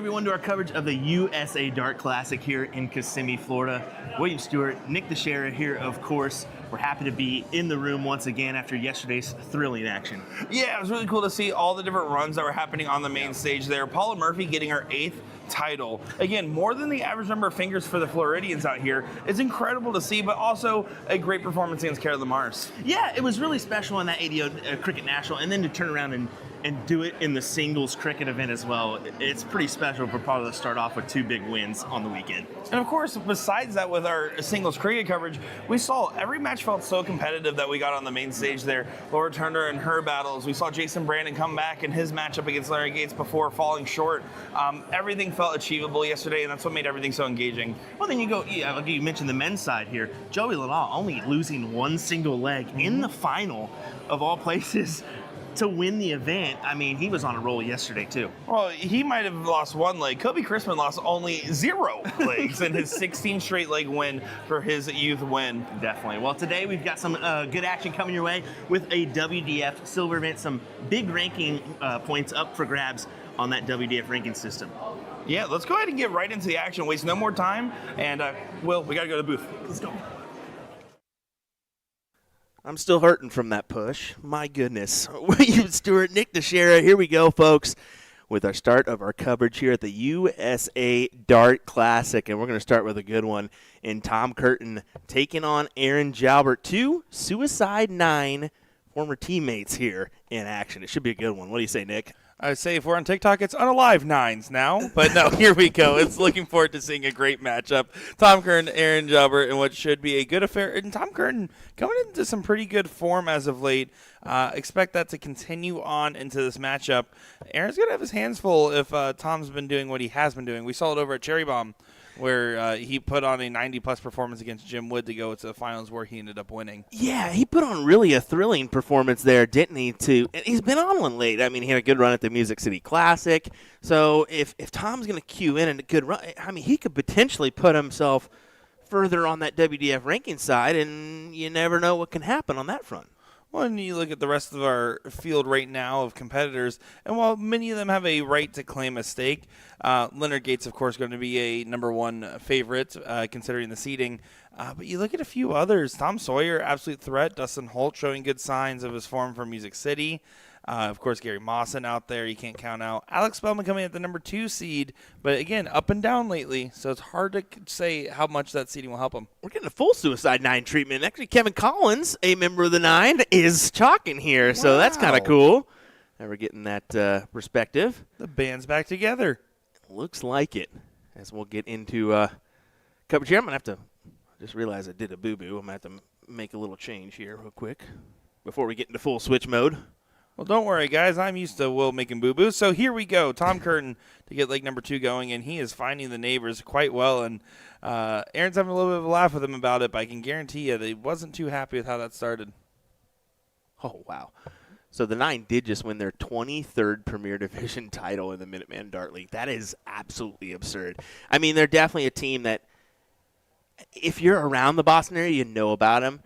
everyone, to our coverage of the USA Dart Classic here in Kissimmee, Florida. William Stewart, Nick Teixeira here, of course. We're happy to be in the room once again after yesterday's thrilling action. Yeah, it was really cool to see all the different runs that were happening on the main stage there. Paula Murphy getting her 8th title. Again, more than the average number of fingers for the Floridians out here. It's incredible to see, but also a great performance against Carolyn Mars. Yeah, it was really special in that ADO Cricket National, and then to turn around and do it in the singles cricket event as well. It's pretty special for Paula to start off with 2 big wins on the weekend. And of course, besides that, with our singles cricket coverage, we saw every match felt so competitive that we got on the main stage there. Laura Turner and her battles. We saw Jason Brandon come back in his matchup against Larry Gates before falling short. Everything felt achievable yesterday, and that's what made everything so engaging. Well, then you mentioned the men's side here. Joey Lanal only losing 1 single leg in the final of all places to win the event. I mean, he was on a roll yesterday, too. Well, he might have lost 1 leg. Kobe Chrisman lost only 0 legs in his 16 straight leg win for his youth win. Definitely. Well, today we've got some good action coming your way with a WDF silver event, some big ranking points up for grabs on that WDF ranking system. Yeah, let's go ahead and get right into the action. Waste no more time. And, Will, we got to go to the booth. Let's go. I'm still hurting from that push. My goodness. William Stewart, Nick Teixeira. Here we go, folks, with our start of our coverage here at the USA Dart Classic. And we're going to start with a good one in Tom Curtin taking on Aaron Jalbert. 2 Suicide 9 former teammates here in action. It should be a good one. What do you say, Nick? I would say if we're on TikTok, it's unalive 9s now. But no, here we go. It's looking forward to seeing a great matchup. Tom Curtin, Aaron Jalbert, in what should be a good affair. And Tom Curtin coming into some pretty good form as of late. Expect that to continue on into this matchup. Aaron's going to have his hands full if Tom's been doing what he has been doing. We saw it over at Cherry Bomb, where he put on a 90-plus performance against Jim Wood to go to the finals, where he ended up winning. Yeah, he put on really a thrilling performance there, didn't he? And he's been on one late. I mean, he had a good run at the Music City Classic. So if Tom's going to cue in a good run, I mean, he could potentially put himself further on that WDF ranking side, and you never know what can happen on that front. Well, and you look at the rest of our field right now of competitors, and while many of them have a right to claim a stake, Leonard Gates, of course, going to be a number 1 favorite considering the seeding. But you look at a few others. Tom Sawyer, absolute threat. Dustin Holt showing good signs of his form for Music City. Of course, Gary Mawson out there, you can't count out. Alex Spellman coming at the number 2 seed, but again, up and down lately, so it's hard to say how much that seeding will help him. We're getting a full Suicide 9 treatment. Actually, Kevin Collins, a member of the 9, is chalking here, Wow. So that's kind of cool. And we're getting that perspective. The band's back together. Looks like it. As we'll get into coverage here, I'm going to have to just realize I did a boo-boo. I'm going to have to make a little change here real quick before we get into full switch mode. Well, don't worry, guys. I'm used to Will making boo-boos. So here we go. Tom Curtin to get leg number 2 going, and he is finding the neighbors quite well. And Aaron's having a little bit of a laugh with him about it, but I can guarantee you that he wasn't too happy with how that started. Oh, wow. So the 9 did just win their 23rd Premier Division title in the Minuteman Dart League. That is absolutely absurd. I mean, they're definitely a team that, if you're around the Boston area, you know about them.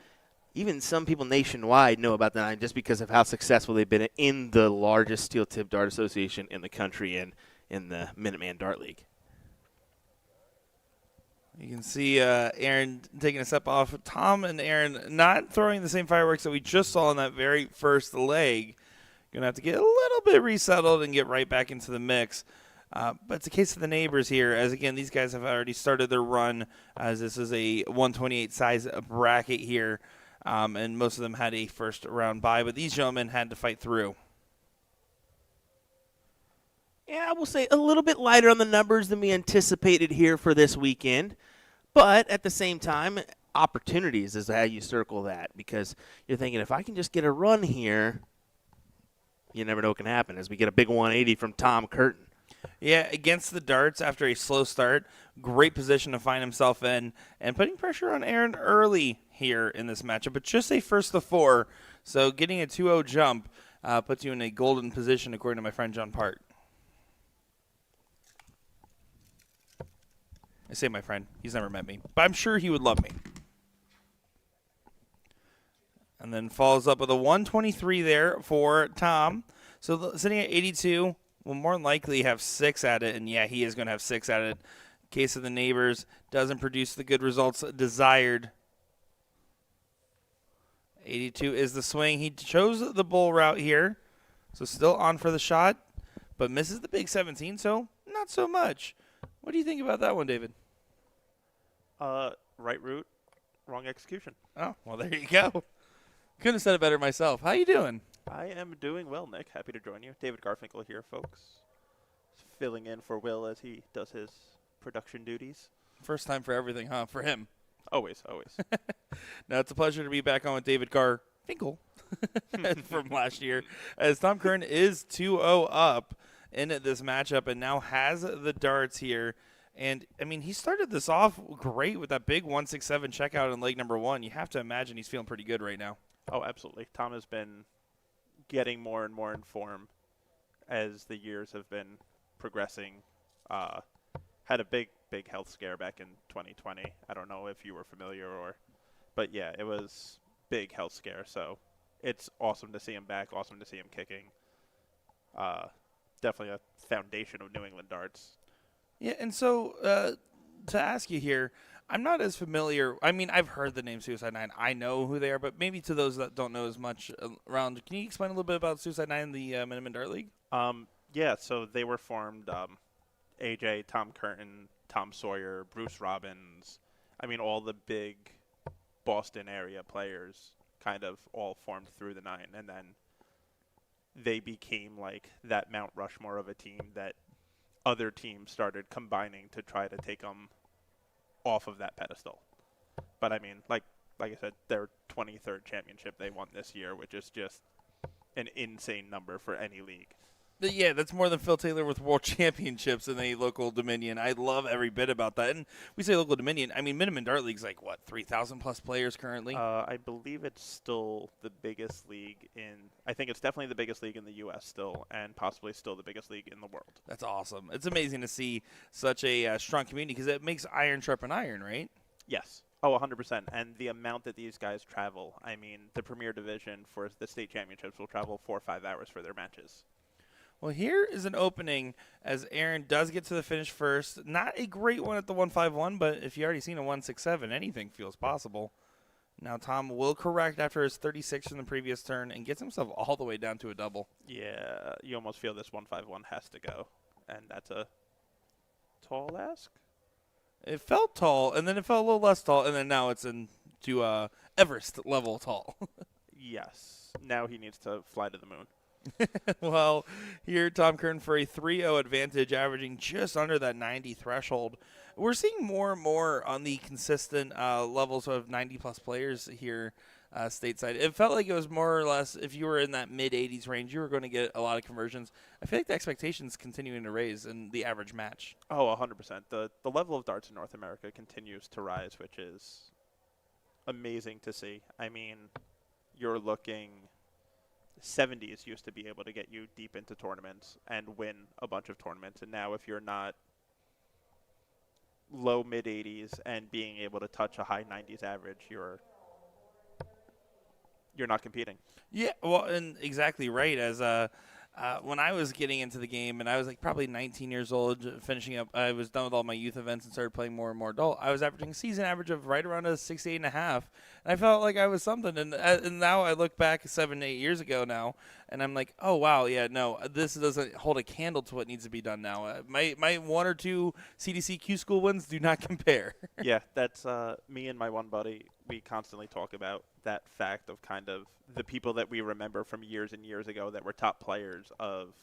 Even some people nationwide know about the 9 just because of how successful they've been in the largest steel tip dart association in the country and in the Minuteman Dart League. You can see Aaron taking a step off. Tom and Aaron not throwing the same fireworks that we just saw in that very first leg. Going to have to get a little bit resettled and get right back into the mix. But it's a case of the neighbors here, as, again, these guys have already started their run, as this is a 128 size bracket here. And most of them had a first round bye, but these gentlemen had to fight through. Yeah, I will say a little bit lighter on the numbers than we anticipated here for this weekend. But at the same time, opportunities is how you circle that, because you're thinking, if I can just get a run here, you never know what can happen, as we get a big 180 from Tom Curtin. Yeah, against the darts after a slow start, great position to find himself in, and putting pressure on Aaron early here in this matchup, but just a first to 4, so getting a 2-0 jump puts you in a golden position, according to my friend John Park. I say my friend. He's never met me, but I'm sure he would love me. And then follows up with a 123 there for Tom. So sitting at 82, will more than likely have 6 at it, and yeah, he is going to have 6 at it. Case of the neighbors doesn't produce the good results desired. 82 is the swing. He chose the bull route here, so still on for the shot, but misses the big 17, so not so much. What do you think about that one, David? Right route, wrong execution. Oh, well, there you go. Couldn't have said it better myself. How you doing? I am doing well, Nick. Happy to join you. David Garfinkel here, folks. Filling in for Will as he does his production duties. First time for everything, huh? For him. Always, always. Now, it's a pleasure to be back on with David Garfinkel from last year, as Tom Curran is 2-0 up in this matchup and now has the darts here. And, I mean, he started this off great with that big 167 checkout in leg number 1. You have to imagine he's feeling pretty good right now. Oh, absolutely. Tom has been getting more and more in form as the years have been progressing. Had a big health scare back in 2020. I don't know if you were familiar but yeah, it was big health scare. So it's awesome to see him back. Awesome to see him kicking. Definitely a foundation of New England darts. Yeah, and so to ask you here, I'm not as familiar. I mean, I've heard the name Suicide Nine. I know who they are, but maybe to those that don't know as much around, can you explain a little bit about Suicide Nine and the Minuteman Dart League? Yeah, so they were formed. AJ, Tom Curtin, Tom Sawyer, Bruce Robbins. I mean, all the big Boston area players kind of all formed through the Nine, and then they became like that Mount Rushmore of a team that other teams started combining to try to take them off of that pedestal. But I mean, like I said, their 23rd championship they won this year, which is just an insane number for any league. But yeah, that's more than Phil Taylor with World Championships in a local Dominion. I love every bit about that. And we say local Dominion. I mean, Minuteman Dart League's like, what, 3,000 plus players currently? I believe it's still the biggest league I think it's definitely the biggest league in the U.S. still, and possibly still the biggest league in the world. That's awesome. It's amazing to see such a strong community because it makes iron sharpen iron, right? Yes. Oh, 100%. And the amount that these guys travel, I mean, the Premier Division for the state championships will travel 4 or 5 hours for their matches. Well, here is an opening as Aaron does get to the finish first. Not a great one at the 151, but if you already seen a 167, anything feels possible. Now Tom will correct after his 36 from the previous turn and gets himself all the way down to a double. Yeah, you almost feel this 151 has to go. And that's a tall ask? It felt tall, and then it felt a little less tall, and then now it's into Everest level tall. Yes. Now he needs to fly to the moon. Well, here Tom Curran for a 3-0 advantage, averaging just under that 90 threshold. We're seeing more and more on the consistent levels of 90-plus players here stateside. It felt like it was more or less, if you were in that mid-80s range, you were going to get a lot of conversions. I feel like the expectations continuing to raise in the average match. Oh, 100%. The level of darts in North America continues to rise, which is amazing to see. I mean, you're looking... 70s used to be able to get you deep into tournaments and win a bunch of tournaments. And now if you're not low mid 80s and being able to touch a high 90s average, you're not competing. Yeah, well, and exactly right. As when I was getting into the game, and I was like probably 19 years old, finishing up, I was done with all my youth events and started playing more and more adult. I was averaging a season average of right around a 68.5, and I felt like I was something. And now I look back 7, 8 years ago now, and I'm like, oh wow, yeah, no, this doesn't hold a candle to what needs to be done now. My 1 or 2 CDC Q school wins do not compare. Yeah, that's me and my one buddy. We constantly talk about that fact of kind of the people that we remember from years and years ago that were top players of,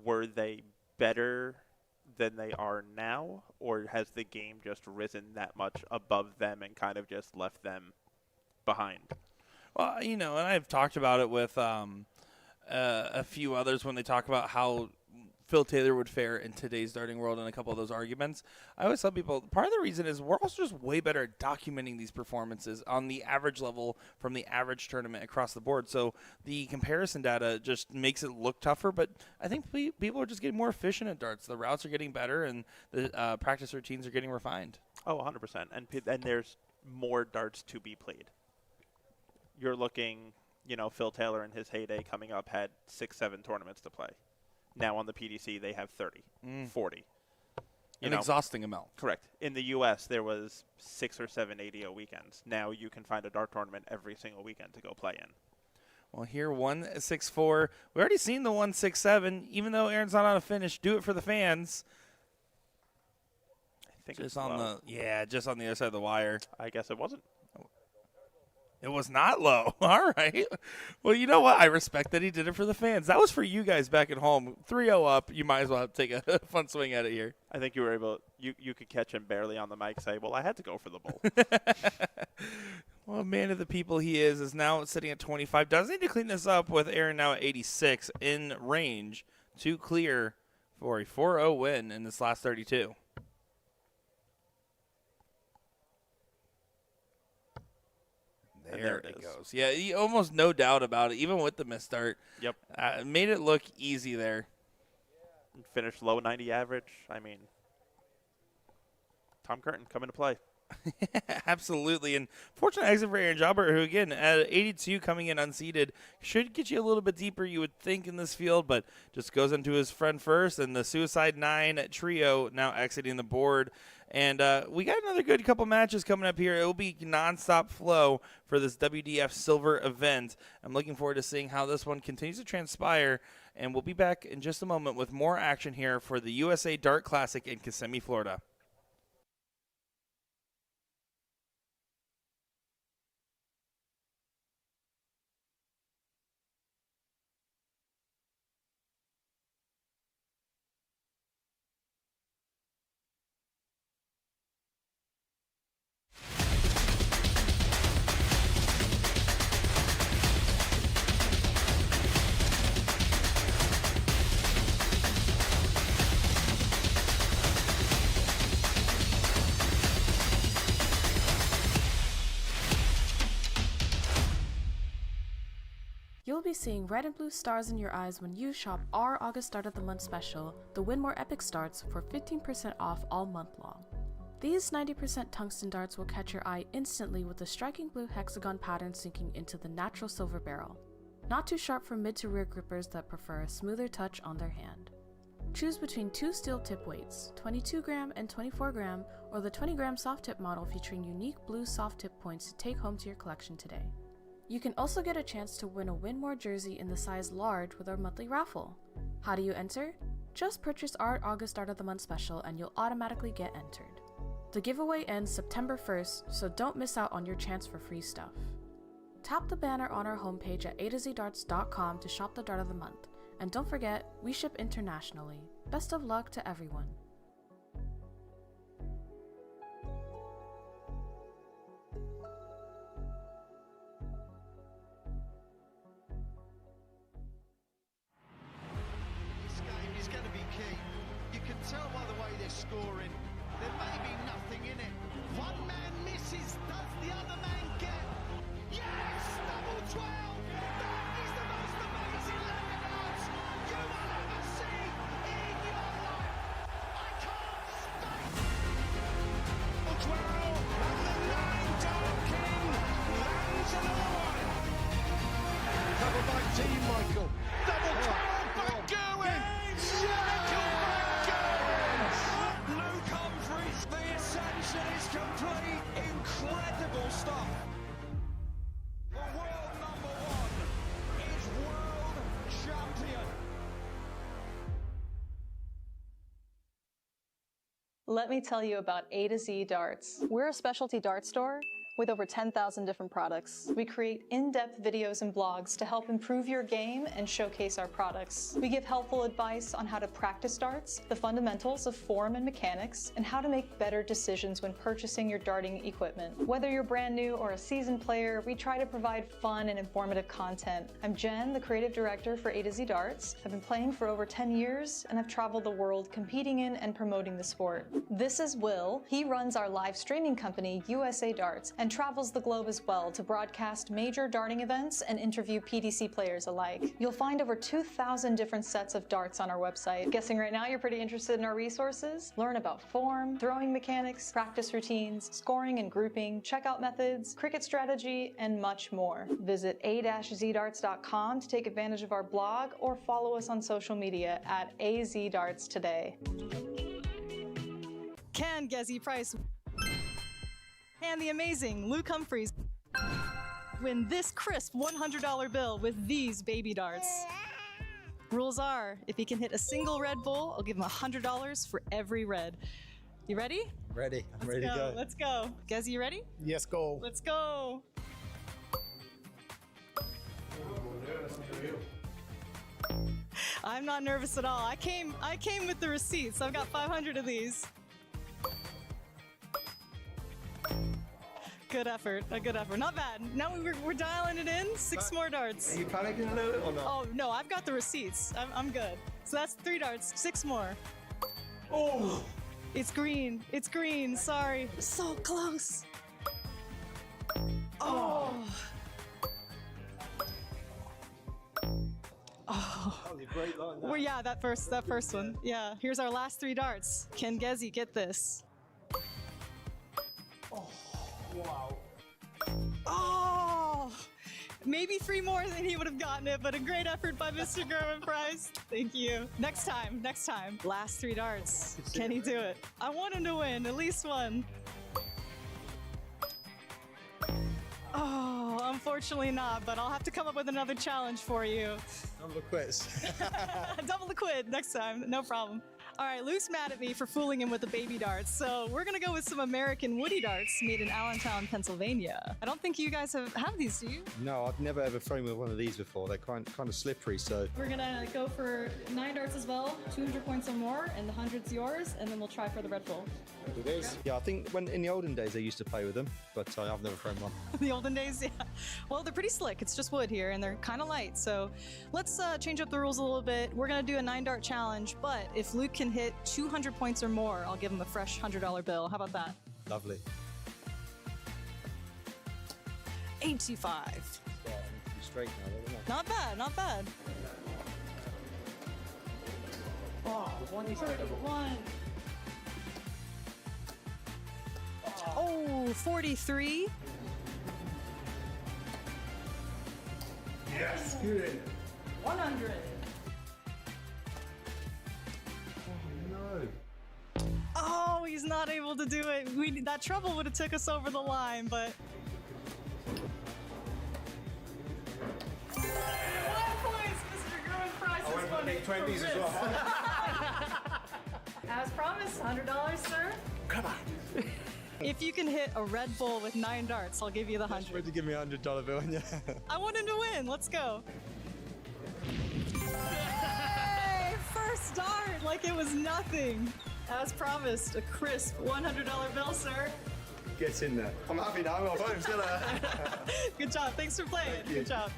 were they better than they are now, or has the game just risen that much above them and kind of just left them behind? Well, and I've talked about it with a few others when they talk about how Phil Taylor would fare in today's darting world and a couple of those arguments. I always tell people part of the reason is we're also just way better at documenting these performances on the average level from the average tournament across the board. So the comparison data just makes it look tougher, but I think people are just getting more efficient at darts. The routes are getting better and the practice routines are getting refined. Oh, 100%. And there's more darts to be played. You're looking, Phil Taylor in his heyday coming up had 6, 7 tournaments to play. Now on the PDC, they have 30, 40. An exhausting amount. Correct. In the U.S., there was 6 or 7 ADO weekends. Now you can find a dart tournament every single weekend to go play in. Well, here 164. We already seen the 167. Even though Aaron's not on a finish, do it for the fans. I think Just it's low. just on the other side of the wire. I guess it wasn't. It was not low. All right. Well, you know what? I respect that he did it for the fans. That was for you guys back at home. 3-0 up. You might as well take a fun swing at it here. I think you were able. You could catch him barely on the mic. Say, "Well, I had to go for the bull." Well, man of the people he is now sitting at 25. Does need to clean this up with Aaron now at 86 in range to clear for a 4-0 win in this last 32. There it goes. Yeah, almost no doubt about it, even with the misstart. Yep. Made it look easy there. Finished low 90 average. I mean, Tom Curtin coming to play. Absolutely. And fortunate exit for Aaron Jobber, who, again, at 82 coming in unseeded, should get you a little bit deeper, you would think, in this field, but just goes into his friend first. And the Suicide 9 trio now exiting the board. And we got another good couple matches coming up here. It will be nonstop flow for this WDF Silver event. I'm looking forward to seeing how this one continues to transpire. And we'll be back in just a moment with more action here for the USA Dart Classic in Kissimmee, Florida. You'll be seeing red and blue stars in your eyes when you shop our August Start of the Month special, the Win More Epic Starts, for 15% off all month long. These 90% tungsten darts will catch your eye instantly with the striking blue hexagon pattern sinking into the natural silver barrel. Not too sharp for mid to rear grippers that prefer a smoother touch on their hand. Choose between 2 steel tip weights, 22 gram and 24 gram, or the 20 gram soft tip model featuring unique blue soft tip points to take home to your collection today. You can also get a chance to win a Win More jersey in the size large with our monthly raffle. How do you enter? Just purchase our August Start of the Month special and you'll automatically get entered. The giveaway ends September 1st, so don't miss out on your chance for free stuff. Tap the banner on our homepage at a2zdarts.com to shop the Dart of the Month. And don't forget, we ship internationally. Best of luck to everyone. Tell by the way they're scoring, there may be nothing in it. One man misses, does the other man get? Yes! Double 12! That is the most amazing leg dance you will ever see in your life! I can't stop! Double 12, and the 9 Dart King lands another one! Covered by Team Michael. Double 12, back going! Luke Humphries, the ascension is complete. Incredible stuff. The world number 1 is world champion. Let me tell you about A to Z Darts. We're a specialty dart store with over 10,000 different products. We create in-depth videos and blogs to help improve your game and showcase our products. We give helpful advice on how to practice darts, the fundamentals of form and mechanics, and how to make better decisions when purchasing your darting equipment. Whether you're brand new or a seasoned player, we try to provide fun and informative content. I'm Jen, the creative director for A to Z Darts. I've been playing for over 10 years and I've traveled the world competing in and promoting the sport. This is Will. He runs our live streaming company, USA Darts, and and travels the globe as well to broadcast major darting events and interview PDC players alike. You'll find over 2,000 different sets of darts on our website. Guessing right now you're pretty interested in our resources? Learn about form, throwing mechanics, practice routines, scoring and grouping, checkout methods, cricket strategy, and much more. Visit a-zdarts.com to take advantage of our blog or follow us on social media at AZDarts today. Can Gezi Price and the amazing Luke Humphreys win this crisp $100 bill with these baby darts? Rules are, if he can hit a single red bull, I'll give him $100 for every red. You ready? Ready. I'm ready to go. Let's go. Gezi, you ready? Yes, go. Let's go. I'm not nervous at all. I came with the receipts. I've got 500 of these. Good effort. A good effort. Not bad. Now we're dialing it in. 6 more darts. Are you panicking a little bit or not? Oh no, I've got the receipts. I'm good. So that's 3 darts. 6 more. Oh! It's green. It's green. Sorry. So close. Oh. That was a great line. Well, yeah, that first one. Yeah. Here's our last 3 darts. Can Gezi get this? Wow. Oh! Maybe 3 more and he would have gotten it, but a great effort by Mr. Gerwin Price. Thank you. Next time. Last 3 darts. Can he do it? I want him to win, at least one. Oh, unfortunately not, but I'll have to come up with another challenge for you. Number quits. Double the quid next time, no problem. All right, Luke's mad at me for fooling him with the baby darts, so we're gonna go with some American woody darts made in Allentown, Pennsylvania. I don't think you guys have these, do you? No, I've never ever thrown with one of these before. They're kind of slippery, so. We're gonna go for 9 darts as well, 200 points or more, and the 100's yours, and then we'll try for the red bull. Yeah, I think when in the olden days they used to play with them, but I've never thrown one. The olden days, yeah. Well, they're pretty slick. It's just wood here, and they're kind of light. So let's change up the rules a little bit. We're gonna do a 9 dart challenge, but if Luke can hit 200 points or more, I'll give him a fresh $100 bill. How about that? Lovely. 85. Yeah, I need to be straight now, don't I? Not bad, not bad. Oh, 31. Oh, 43. Yes, good. 100. No. Oh, he's not able to do it. That trouble would have took us over the line, but. 1 point, Mr. Gerwin Price has won it. 20s as well. As promised, $100, sir. Come on. If you can hit a red bull with 9 darts, I'll give you the 100. Where'd you give me a $100 bill? Yeah. I want him to win. Let's go. Hey, first dart, like it was nothing. As promised, a crisp $100 bill, sir. Get in there. I'm happy now. I'm off home. See you later. Good job. Thanks for playing. Thank you. Good job.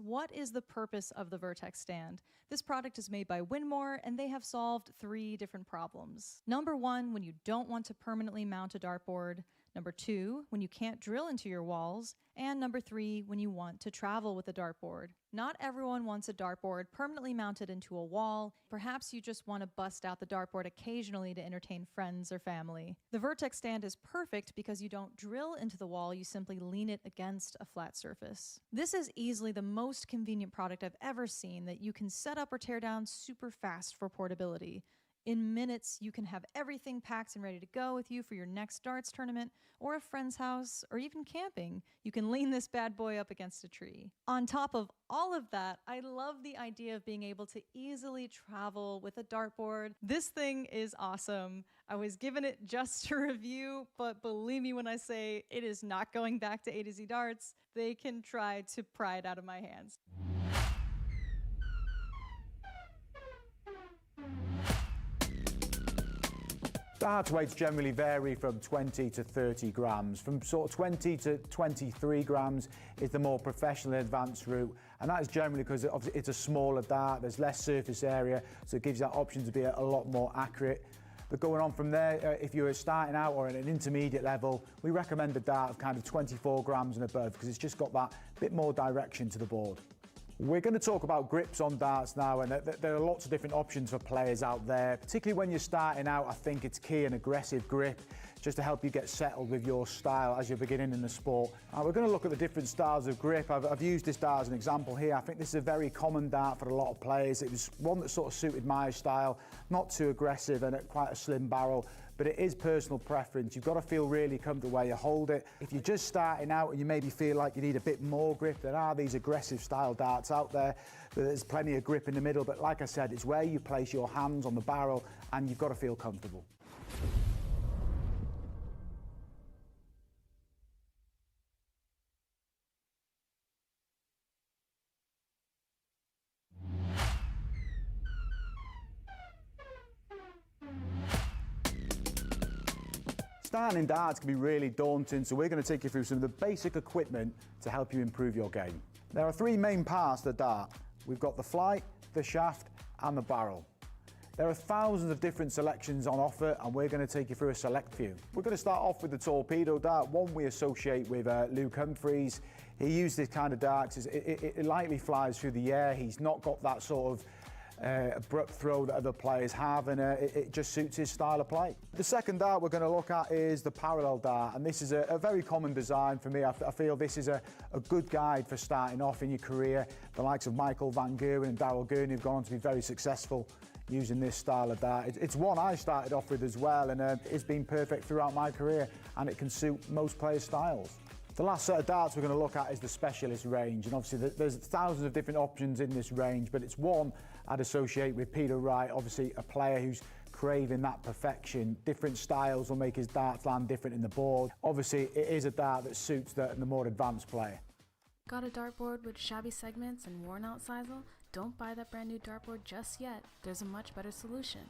What is the purpose of the Vertex stand? This product is made by Winmore, and they have solved 3 different problems. Number 1, when you don't want to permanently mount a dartboard. Number 2, when you can't drill into your walls. And number 3, when you want to travel with a dartboard. Not everyone wants a dartboard permanently mounted into a wall. Perhaps you just want to bust out the dartboard occasionally to entertain friends or family. The Vertex stand is perfect because you don't drill into the wall, you simply lean it against a flat surface. This is easily the most convenient product I've ever seen that you can set up or tear down super fast for portability. In minutes, you can have everything packed and ready to go with you for your next darts tournament or a friend's house or even camping. You can lean this bad boy up against a tree. On top of all of that, I love the idea of being able to easily travel with a dartboard. This thing is awesome. I was given it just to review, but believe me when I say it is not going back to A to Z Darts. They can try to pry it out of my hands. Dart weights generally vary from 20 to 30 grams. From sort of 20 to 23 grams is the more professional and advanced route, and that is generally because it's a smaller dart, there's less surface area, so it gives you that option to be a lot more accurate. But going on from there, if you're starting out or at an intermediate level, we recommend a dart of kind of 24 grams and above because it's just got that bit more direction to the board. We're going to talk about grips on darts now, and there are lots of different options for players out there. Particularly when you're starting out, I think it's key an aggressive grip just to help you get settled with your style as you're beginning in the sport. We're going to look at the different styles of grip. I've used this dart as an example here. I think this is a very common dart for a lot of players. It was one that sort of suited my style, not too aggressive and at quite a slim barrel, but it is personal preference. You've got to feel really comfortable where you hold it. If you're just starting out and you maybe feel like you need a bit more grip, there are these aggressive style darts out there. There's plenty of grip in the middle, but like I said, it's where you place your hands on the barrel and you've got to feel comfortable. Starting in darts can be really daunting, so we're going to take you through some of the basic equipment to help you improve your game. There are three main parts to the dart. We've got the flight, the shaft and the barrel. There are thousands of different selections on offer, and we're going to take you through a select few. We're going to start off with the torpedo dart, one we associate with Luke Humphries. He used this kind of dart because it lightly flies through the air. He's not got that sort of abrupt throw that other players have, and it just suits his style of play. The second dart we're going to look at is the parallel dart, and this is a very common design for me. I feel this is a good guide for starting off in your career. The likes of Michael Van Gerwen and Darrell Gurney have gone on to be very successful using this style of dart. It's one I started off with as well, and it's been perfect throughout my career, and it can suit most players' styles. The last set of darts we're going to look at is the specialist range, and obviously there's thousands of different options in this range, but it's one I'd associate with Peter Wright, obviously a player who's craving that perfection. Different styles will make his darts land different in the board. Obviously it is a dart that suits the more advanced player. Got a dartboard with shabby segments and worn out sisal? Don't buy that brand new dartboard just yet. There's a much better solution.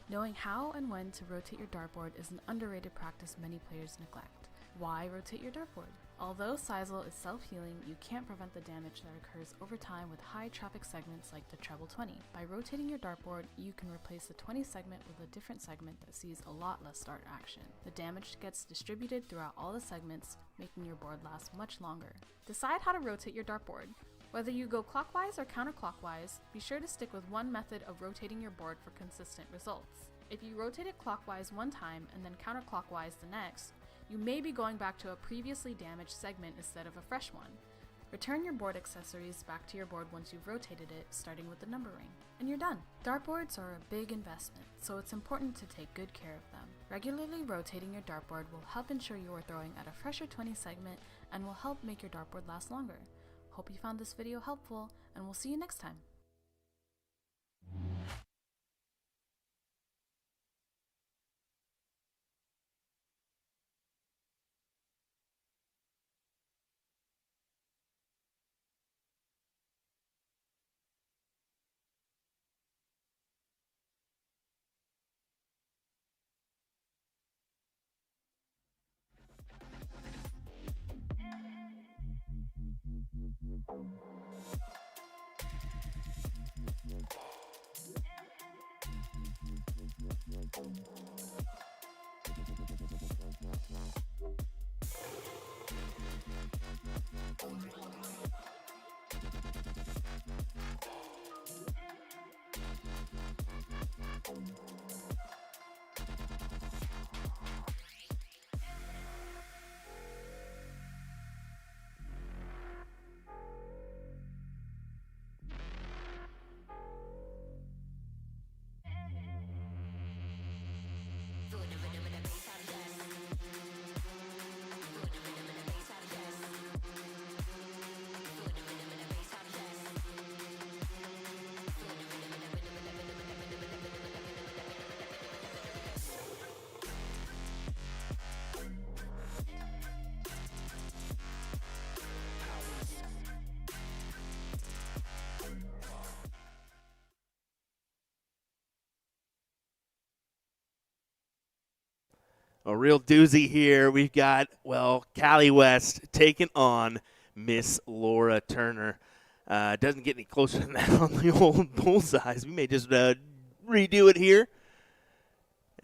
Knowing how and when to rotate your dartboard is an underrated practice many players neglect. Why rotate your dartboard? Although sisal is self-healing, you can't prevent the damage that occurs over time with high traffic segments like the treble 20. By rotating your dartboard, you can replace the 20 segment with a different segment that sees a lot less dart action. The damage gets distributed throughout all the segments, making your board last much longer. Decide how to rotate your dartboard. Whether you go clockwise or counterclockwise, be sure to stick with one method of rotating your board for consistent results. If you rotate it clockwise one time and then counterclockwise the next, you may be going back to a previously damaged segment instead of a fresh one. Return your board accessories back to your board once you've rotated it, starting with the number ring, and you're done. Dartboards are a big investment, so it's important to take good care of them. Regularly rotating your dartboard will help ensure you are throwing at a fresher 20 segment and will help make your dartboard last longer. Hope you found this video helpful, and we'll see you next time. A real doozy here. We've got, Callie West taking on Miss Laura Turner. Doesn't get any closer than that on the old bullseyes. We may just redo it here.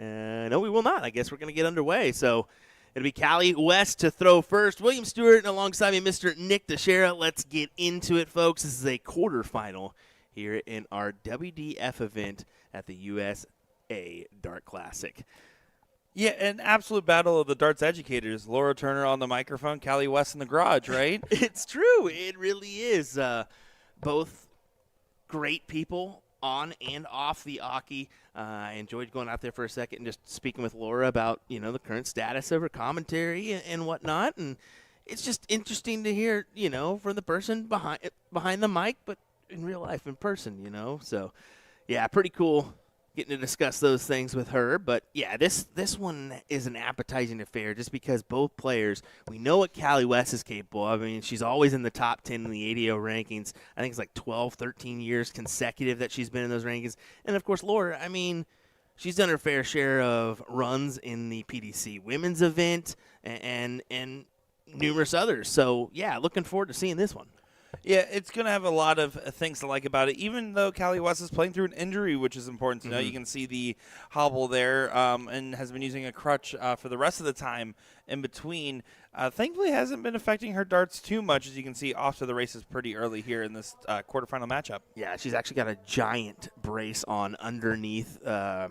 No, we will not. I guess we're going to get underway. So it'll be Callie West to throw first. William Stewart and alongside me, Mr. Nick Teixeira. Let's get into it, folks. This is a quarterfinal here in our WDF event at the USA Dart Classic. Yeah, an absolute battle of the darts educators. Laura Turner on the microphone, Callie West in the garage, right? It's true. It really is. Both great people on and off the Aki. I enjoyed going out there for a second and just speaking with Laura about, the current status of her commentary and whatnot. And it's just interesting to hear, from the person behind the mic, but in real life, in person, So, yeah, pretty cool getting to discuss those things with her. But, yeah, this one is an appetizing affair just because both players, we know what Callie West is capable of. I mean, she's always in the top 10 in the ADO rankings. I think it's like 12, 13 years consecutive that she's been in those rankings. And, of course, Laura, I mean, she's done her fair share of runs in the PDC women's event and numerous others. So, yeah, looking forward to seeing this one. Yeah, it's going to have a lot of things to like about it, even though Callie West is playing through an injury, which is important to know. You can see the hobble there and has been using a crutch for the rest of the time in between. Thankfully, hasn't been affecting her darts too much, as you can see off to the races pretty early here in this quarterfinal matchup. Yeah, she's actually got a giant brace on underneath her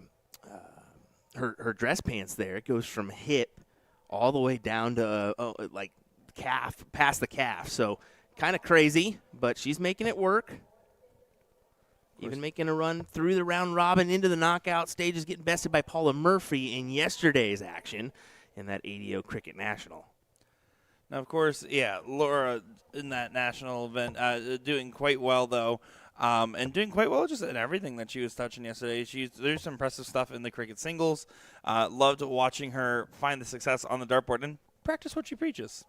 dress pants there. It goes from hip all the way down to, calf, past the calf. So, kind of crazy, but she's making it work. Even making a run through the round robin into the knockout stages, getting bested by Paula Murphy in yesterday's action in that ADO Cricket National. Now, of course, yeah, Laura in that national event doing quite well, though, and doing quite well just in everything that she was touching yesterday. There's some impressive stuff in the cricket singles. Loved watching her find the success on the dartboard and practice what she preaches.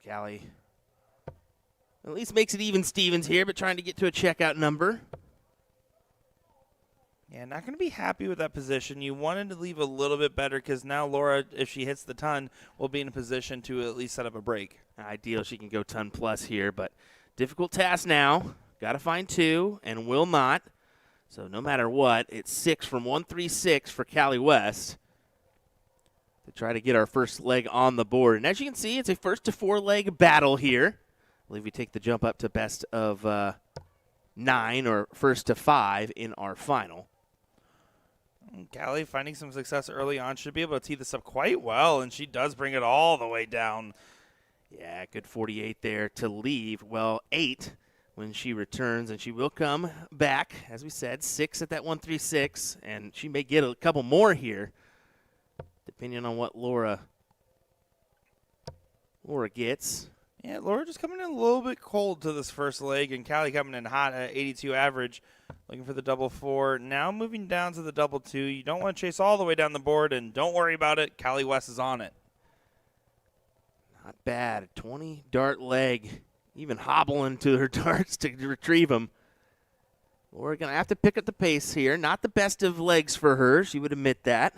Callie at least makes it even Stevens here, but trying to get to a checkout number. Yeah, not going to be happy with that position. You wanted to leave a little bit better because now Laura, if she hits the ton, will be in a position to at least set up a break. Ideal she can go ton plus here, but difficult task now. Got to find 2 and will not. So no matter what, it's 6 from 136 for Callie West to try to get our first leg on the board. And as you can see, it's a first to 4 leg battle here. I believe we take the jump up to best of 9 or first to 5 in our final. Callie finding some success early on, should be able to tee this up quite well, and she does bring it all the way down. Yeah, good 48 there to leave. 8 when she returns, and she will come back, as we said, 6 at that 136, and she may get a couple more here, depending on what Laura gets. Yeah, Laura just coming in a little bit cold to this first leg, and Callie coming in hot at 82 average, looking for the double 4. Now moving down to the double 2. You don't want to chase all the way down the board, and don't worry about it. Callie West is on it. Not bad. 20 dart leg, even hobbling to her darts to retrieve them. Laura going to have to pick up the pace here. Not the best of legs for her. She would admit that.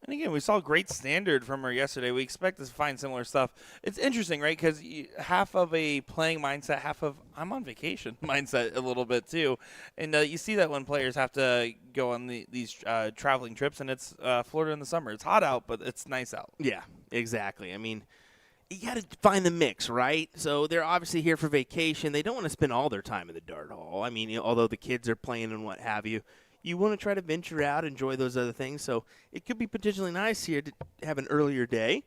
And again, we saw great standard from her yesterday. We expect to find similar stuff. It's interesting, right? Because half of a playing mindset, half of I'm on vacation mindset a little bit too. And you see that when players have to go on these traveling trips, and it's Florida in the summer. It's hot out, but it's nice out. Yeah, exactly. I mean, you got to find the mix, right? So they're obviously here for vacation. They don't want to spend all their time in the dart hall. I mean, although the kids are playing and what have you. You want to try to venture out, enjoy those other things. So it could be potentially nice here to have an earlier day,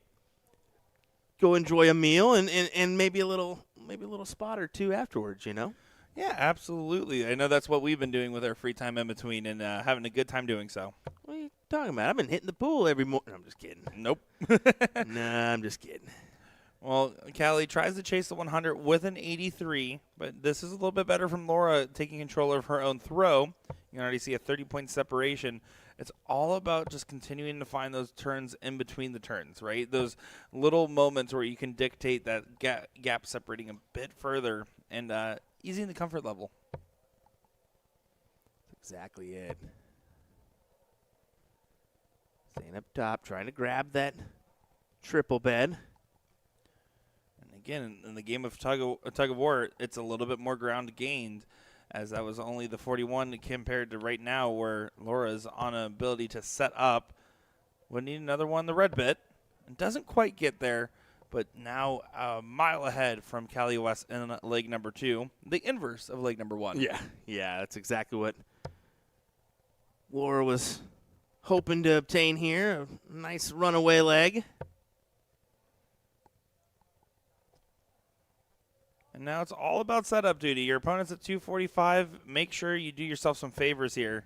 go enjoy a meal, and maybe a little spot or 2 afterwards. Yeah, absolutely. I know that's what we've been doing with our free time in between, and having a good time doing so. What are you talking about? I've been hitting the pool every morning. I'm just kidding. Nope. Nah, I'm just kidding. Well, Callie tries to chase the 100 with an 83, but this is a little bit better from Laura taking control of her own throw. You can already see a 30-point separation. It's all about just continuing to find those turns in between the turns, right? Those little moments where you can dictate that gap separating a bit further and easing the comfort level. That's exactly it. Staying up top, trying to grab that triple bed. And again, in the game of tug of war, it's a little bit more ground gained, as that was only the 41 compared to right now, where Laura's on an ability to set up. Would need another one, the red bit, and doesn't quite get there, but now a mile ahead from Callie West in leg number 2, the inverse of leg number 1. Yeah, that's exactly what Laura was hoping to obtain here. A nice runaway leg. And now it's all about setup duty. Your opponent's at 245. Make sure you do yourself some favors here.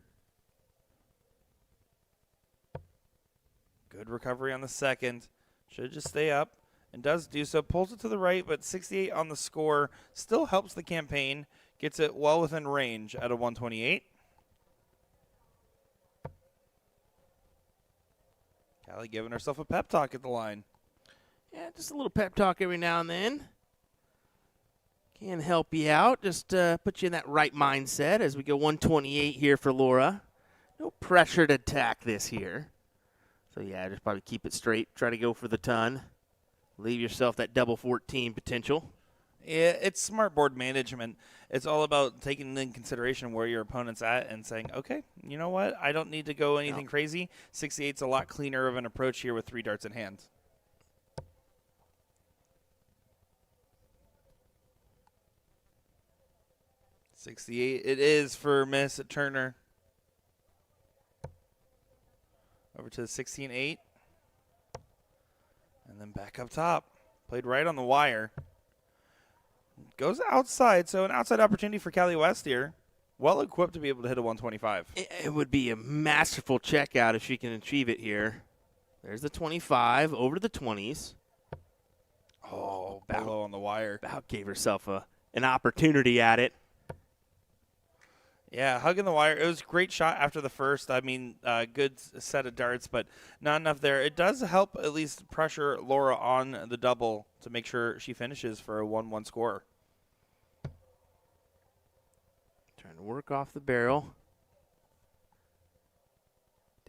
Good recovery on the second. Should just stay up, and does do so. Pulls it to the right, but 68 on the score. Still helps the campaign. Gets it well within range at a 128. Callie giving herself a pep talk at the line. Yeah, just a little pep talk every now and then. Can help you out. Just put you in that right mindset as we go 128 here for Laura. No pressure to attack this here. So, yeah, just probably keep it straight. Try to go for the ton. Leave yourself that double 14 potential. Yeah, it's smart board management. It's all about taking in consideration where your opponent's at and saying, okay, you know what? I don't need to go anything crazy. 68's a lot cleaner of an approach here with 3 darts in hand. .68 it is for Miss Turner. Over to the 16-8. And then back up top. Played right on the wire. Goes outside, so an outside opportunity for Callie West here. Well equipped to be able to hit a 125. It would be a masterful checkout if she can achieve it here. There's the 25 over to the 20s. Oh, below on the wire. About gave herself an opportunity at it. Yeah, hugging the wire. It was a great shot after the first. I mean, good set of darts, but not enough there. It does help at least pressure Laura on the double to make sure she finishes for a 1-1 score. Trying to work off the barrel.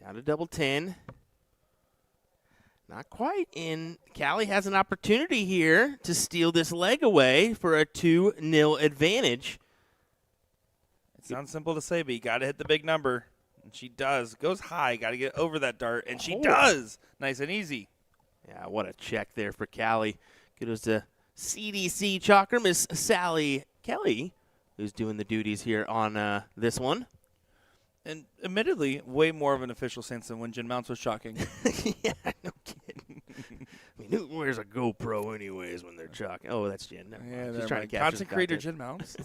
Down to double 10. Not quite. And Callie has an opportunity here to steal this leg away for a 2-0 advantage. It sounds simple to say, but you got to hit the big number. And she does. Goes high. Got to get over that dart. And she does. Nice and easy. Yeah, what a check there for Callie. Kudos to CDC Chalker, Miss Sally Kelly, who's doing the duties here on this one. And admittedly, way more of an official sense than when Jen Mounts was chalking. Yeah, no kidding. I mean, who wears a GoPro anyways when they're chalking? Oh, that's Jen. Never mind. She's trying to capture content creator Jen Mounts.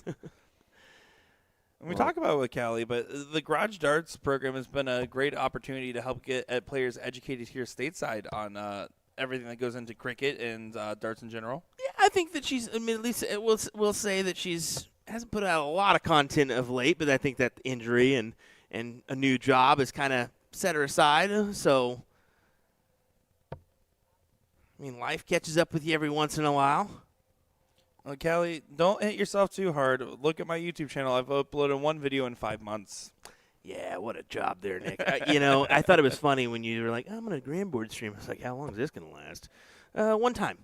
We talk about it with Callie, but the Garage Darts program has been a great opportunity to help get players educated here stateside on everything that goes into cricket and darts in general. Yeah, I think that she's, I mean, at least we'll say that hasn't put out a lot of content of late, but I think that the injury and a new job has kind of set her aside. So, I mean, life catches up with you every once in a while. Well, Callie, don't hit yourself too hard. Look at my YouTube channel. I've uploaded 1 video in 5 months. Yeah, what a job there, Nick. I thought it was funny when you were like, I'm going to Grandboard stream. I was like, how long is this going to last? One time.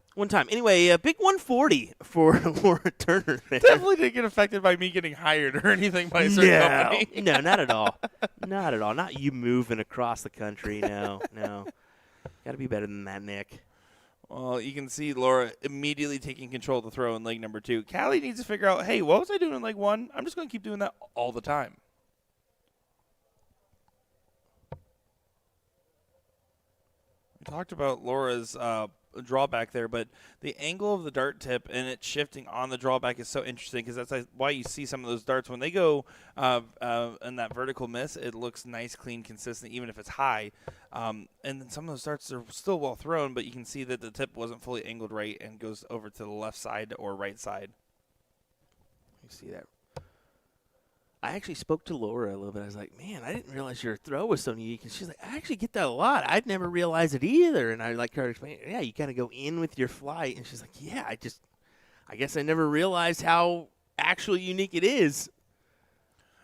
Anyway, a big 140 for Laura Turner there. Definitely didn't get affected by me getting hired or anything by a certain company. No, not at all. Not at all. Not you moving across the country. No. Got to be better than that, Nick. Well, you can see Laura immediately taking control of the throw in leg number 2. Callie needs to figure out, hey, what was I doing in leg 1? I'm just going to keep doing that all the time. We talked about Laura's drawback there, but the angle of the dart tip and it shifting on the drawback is so interesting because that's why you see some of those darts when they go in that vertical miss, it looks nice, clean, consistent, even if it's high. And then some of those darts are still well thrown, but you can see that the tip wasn't fully angled right and goes over to the left side or right side. You see that? I actually spoke to Laura a little bit. I was like, man, I didn't realize your throw was so unique. And she's like, I actually get that a lot. I'd never realized it either. And I like her to explain, yeah, you kind of go in with your flight. And she's like, yeah, I guess I never realized how actually unique it is.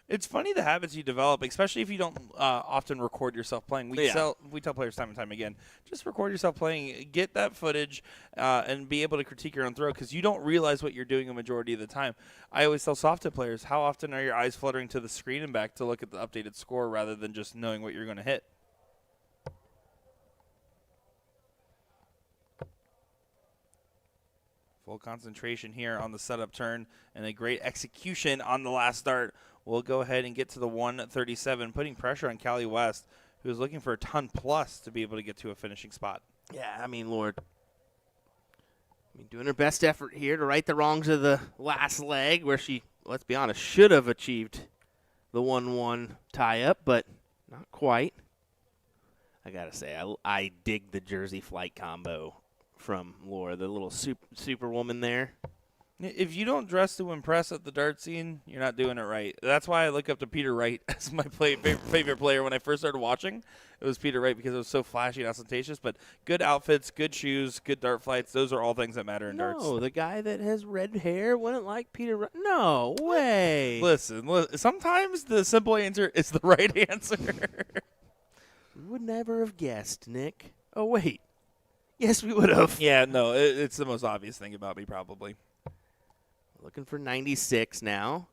It's funny the habits you develop, especially if you don't often record yourself playing. We tell players time and time again, just record yourself playing, get that footage, and be able to critique your own throw because you don't realize what you're doing a majority of the time. I always tell soft tip players, how often are your eyes fluttering to the screen and back to look at the updated score rather than just knowing what you're going to hit? Full concentration here on the setup turn and a great execution on the last dart. We'll go ahead and get to the 137, putting pressure on Callie West, who is looking for a ton plus to be able to get to a finishing spot. Yeah, I mean, Lord. Doing her best effort here to right the wrongs of the last leg where she, let's be honest, should have achieved the 1-1 tie-up, but not quite. I got to say, I dig the Jersey flight combo from Laura, the little superwoman there. If you don't dress to impress at the dart scene, you're not doing it right. That's why I look up to Peter Wright as my favorite player. When I first started watching, it was Peter Wright because it was so flashy and ostentatious. But good outfits, good shoes, good dart flights, those are all things that matter in darts. No, the guy that has red hair wouldn't like Peter Wright. No way. Listen, sometimes the simple answer is the right answer. We would never have guessed, Nick. Oh, wait. Yes, we would have. Yeah, no, it's the most obvious thing about me probably. Looking for 96 now.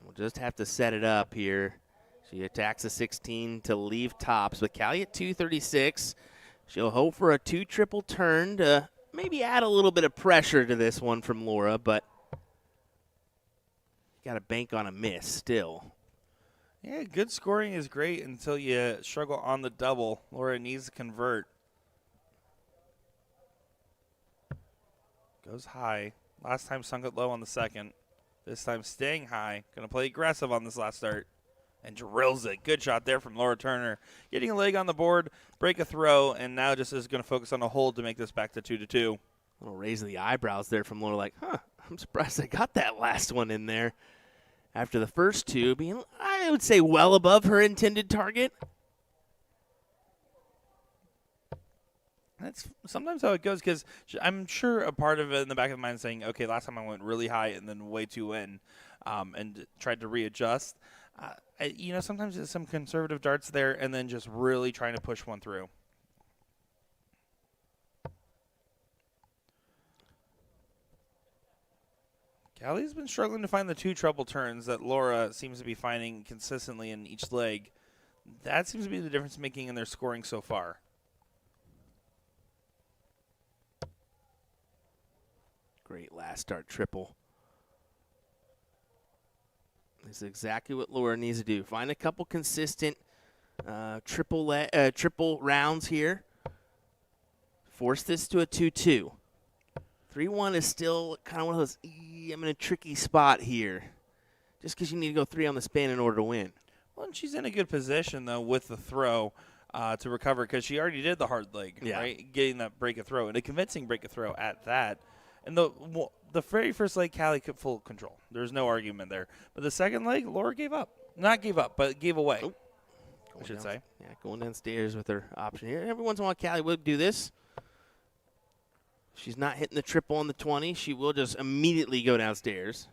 We'll just have to set it up here. She attacks a 16 to leave tops. With Callie at 236, she'll hope for a 2 triple turn to maybe add a little bit of pressure to this one from Laura, but got to bank on a miss still. Yeah, good scoring is great until you struggle on the double. Laura needs to convert. Goes high. Last time sunk it low on the second. This time staying high. Going to play aggressive on this last start. And drills it. Good shot there from Laura Turner. Getting a leg on the board, break a throw, and now just is going to focus on a hold to make this back to 2-2. A little raise of the eyebrows there from Laura, like, I'm surprised I got that last one in there. After the first two being, I would say, well above her intended target. That's sometimes how it goes because I'm sure a part of it in the back of the mind is saying, okay, last time I went really high and then way too in and tried to readjust. Sometimes there's some conservative darts there and then just really trying to push one through. Callie's been struggling to find the 2 treble turns that Laura seems to be finding consistently in each leg. That seems to be the difference making in their scoring so far. Great last start triple. This is exactly what Laura needs to do. Find a couple consistent triple rounds here. Force this to a 2-2. 3-1 is still kind of one of those, I'm in a tricky spot here. Just because you need to go 3 on the spin in order to win. Well, and she's in a good position, though, with the throw to recover because she already did the hard leg, right? Getting that break a throw, and a convincing break a throw at that. And the very first leg, Callie kept full control. There's no argument there. But the second leg, Laura gave up. Not gave up, but gave away, I should say. Yeah, going downstairs with her option here. Every once in a while, Callie will do this. She's not hitting the triple on the 20. She will just immediately go downstairs,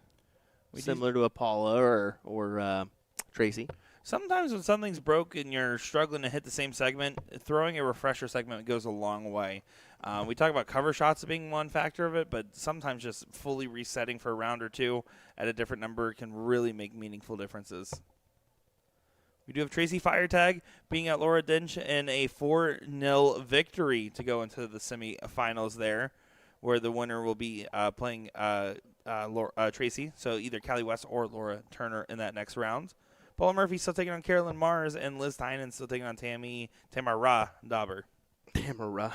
similar to a Paula or Tracy. Sometimes when something's broke and you're struggling to hit the same segment, throwing a refresher segment goes a long way. We talk about cover shots being one factor of it, but sometimes just fully resetting for a round or two at a different number can really make meaningful differences. We do have Tracy Firetag being at Laura Dinch in a 4-0 victory to go into the semifinals there, where the winner will be playing Tracy, so either Callie West or Laura Turner in that next round. Paula Murphy still taking on Carolyn Mars, and Liz Tynan still taking on Tamara Dauber. Tamara.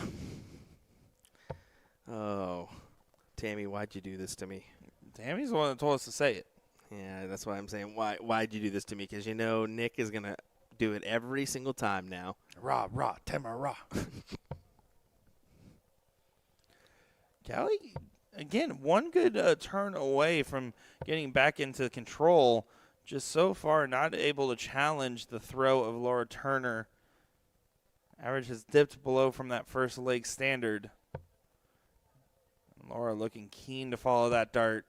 Oh, Tammy, why'd you do this to me? Tammy's the one that told us to say it. Yeah, that's why I'm saying, why'd you do this to me? Because you know Nick is going to do it every single time now. Rah, Tamara. Callie, again, one good turn away from getting back into control. Just so far not able to challenge the throw of Laura Turner. Average has dipped below from that first leg standard. Laura looking keen to follow that dart.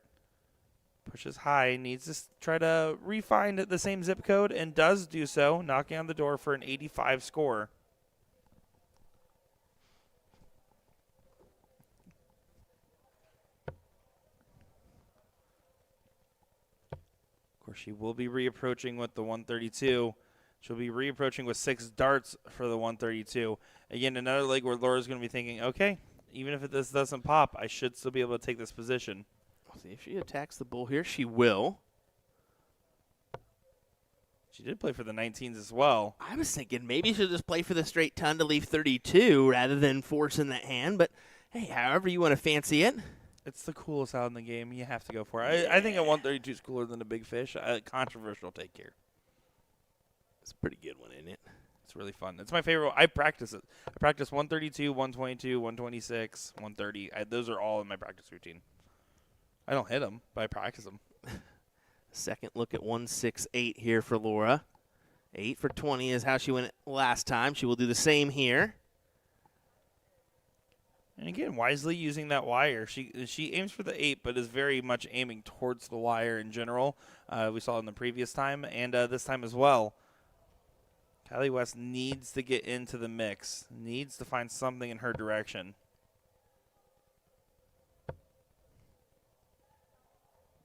Pushes high, needs to try to re-find the same zip code, and does do so, knocking on the door for an 85 score. Of course, she will be reapproaching with the 132. She'll be reapproaching with 6 darts for the 132. Again, another leg where Laura's going to be thinking, okay, even if this doesn't pop, I should still be able to take this position. We'll see if she attacks the bull here. She will. She did play for the 19s as well. I was thinking maybe she'll just play for the straight ton to leave 32 rather than forcing that hand. But, hey, however you want to fancy it. It's the coolest out in the game. You have to go for it. I think a 132 is cooler than a big fish. Controversial take here. It's a pretty good one, isn't it? It's really fun. It's my favorite. I practice it. I practice 132, 122, 126, 130. Those are all in my practice routine. I don't hit them, but I practice them. Second look at 168 here for Laura. 8 for 20 is how she went last time. She will do the same here. And again, wisely using that wire. She aims for the 8, but is very much aiming towards the wire in general. We saw it in the previous time and this time as well. Callie West needs to get into the mix, needs to find something in her direction.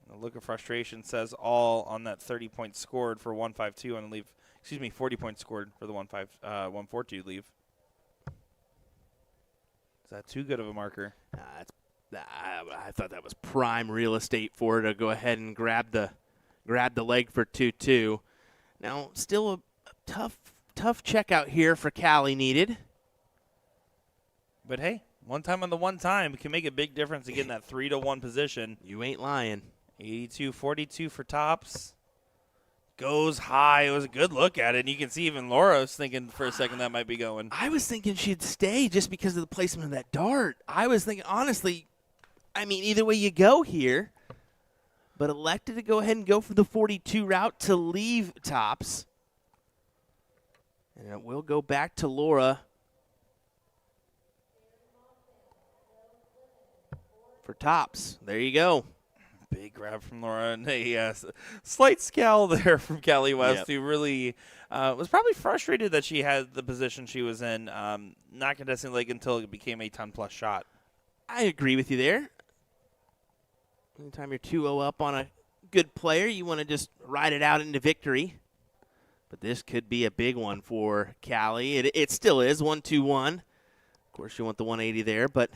The look of frustration says all on that 30 points scored for 152 on leave. Excuse me, 40 points scored for the 142 leave. Is that too good of a marker? I thought that was prime real estate for her to go ahead and grab the leg for 2-2. Now, still a tough checkout here for Callie needed. But hey, one time on the one time can make a big difference to get in that 3-1 position. You ain't lying. 82-42 for tops. Goes high. It was a good look at it. And you can see even Laura was thinking for a second that might be going. I was thinking she'd stay just because of the placement of that dart. I was thinking, honestly, I mean, either way you go here, but elected to go ahead and go for the 42 route to leave tops. And it will go back to Laura for tops. There you go. Big grab from Laura and a slight scowl there from Callie West, who really was probably frustrated that she had the position she was in, not contesting the leg until it became a 10-plus shot. I agree with you there. Anytime you're 2-0 up on a good player, you want to just ride it out into victory. But this could be a big one for Callie. It still is 1-2-1. Of course, you want the 180 there, but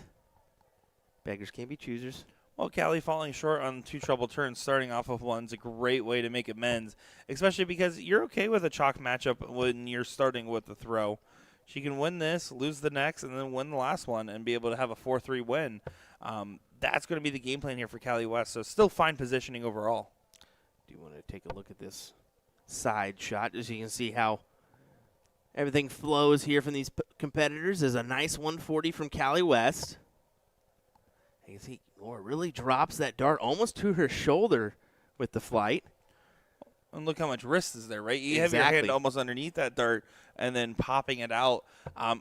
beggars can't be choosers. Well, Callie falling short on 2 trouble turns, starting off of 1's a great way to make amends, especially because you're okay with a chalk matchup when you're starting with the throw. She can win this, lose the next, and then win the last one and be able to have a 4-3 win. That's going to be the game plan here for Callie West, so still fine positioning overall. Do you want to take a look at this side shot, as you can see how everything flows here from these competitors? Is a nice 140 from Callie West. You see Laura really drops that dart almost to her shoulder with the flight. And look how much wrist is there, right? You have your hand almost underneath that dart and then popping it out.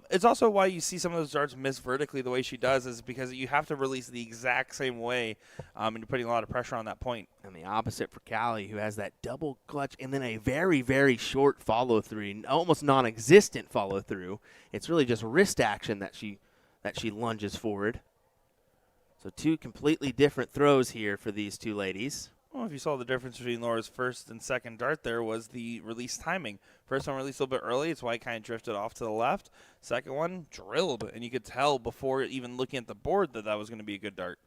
It's also why you see some of those darts miss vertically the way she does, is because you have to release the exact same way, and you're putting a lot of pressure on that point. And the opposite for Callie, who has that double clutch and then a very, very short follow-through, almost non-existent follow-through. It's really just wrist action that she lunges forward. So 2 completely different throws here for these 2 ladies. Well, if you saw the difference between Laura's first and second dart there was the release timing. First one released a little bit early. It's why it kind of drifted off to the left. Second one drilled, and you could tell before even looking at the board that was going to be a good dart.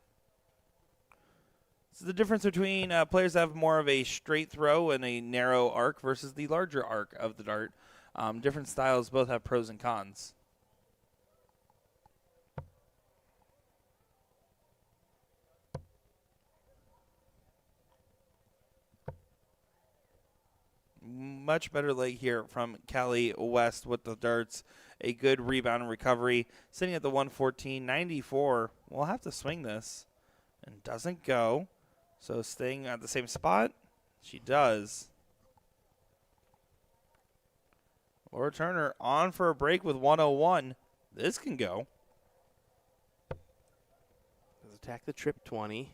So the difference between players that have more of a straight throw and a narrow arc versus the larger arc of the dart. Different styles both have pros and cons. Much better leg here from Callie West with the darts. A good rebound and recovery. Sitting at the 114.94. We'll have to swing this. And doesn't go. So staying at the same spot. She does. Laura Turner on for a break with 101. This can go. Let's attack the trip 20.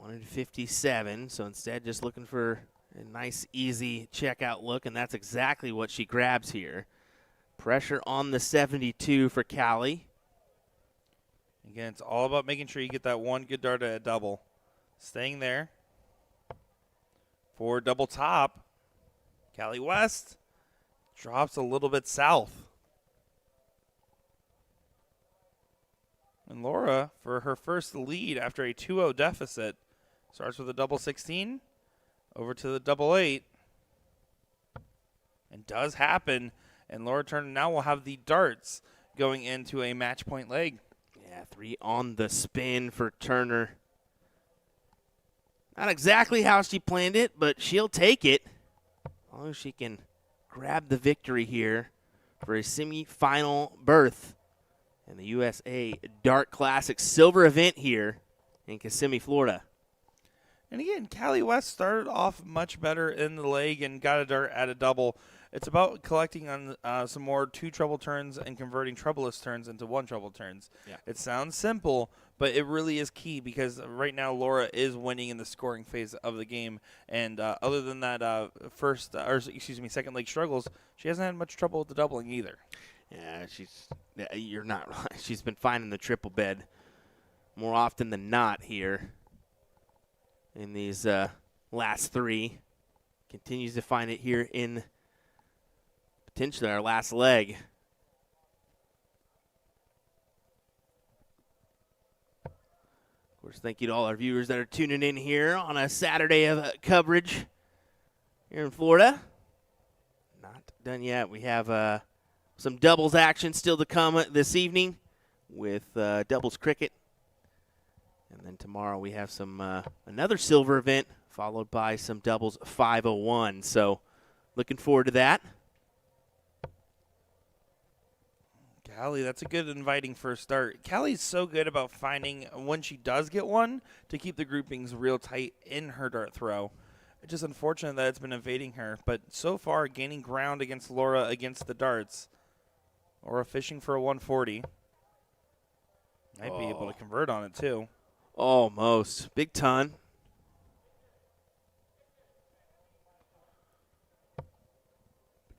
157, so instead just looking for a nice, easy checkout look, and that's exactly what she grabs here. Pressure on the 72 for Callie. Again, it's all about making sure you get that one good dart at a double. Staying there. For double top, Callie West drops a little bit south. And Laura, for her first lead after a 2-0 deficit, starts with a double 16, over to the double 8. And does happen. And Laura Turner now will have the darts going into a match point leg. Yeah, 3 on the spin for Turner. Not exactly how she planned it, but she'll take it. As long as she can grab the victory here for a semi-final berth in the USA Dart Classic silver event here in Kissimmee, Florida. And again, Callie West started off much better in the leg and got a dart at a double. It's about collecting on some more 2 treble turns and converting trebleless turns into 1 treble turns. Yeah. It sounds simple, but it really is key because right now Laura is winning in the scoring phase of the game. And other than that second leg struggles, she hasn't had much trouble with the doubling either. Yeah, you're not right. She's been finding the triple bed more often than not here in these last 3. Continues to find it here in potentially our last leg. Of course, thank you to all our viewers that are tuning in here on a Saturday of coverage here in Florida. Not done yet. We have some doubles action still to come this evening with doubles cricket. And then tomorrow we have some another silver event followed by some doubles 501. So looking forward to that. Callie, that's a good inviting first start. Callie's so good about finding, when she does get one, to keep the groupings real tight in her dart throw. It's just unfortunate that it's been evading her. But so far, gaining ground against Laura against the darts. Laura fishing for a 140. Might be able to convert on it, too. Almost. Big ton.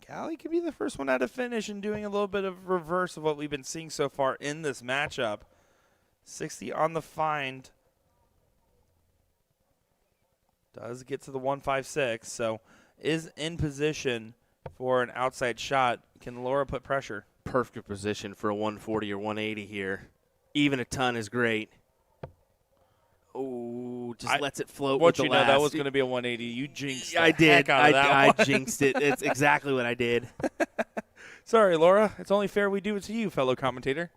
Callie could be the first one out of finish and doing a little bit of reverse of what we've been seeing so far in this matchup. 60 on the find. Does get to the 156, so is in position for an outside shot. Can Laura put pressure? Perfect position for a 140 or 180 here. Even a ton is great. Oh, just lets it float with the last. That was going to be a 180. You jinxed the I did. heck out of that I jinxed it. It's exactly what I did. Sorry, Laura. It's only fair we do it to you, fellow commentator.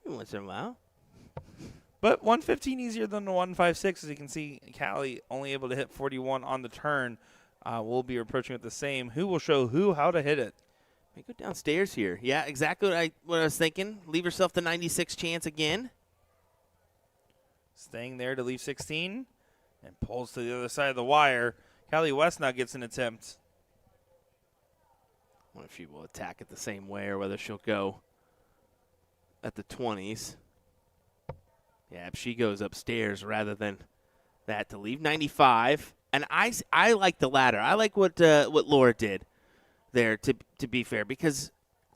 Once in a while. But 115 easier than the 156. As you can see, Callie only able to hit 41 on the turn. We'll be approaching it the same. Who will show who how to hit it? We go downstairs here. Yeah, exactly what I was thinking. Leave yourself the 96 chance again. Staying there to leave 16 and pulls to the other side of the wire. Callie West now gets an attempt. I wonder if she will attack it the same way or whether she'll go at the 20s. Yeah, if she goes upstairs rather than that to leave 95. And I like the latter. I like what Laura did there, to be fair, because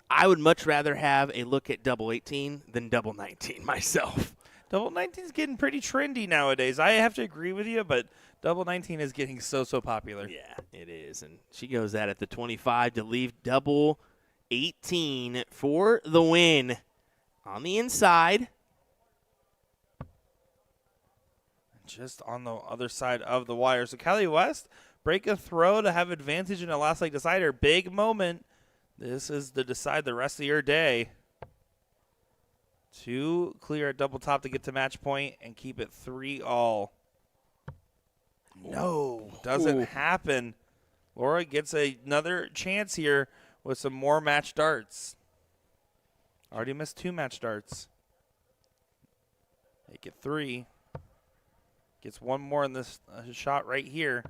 I would much rather have a look at double 18 than double 19 myself. Double 19 is getting pretty trendy nowadays. I have to agree with you, but double 19 is getting so popular. Yeah, it is. And she goes that at the 25 to leave double 18 for the win. On the inside. Just on the other side of the wire. So Callie West, break a throw to have advantage in a last leg decider. Big moment. This is to decide the rest of your day. 2 clear at double top to get to match point and keep it 3-all. No, doesn't happen. Laura gets another chance here with some more match darts. Already missed 2 match darts. Make it 3. Gets one more in this shot right here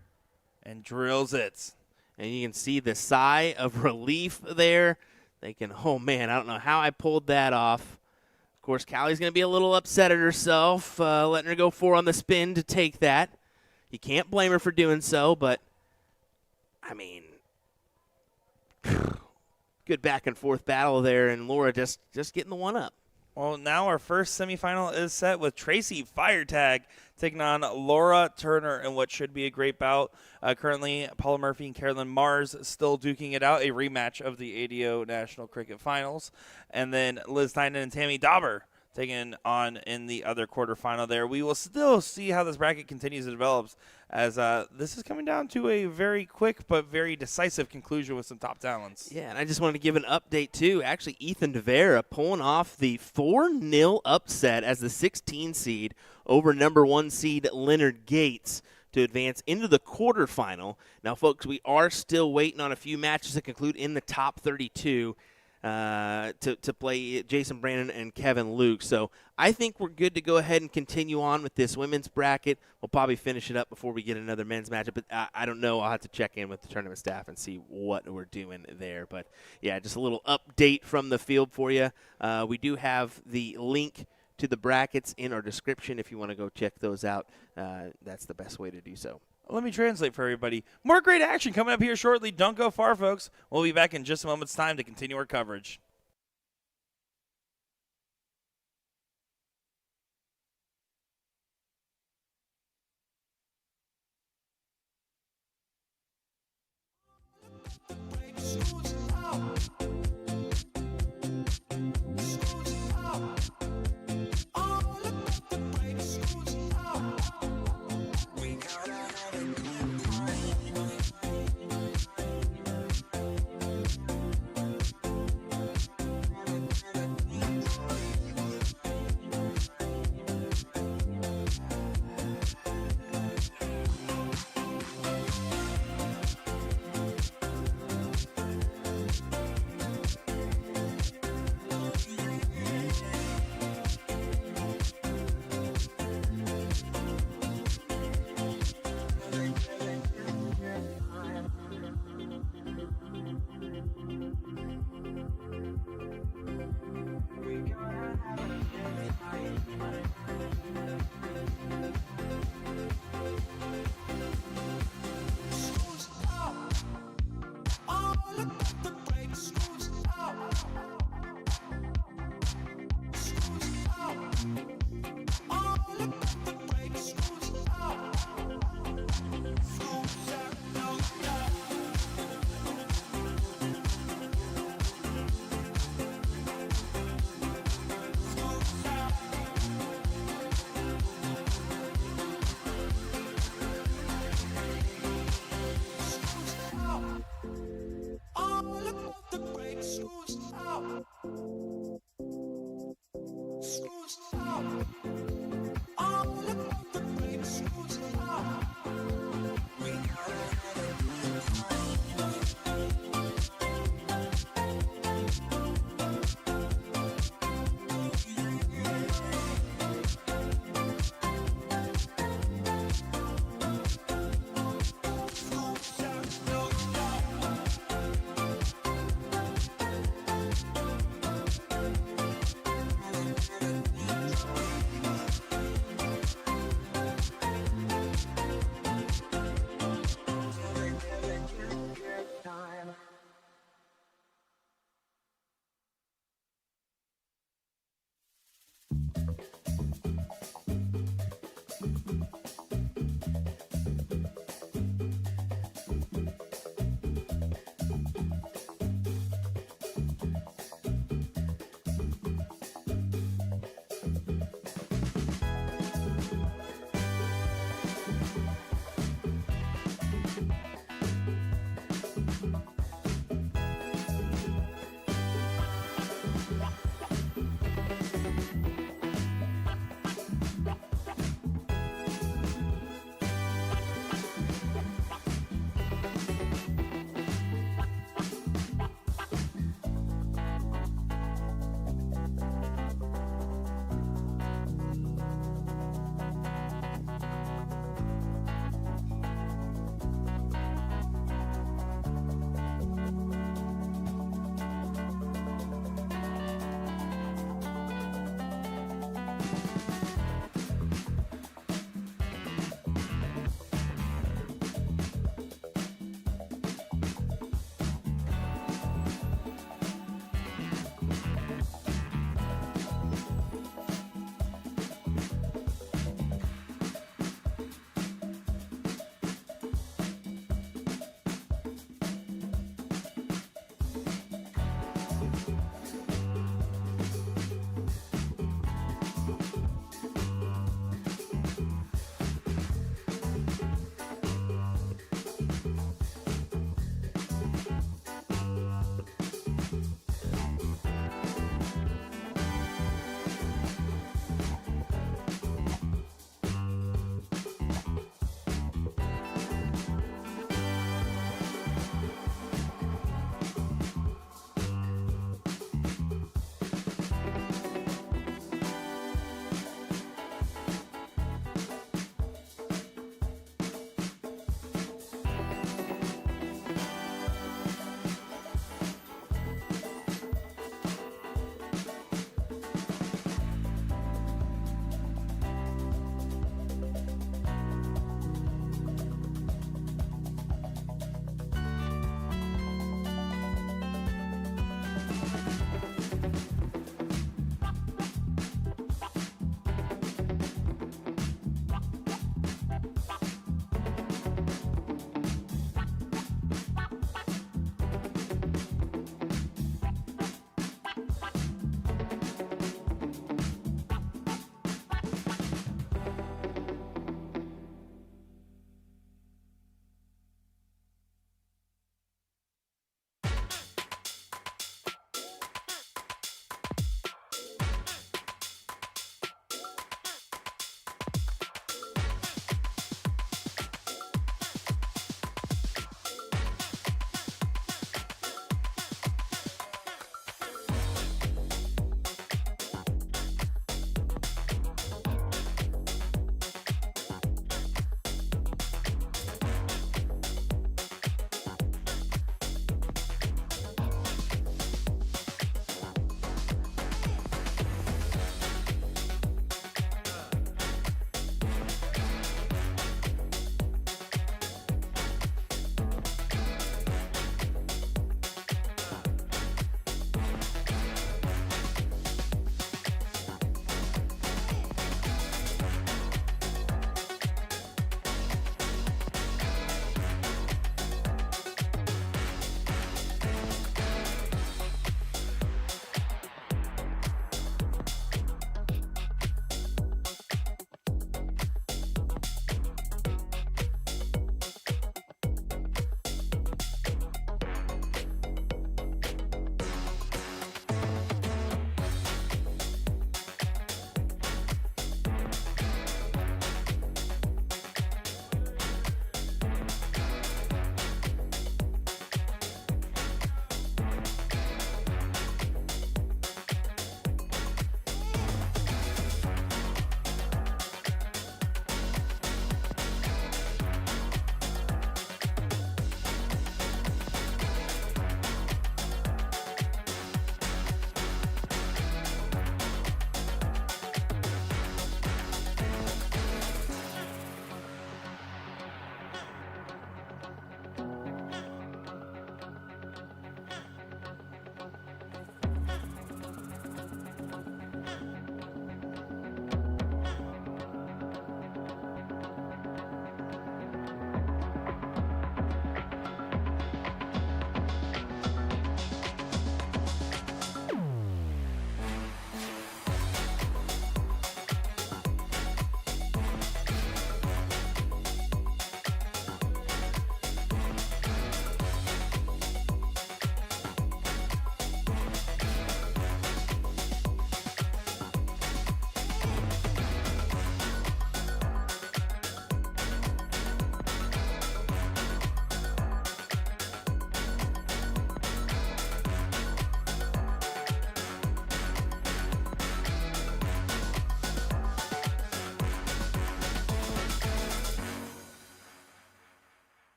and drills it. And you can see the sigh of relief there. They can, oh man, I don't know how I pulled that off. Of course, Callie's going to be a little upset at herself, letting her go 4 on the spin to take that. You can't blame her for doing so, but, I mean, good back and forth battle there, and Laura just getting the one up. Well, now our first semifinal is set with Tracy Firetag taking on Laura Turner in what should be a great bout. Currently, Paula Murphy and Carolyn Mars still duking it out, a rematch of the ADO National Cricket Finals. And then Liz Tynan and Tammy Dauber taking on in the other quarterfinal there. We will still see how this bracket continues to develop, as this is coming down to a very quick but very decisive conclusion with some top talents. Yeah, and I just wanted to give an update, too. Actually, Ethan DeVera pulling off the 4-0 upset as the 16 seed over number 1 seed Leonard Gates to advance into the quarterfinal. Now, folks, we are still waiting on a few matches to conclude in the top 32 to play Jason Brandon and Kevin Luke. So I think we're good to go ahead and continue on with this women's bracket. We'll probably finish it up before we get another men's matchup, but I don't know. I'll have to check in with the tournament staff and see what we're doing there. But, yeah, just a little update from the field for you. We do have the link to the brackets in our description if you want to go check those out. That's the best way to do so. Let me translate for everybody. More great action coming up here shortly. Don't go far, folks. We'll be back in just a moment's time to continue our coverage.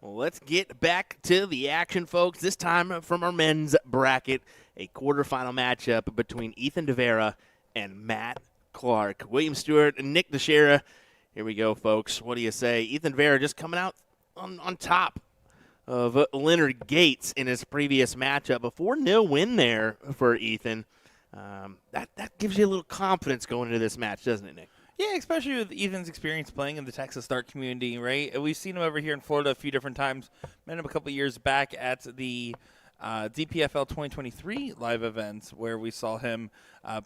Well, let's get back to the action, folks. This time from our men's bracket, a quarterfinal matchup between Ethan DeVera and Matt Clark. William Stewart and Nick Teixeira. Here we go, folks. What do you say? Ethan DeVera just coming out on top of Leonard Gates in his previous matchup. A 4-0 win there for Ethan. That gives you a little confidence going into this match, doesn't it, Nick? Yeah, especially with Ethan's experience playing in the Texas Start community, right? We've seen him over here in Florida a few different times. Met him a couple years back at the DPFL 2023 live events where we saw him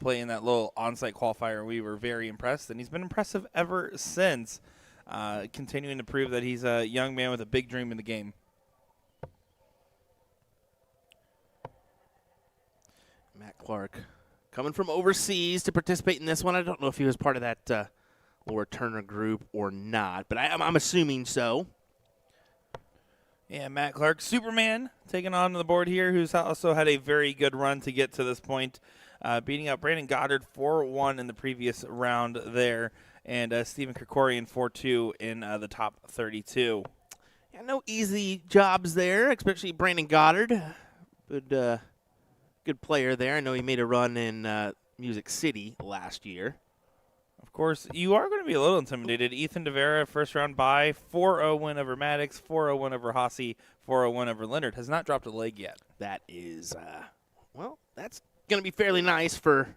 play in that little on-site qualifier. We were very impressed, and he's been impressive ever since, continuing to prove that he's a young man with a big dream in the game. Matt Clark coming from overseas to participate in this one. I don't know if he was part of that Laura Turner group or not, but I'm assuming so. Yeah, Matt Clark, Superman, taking on the board here, who's also had a very good run to get to this point, beating out Brandon Goddard 4-1 in the previous round there, and Stephen Krikorian 4-2 in the top 32. Yeah, no easy jobs there, especially Brandon Goddard. Good player there. I know he made a run in Music City last year. Of course, you are going to be a little intimidated. Ethan DeVera, first round bye, 4-0 win over Maddox, 4-0 win over Hossie, 4-0 win over Leonard. Has not dropped a leg yet. That is, that's going to be fairly nice for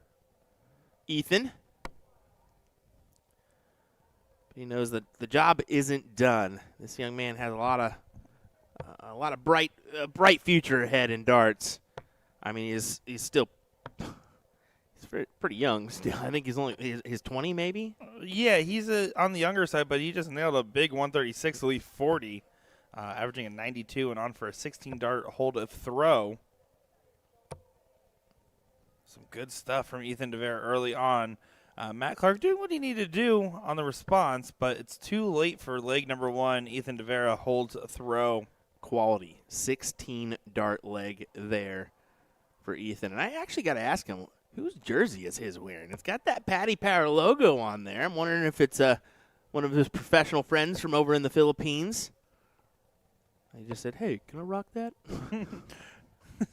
Ethan. He knows that the job isn't done. This young man has a lot of bright future ahead in darts. I mean, he's still pretty young still. I think he's only his 20 maybe. Yeah, he's on the younger side, but he just nailed a big 136 to leave 40, averaging a 92 and on for a 16-dart hold of throw. Some good stuff from Ethan DeVera early on. Matt Clark doing what he needed to do on the response, but it's too late for leg number one. Ethan DeVera holds a throw. Quality 16-dart leg there for Ethan. And I actually got to ask him, whose jersey is his wearing? It's got that Paddy Power logo on there. I'm wondering if it's one of his professional friends from over in the Philippines. He just said, "Hey, can I rock that?"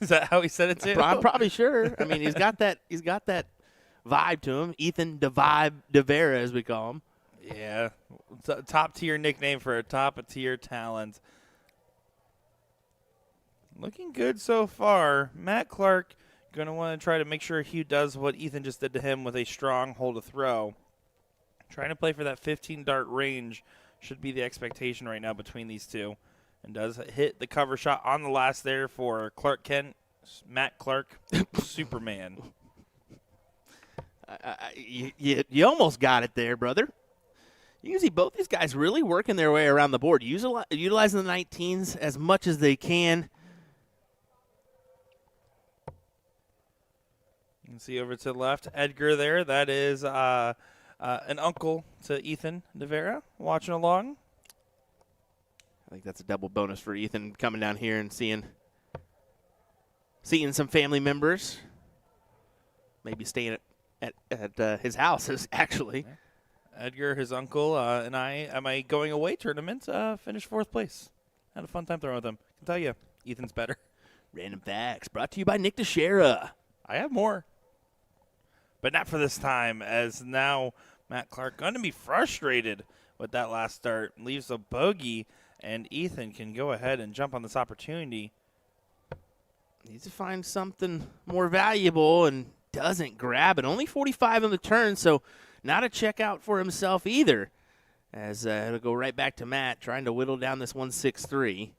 Is that how he said it too? I'm probably sure. I mean, he's got that vibe to him. Ethan DeVera, as we call him. Yeah, top tier nickname for a top tier talent. Looking good so far. Matt Clark going to want to try to make sure he does what Ethan just did to him with a strong hold to throw. Trying to play for that 15-dart range should be the expectation right now between these two. And does hit the cover shot on the last there for Clark Kent, Matt Clark, Superman. You almost got it there, brother. You can see both these guys really working their way around the board, utilizing the 19s as much as they can. You can see over to the left, Edgar there. That is an uncle to Ethan DeVera watching along. I think that's a double bonus for Ethan coming down here and seeing some family members. Maybe staying at his house, actually. Edgar, his uncle, and I at my going away tournament finished 4th place. Had a fun time throwing with him. I can tell you, Ethan's better. Random facts brought to you by Nick Teixeira. I have more. But not for this time, as now Matt Clark going to be frustrated with that last start. Leaves a bogey, and Ethan can go ahead and jump on this opportunity. Needs to find something more valuable and doesn't grab it. Only 45 on the turn, so not a checkout for himself either. As it'll go right back to Matt, trying to whittle down this 163.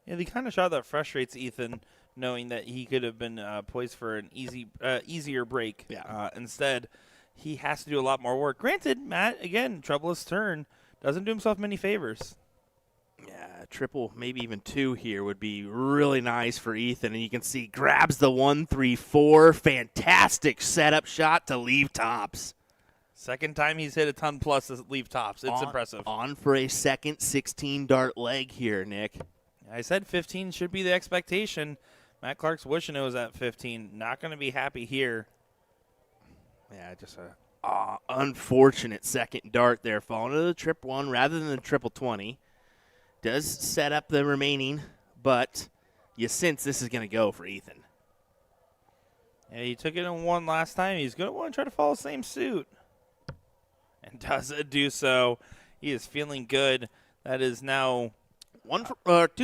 Yeah, the kind of shot that frustrates Ethan, knowing that he could have been poised for an easier break. Yeah. Instead, he has to do a lot more work. Granted, Matt, again, troublous turn, doesn't do himself many favors. Yeah, triple, maybe even 2 here would be really nice for Ethan. And you can see grabs the 1-3-4. Fantastic setup shot to leave tops. Second time he's hit a ton plus to leave tops. It's impressive. On for a second 16-dart leg here, Nick. I said 15 should be the expectation. Matt Clark's wishing it was at 15. Not going to be happy here. Yeah, just a unfortunate second dart there. Falling to the trip 1 rather than the triple 20. Does set up the remaining, but you sense this is going to go for Ethan. Yeah, he took it in 1 last time. He's going to want to try to follow the same suit. And does do so. He is feeling good. That is now 2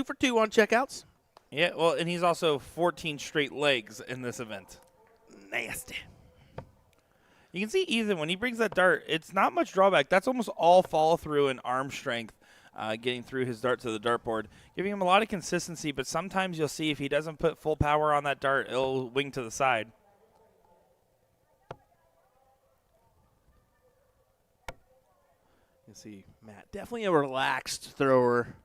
for 2 on checkouts. Yeah, well, and he's also 14 straight legs in this event. Nasty. You can see Ethan, when he brings that dart, it's not much drawback. That's almost all follow through and arm strength. Getting through his dart to the dartboard, giving him a lot of consistency, but sometimes you'll see if he doesn't put full power on that dart, it'll wing to the side. You can see Matt, definitely a relaxed thrower.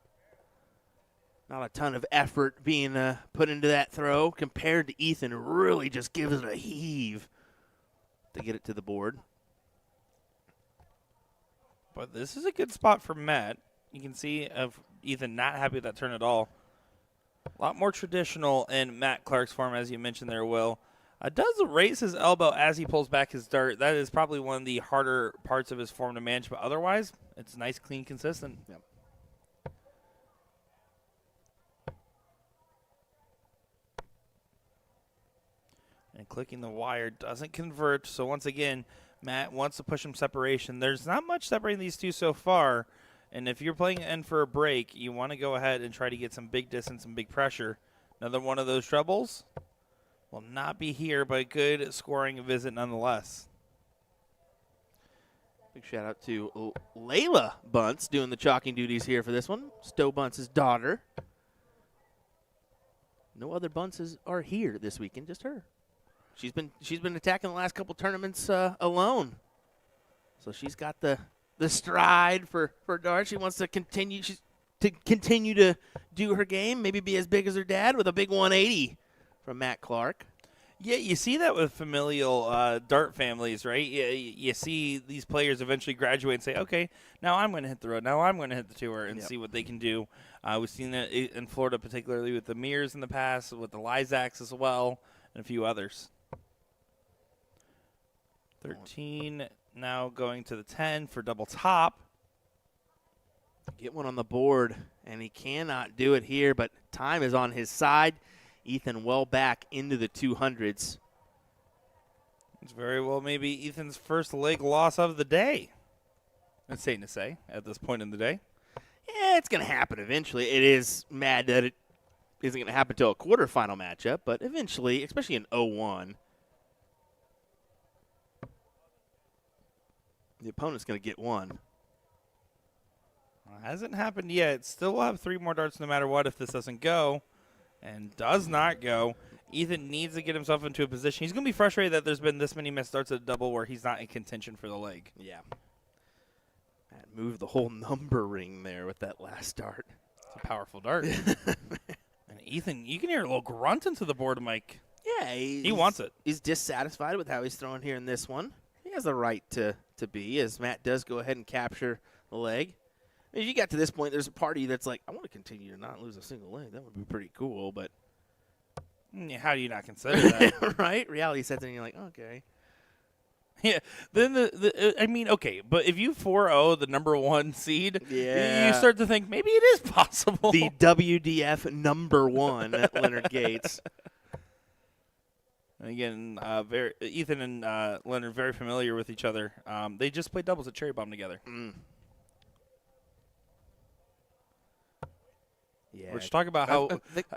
Not a ton of effort being put into that throw compared to Ethan, who really just gives it a heave to get it to the board. But this is a good spot for Matt. you can see of Ethan not happy with that turn at all. A lot more traditional in Matt Clark's form, as you mentioned there, Will. Does raise his elbow as he pulls back his dart. That is probably one of the harder parts of his form to manage, but otherwise, it's nice, clean, consistent. Yep. And clicking the wire doesn't convert, so once again, Matt wants to push some separation. There's not much separating these two so far, and if you're playing in for a break, you want to go ahead and try to get some big distance and big pressure. Another one of those trebles will not be here, but good scoring visit nonetheless. Big shout out to Layla Bunce doing the chalking duties here for this one. Stowe Bunce's daughter. No other Bunces are here this weekend, just her. She's been attacking the last couple tournaments alone. So she's got the stride for dart. She wants to continue to do her game, maybe be as big as her dad with a big 180 from Matt Clark. Yeah, you see that with familial dart families, right? You see these players eventually graduate and say, okay, now I'm going to hit the road. Now I'm going to hit the tour and see what they can do. We've seen it in Florida, particularly with the Mears in the past, with the Lizaks as well, and a few others. 13 now going to the 10 for double top. Get one on the board, and he cannot do it here, but time is on his side. Ethan well back into the 200s. It's very well maybe Ethan's first leg loss of the day. That's insane to say at this point in the day. Yeah, it's going to happen eventually. It is mad that it isn't going to happen until a quarterfinal matchup, but eventually, especially in 0-1, the opponent's going to get one. Well, hasn't happened yet. Still will have 3 more darts no matter what if this doesn't go. And does not go. Ethan needs to get himself into a position. He's going to be frustrated that there's been this many missed darts at a double where he's not in contention for the leg. Yeah. Matt moved the whole number ring there with that last dart. It's a powerful dart. And Ethan, you can hear a little grunt into the board, Mike. Yeah. He wants it. He's dissatisfied with how he's throwing here in this one. He has the right to be, as Matt does go ahead and capture the leg. If you got to this point, there's a party that's like, I want to continue to not lose a single leg. That would be pretty cool, but Yeah, how do you not consider that? right? Reality sets in, and you're like, okay. Yeah. Then okay, but if you 4-0 the number 1 seed, Yeah. you start to think maybe it is possible. The WDF number 1 at Leonard Gates. And again, Ethan and Leonard very familiar with each other. They just played doubles at Cherry Bomb together. Yeah. We're just talking about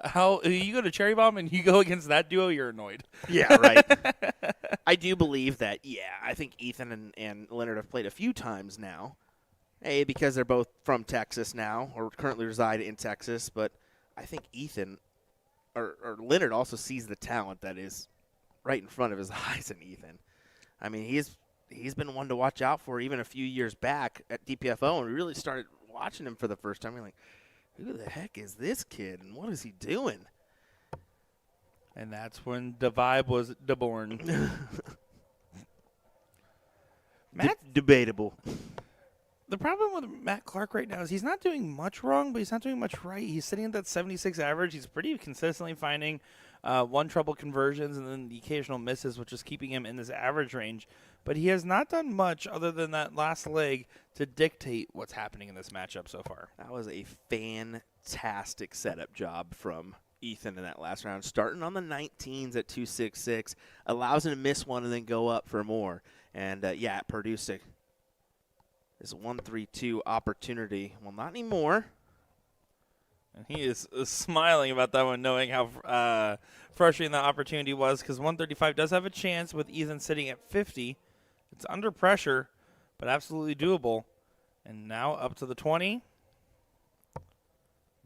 how you go to Cherry Bomb and you go against that duo, you're annoyed. Yeah, right. I do believe that, I think Ethan and Leonard have played a few times now. A, because they're both from Texas now, or currently reside in Texas, but I think Ethan, or Leonard also sees the talent that is right in front of his eyes in Ethan. I mean, he's been one to watch out for even a few years back at DPFO, and we really started watching him for the first time. We're like, who the heck is this kid, and what is he doing? And that's when the vibe was born. Debatable. The problem with Matt Clark right now is he's not doing much wrong, but he's not doing much right. He's sitting at that 76 average. He's pretty consistently finding one trouble conversions and then the occasional misses, which is keeping him in this average range. But he has not done much other than that last leg to dictate what's happening in this matchup so far. That was a fantastic setup job from Ethan in that last round. Starting on the 19s at 266, allows him to miss one and then go up for more. And, it produced this 1-3-2 opportunity. Well, not anymore. And he is smiling about that one, knowing how frustrating that opportunity was, because 135 does have a chance with Ethan sitting at 50. It's under pressure, but absolutely doable. And now up to the 20.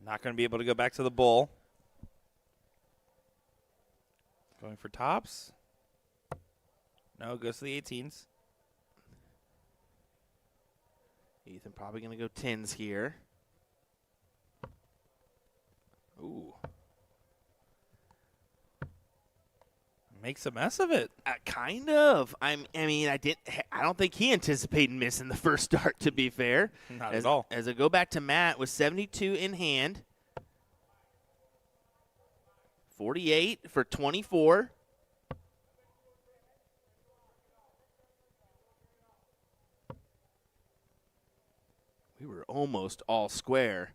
Not going to be able to go back to the bull. Going for tops. No, goes to the 18s. Ethan probably going to go 10s here. Ooh. Makes a mess of it. Kind of. I mean, I don't think he anticipated missing the first dart, to be fair. Not at all. As I go back to Matt with 72 in hand. 48 for 24. We were almost all square.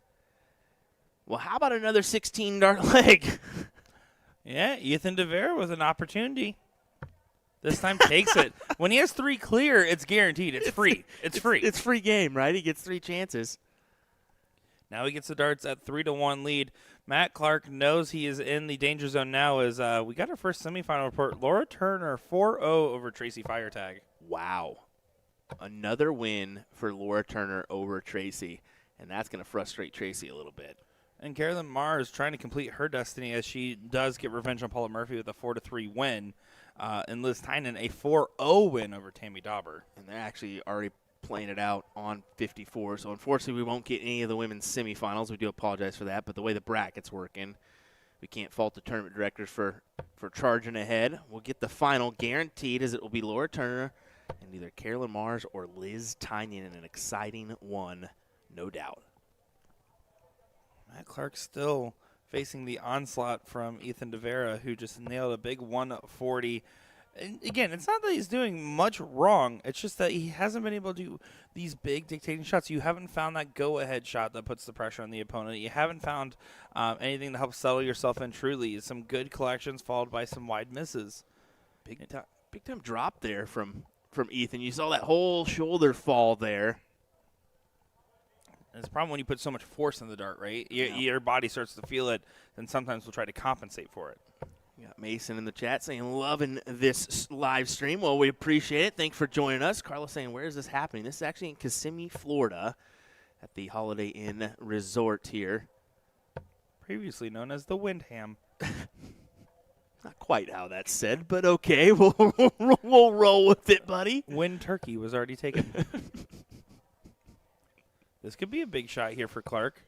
Well, how about another 16 dart leg? Yeah, Ethan DeVera with an opportunity. This time takes it. When he has 3 clear, it's guaranteed. It's free. It's free. It's free game, right? He gets 3 chances. Now he gets the darts at 3-1 lead. Matt Clark knows he is in the danger zone now as we got our first semifinal report. Laura Turner 4-0 over Tracy Firetag. Wow. Another win for Laura Turner over Tracy, and that's going to frustrate Tracy a little bit. And Carolyn Marr is trying to complete her destiny as she does get revenge on Paula Murphy with a 4-3 win. And Liz Tynan a 4-0 win over Tammy Dauber. And they're actually already playing it out on 54. So unfortunately, we won't get any of the women's semifinals. We do apologize for that. But the way the bracket's working, we can't fault the tournament directors for charging ahead. We'll get the final guaranteed, as it will be Laura Turner and either Carolyn Mars or Liz Tynan in an exciting one, no doubt. Matt Clark still facing the onslaught from Ethan DeVera, who just nailed a big 140. And again, it's not that he's doing much wrong. It's just that he hasn't been able to do these big dictating shots. You haven't found that go-ahead shot that puts the pressure on the opponent. You haven't found anything to help settle yourself in truly. Some good collections followed by some wide misses. Big time drop there from Ethan. You saw that whole shoulder fall there. And it's a problem when you put so much force in the dart, right? Your body starts to feel it, and sometimes we'll try to compensate for it. We got Mason in the chat saying, loving this live stream. Well, we appreciate it. Thanks for joining us. Carlos saying, where is this happening? This is actually in Kissimmee, Florida, at the Holiday Inn Resort here. Previously known as the Windham. Not quite how that's said, but okay. We'll roll with it, buddy. Wind Turkey was already taken. This could be a big shot here for Clark.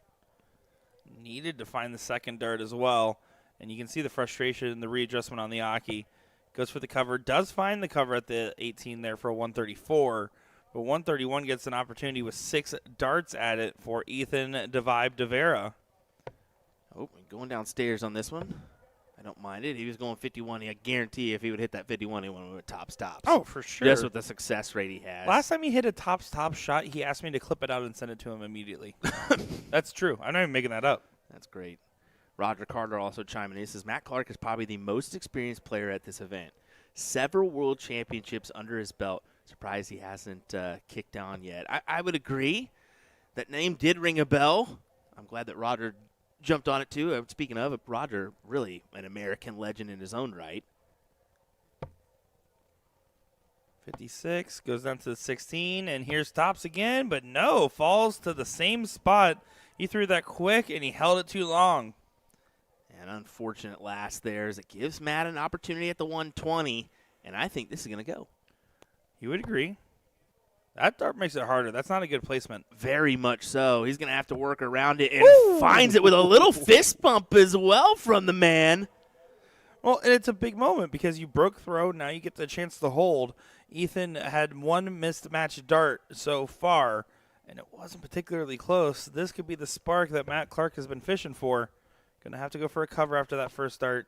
Needed to find the second dart as well. And you can see the frustration and the readjustment on the Aki. Goes for the cover. Does find the cover at the 18 there for a 134. But 131 gets an opportunity with 6 darts at it for Ethan Devibe DeVera. Oh, going downstairs on this one. I don't mind it. He was going 51. I guarantee if he would hit that 51, he would have went top stops. Oh, for sure. Just with the success rate he has. Last time he hit a top shot, he asked me to clip it out and send it to him immediately. That's true. I'm not even making that up. That's great. Roger Carter also chiming in. He says, Matt Clark is probably the most experienced player at this event. Several world championships under his belt. Surprised he hasn't kicked on yet. I would agree. That name did ring a bell. I'm glad that Roger jumped on it too. Speaking of, Roger, really an American legend in his own right. 56 goes down to the 16, and here stops again, but no, falls to the same spot. He threw that quick, and he held it too long. An unfortunate last there as it gives Matt an opportunity at the 120, and I think this is going to go. You would agree. That dart makes it harder. That's not a good placement. Very much so. He's going to have to work around it and finds it with a little fist bump as well from the man. Well, and it's a big moment because you broke throw. Now you get the chance to hold. Ethan had one missed match dart so far, and it wasn't particularly close. This could be the spark that Matt Clark has been fishing for. Going to have to go for a cover after that first dart.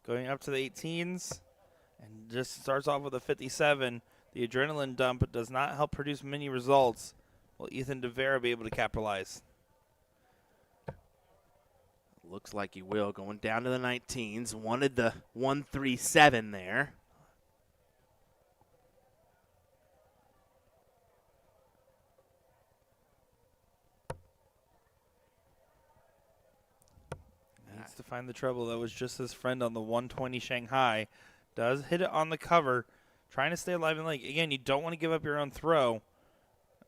Going up to the 18s, and just starts off with a 57. The adrenaline dump does not help produce many results. Will Ethan DeVera be able to capitalize? Looks like he will. Going down to the 19s. Wanted the 137 there. Needs to find the trouble. That was just his friend on the 120 Shanghai. Does hit it on the cover. Trying to stay alive in the leg. Again, you don't want to give up your own throw.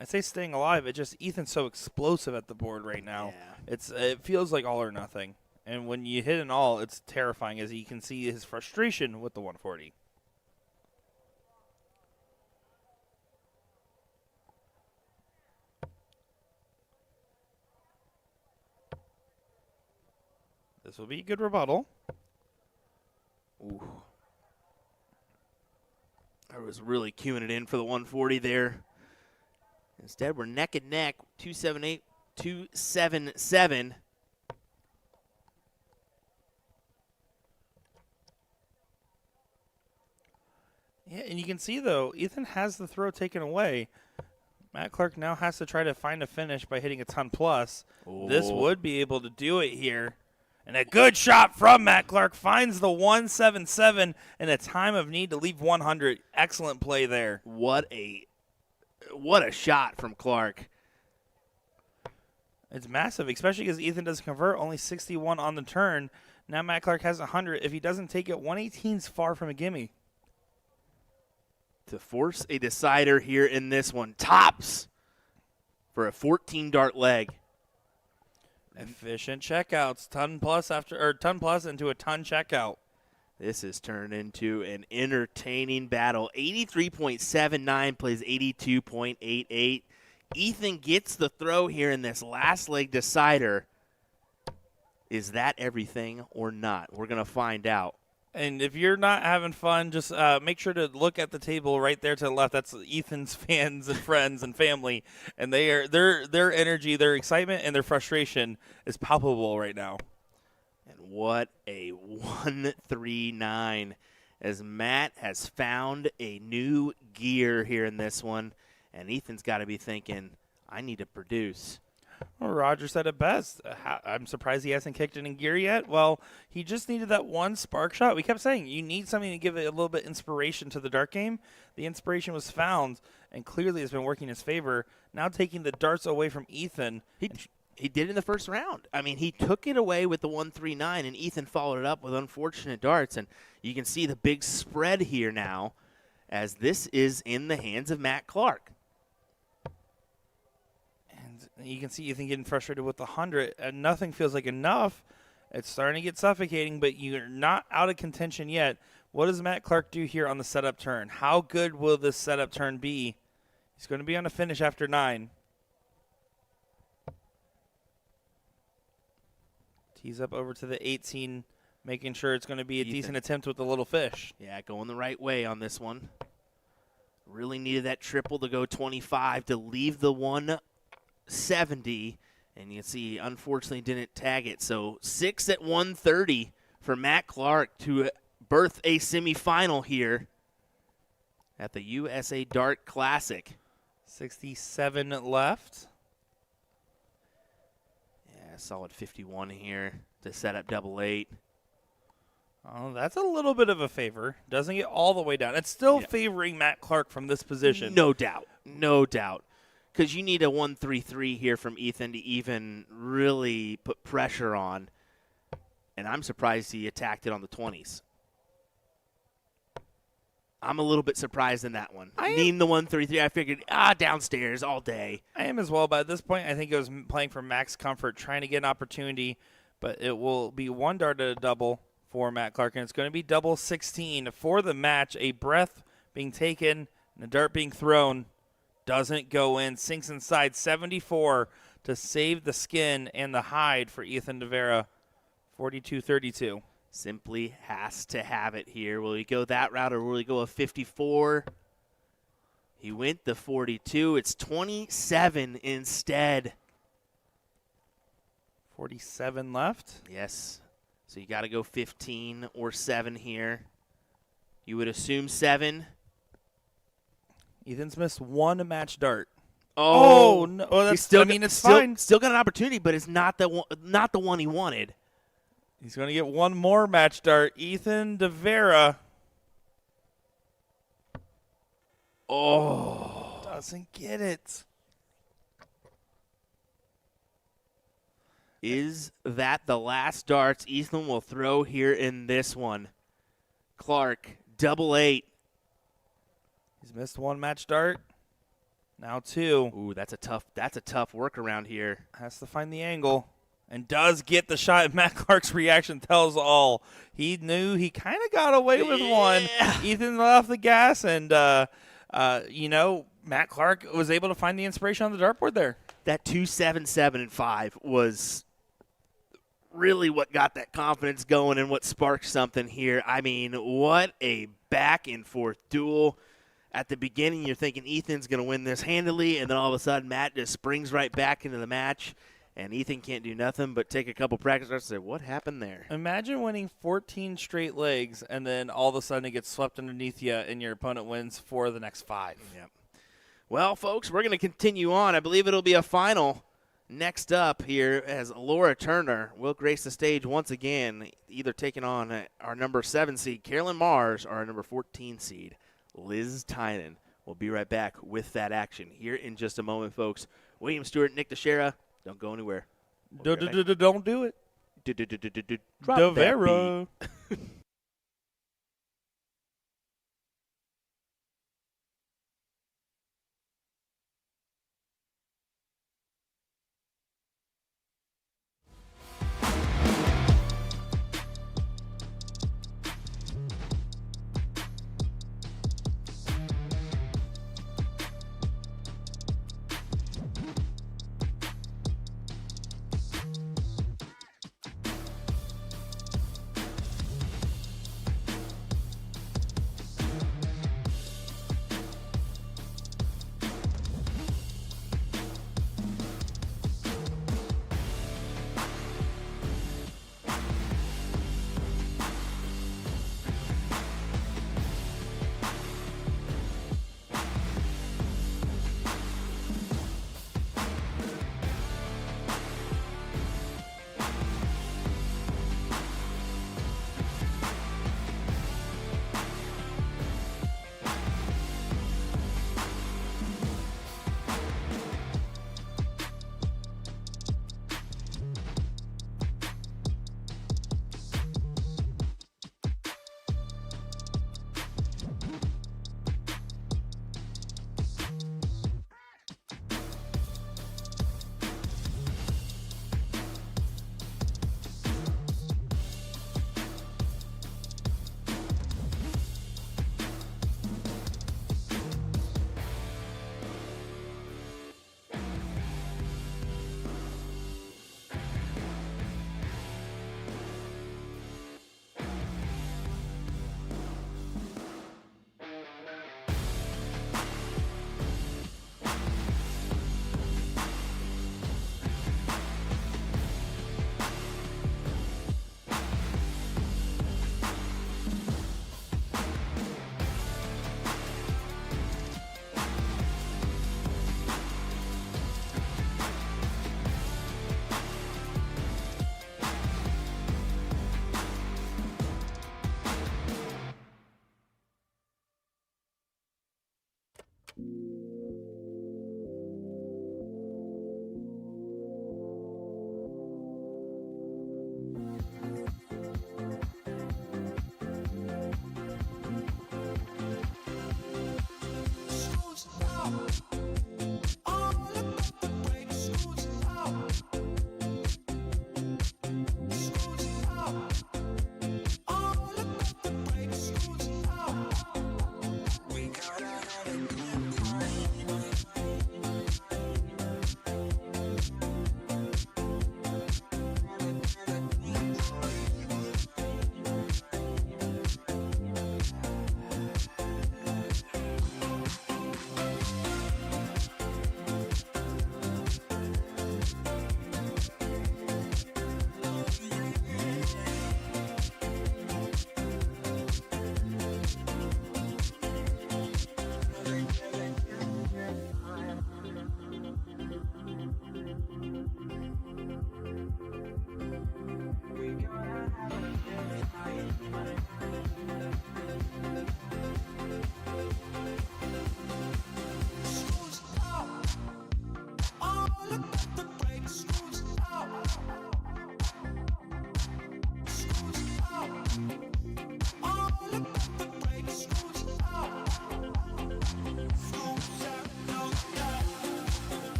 I say staying alive. It just Ethan's so explosive at the board right now. Yeah. It feels like all or nothing. And when you hit an all, it's terrifying as you can see his frustration with the 140. This will be a good rebuttal. Ooh. was really queuing it in for the 140 there. Instead, we're neck and neck, 278, 277. Yeah, and you can see, though, Ethan has the throw taken away. Matt Clark now has to try to find a finish by hitting a ton plus. This would be able to do it here. And a good shot from Matt Clark finds the 177 in a time of need to leave 100. Excellent play there. What a shot from Clark. It's massive, especially because Ethan doesn't convert, only 61 on the turn. Now Matt Clark has 100. If he doesn't take it, 118's far from a gimme. To force a decider here in this one. Tops for a 14-dart leg. Efficient checkouts. Ton plus into a ton checkout. This has turned into an entertaining battle. 83.79 plays 82.88. Ethan gets the throw here in this last leg decider. Is that everything or not? We're going to find out. And if you're not having fun, just make sure to look at the table right there to the left. That's Ethan's fans and friends and family, and their energy, their excitement, and their frustration is palpable right now. And what a 139 as Matt has found a new gear here in this one, and Ethan's got to be thinking, I need to produce. Well, Roger said it best. I'm surprised he hasn't kicked it in gear yet. Well, he just needed that one spark shot. We kept saying you need something to give it a little bit inspiration to the dart game. The inspiration was found, and clearly has been working in his favor. Now taking the darts away from Ethan. He did in the first round. I mean, he took it away with the 139, and Ethan followed it up with unfortunate darts. And you can see the big spread here now as this is in the hands of Matt Clark. You can see Ethan getting frustrated with the 100, and nothing feels like enough. It's starting to get suffocating, but you're not out of contention yet. What does Matt Clark do here on the setup turn? How good will this setup turn be? He's going to be on a finish after 9. Tees up over to the 18, making sure it's going to be a decent attempt with the little fish. Yeah, going the right way on this one. Really needed that triple to go 25 to leave the 170, and you can see unfortunately didn't tag it. So 6 at 130 for Matt Clark to birth a semifinal here at the USA Dart Classic. 67 left. Yeah, solid 51 here to set up double 8. Oh, that's a little bit of a favor. Doesn't get all the way down. It's still favoring Matt Clark from this position. No doubt. No doubt. Because you need a 133 here from Ethan to even really put pressure on. And I'm surprised he attacked it on the 20s. I'm a little bit surprised in that one. Needing the 133, I figured, downstairs all day. I am as well, but at this point, I think it was playing for max comfort, trying to get an opportunity. But it will be one dart at a double for Matt Clark, and it's going to be double 16 for the match. A breath being taken and a dart being thrown. Doesn't go in. Sinks inside 74 to save the skin and the hide for Ethan de Vera. 42-32. Simply has to have it here. Will he go that route or will he go a 54? He went the 42. It's 27 instead. 47 left. Yes. So you got to go 15 or 7 here. You would assume 7. Ethan's missed one match dart. Oh no! Oh, it's fine. Still got an opportunity, but it's not the one he wanted. He's going to get one more match dart. Ethan de Vera. Oh, doesn't get it. Is that the last darts Ethan will throw here in this one? Clark, double 8. He's missed one match dart. Now 2. Ooh, that's a tough workaround here. Has to find the angle. And does get the shot. Matt Clark's reaction tells all. He knew he kind of got away with one. Ethan let off the gas, and, Matt Clark was able to find the inspiration on the dartboard there. That 2-7-7 and 5 was really what got that confidence going and what sparked something here. I mean, what a back-and-forth duel. at the beginning you're thinking Ethan's going to win this handily, and then all of a sudden Matt just springs right back into the match, and Ethan can't do nothing but take a couple practice starts and say, what happened there? Imagine winning 14 straight legs, and then all of a sudden it gets swept underneath you, and your opponent wins 4 of the next 5. Yep. Well, folks, we're going to continue on. I believe it'll be a final next up here as Laura Turner will grace the stage once again, either taking on our number 7 seed, Carolyn Mars, or our number 14 seed, Liz Tynan. We'll be right back with that action here in just a moment, folks. William Stewart, Nick Teixeira, don't go anywhere. Don't do it. Drop that Devera. beat.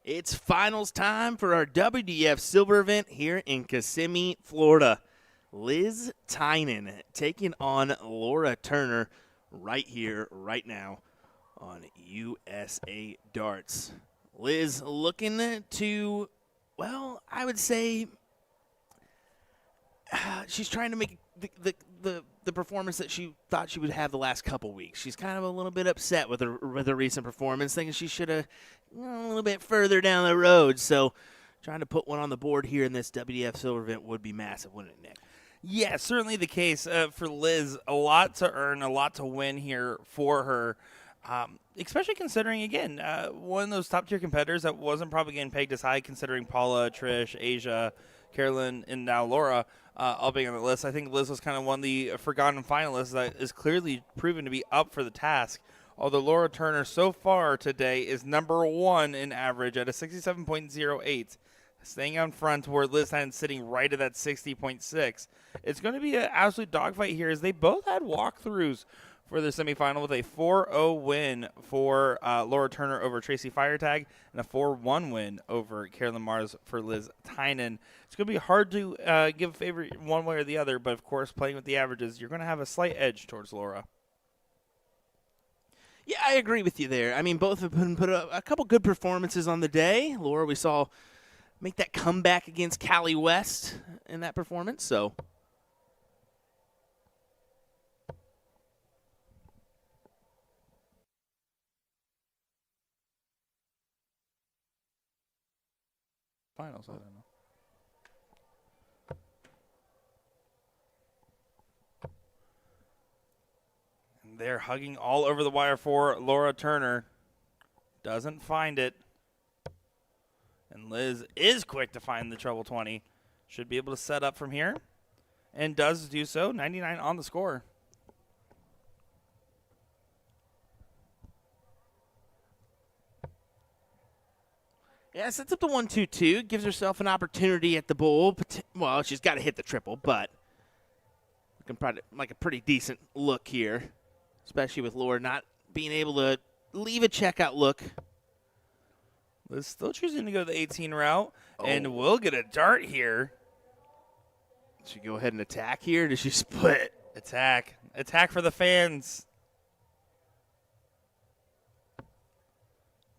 It's finals time for our WDF Silver event here in Kissimmee, Florida. Liz Tynan taking on Laura Turner right here, right now on USA Darts. Liz looking to, well, I would say she's trying to make the performance that she thought she would have the last couple weeks. She's kind of a little bit upset with her recent performance, thinking she should have a little bit further down the road. So trying to put one on the board here in this WDF Silver event would be massive, wouldn't it, Nick? Yeah, certainly the case for Liz. A lot to earn, a lot to win here for her. Especially considering, again, one of those top-tier competitors that wasn't probably getting pegged as high, considering Paula, Trish, Asia, Carolyn, and now Laura all being on the list. I think Liz was kind of one of the forgotten finalists that is clearly proven to be up for the task. Although Laura Turner so far today is number one in average at a 67.08. Staying out front where Liz Tynan sitting right at that 60.6. It's going to be an absolute dogfight here as they both had walkthroughs for the semifinal with a 4-0 win for Laura Turner over Tracy Firetag and a 4-1 win over Carolyn Mars for Liz Tynan. It's going to be hard to give a favorite one way or the other, but of course, playing with the averages, you're going to have a slight edge towards Laura. Yeah, I agree with you there. I mean, both have put a couple good performances on the day. Laura, we saw make that comeback against Callie West in that performance, so. Finals, I don't know. And they're hugging all over the wire for Laura Turner. Doesn't find it. And Liz is quick to find the treble 20. Should be able to set up from here. And does do so. 99 on the score. Yeah, sets up the 1-2-2. Gives herself an opportunity at the bowl. Well, she's got to hit the triple, but looking probably like a pretty decent look here, especially with Laura not being able to leave a checkout look. Liz still choosing to go the 18 route, and will get a dart here. Does she go ahead and attack here? Does she split? Attack. Attack for the fans.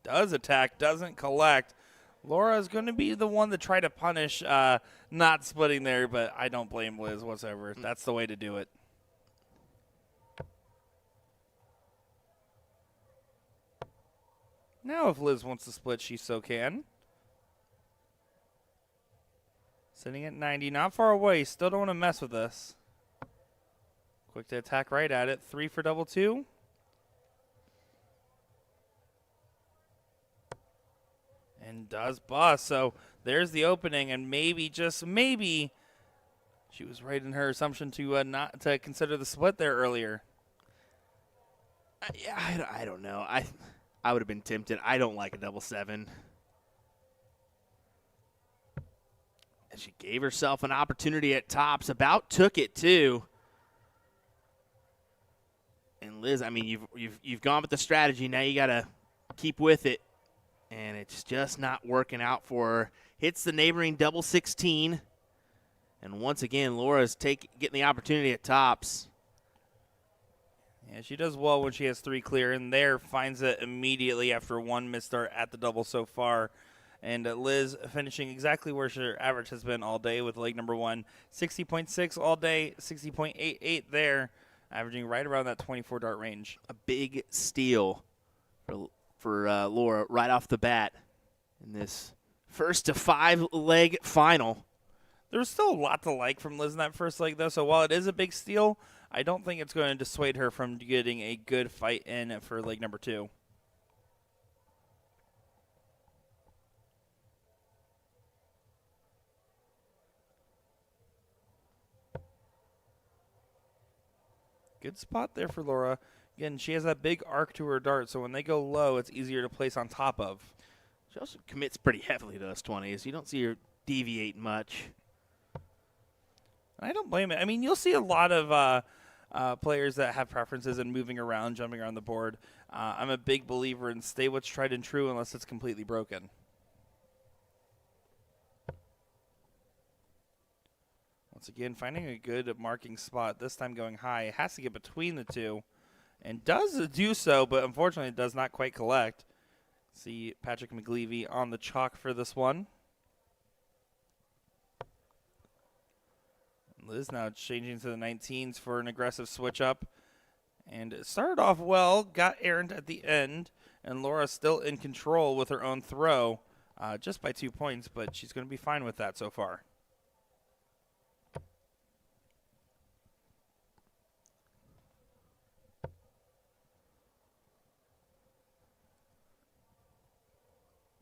Does attack, doesn't collect. Laura is going to be the one to try to punish not splitting there, but I don't blame Liz whatsoever. That's the way to do it. Now if Liz wants to split, she so can. Sitting at 90, not far away. Still don't want to mess with this. Quick to attack right at it. 3 for double 2. And does bust. So there's the opening, and maybe, just maybe, she was right in her assumption to not to consider the split there earlier. Yeah, I don't know. I would have been tempted. I don't like a double 7. And she gave herself an opportunity at tops. About took it too. And Liz, I mean, you've gone with the strategy. Now you got to keep with it. And it's just not working out for her. Hits the neighboring double 16. And once again, Laura's getting the opportunity at tops. Yeah, she does well when she has 3 clear, and there finds it immediately after 1 missed start at the double so far. And Liz finishing exactly where her average has been all day with leg number 1. 60.6 all day, 60.88 there, averaging right around that 24 dart range. A big steal for Laura right off the bat in this first to 5 leg final. There's still a lot to like from Liz in that first leg, though, so while it is a big steal, I don't think it's going to dissuade her from getting a good fight in for leg number 2. Good spot there for Laura. Again, she has that big arc to her dart, so when they go low, it's easier to place on top of. She also commits pretty heavily to those 20s. You don't see her deviate much. I don't blame it. I mean, you'll see a lot of players that have preferences in moving around, jumping around the board. I'm a big believer in stay what's tried and true unless it's completely broken. Once again, finding a good marking spot, this time going high. It has to get between the two, and does do so, but unfortunately it does not quite collect. See Patrick McGleavy on the chalk for this one. Liz now changing to the 19s for an aggressive switch up. And it started off well, got errant at the end, and Laura still in control with her own throw, just by 2 points, but she's going to be fine with that so far.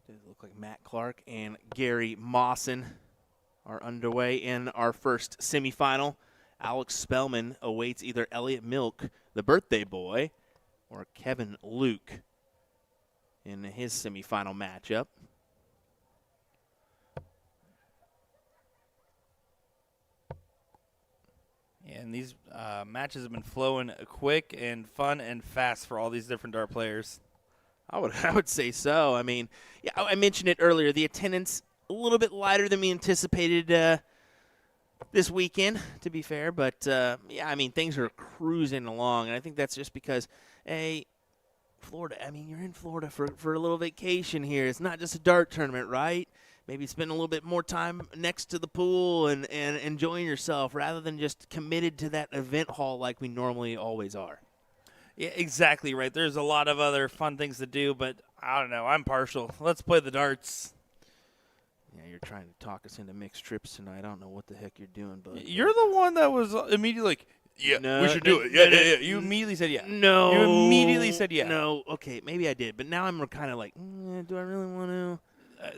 Does it look like Matt Clark and Gary Mawson are underway in our first semifinal. Alex Spellman awaits either Elliot Milk, the birthday boy, or Kevin Luke in his semifinal matchup. Yeah, And these matches have been flowing quick and fun and fast for all these different dart players. I would say so. I mean, yeah, I mentioned it earlier. The attendance a little bit lighter than we anticipated this weekend, to be fair. But, yeah, I mean, things are cruising along. And I think that's just because, hey, Florida, I mean, you're in Florida for a little vacation here. It's not just a dart tournament, right? Maybe spend a little bit more time next to the pool and enjoying yourself rather than just committed to that event hall like we normally always are. Yeah, exactly right. There's a lot of other fun things to do, but I don't know. I'm partial. Let's play the darts. Yeah, you're trying to talk us into mixed trips tonight. I don't know what the heck you're doing, but You're the one that was immediately like, yeah, No, we should do it. Yeah. You immediately said yeah. No. You immediately said yeah. No. Okay, maybe I did, but now I'm kind of like, do I really want to?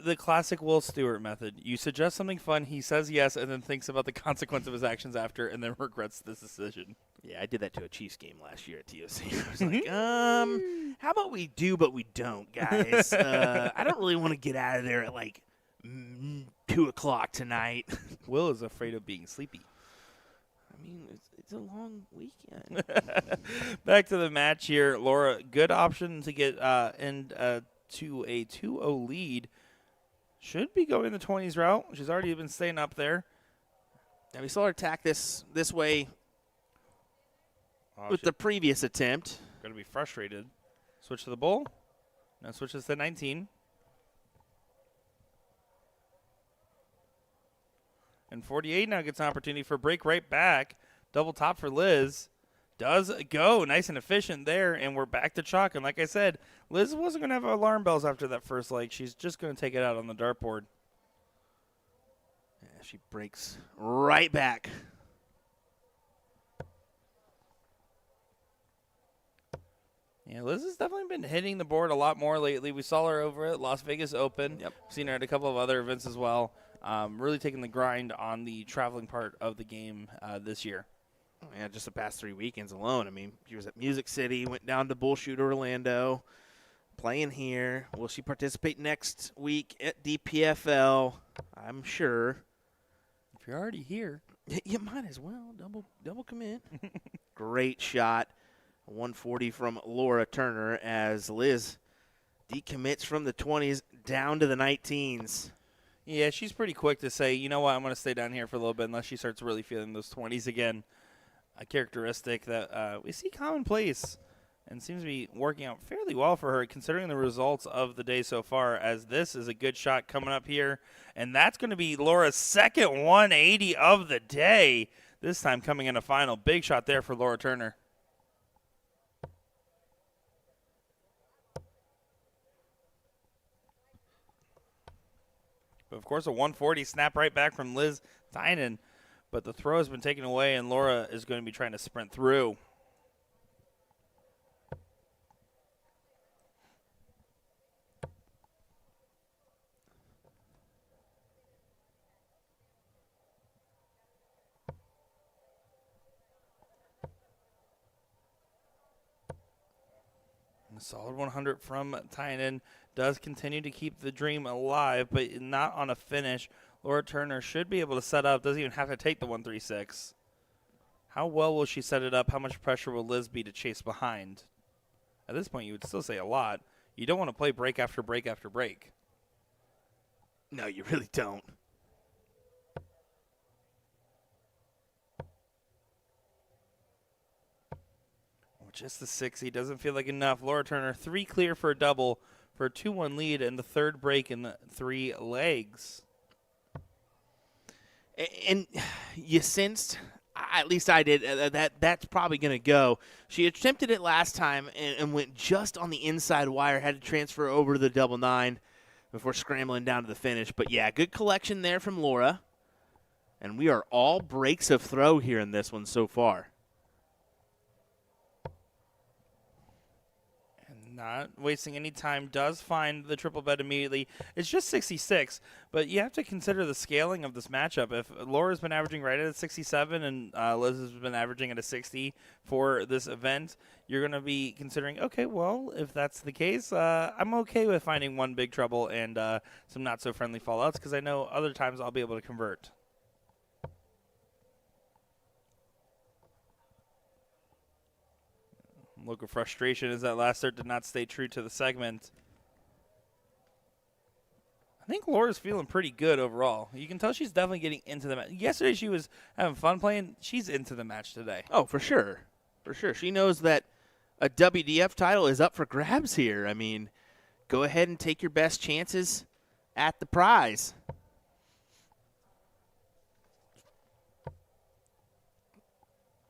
The classic Will Stewart method. You suggest something fun, he says yes, and then thinks about the consequence of his actions after, and then regrets this decision. Yeah, I did that to a Chiefs game last year at TOC. I was like, how about we do, but we don't, guys? I don't really want to get out of there at like 2 o'clock tonight. Will is afraid of being sleepy. I mean, it's a long weekend. Back to the match here. Laura, good option to get to a 2-0 lead. Should be going the 20s route. She's already been staying up there. Now we saw her attack this way with the previous attempt. Going to be frustrated. Switch to the bull. Now switches to 19. And 48 now gets an opportunity for a break right back. Double top for Liz. Does go. Nice and efficient there, and we're back to chalk. And like I said, Liz wasn't going to have alarm bells after that first leg. She's just going to take it out on the dartboard. Yeah, she breaks right back. Yeah, Liz has definitely been hitting the board a lot more lately. We saw her over at Las Vegas Open. Yep. Seen her at a couple of other events as well. Really taking the grind on the traveling part of the game this year. Yeah, just the past 3 weekends alone. I mean, she was at Music City, went down to Bullshoot Orlando, playing here. Will she participate next week at DPFL? I'm sure. If you're already here. You might as well. Double commit. Great shot. 140 from Laura Turner as Liz decommits from the 20s down to the 19s. Yeah, she's pretty quick to say, you know what, I'm going to stay down here for a little bit unless she starts really feeling those 20s again. A characteristic that we see commonplace and seems to be working out fairly well for her considering the results of the day so far, as this is a good shot coming up here. And that's going to be Laura's second 180 of the day, this time coming in a final. Big shot there for Laura Turner. But, of course, a 140 snap right back from Liz Tynan. But the throw has been taken away, and Laura is going to be trying to sprint through. A solid 100 from Tynan. Does continue to keep the dream alive, but not on a finish. Laura Turner should be able to set up. Doesn't even have to take the 136. How well will she set it up? How much pressure will Liz be to chase behind? At this point, you would still say a lot. You don't want to play break after break after break. No, you really don't. Just the 60 doesn't feel like enough. Laura Turner, 3 clear for a double for a 2-1 lead and the third break in the 3 legs. And you sensed, at least I did, that's probably going to go. She attempted it last time and went just on the inside wire, had to transfer over to the double 9 before scrambling down to the finish. But, yeah, good collection there from Laura. And we are all breaks of throw here in this one so far. Not wasting any time, does find the triple bet immediately. It's just 66, but you have to consider the scaling of this matchup. If Laura's been averaging right at a 67 and Liz has been averaging at a 60 for this event, you're going to be considering, okay, well, if that's the case, I'm okay with finding one big trouble and some not-so-friendly fallouts because I know other times I'll be able to convert. Look of frustration as that last start did not stay true to the segment. I think Laura's feeling pretty good overall. You can tell she's definitely getting into the match. Yesterday she was having fun playing. She's into the match today. Oh, for sure. For sure. She knows that a WDF title is up for grabs here. I mean, go ahead and take your best chances at the prize.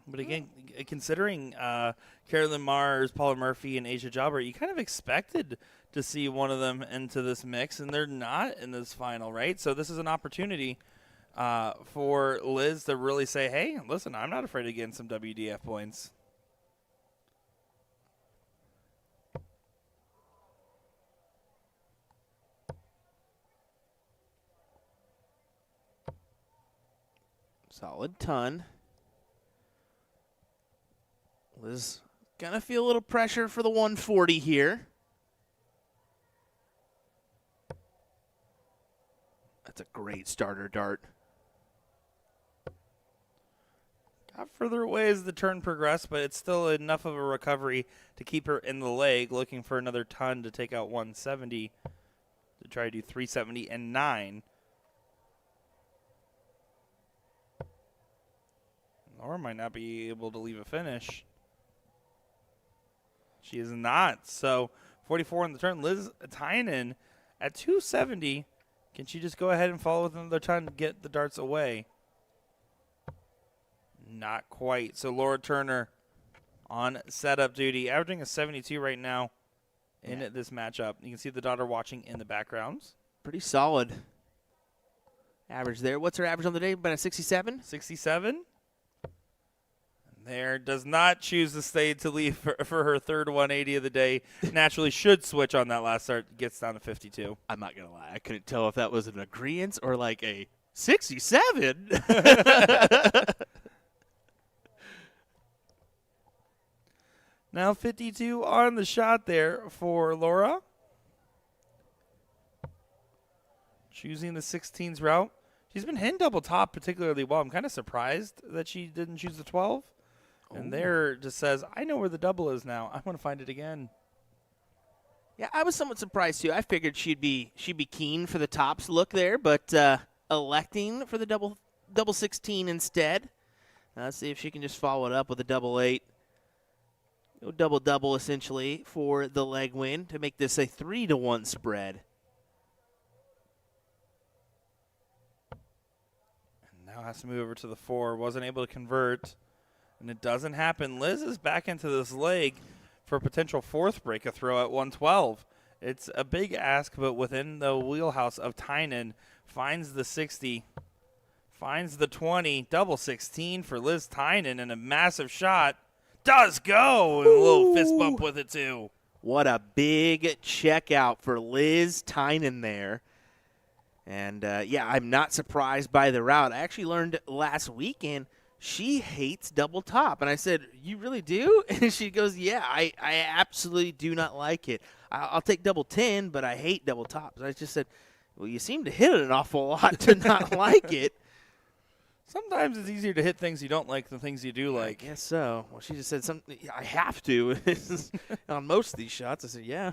But again, considering Carolyn Mars, Paula Murphy, and Asia Jobber, you kind of expected to see one of them into this mix, and they're not in this final, right? So this is an opportunity for Liz to really say, hey, listen, I'm not afraid of getting some WDF points. Solid ton. Liz gonna feel a little pressure for the 140 here. That's a great starter dart. Got further away as the turn progressed, but it's still enough of a recovery to keep her in the leg, looking for another ton to take out 170 to try to do 370 and 9. Laura might not be able to leave a finish. She is not. So 44 in the turn. Liz Tynan at 270. Can she just go ahead and follow with another ton to get the darts away? Not quite. So Laura Turner on setup duty, averaging a 72 right now in this matchup. You can see the daughter watching in the backgrounds. Pretty solid average there. What's her average on the day? About a 67? 67. There, does not choose to stay to leave for her third 180 of the day. Naturally should switch on that last start. Gets down to 52. I'm not going to lie. I couldn't tell if that was an agreeance or like a 67. Now 52 on the shot there for Laura. Choosing the 16s route. She's been hitting double top particularly well. I'm kind of surprised that she didn't choose the 12. And there just says, I know where the double is now. I want to find it again. Yeah, I was somewhat surprised too. I figured she'd be keen for the tops look there, but electing for the double 16 instead. Let's see if she can just follow it up with a double 8. Go double essentially for the leg win to make this a 3-1 spread. And now has to move over to the 4. Wasn't able to convert. And it doesn't happen. Liz is back into this leg for a potential fourth break, a throw at 112. It's a big ask, but within the wheelhouse of Tynan. Finds the 60, finds the 20, double 16 for Liz Tynan, and a massive shot. Does go! And a little fist bump with it, too. What a big check out for Liz Tynan there. And, yeah, I'm not surprised by the route. I actually learned last weekend she hates double top. And I said, you really do? And she goes, yeah, I absolutely do not like it. I'll take double 10, but I hate double tops. I just said, well, you seem to hit it an awful lot to not like it. Sometimes it's easier to hit things you don't like than things you do like. I guess so. Well, she just said something. I have to on most of these shots. I said, yeah,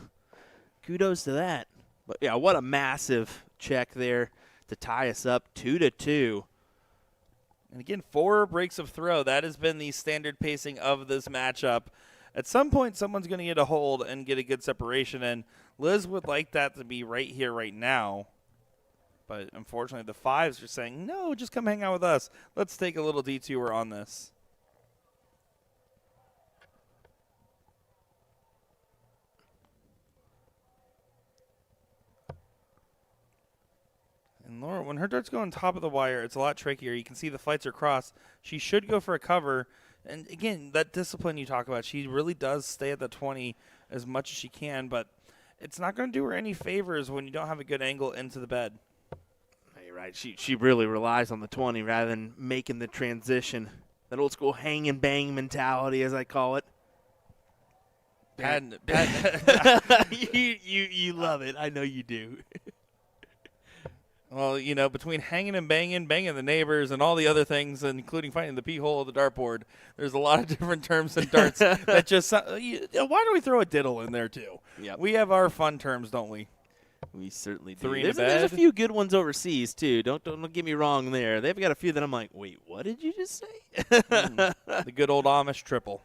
kudos to that. But, yeah, what a massive check there to tie us up 2-2. And again, 4 breaks of throw. That has been the standard pacing of this matchup. At some point, someone's going to get a hold and get a good separation, and Liz would like that to be right here, right now. But unfortunately, the 5s are saying, no, just come hang out with us. Let's take a little detour on this. And Laura, when her darts go on top of the wire, it's a lot trickier. You can see the flights are crossed. She should go for a cover. And again, that discipline you talk about, she really does stay at the 20 as much as she can, but it's not going to do her any favors when you don't have a good angle into the bed. You're right. She really relies on the 20 rather than making the transition. That old school hang and bang mentality, as I call it. You love it. I know you do. Well, you know, between hanging and banging the neighbors, and all the other things, including finding the pee hole of the dartboard, there's a lot of different terms in darts that just why don't we throw a diddle in there too? Yep. We have our fun terms, don't we? We certainly do. Three in a There's a bed. few good ones overseas too. Don't get me wrong there. They've got a few that I'm like, wait, what did you just say? The good old Amish triple.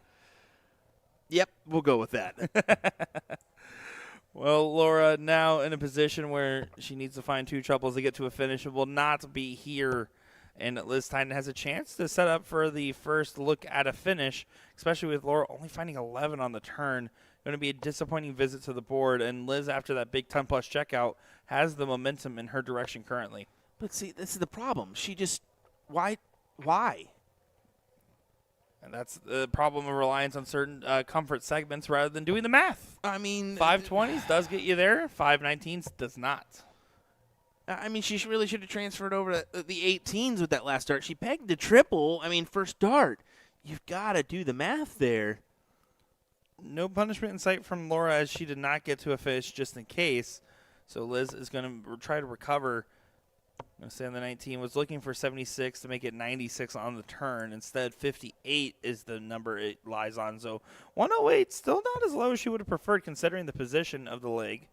Yep, we'll go with that. Well, Laura now in a position where she needs to find 2 triples to get to a finish and will not be here. And Liz Tynan has a chance to set up for the first look at a finish, especially with Laura only finding 11 on the turn. Going to be a disappointing visit to the board. And Liz, after that big 10-plus checkout, has the momentum in her direction currently. But see, this is the problem. She just why? And that's the problem of reliance on certain comfort segments rather than doing the math. I mean, 520s does get you there. 519s does not. I mean, she really should have transferred over to the 18s with that last dart. She pegged the triple. I mean, first dart. You've got to do the math there. No punishment in sight from Laura as she did not get to a finish just in case. So Liz is going to try to recover. I'm going to say on the 19 was looking for 76 to make it 96 on the turn. Instead, 58 is the number it lies on. So 108, still not as low as she would have preferred considering the position of the leg.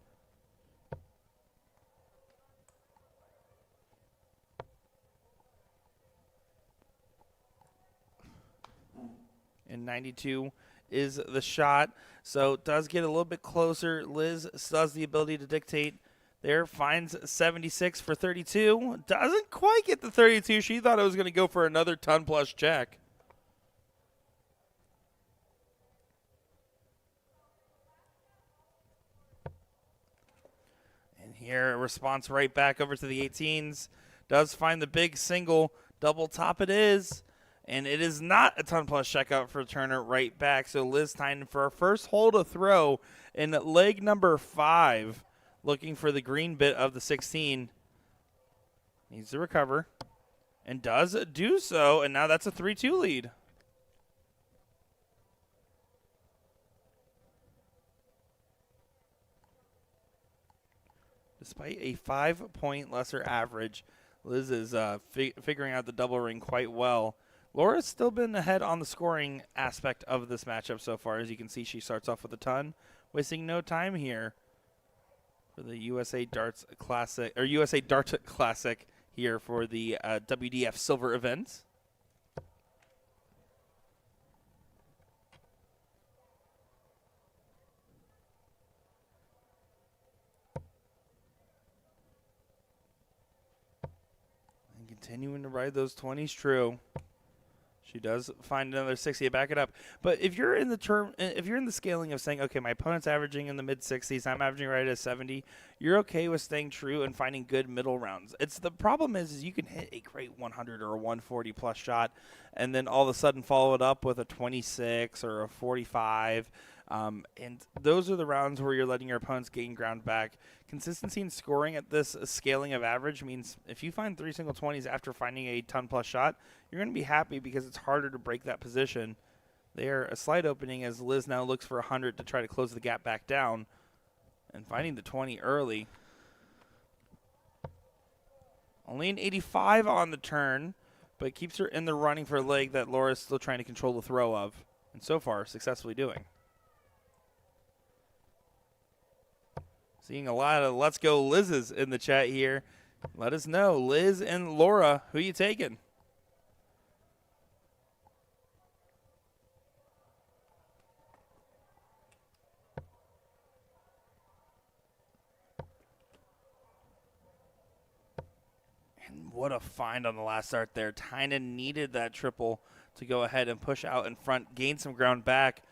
And 92 is the shot. So it does get a little bit closer. Liz still has the ability to dictate. There, finds 76 for 32. Doesn't quite get the 32. She thought it was going to go for another ton-plus check. And here, a response right back over to the 18s. Does find the big single. Double top it is. And it is not a ton-plus checkout for Turner right back. So Liz Tynan for her first hole to throw in leg number 5. Looking for the green bit of the 16. Needs to recover. And does do so. And now that's a 3-2 lead. Despite a 5-point lesser average, Liz is figuring out the double ring quite well. Laura's still been ahead on the scoring aspect of this matchup so far. As you can see, she starts off with a ton, wasting no time here for the USA Darts Classic, or USA Dart Classic here for the WDF Silver event. And continuing to ride those 20s true. She does find another 60 to back it up. But if you're in the scaling of saying, okay, my opponent's averaging in the mid 60s, I'm averaging right at 70, you're okay with staying true and finding good middle rounds. It's the problem is you can hit a great 100 or a 140 plus shot, and then all of a sudden follow it up with a 26 or a 45. And those are the rounds where you're letting your opponents gain ground back. Consistency in scoring at this scaling of average means if you find 3 single 20s after finding a ton-plus shot, you're going to be happy because it's harder to break that position. They are a slight opening as Liz now looks for 100 to try to close the gap back down. And finding the 20 early. Only an 85 on the turn, but keeps her in the running for a leg that Laura's still trying to control the throw of. And so far, successfully doing. Seeing a lot of Let's Go Liz's in the chat here. Let us know, Liz and Laura, who you taking? And what a find on the last start there. Tynan needed that triple to go ahead and push out in front, gain some ground back.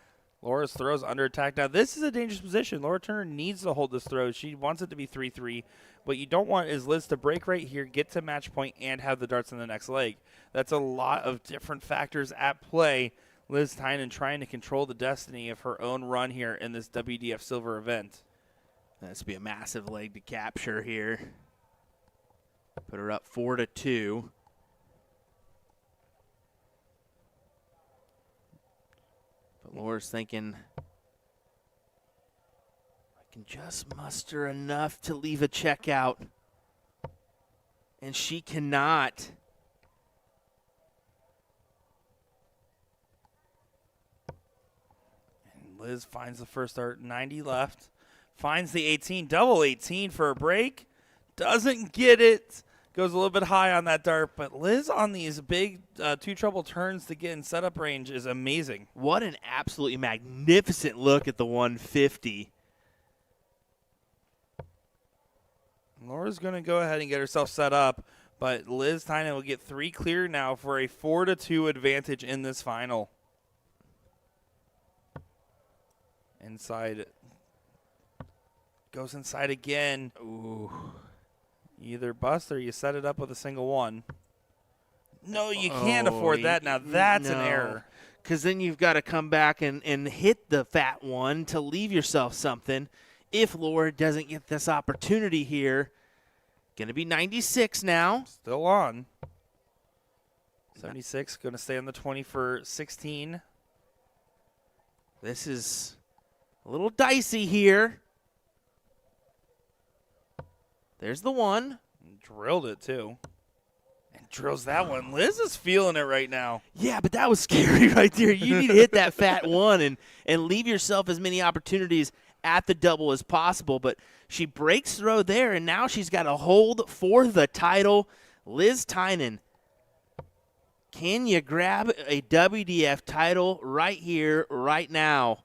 Laura's throws under attack. Now, this is a dangerous position. Laura Turner needs to hold this throw. She wants it to be 3-3. What you don't want is Liz to break right here, get to match point, and have the darts in the next leg. That's a lot of different factors at play. Liz Tynan trying to control the destiny of her own run here in this WDF Silver event. This would be a massive leg to capture here. Put her up 4-2. But Laura's thinking, I can just muster enough to leave a check out. And she cannot. And Liz finds the first dart, 90 left. Finds the 18, double 18 for a break. Doesn't get it. Goes a little bit high on that dart, but Liz on these big two treble turns to get in setup range is amazing. What an absolutely magnificent look at the 150. Laura's going to go ahead and get herself set up, but Liz Tynan will get 3 clear now for a 4-2 advantage in this final. Inside. Goes inside again. Ooh. You either bust or you set it up with a single one. No, you can't afford that. Now that's an error. Because then you've got to come back and hit the fat one to leave yourself something. If Laura doesn't get this opportunity here, going to be 96 now. Still on. 76, going to stay on the 20 for 16. This is a little dicey here. There's the one. Drilled it, too. And drills that one. Liz is feeling it right now. Yeah, but that was scary right there. You need to hit that fat one and leave yourself as many opportunities at the double as possible. But she breaks through there, and now she's got a hold for the title. Liz Tynan, can you grab a WDF title right here, right now?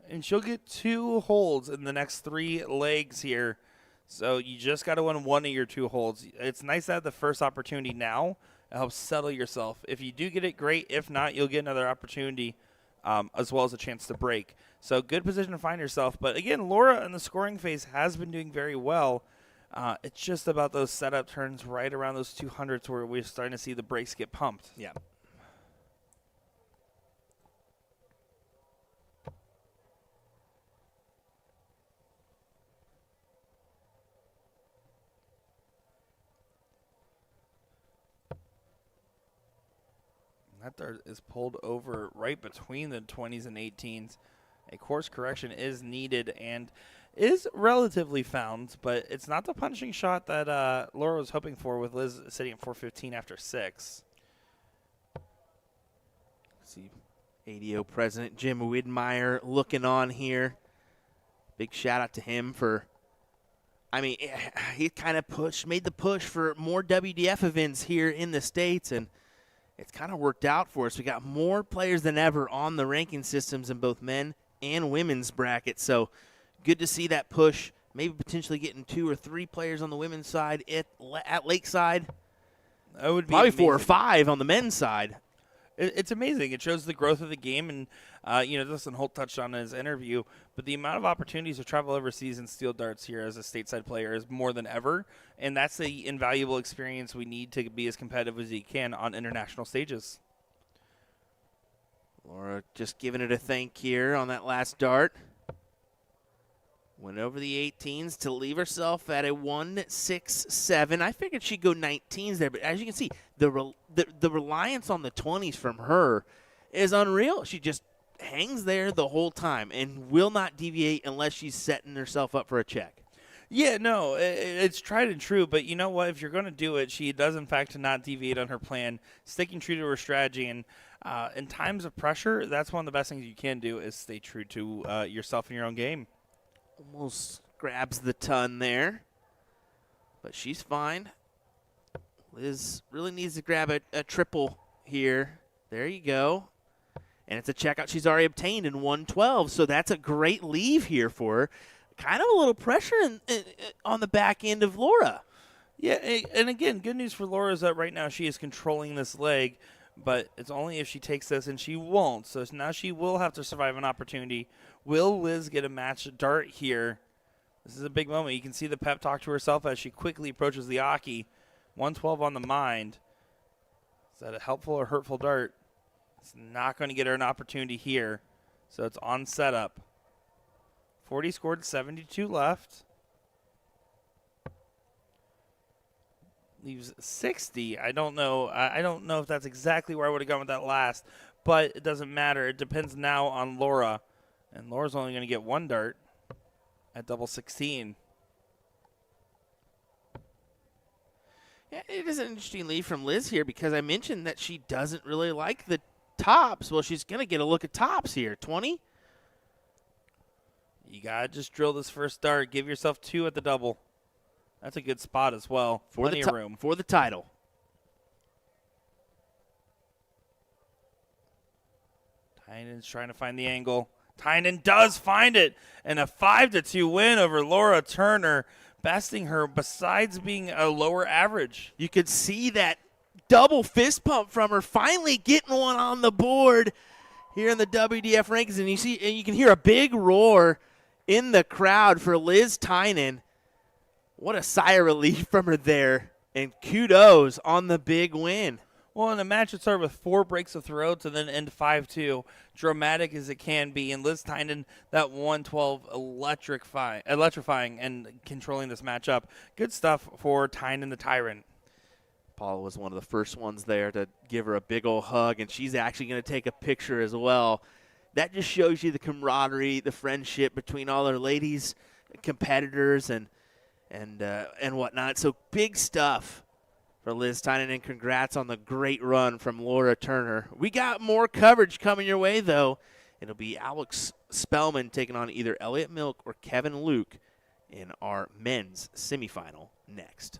And she'll get 2 holds in the next 3 legs here. So you just got to win one of your 2 holds. It's nice to have the first opportunity now. It helps settle yourself. If you do get it, great. If not, you'll get another opportunity as well as a chance to break. So good position to find yourself. But again, Laura in the scoring phase has been doing very well. It's just about those setup turns right around those 200s where we're starting to see the brakes get pumped. Yeah. That dart is pulled over right between the 20s and 18s. A course correction is needed and is relatively found, but it's not the punishing shot that Laura was hoping for with Liz sitting at 415 after 6. See ADO President Jim Widmeyer looking on here. Big shout out to him for, I mean, he kind of made the push for more WDF events here in the States, and it's kind of worked out for us. We got more players than ever on the ranking systems in both men and women's brackets. So good to see that push. Maybe potentially getting 2 or 3 players on the women's side at Lakeside. That would be probably amazing. 4 or 5 on the men's side. It's amazing. It shows the growth of the game, and Dustin Holt touched on in his interview, but the amount of opportunities to travel overseas and steal darts here as a stateside player is more than ever, and that's the invaluable experience we need to be as competitive as you can on international stages. Laura just giving it a thank here on that last dart. Went over the 18s to leave herself at a 1-6-7. I figured she'd go 19s there, but as you can see, the reliance on the 20s from her is unreal. She just hangs there the whole time and will not deviate unless she's setting herself up for a check. Yeah, no, it's tried and true, but you know what? If you're going to do it, she does, in fact, not deviate on her plan, sticking true to her strategy. And in times of pressure, that's one of the best things you can do is stay true to yourself and your own game. Almost grabs the ton there, but she's fine. Liz really needs to grab a triple here. There you go. And it's a checkout she's already obtained in 112, so that's a great leave here for her. Kind of a little pressure on the back end of Laura. Yeah, and again, good news for Laura is that right now she is controlling this leg, but it's only if she takes this, and she won't. So now she will have to survive an opportunity. Will Liz get a match dart here? This is a big moment. You can see the pep talk to herself as she quickly approaches the Aki. 112 on the mind. Is that a helpful or hurtful dart? It's not going to get her an opportunity here. So it's on setup. 40 scored, 72 left. Leaves 60. I don't know. I don't know if that's exactly where I would have gone with that last, but it doesn't matter. It depends now on Laura, and Laura's only going to get 1 dart at double 16. It is an interesting lead from Liz here because I mentioned that she doesn't really like the tops. Well, she's going to get a look at tops here. 20. You got to just drill this first dart. Give yourself 2 at the double. That's a good spot as well. Plenty of room. For the title. Tynan trying to find the angle. Tynan does find it. And a 5-2 win over Laura Turner, besting her besides being a lower average. You could see that double fist pump from her, finally getting one on the board here in the WDF rankings. And you can hear a big roar in the crowd for Liz Tynan. What a sigh of relief from her there. And kudos on the big win. Well, in a match that started with 4 breaks of throats and then end 5-2, dramatic as it can be. And Liz Tynan, that 112 electrifying and controlling this matchup. Good stuff for Tynan the Tyrant. Paula was one of the first ones there to give her a big old hug, and she's actually going to take a picture as well. That just shows you the camaraderie, the friendship between all our ladies, competitors, and whatnot. So big stuff for Liz Tynan, and congrats on the great run from Laura Turner. We got more coverage coming your way, though. It'll be Alex Spellman taking on either Elliot Milk or Kevin Luke in our men's semifinal next.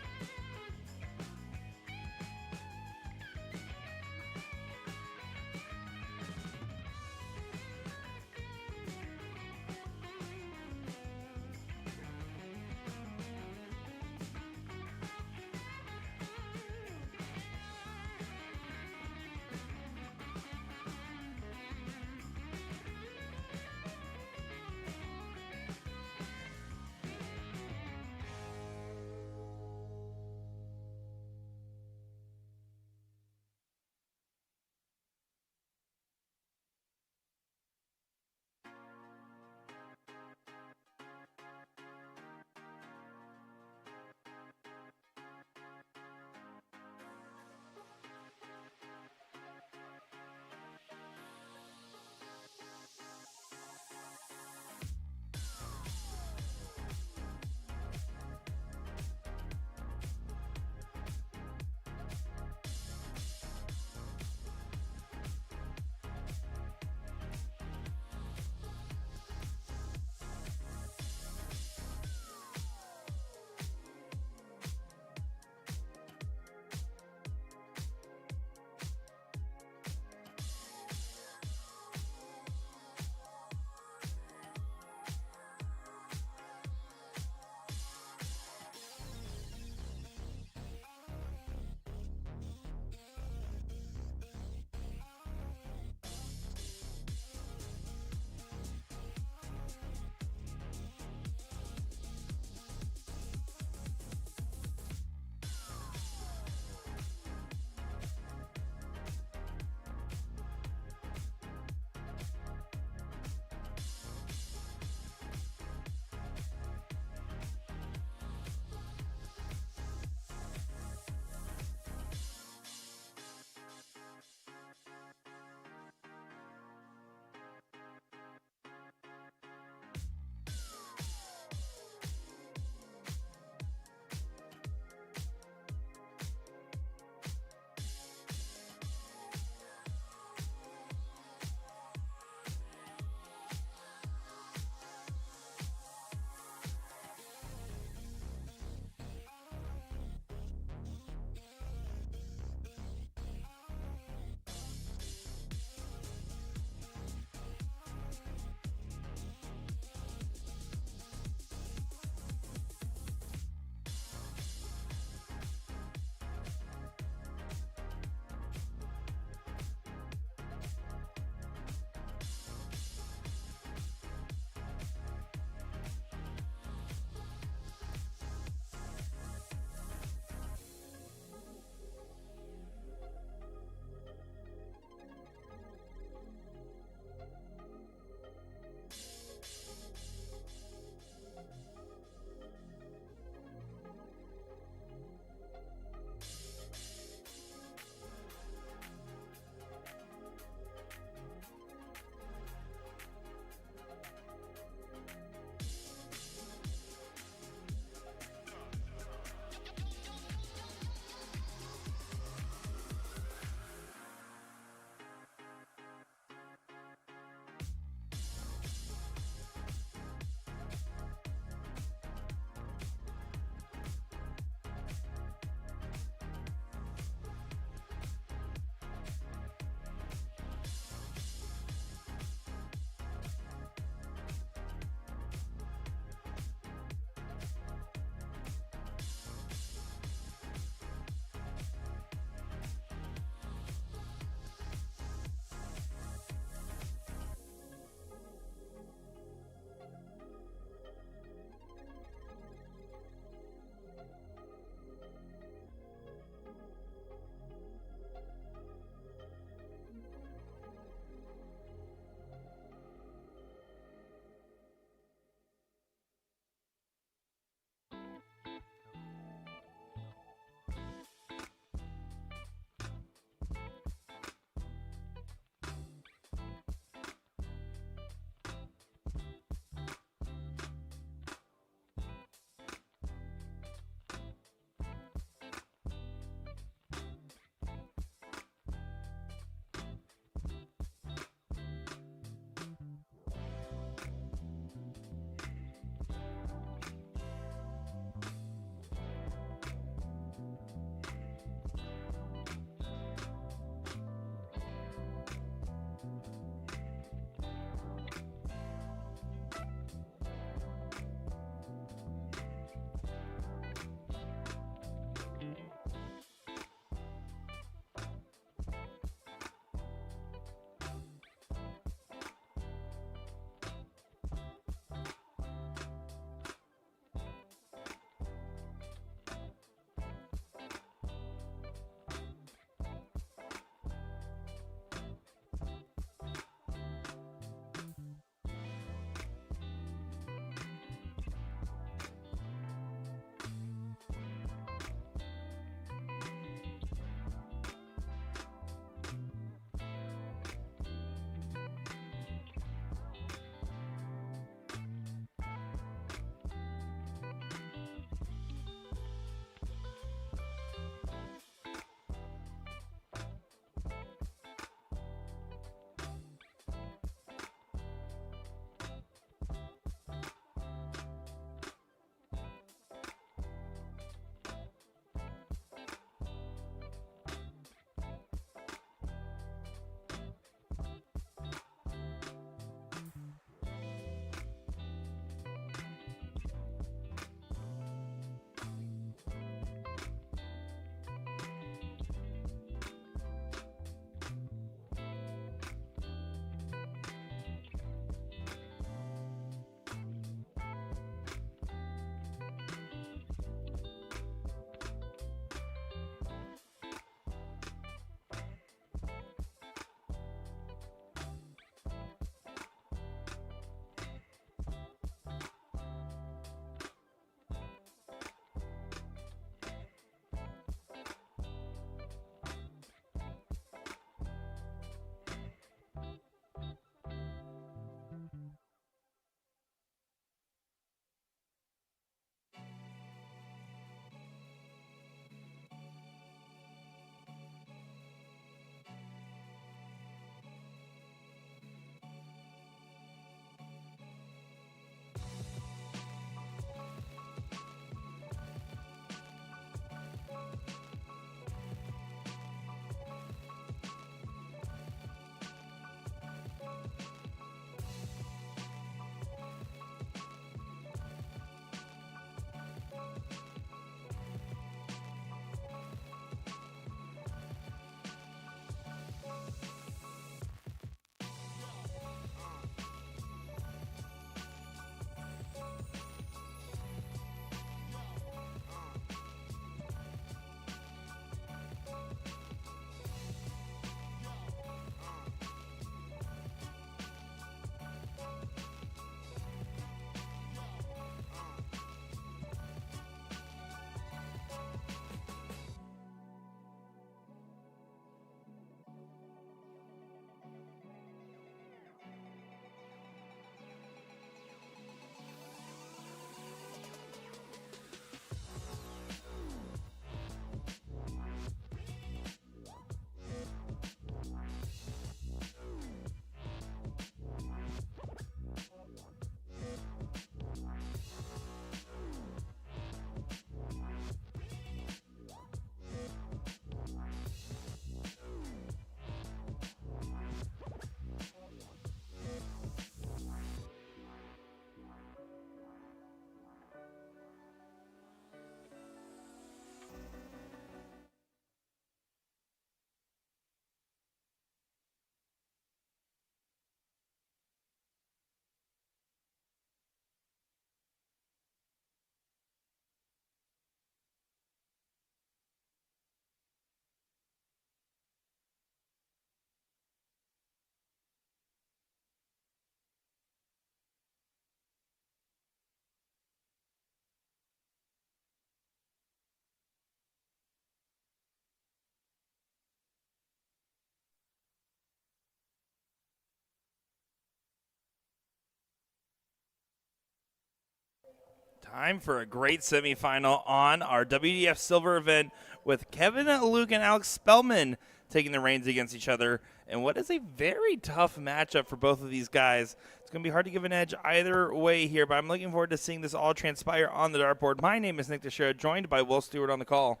Time for a great semifinal on our WDF Silver event with Kevin Luke and Alex Spellman taking the reins against each other. And what is a very tough matchup for both of these guys. It's going to be hard to give an edge either way here, but I'm looking forward to seeing this all transpire on the dartboard. My name is Nick Teixeira, joined by Will Stewart on the call.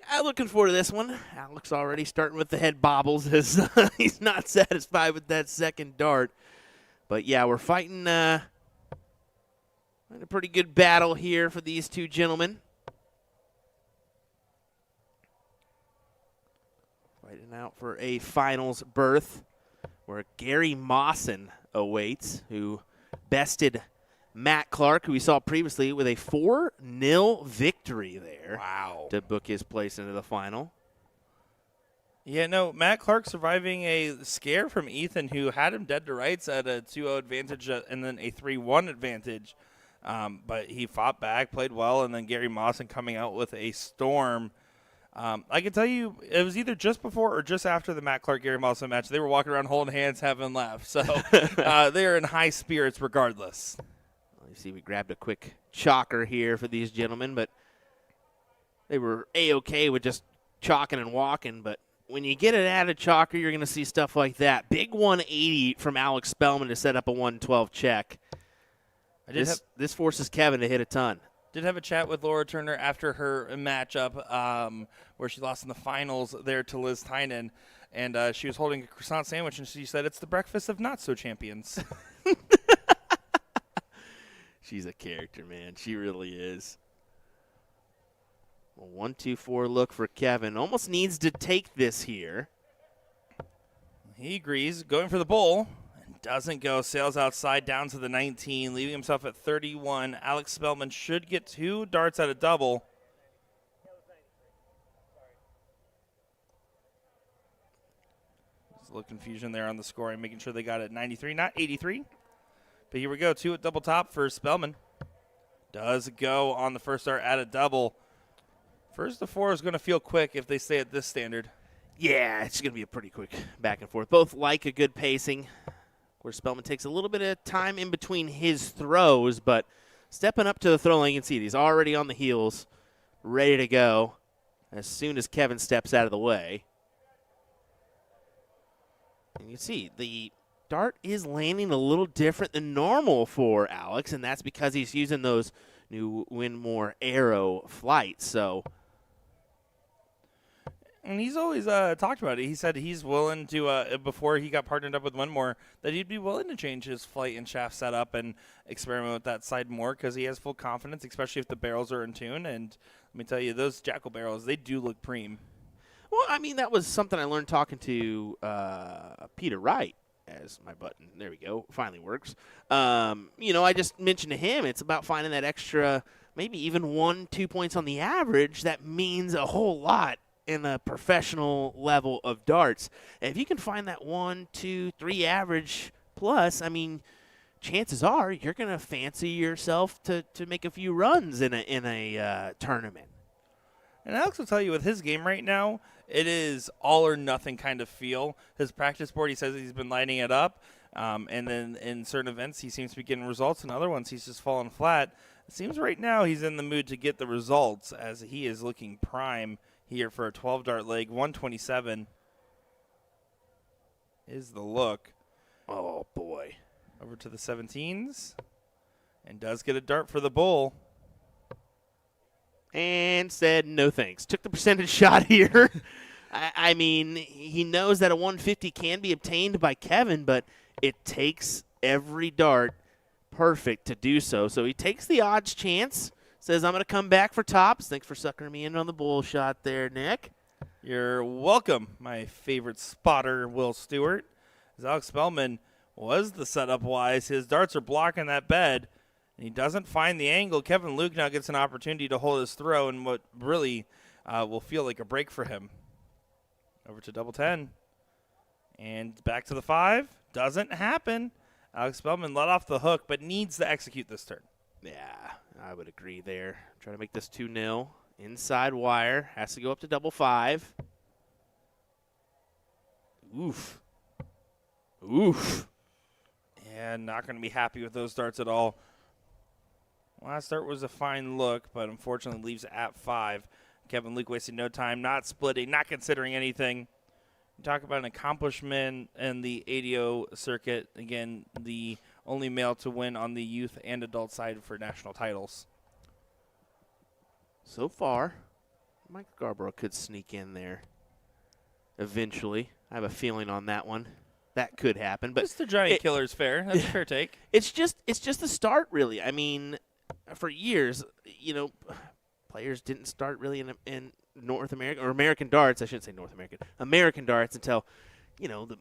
I'm looking forward to this one. Alex already starting with the head bobbles as he's not satisfied with that second dart. But, yeah, we're fighting a pretty good battle here for these two gentlemen. Fighting out for a finals berth where Gary Mawson awaits, who bested Matt Clark, who we saw previously, with a 4-0 victory there. Wow. To book his place into the final. Yeah, no, Matt Clark surviving a scare from Ethan, who had him dead to rights at a 2-0 advantage and then a 3-1 advantage. But he fought back, played well, and then Gary Mawson coming out with a storm. I can tell you, it was either just before or just after the Matt Clark-Gary Mawson match. They were walking around holding hands, having laughs. So they are in high spirits regardless. Well, you see, we grabbed a quick chalker here for these gentlemen, but they were A-okay with just chalking and walking. But when you get it at a chalker, you're going to see stuff like that. Big 180 from Alex Spellman to set up a 112 check. This forces Kevin to hit a ton. Did have a chat with Laura Turner after her matchup where she lost in the finals there to Liz Tynan, and she was holding a croissant sandwich, and she said, "It's the breakfast of not-so-champions." She's a character, man. She really is. A 1-2-4 look for Kevin. Almost needs to take this here. He agrees, going for the bull. Doesn't go, sails outside down to the 19, leaving himself at 31. Alex Spellman should get 2 darts at a double. There's a little confusion there on the scoring, making sure they got it 93, not 83. But here we go, 2 at double top for Spellman. Does go on the first dart at a double. First to 4 is going to feel quick if they stay at this standard. Yeah, it's going to be a pretty quick back and forth. Both like a good pacing. Where Spellman takes a little bit of time in between his throws, but stepping up to the throw line, you can see he's already on the heels, ready to go as soon as Kevin steps out of the way. And you see the dart is landing a little different than normal for Alex, and that's because he's using those new Winmore Arrow flights. So. And he's always talked about it. He said he's willing to, before he got partnered up with Winmore, that he'd be willing to change his flight and shaft setup and experiment with that side more because he has full confidence, especially if the barrels are in tune. And let me tell you, those Jackal barrels, they do look preem. Well, I mean, that was something I learned talking to Peter Wright, as my button, there we go, finally works. I just mentioned to him it's about finding that extra, maybe even 1-2 points on the average. That means a whole lot in a professional level of darts. And if you can find that 1, 2, 3 average plus, I mean, chances are you're going to fancy yourself to make a few runs in a tournament. And Alex will tell you with his game right now, it is all or nothing kind of feel. His practice board, he says he's been lighting it up. And then in certain events, he seems to be getting results. In other ones, he's just falling flat. It seems right now he's in the mood to get the results as he is looking prime here for a 12-dart leg. 127 is the look. Oh, boy. Over to the 17s. And does get a dart for the bull. And said no thanks. Took the percentage shot here. I mean, he knows that a 150 can be obtained by Kevin, but it takes every dart perfect to do so. So he takes the odds chance. Says, I'm going to come back for tops. Thanks for suckering me in on the bull shot there, Nick. You're welcome, my favorite spotter, Will Stewart. As Alex Spellman was the setup-wise. His darts are blocking that bed, and he doesn't find the angle. Kevin Luke now gets an opportunity to hold his throw in what really will feel like a break for him. Over to double 10. And back to the 5. Doesn't happen. Alex Spellman let off the hook, but needs to execute this turn. Yeah, I would agree there. Try to make this 2-0. Inside wire. Has to go up to double 5. Oof. Oof. And not going to be happy with those darts at all. Last start was a fine look, but unfortunately leaves at 5. Kevin Luke wasting no time, not splitting, not considering anything. Talk about an accomplishment in the ADO circuit. Again, the only male to win on the youth and adult side for national titles. So far, Mike Scarborough could sneak in there eventually. I have a feeling on that one. That could happen. But Mr. Giant Killer's fair. That's a fair take. It's just the start, really. I mean, for years, players didn't start really in North America, or American darts. I shouldn't say North American. American darts until, the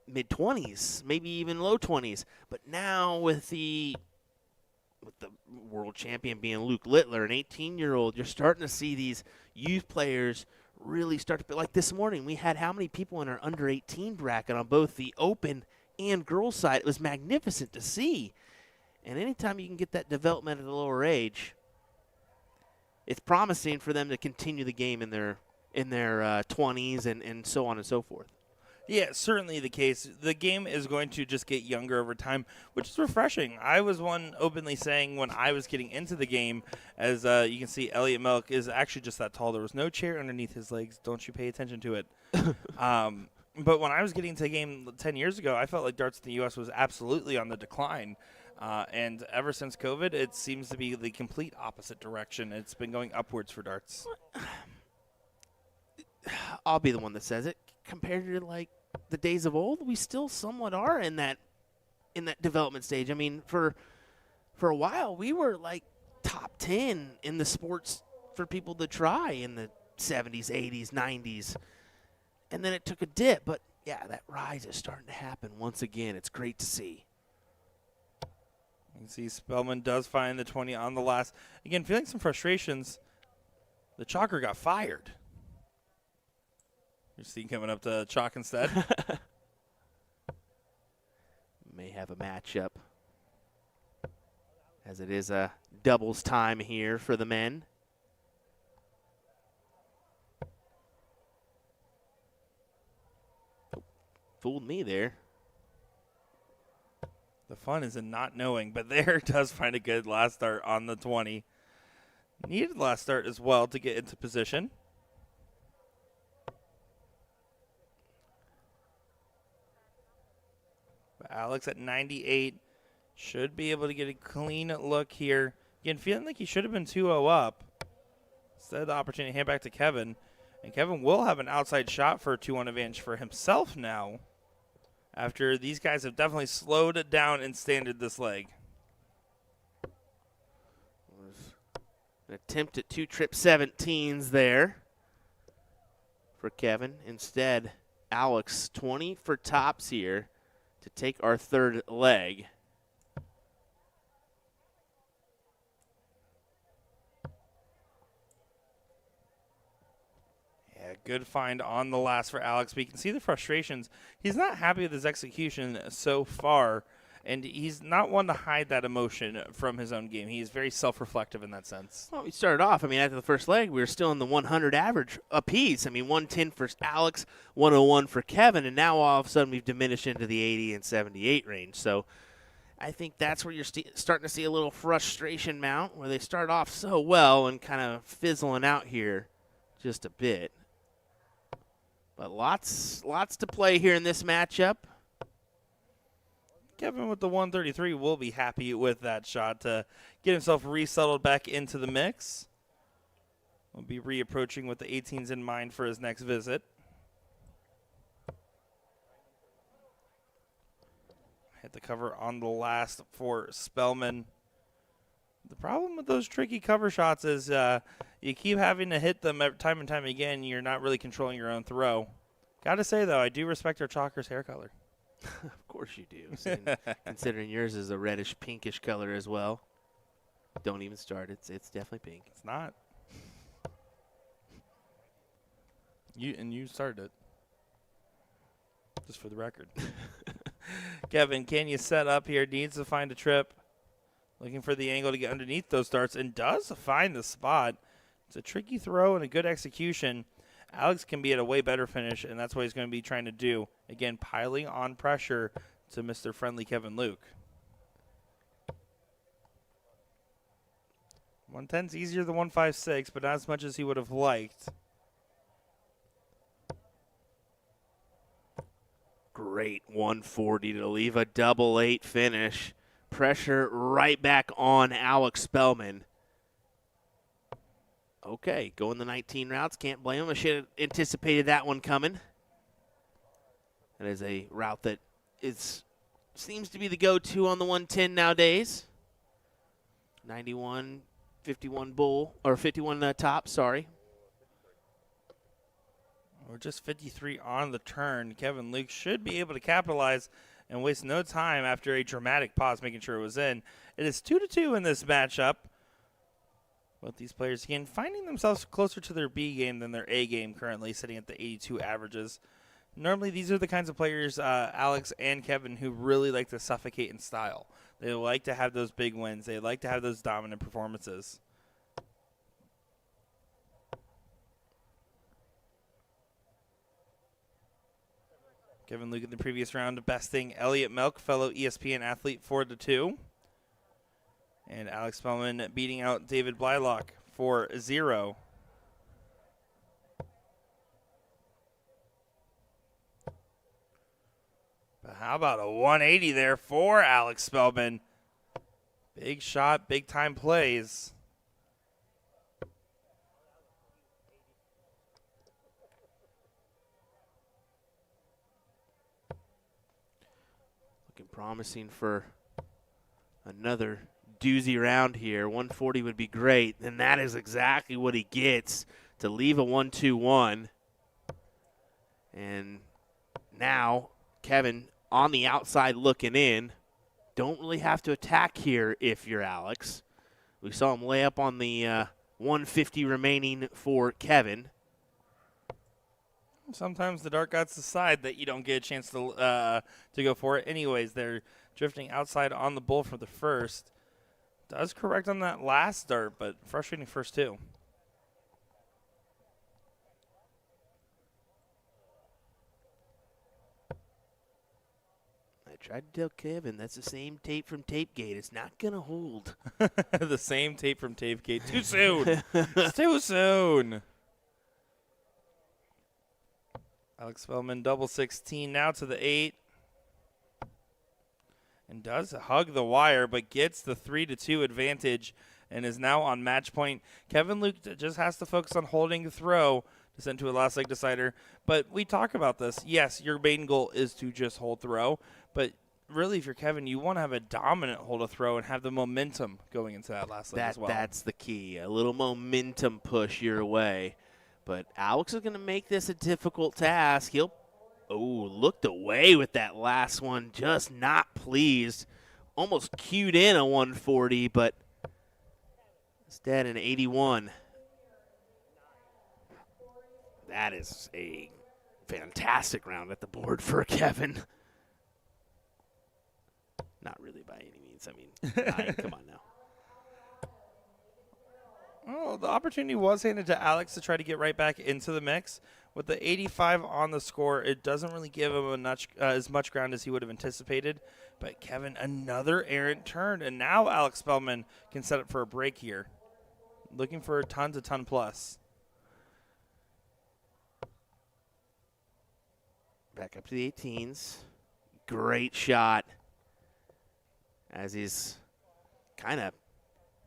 mid-20s, maybe even low 20s. But now with the world champion being Luke Littler, an 18-year-old, you're starting to see these youth players really start to be like this morning. We had how many people in our under 18 bracket on both the open and girls side? It was magnificent to see. And anytime you can get that development at a lower age, it's promising for them to continue the game in their 20s and so on and so forth. Yeah, certainly the case. The game is going to just get younger over time, which is refreshing. I was one openly saying when I was getting into the game, as you can see, Elliot Milk is actually just that tall. There was no chair underneath his legs. Don't you pay attention to it. But when I was getting into the game 10 years ago, I felt like darts in the U.S. was absolutely on the decline. And ever since COVID, it seems to be the complete opposite direction. It's been going upwards for darts. I'll be the one that says it. Compared to like the days of old, we still somewhat are in that development stage. I mean, for a while, we were like top 10 in the sports for people to try in the 70s, 80s, 90s. And then it took a dip. But, yeah, that rise is starting to happen once again. It's great to see. You can see Spellman does find the 20 on the last. Again, feeling some frustrations. The chalker got fired. You see coming up to chalk instead. May have a matchup, as it is a doubles time here for the men. Oh, fooled me there. The fun is in not knowing, but there does find a good last start on the 20. Needed last start as well to get into position. But Alex at 98 should be able to get a clean look here. Again, feeling like he should have been 2-0 up. Instead, the opportunity to hand back to Kevin. And Kevin will have an outside shot for a 2-1 advantage for himself now, after these guys have definitely slowed it down and standard this leg. An attempt at 2-trip-17s there for Kevin. Instead, Alex 20 for tops here to take our third leg. Yeah, good find on the last for Alex. But you can see the frustrations. He's not happy with his execution so far, and he's not one to hide that emotion from his own game. He's very self-reflective in that sense. Well, we started off, after the first leg, we were still in the 100 average apiece. 110 for Alex, 101 for Kevin, and now all of a sudden we've diminished into the 80 and 78 range. So I think that's where you're starting to see a little frustration mount, where they start off so well and kind of fizzling out here just a bit. But lots to play here in this matchup. Kevin with the 133 will be happy with that shot to get himself resettled back into the mix. We'll be reapproaching with the 18s in mind for his next visit. Hit the cover on the last for Spellman. The problem with those tricky cover shots is you keep having to hit them time and time again. You're not really controlling your own throw. Got to say, though, I do respect our chalker's hair color. Of course you do. Considering yours is a reddish pinkish color as well. Don't even start. It's definitely pink. It's not. You started it. Just for the record. Kevin, can you set up here? Needs to find a trip. Looking for the angle to get underneath those darts, and does find the spot. It's a tricky throw and a good execution. Alex can be at a way better finish, and that's what he's going to be trying to do. Again, piling on pressure to Mr. Friendly Kevin Luke. 110's easier than 156, but not as much as he would have liked. Great 140 to leave a double 8 finish. Pressure right back on Alex Spellman. Okay, going the 19 routes. Can't blame him. I should have anticipated that one coming. That is a route that seems to be the go-to on the 110 nowadays. 91, 51 bull, or 51 top, sorry. We're just 53 on the turn. Kevin Luke should be able to capitalize and waste no time after a dramatic pause, making sure it was in. It is 2-2 in this matchup. Both these players, again, finding themselves closer to their B game than their A game currently, sitting at the 82 averages. Normally, these are the kinds of players, Alex and Kevin, who really like to suffocate in style. They like to have those big wins. They like to have those dominant performances. Kevin Luke in the previous round besting Elliot Melk, fellow ESPN athlete, 4-2. And Alex Spellman beating out David Blylock 4-0. But how about a 180 there for Alex Spellman? Big shot, big time plays. Looking promising for another doozy round here. 140 would be great, and that is exactly what he gets to leave a 1-2-1. And now Kevin on the outside looking in. Don't really have to attack here if you're Alex. We saw him lay up on the 150 remaining for Kevin. Sometimes the dart gods decide that you don't get a chance to go for it. Anyways, they're drifting outside on the bull for the first. Does correct on that last dart, but frustrating first two. I tried to tell Kevin that's the same tape from Tapegate. It's not going to hold. The same tape from Tapegate. Too soon. It's too soon. Alex Spellman, double 16 now to the 8. And does hug the wire, but gets the 3-2 advantage and is now on match point. Kevin Luke just has to focus on holding the throw to send to a last leg decider. But we talk about this. Yes, your main goal is to just hold throw. But really, if you're Kevin, you want to have a dominant hold of throw and have the momentum going into that last leg as well. That's the key. A little momentum push your way. But Alex is going to make this a difficult task. He'll looked away with that last one. Just not pleased. Almost cued in a 140, but instead an 81. That is a fantastic round at the board for Kevin. Not really by any means. I mean, 9, come on now. Well, the opportunity was handed to Alex to try to get right back into the mix. With the 85 on the score, it doesn't really give him as much ground as he would have anticipated. But Kevin, another errant turn, and now Alex Spellman can set up for a break here. Looking for a ton plus. Back up to the 18s. Great shot as he's kind of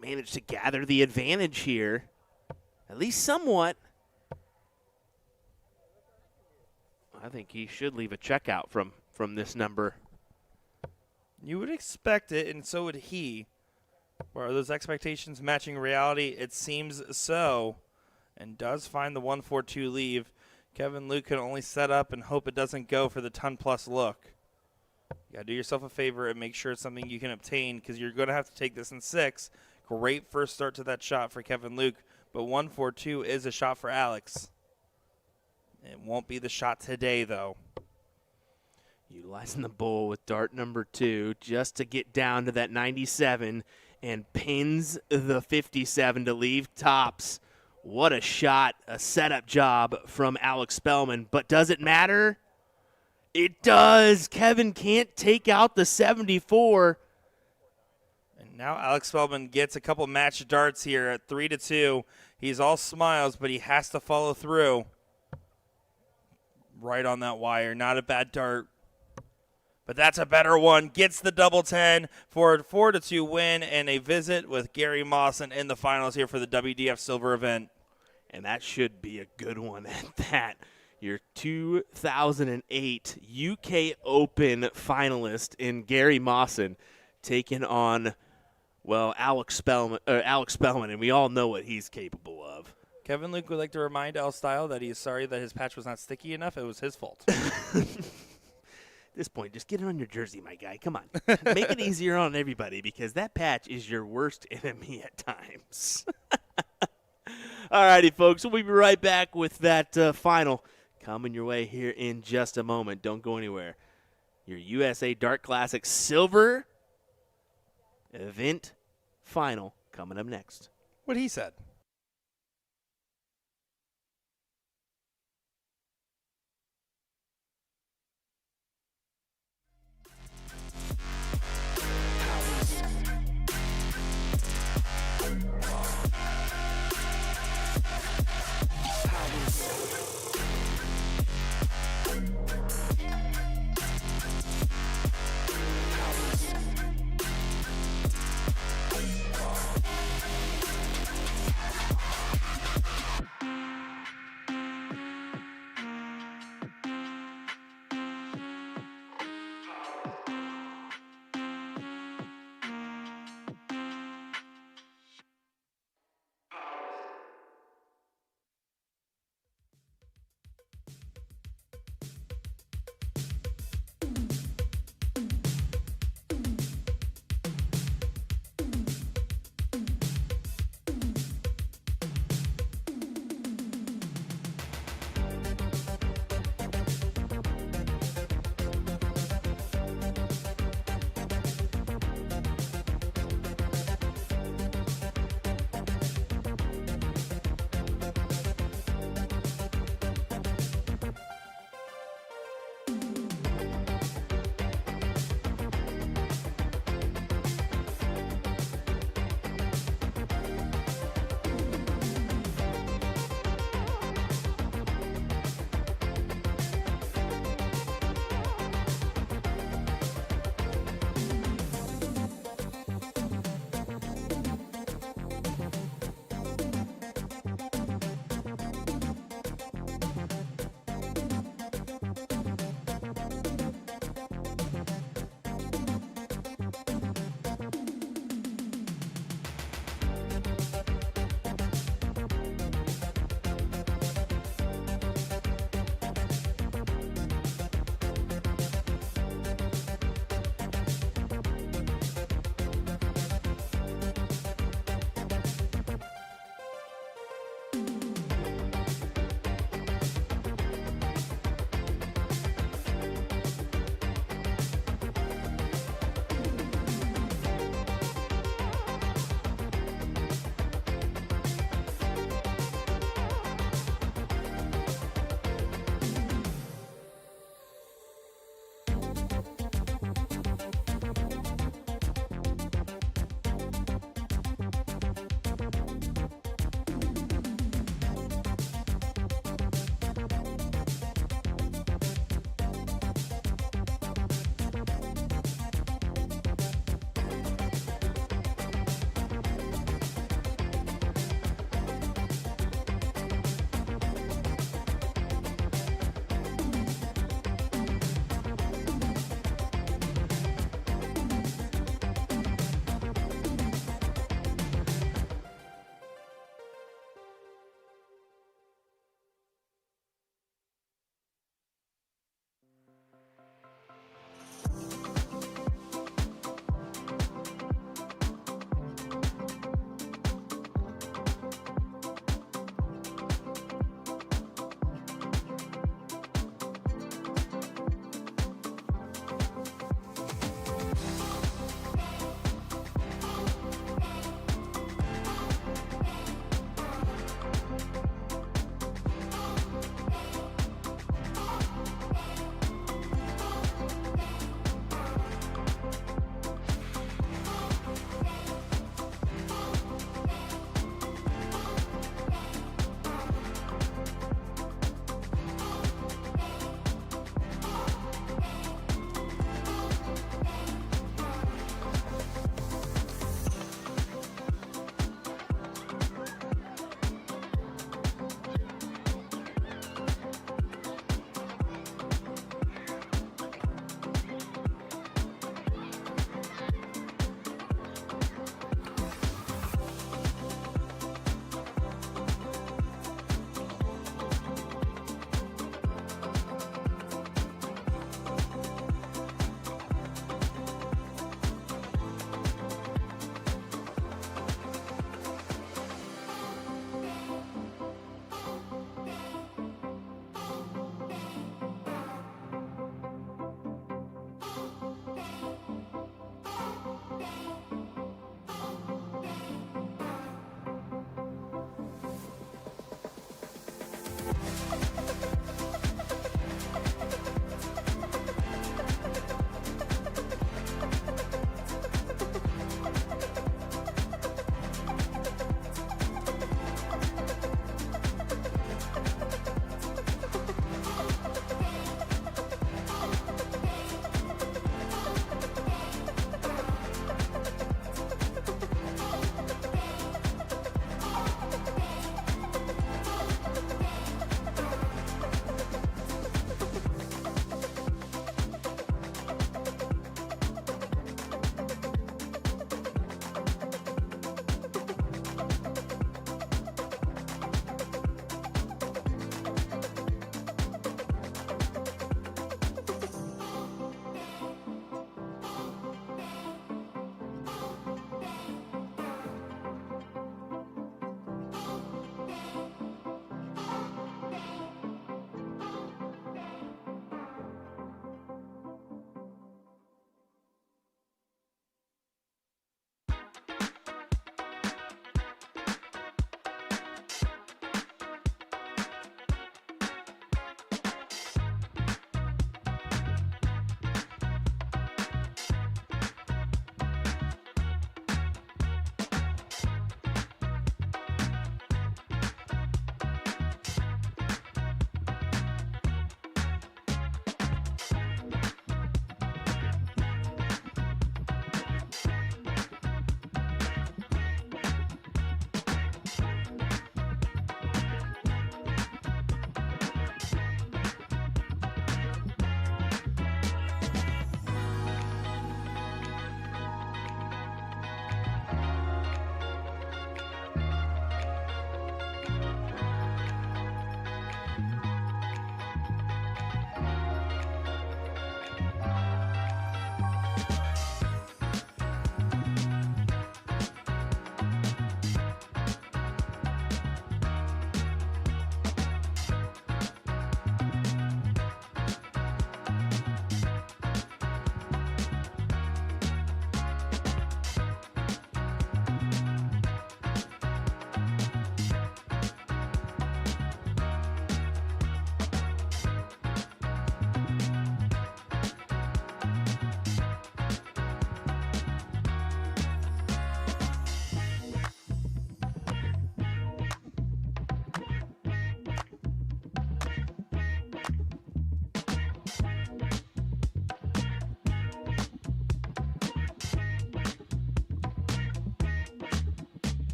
managed to gather the advantage here, at least somewhat. I think he should leave a checkout from this number. You would expect it, and so would he. Are those expectations matching reality? It seems so, and does find the 142 leave. Kevin Luke can only set up and hope it doesn't go for the ton-plus look. You got to do yourself a favor and make sure it's something you can obtain, because you're going to have to take this in 6. Great first start to that shot for Kevin Luke, but 142 is a shot for Alex. It won't be the shot today, though. Utilizing the bull with dart number 2 just to get down to that 97 and pins the 57 to leave tops. What a shot, a setup job from Alex Spellman. But does it matter? It does. Kevin can't take out the 74. Now Alex Spellman gets a couple match darts here at 3-2. He's all smiles, but he has to follow through. Right on that wire. Not a bad dart. But that's a better one. Gets the double 10 for a 4-2 win and a visit with Gary Mawson in the finals here for the WDF Silver event. And that should be a good one at that. Your 2008 UK Open finalist in Gary Mawson taking on, well, Alex Spellman, and we all know what he's capable of. Kevin Luke would like to remind Al Style that he is sorry that his patch was not sticky enough. It was his fault. At this point, just get it on your jersey, my guy. Come on. Make it easier on everybody because that patch is your worst enemy at times. All righty, folks. We'll be right back with that final coming your way here in just a moment. Don't go anywhere. Your USA Dart Classic Silver event final coming up next. What he said.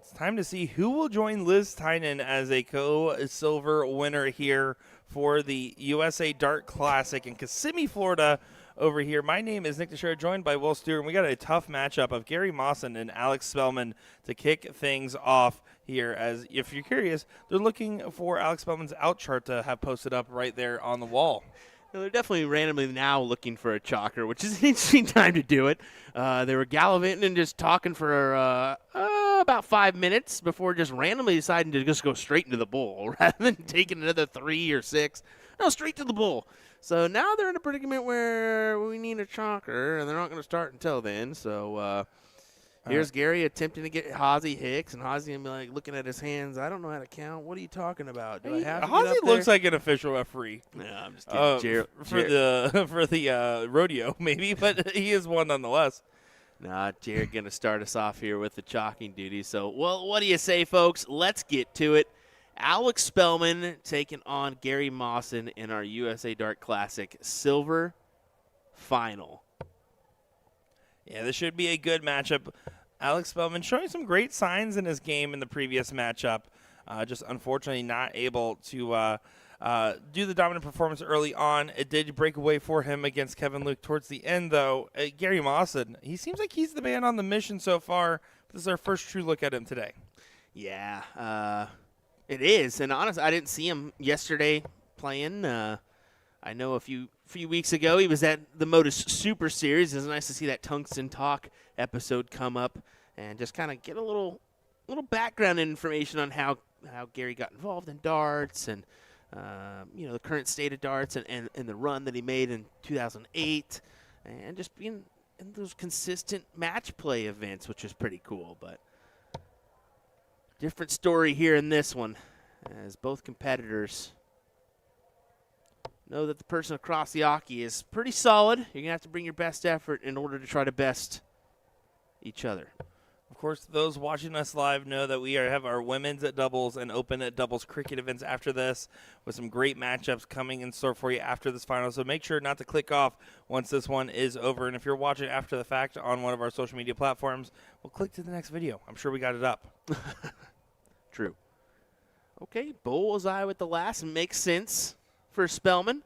It's time to see who will join Liz Tynan as a co-silver winner here for the USA Dart Classic in Kissimmee, Florida. Over here, my name is Nick Teixeira, joined by Will Stewart, and we got a tough matchup of Gary Mawson and Alex Spellman to kick things off here. As if you're curious, they're looking for Alex Spellman's out chart to have posted up right there on the wall. No, they're definitely randomly now looking for a chalker, which is an interesting time to do it. They were gallivanting and just talking for about 5 minutes before just randomly deciding to just go straight into the bull rather than taking another 3 or 6. No, straight to the bull. So now they're in a predicament where we need a chalker, and they're not going to start until then. So here's Gary attempting to get Hazy Hicks, and Hazy going to be like looking at his hands. I don't know how to count. What are you talking about? Do I have to get Hazy up there? looks like an official referee. No, I'm just kidding. For the rodeo, maybe, but he is one nonetheless. Nah, Jared going to start us off here with the chalking duty. So, well, what do you say, folks? Let's get to it. Alex Spellman taking on Gary Mawson in our USA Dart Classic Silver Final. Yeah, this should be a good matchup. Alex Spellman showing some great signs in his game in the previous matchup. Just unfortunately not able to do the dominant performance early on. It did break away for him against Kevin Luke towards the end, though. Gary Mawson, he seems like he's the man on the mission so far. This is our first true look at him today. Yeah, it is. And honestly, I didn't see him yesterday playing. I know a few weeks ago he was at the Modus Super Series. It was nice to see that Tungsten Talk episode come up and just kind of get a little background information on how Gary got involved in darts and the current state of darts and the run that he made in 2008 and just being in those consistent match play events, which is pretty cool. But different story here in this one, as both competitors know that the person across the Aki is pretty solid. You're going to have to bring your best effort in order to try to best each other. Of course, those watching us live know that we have our women's at doubles and open at doubles cricket events after this with some great matchups coming in store for you after this final. So make sure not to click off once this one is over. And if you're watching after the fact on one of our social media platforms, well, click to the next video. I'm sure we got it up. True. Okay, bullseye with the last makes sense for Spellman.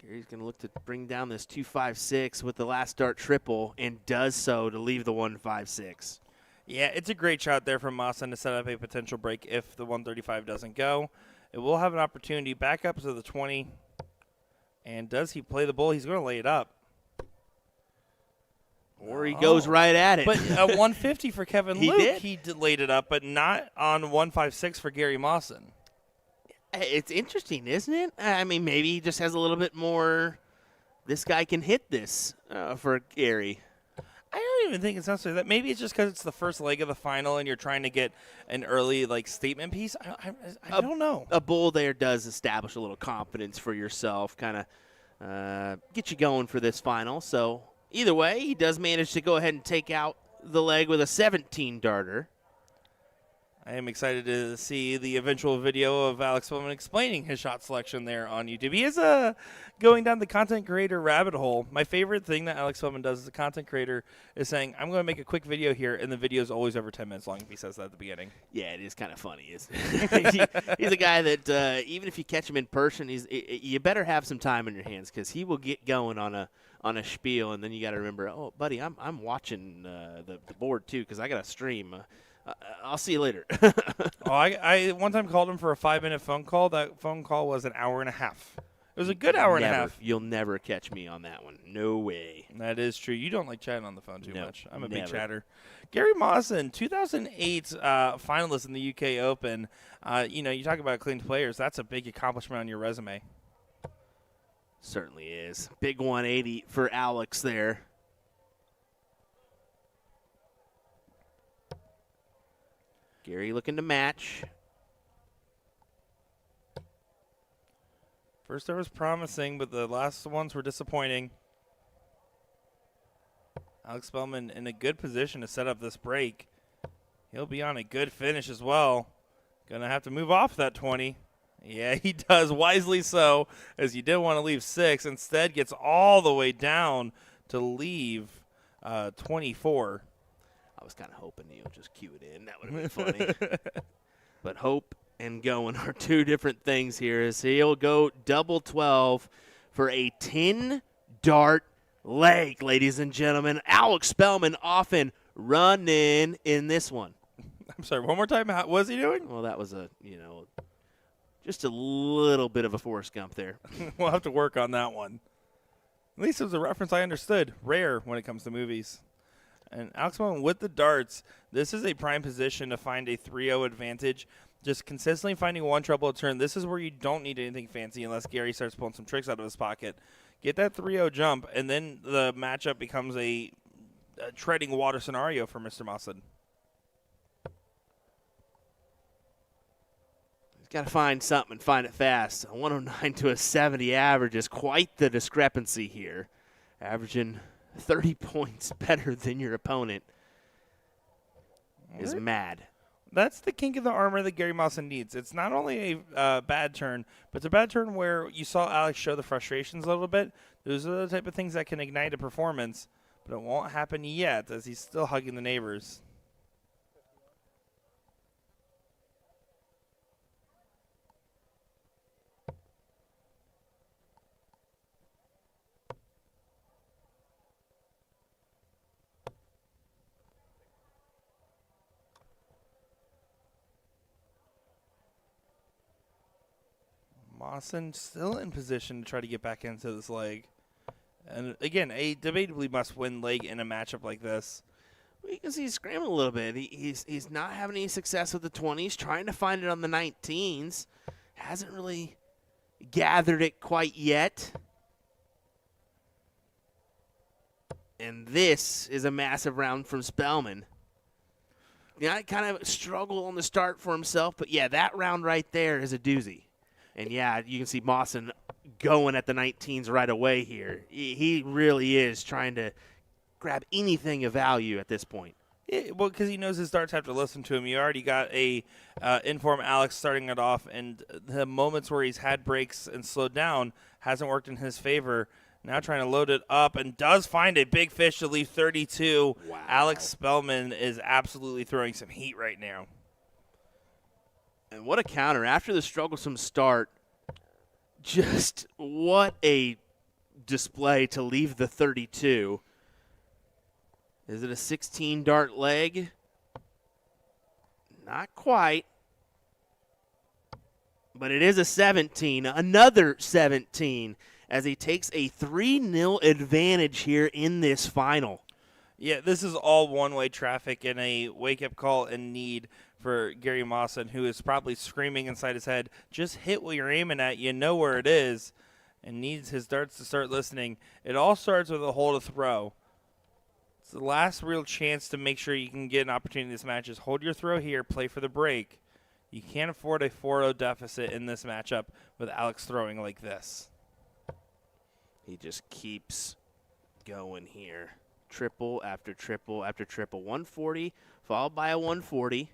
Gary's going to look to bring down this 256 with the last dart triple and does so to leave the 156. Yeah, it's a great shot there from Mawson to set up a potential break if the 135 doesn't go. It will have an opportunity back up to the 20. And does he play the bull? He's going to lay it up. Or he goes right at it. But a 150 for Kevin Luke, did. He laid it up, but not on 156 for Gary Mawson. It's interesting, isn't it? I mean, maybe he just has a little bit more, this guy can hit this for Gary. I don't even think it's necessarily that. Maybe it's just because it's the first leg of the final and you're trying to get an early statement piece. I don't know. A bull there does establish a little confidence for yourself, kind of get you going for this final. So either way, he does manage to go ahead and take out the leg with a 17 darter. I am excited to see the eventual video of Alex Spellman explaining his shot selection there on YouTube. He is going down the content creator rabbit hole. My favorite thing that Alex Spellman does as a content creator is saying, I'm going to make a quick video here, and the video is always over 10 minutes long if he says that at the beginning. Yeah, it is kind of funny, isn't it? He's a guy that even if you catch him in person, you better have some time on your hands because he will get going on a spiel, and then you got to remember, oh, buddy, I'm watching the board too because I got to stream. I'll see you later. I one time called him for a 5-minute phone call. That phone call was an hour and a half. It was a good hour and a half. You'll never catch me on that one. No way. That is true. You don't like chatting on the phone too much. I'm a big never. chatter. Gary Mawson, 2008 finalist in the UK Open. You talk about clean players. That's a big accomplishment on your resume. Certainly is. Big 180 for Alex there. Gary looking to match. First there was promising, but the last ones were disappointing. Alex Spellman in a good position to set up this break. He'll be on a good finish as well. Going to have to move off that 20. Yeah, he does, wisely so, as you didn't want to leave 6. Instead, gets all the way down to leave 24. I was kind of hoping you'll just cue it in. That would have been funny. But hope and going are two different things here. As he'll go double 12 for a 10-dart leg, ladies and gentlemen. Alex Spellman often running in this one. I'm sorry, one more time. What was he doing? Well, that was just a little bit of a Forrest Gump there. We'll have to work on that one. At least it was a reference I understood. Rare when it comes to movies. And Alex Spellman with the darts. This is a prime position to find a 3-0 advantage. Just consistently finding one treble a turn. This is where you don't need anything fancy unless Gary starts pulling some tricks out of his pocket. Get that 3-0 jump, and then the matchup becomes a treading water scenario for Mr. Mawson. He's got to find something and find it fast. A 109 to a 70 average is quite the discrepancy here. Averaging 30 points better than your opponent is mad. That's the kink of the armor that Gary Mawson needs. It's not only a bad turn, but it's a bad turn where you saw Alex show the frustrations a little bit. Those are the type of things that can ignite a performance, but it won't happen yet as he's still hugging the neighbors. Mawson still in position to try to get back into this leg. And again, a debatably must-win leg in a matchup like this. Well, you can see he's scrambling a little bit. He's not having any success with the 20s, trying to find it on the 19s. Hasn't really gathered it quite yet. And this is a massive round from Spellman. Yeah, kind of struggle on the start for himself, but yeah, that round right there is a doozy. And yeah, you can see Mawson going at the 19s right away here. He really is trying to grab anything of value at this point. Yeah, well, because he knows his darts have to listen to him. You already got a inform Alex starting it off, and the moments where he's had breaks and slowed down hasn't worked in his favor. Now trying to load it up and does find a big fish to leave 32. Wow. Alex Spellman is absolutely throwing some heat right now. And what a counter. After the strugglesome start, just what a display to leave the 32. Is it a 16-dart leg? Not quite. But it is a 17, another 17, as he takes a 3-0 advantage here in this final. Yeah, this is all one-way traffic and a wake-up call and need for Gary Mawson, who is probably screaming inside his head, just hit what you're aiming at, you know where it is, and needs his darts to start listening. It all starts with a hold to throw. It's the last real chance to make sure you can get an opportunity in this match is hold your throw here, play for the break. You can't afford a 4-0 deficit in this matchup with Alex throwing like this. He just keeps going here. Triple after triple after triple. 140 followed by a 140.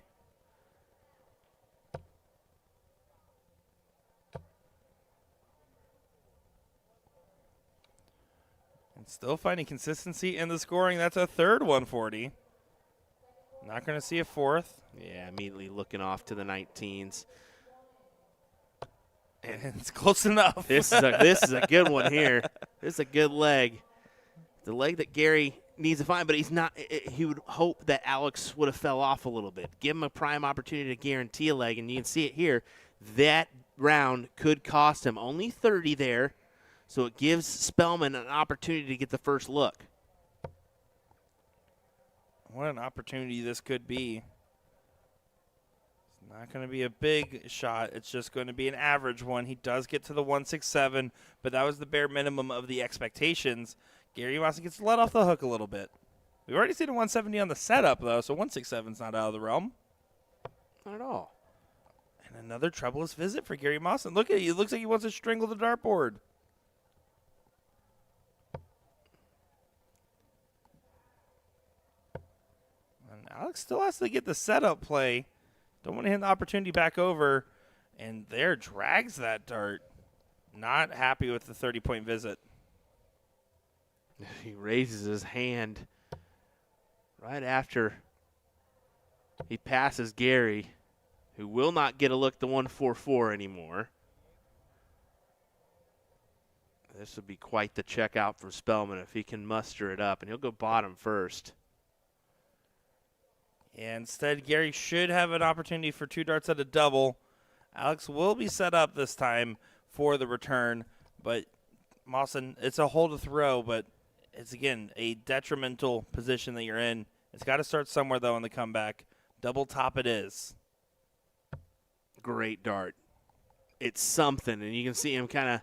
And still finding consistency in the scoring. That's a third 140. Not going to see a fourth. Yeah, immediately looking off to the 19s. And it's close enough. This is a good one here. This is a good leg. The leg that Gary needs to find, but he's not. He would hope that Alex would have fell off a little bit. Give him a prime opportunity to guarantee a leg, and you can see it here. That round could cost him only 30 there, so it gives Spellman an opportunity to get the first look. What an opportunity this could be. It's not going to be a big shot. It's just going to be an average one. He does get to the 167, but that was the bare minimum of the expectations. Gary Mawson gets let off the hook a little bit. We've already seen a 170 on the setup, though, so 167 is not out of the realm. Not at all. And another troublous visit for Gary Mawson. Look at it. It looks like he wants to strangle the dartboard. And Alex still has to get the setup play. Don't want to hand the opportunity back over. And there drags that dart. Not happy with the 30-point visit. He raises his hand right after he passes Gary, who will not get a look at the 144 anymore. This would be quite the checkout from Spellman if he can muster it up, and he'll go bottom first. Instead, Gary should have an opportunity for 2 darts at a double. Alex will be set up this time for the return, but Mawson, it's a hole to throw, but it's, again, a detrimental position that you're in. It's got to start somewhere, though, on the comeback. Double top it is. Great dart. It's something, and you can see him kind of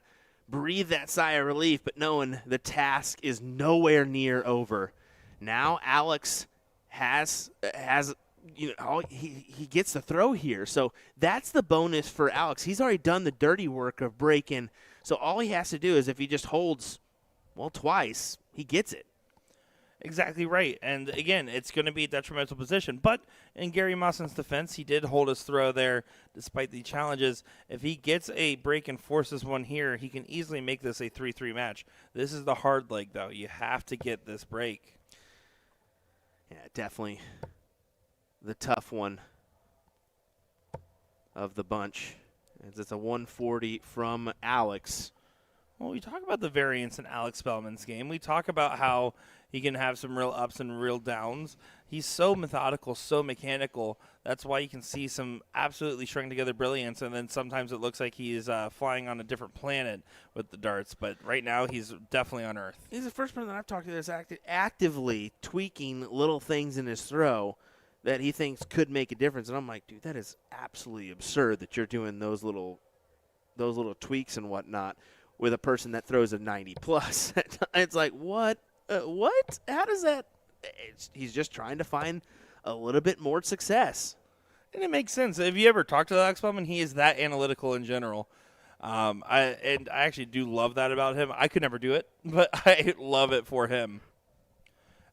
breathe that sigh of relief, but knowing the task is nowhere near over. Now Alex has he gets the throw here, so that's the bonus for Alex. He's already done the dirty work of breaking, so all he has to do is if he just holds, well, twice, he gets it. Exactly right. And, again, it's going to be a detrimental position. But in Gary Mawson's defense, he did hold his throw there despite the challenges. If he gets a break and forces one here, he can easily make this a 3-3 match. This is the hard leg, though. You have to get this break. Yeah, definitely the tough one of the bunch. It's a 140 from Alex. Well, we talk about the variance in Alex Spellman's game. We talk about how he can have some real ups and real downs. He's so methodical, so mechanical. That's why you can see some absolutely strung together brilliance, and then sometimes it looks like he's flying on a different planet with the darts. But right now, he's definitely on Earth. He's the first person that I've talked to that's actively tweaking little things in his throw that he thinks could make a difference. And I'm like, dude, that is absolutely absurd that you're doing those little tweaks and whatnot with a person that throws a 90 plus. It's like, what? What? How does that? He's just trying to find a little bit more success. And it makes sense. If you ever talk to Alex Spellman, he is that analytical in general. I actually do love that about him. I could never do it, but I love it for him.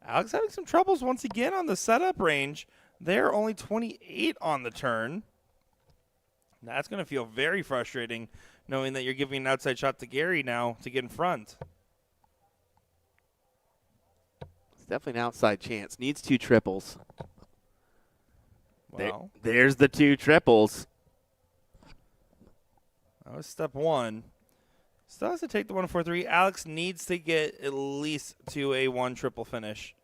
Alex having some troubles once again on the setup range. They're only 28 on the turn. That's going to feel very frustrating knowing that you're giving an outside shot to Gary now to get in front. It's definitely an outside chance. Needs 2 triples. Wow. There's the 2 triples. That was step 1. Still has to take the 1-4-3. Alex needs to get at least to a 1 triple finish.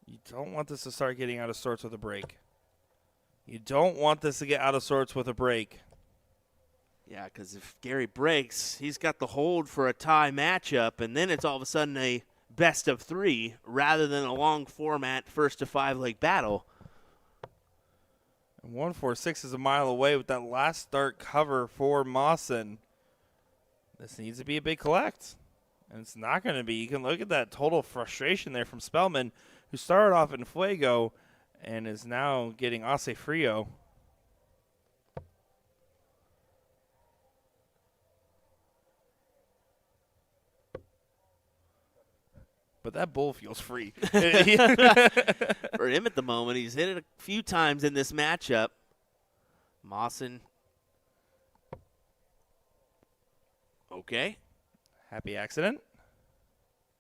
You don't want this to start getting out of sorts with a break. You don't want this to get out of sorts with a break. Yeah, because if Gary breaks, he's got the hold for a tie matchup, and then it's all of a sudden a best of 3 rather than a long format first to 5 leg battle. And 1-4-6 is a mile away with that last start cover for Mawson. This needs to be a big collect, and it's not going to be. You can look at that total frustration there from Spellman, who started off in Fuego and is now getting Ace Frio. But that bull feels free. For him at the moment, he's hit it a few times in this matchup. Mawson. Okay. Happy accident.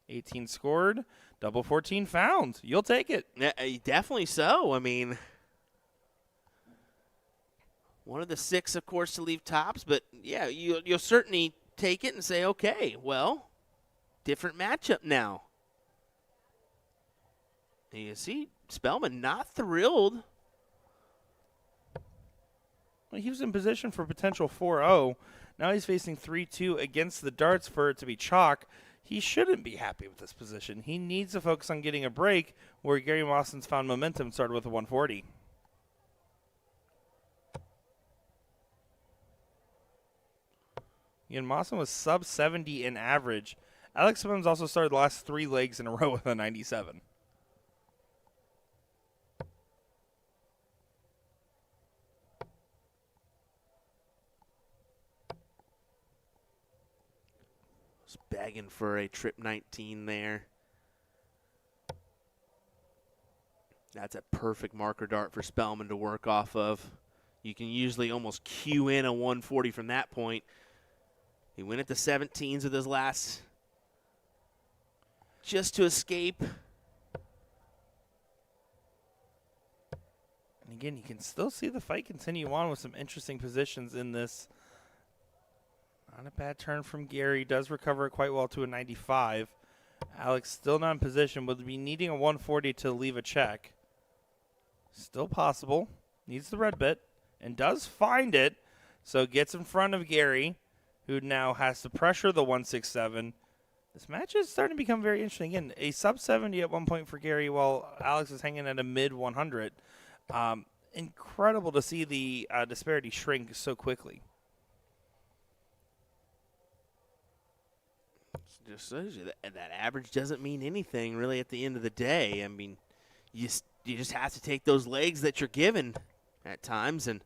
18 scored. Double 14 found. You'll take it. Yeah, definitely so. I mean, one of the 6, of course, to leave tops. But, yeah, you'll certainly take it and say, okay, well, different matchup now. And you see Spellman not thrilled. Well, he was in position for potential 4-0. Now he's facing 3-2 against the darts for it to be chalk. He shouldn't be happy with this position. He needs to focus on getting a break where Gary Mawson's found momentum, started with a 140. Again, Mawson was sub 70 in average. Alex Simmons also started the last 3 legs in a row with a 97. Begging for a trip 19 there. That's a perfect marker dart for Spellman to work off of. You can usually almost cue in a 140 from that point. He went at the 17s with his last just to escape. And again, you can still see the fight continue on with some interesting positions in this. Not a bad turn from Gary. Does recover it quite well to a 95. Alex still not in position. Would be needing a 140 to leave a check. Still possible. Needs the red bit. And does find it. So gets in front of Gary, who now has to pressure the 167. This match is starting to become very interesting. Again, a sub 70 at one point for Gary, while Alex is hanging at a mid 100. Incredible to see the disparity shrink so quickly. Just shows you that average doesn't mean anything really at the end of the day. I mean, you just have to take those legs that you're given at times, and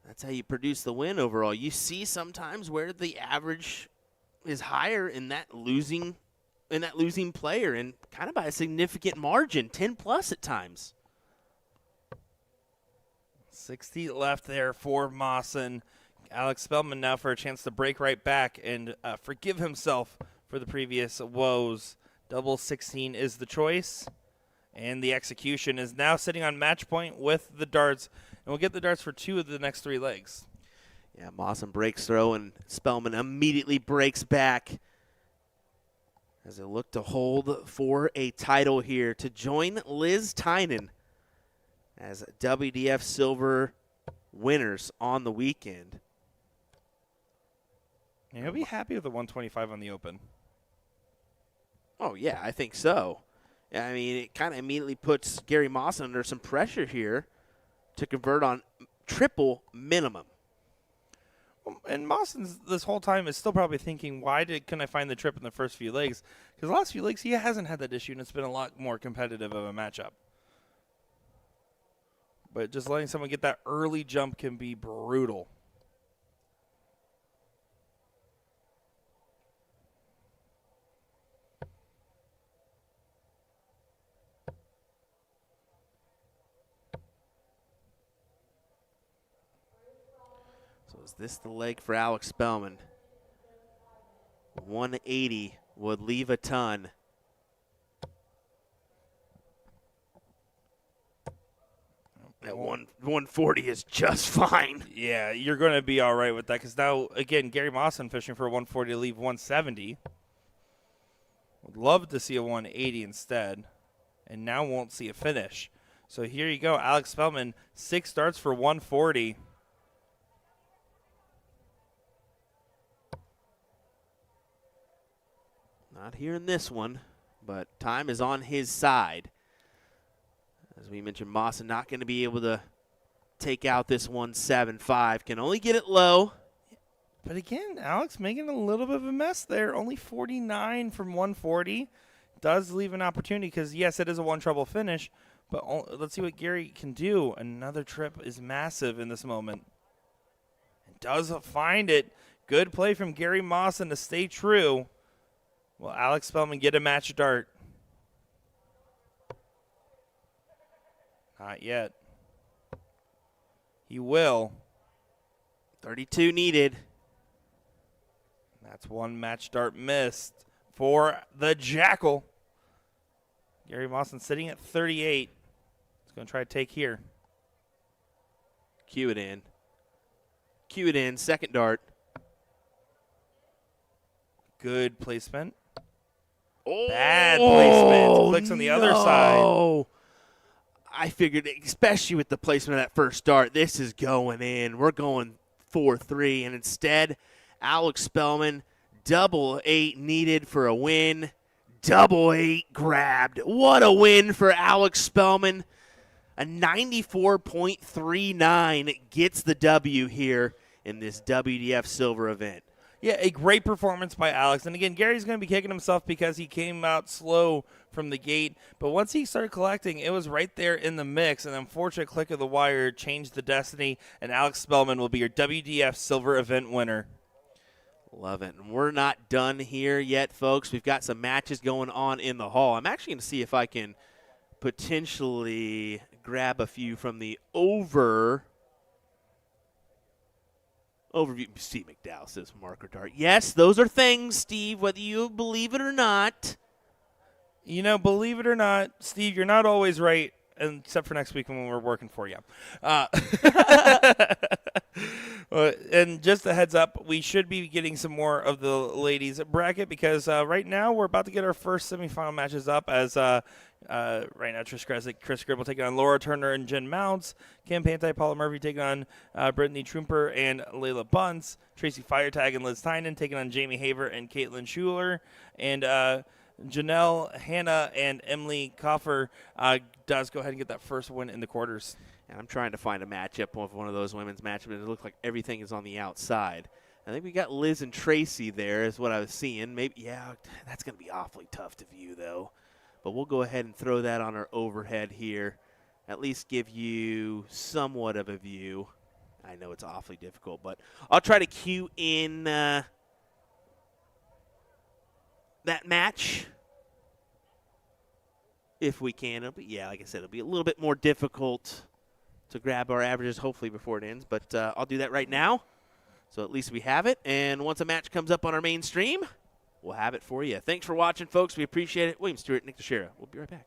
that's how you produce the win overall. You see sometimes where the average is higher in that losing player, and kind of by a significant margin, 10 plus at times. 60 left there for Mawson. Alex Spellman now for a chance to break right back and forgive himself for the previous woes. Double 16 is the choice. And the execution is now sitting on match point with the darts. And we'll get the darts for 2 of the next 3 legs. Yeah, Mawson breaks throw, and Spellman immediately breaks back as they look to hold for a title here to join Liz Tynan as WDF Silver winners on the weekend. Yeah, he'll be happy with the 125 on the open. Oh, yeah, I think so. I mean, it kind of immediately puts Gary Mawson under some pressure here to convert on triple minimum. And Mawson's this whole time is still probably thinking, why couldn't I find the trip in the first few legs? Because the last few legs, he hasn't had that issue, and it's been a lot more competitive of a matchup. But just letting someone get that early jump can be brutal. So is this the leg for Alex Spellman? 180 would leave a ton. That 140 is just fine. Yeah, you're going to be all right with that because now, again, Gary Mawson fishing for a 140 to leave 170. Would love to see a 180 instead, and now won't see a finish. So here you go, Alex Spellman, 6 starts for 140. Not here in this one, but time is on his side. As we mentioned, Mawson not going to be able to take out this 175. Can only get it low. But again, Alex making a little bit of a mess there. Only 49 from 140. Does leave an opportunity because, yes, it is a one-trouble finish. But let's see what Gary can do. Another trip is massive in this moment. And does find it. Good play from Gary Mawson to stay true. Will Alex Spellman get a match dart? Not yet. He will. 32 needed. That's one match dart missed for the Jackal. Gary Mawson sitting at 38. He's going to try to take here. Cue it in. Cue it in. Second dart. Good placement. Oh, bad placement. Clicks on the other side. I figured, especially with the placement of that first dart, this is going in. We're going 4-3, and instead, Alex Spellman, double 8 needed for a win. Double 8 grabbed. What a win for Alex Spellman. A 94.39 gets the W here in this WDF Silver event. Yeah, a great performance by Alex. And again, Gary's going to be kicking himself because he came out slow from the gate. But once he started collecting, it was right there in the mix. And unfortunate click of the wire changed the destiny. And Alex Spellman will be your WDF Silver event winner. Love it. And we're not done here yet, folks. We've got some matches going on in the hall. I'm actually going to see if I can potentially grab a few from the over overview. Steve McDowell says marker dart. Yes, those are things, Steve, whether you believe it or not. You know, believe it or not, Steve, you're not always right, except for next week when we're working for you. And just a heads up, we should be getting some more of the ladies bracket because right now we're about to get our first semifinal matches up as right now Chris Gribble taking on Laura Turner and Jen Mounts, Cam Pantai, Paula Murphy taking on Brittany Trumper and Layla Bunce, Tracy Firetag and Liz Tynan taking on Jamie Haver and Caitlin Schuler, and Janelle, Hannah, and Emily Koffer does go ahead and get that first win in the quarters. And I'm trying to find a matchup of one of those women's matchups, and it looks like everything is on the outside. I think we got Liz and Tracy there is what I was seeing. Maybe, yeah, that's going to be awfully tough to view, though. But we'll go ahead and throw that on our overhead here, at least give you somewhat of a view. I know it's awfully difficult, but I'll try to cue in that match if we can. Yeah, like I said, it'll be a little bit more difficult to grab our averages hopefully before it ends, but I'll do that right now. So at least we have it, and once a match comes up on our main stream, we'll have it for you. Thanks for watching, folks. We appreciate it. William Stewart, Nick Teixeira. We'll be right back.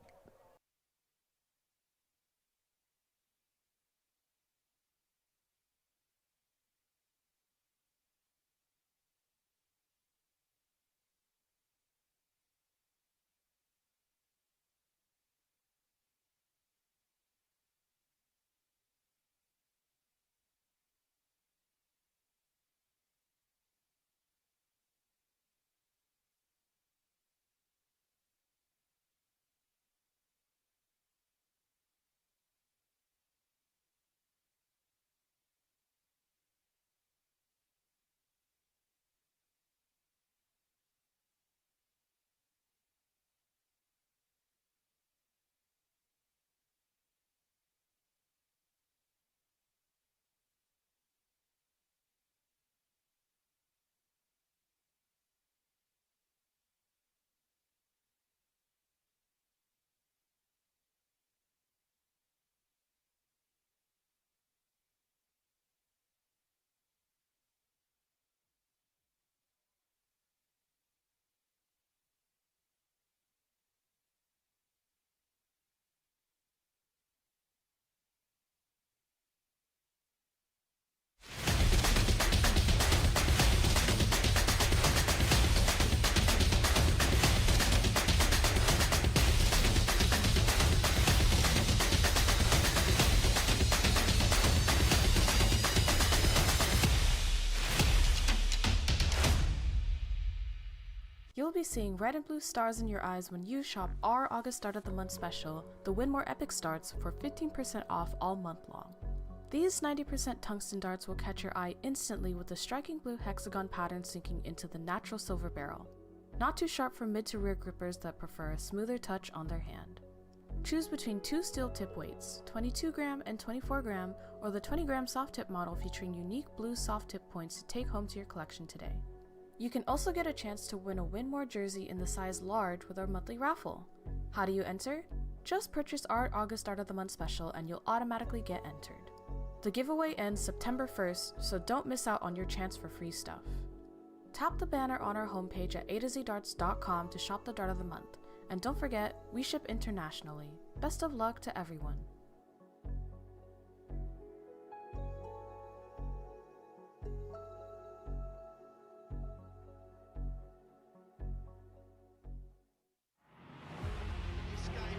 You'll be seeing red and blue stars in your eyes when you shop our August Start of the Month special, the Winmore Epic Starts, for 15% off all month long. These 90% tungsten darts will catch your eye instantly with a striking blue hexagon pattern sinking into the natural silver barrel. Not too sharp for mid to rear grippers that prefer a smoother touch on their hand. Choose between two steel tip weights, 22 gram and 24 gram, or the 20 gram soft tip model featuring unique blue soft tip points to take home to your collection today. You can also get a chance to win a Winmore jersey in the size large with our monthly raffle. How do you enter? Just purchase our August Start of the Month special and you'll automatically get entered. The giveaway ends September 1st, so don't miss out on your chance for free stuff. Tap the banner on our homepage at a2zdarts.com to shop the Dart of the Month. And don't forget, we ship internationally. Best of luck to everyone.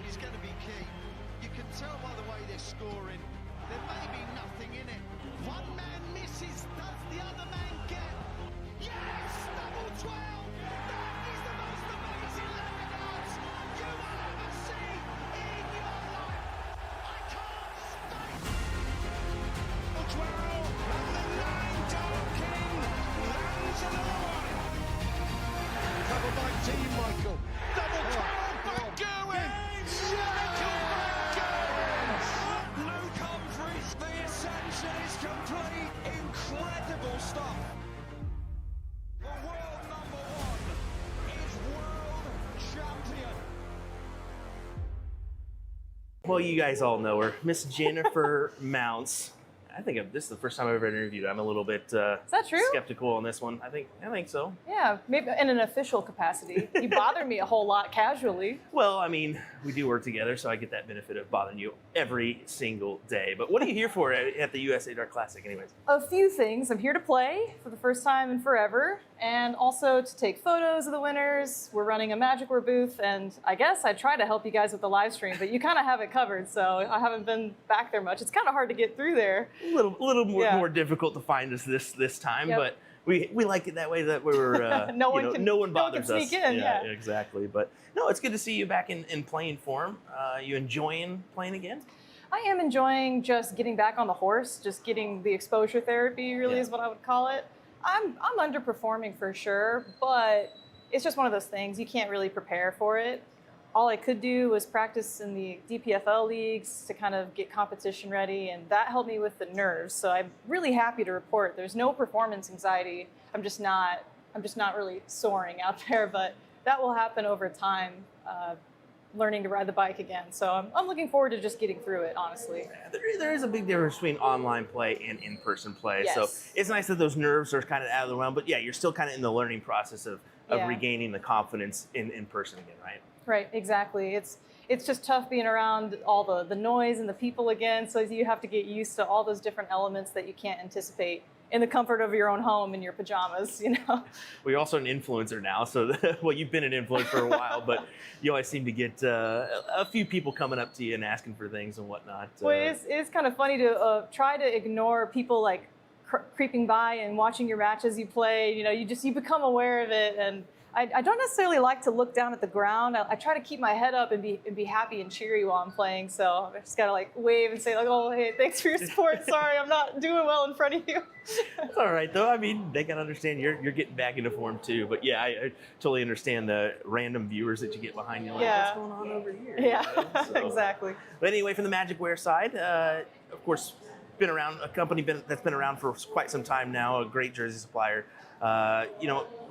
Is going to be key. You can tell by the way they're scoring. There may be nothing in it. One man misses, does the other man get? Yes! Double 12! That is the most amazing leather darts you will ever see in your life. I can't stay. Double 12, and the 9 Dart King lands another one. Covered by Team Michael. Double 12, back going! Luke Humphries, the ascension is complete. Incredible stuff. The world number one is world champion. Well, you guys all know her, Miss Jennifer Mounts. I think this is the first time I've ever interviewed. I'm a little bit Is that true? skeptical on this one. I think so. Yeah, maybe in an official capacity. You bother me a whole lot casually. Well, I mean, we do work together, so I get that benefit of bothering you every single day. But what are you here for at the USA Dart Classic, anyways? A few things. I'm here to play for the first time in forever, and also to take photos of the winners. We're running a Magicware booth, and I guess I try to help you guys with the live stream, but you kind of have it covered, so I haven't been back there much. It's kind of hard to get through there. A little more difficult to find us this time, Yep. but we like it that way, that we're No one can bothers sneak us. in, yeah. Exactly. But no, it's good to see you back in playing form. You enjoying playing again? I am enjoying just getting back on the horse, just getting the exposure therapy really Yeah. is what I would call it. I'm underperforming for sure, but it's just one of those things. You can't really prepare for it. All I could do was practice in the DPFL leagues to kind of get competition ready, and that helped me with the nerves. So I'm really happy to report there's no performance anxiety. I'm just not really soaring out there, but that will happen over time, learning to ride the bike again. So I'm looking forward to just getting through it, honestly. There is a big difference between online play and in-person play. Yes. So it's nice that those nerves are kind of out of the realm, but yeah, you're still kind of in the learning process of Yeah. regaining the confidence in person again, right? Right, exactly. It's just tough being around all the noise and the people again, so you have to get used to all those different elements that you can't anticipate in the comfort of your own home in your pajamas, you know? Well, you're also an influencer now, so well, you've been an influencer for a while, but you always seem to get a few people coming up to you and asking for things and whatnot. Well, it's kind of funny to try to ignore people like creeping by and watching your match as you play. You know, you become aware of it, and I don't necessarily like to look down at the ground. I try to keep my head up and be happy and cheery while I'm playing. So I just gotta like wave and say like, oh hey, thanks for your support. Sorry, I'm not doing well in front of you. It's all right though. I mean, they can understand you're getting back into form too. But yeah, I totally understand the random viewers that you get behind you. Like, Yeah. what's going on over here? Yeah, You know, so- exactly. But anyway, from the Magicware side, of course, been around a company that's been around for quite some time now. A great jersey supplier.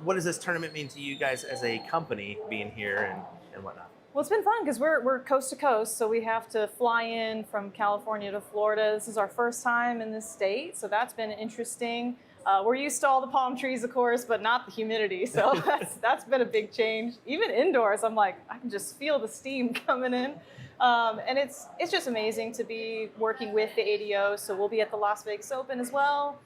What does this tournament mean to you guys as a company being here and whatnot? Well, it's been fun because we're coast to coast, so we have to fly in from California to Florida. This is our first time in this state, so that's been interesting. We're used to all the palm trees, of course, but not the humidity, so that's been a big change. Even indoors, I'm like, I can just feel the steam coming in. And it's just amazing to be working with the ADO, so we'll be at the Las Vegas Open as well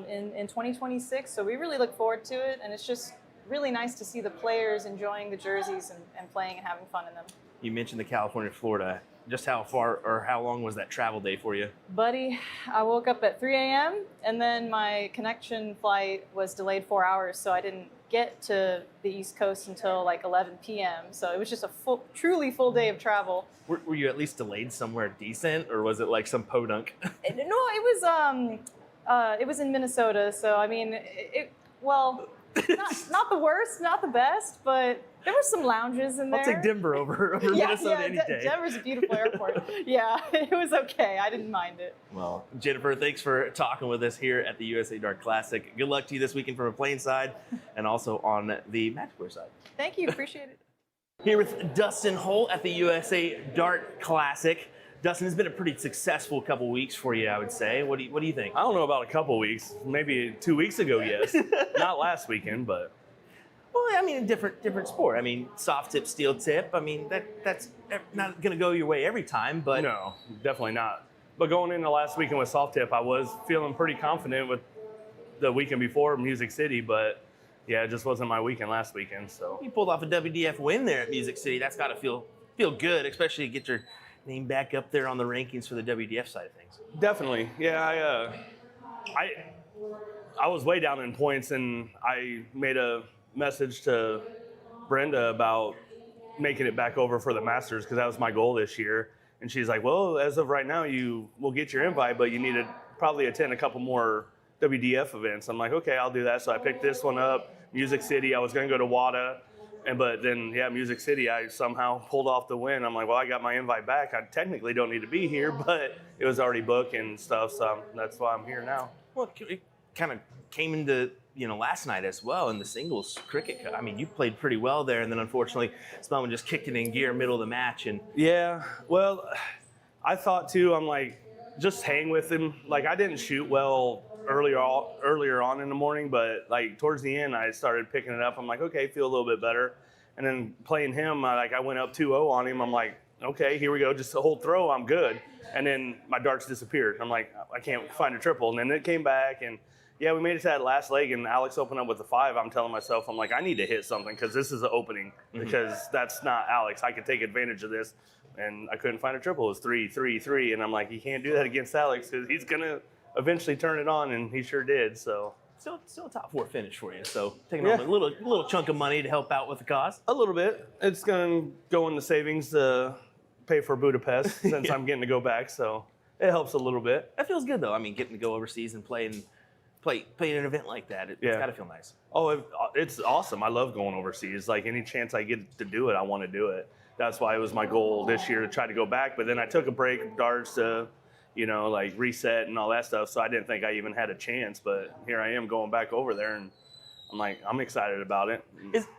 in 2026, so we really look forward to it, and it's just really nice to see the players enjoying the jerseys and playing and having fun in them. You mentioned the California, Florida. Just how far or how long was that travel day for you? Buddy, I woke up at 3 a.m. and then my connection flight was delayed 4 hours, so I didn't get to the East Coast until like 11 p.m. So it was just a truly full day of travel. Were you at least delayed somewhere decent, or was it like some podunk? No, it was in Minnesota, so I mean, not the worst, not the best, but there were some lounges in there. I'll take Denver over Minnesota any day. Denver's a beautiful airport. Yeah, it was okay. I didn't mind it. Well, Jennifer, thanks for talking with us here at the USA Dart Classic. Good luck to you this weekend from a playing side and also on the Magicware side. Thank you. Appreciate it. Here with Dustin Holt at the USA Dart Classic. Dustin, it's been a pretty successful couple weeks for you, I would say. What do you think? I don't know about a couple weeks. Maybe 2 weeks ago, yes. Not last weekend, but. Well, I mean, a different sport. I mean, soft tip, steel tip. I mean, that's not going to go your way every time, but No, definitely not. But going into last weekend with soft tip, I was feeling pretty confident with the weekend before Music City, but yeah, it just wasn't my weekend last weekend. So you pulled off a WDF win there at Music City. That's got to feel good, especially to get your name back up there on the rankings for the WDF side of things. definitely, yeah. I was way down in points, and I made a message to Brenda about making it back over for the Masters because that was my goal this year. And she's like, well, as of right now, you will get your invite, but you need to probably attend a couple more WDF events. I'm like, okay, I'll do that. So I picked this one up, Music City. I was going to go to WADA, but then, Music City, I somehow pulled off the win. I'm like, well, I got my invite back. I technically don't need to be here, but it was already booked and stuff, so that's why I'm here now. Well, it kind of came into last night as well in the singles cricket. I mean, you played pretty well there, and then unfortunately, Spellman just kicked it in gear middle of the match. And yeah, well, I thought too. I'm like, just hang with him. Like, I didn't shoot well earlier on in the morning, but like towards the end, I started picking it up. I'm like, okay, feel a little bit better. And then playing him, I went up 2-0 on him. I'm like, okay, here we go. Just a whole throw, I'm good. And then my darts disappeared. I'm like, I can't find a triple. And then it came back, and yeah, we made it to that last leg, and Alex opened up with a 5. I'm telling myself, I'm like, I need to hit something because this is an opening, because that's not Alex. I can take advantage of this. And I couldn't find a triple. It was 3, 3, 3. And I'm like, you can't do that against Alex because he's going to eventually turn it on, and he sure did. So Still a top 4 finish for you. So taking home a little chunk of money to help out with the cost. a little bit. It's going to go in the savings to pay for Budapest since I'm getting to go back. So it helps a little bit. That feels good, though. I mean, getting to go overseas and play an event like that, it's got to feel nice. Oh, it's awesome. I love going overseas. Like, any chance I get to do it, I want to do it. That's why it was my goal this year to try to go back. But then I took a break of darts to, like reset and all that stuff. So I didn't think I even had a chance. But here I am going back over there, and I'm excited about it.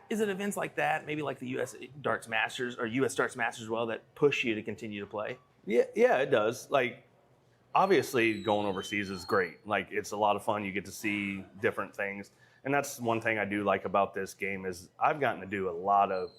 Is it events like that, maybe like the U.S. Darts Masters or U.S. Darts Masters as well, that push you to continue to play? Yeah, it does. Like, obviously going overseas is great. Like, it's a lot of fun. You get to see different things. And that's one thing I do like about this game is I've gotten to do a lot of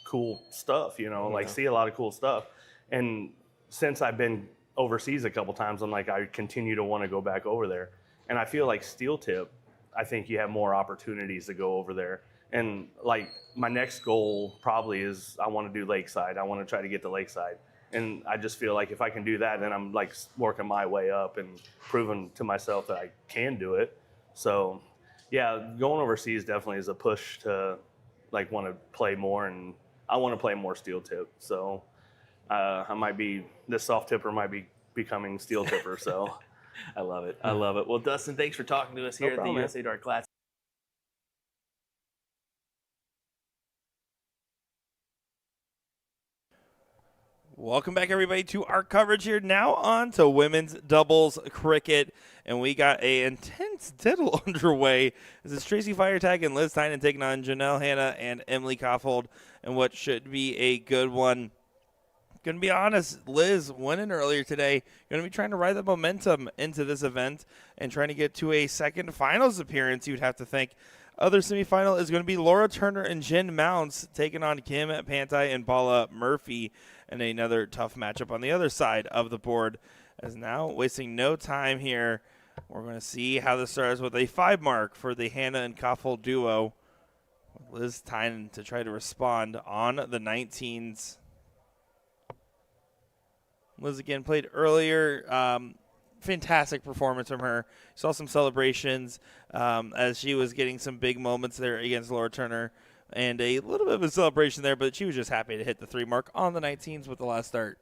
cool stuff, like see a lot of cool stuff. And since I've been overseas a couple times, I'm like, I continue to want to go back over there. And I feel like steel tip, I think you have more opportunities to go over there. And like, my next goal probably is I want to do Lakeside. I want to try to get to Lakeside. And I just feel like if I can do that, then I'm like working my way up and proving to myself that I can do it. So yeah, going overseas definitely is a push to like want to play more, and I want to play more steel tip. So this soft tipper might be becoming steel tipper. So I love it. I love it. Well, Dustin, thanks for talking to us here at the USA Dart Classic. Welcome back, everybody, to our coverage here. Now on to women's doubles cricket, and we got a intense diddle underway. This is Tracy Feiertag and Liz Tynan taking on Janelle Hanna and Emily Koffold, and what should be a good one. Going to be honest, Liz winning earlier today. Going to be trying to ride the momentum into this event and trying to get to a second finals appearance, you'd have to think. Other semifinal is going to be Laura Turner and Jen Mounts taking on Kim Pantai and Paula Murphy, and another tough matchup on the other side of the board. As now, wasting no time here, we're going to see how this starts with a 5 mark for the Hanna and Koffold duo. Liz Tynan to try to respond on the 19s. Liz again played earlier. Fantastic performance from her. Saw some celebrations as she was getting some big moments there against Laura Turner, and a little bit of a celebration there, but she was just happy to hit the 3 mark on the 19s with the last start.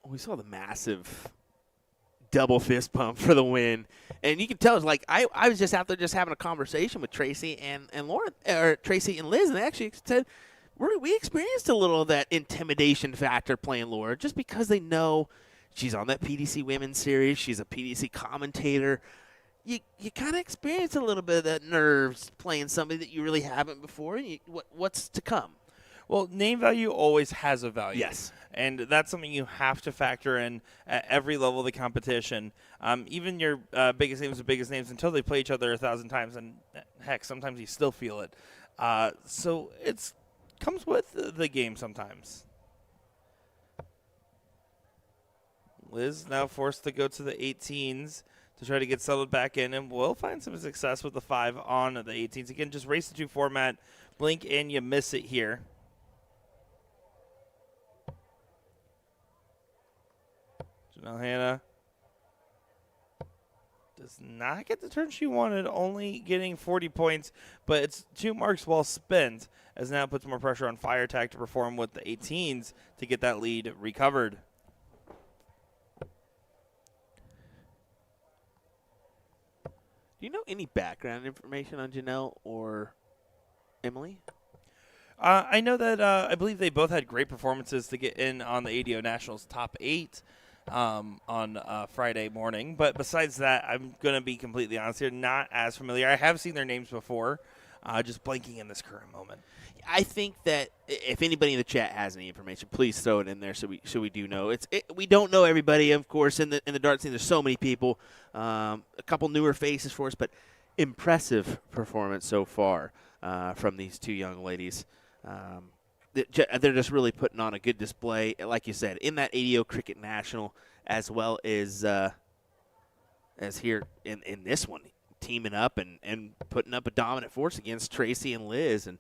We saw the massive double fist pump for the win, and you can tell it's like I was just out there just having a conversation with Tracy and Lauren, or Tracy and Liz, and they actually said we experienced a little of that intimidation factor playing Laura just because they know she's on that PDC Women's Series. She's a PDC commentator. You kind of experience a little bit of that nerves playing somebody that you really haven't before. What's to come? Well, name value always has a value. Yes. And that's something you have to factor in at every level of the competition. Even your biggest names until they play each other 1,000 times, and heck, sometimes you still feel it. So it's comes with the game sometimes. Liz now forced to go to the 18s to try to get settled back in, and will find some success with the 5 on the 18s. Again, just race to 2 format. Blink and you miss it here. Janelle Hanna does not get the turn she wanted, only getting 40 points, but it's 2 marks well spent, as now puts more pressure on Feiertag to perform with the 18s to get that lead recovered. Do you know any background information on Janelle or Emily? I know that I believe they both had great performances to get in on the ADO Nationals top 8 on Friday morning. But besides that, I'm going to be completely honest here, not as familiar. I have seen their names before, just blanking in this current moment. I think that if anybody in the chat has any information, please throw it in there so we do know. We don't know everybody, of course, in the darts scene. There's so many people, a couple newer faces for us, but impressive performance so far from these two young ladies. They're just really putting on a good display, like you said, in that ADO Cricket National, as well as here in this one, teaming up and putting up a dominant force against Tracy and Liz. And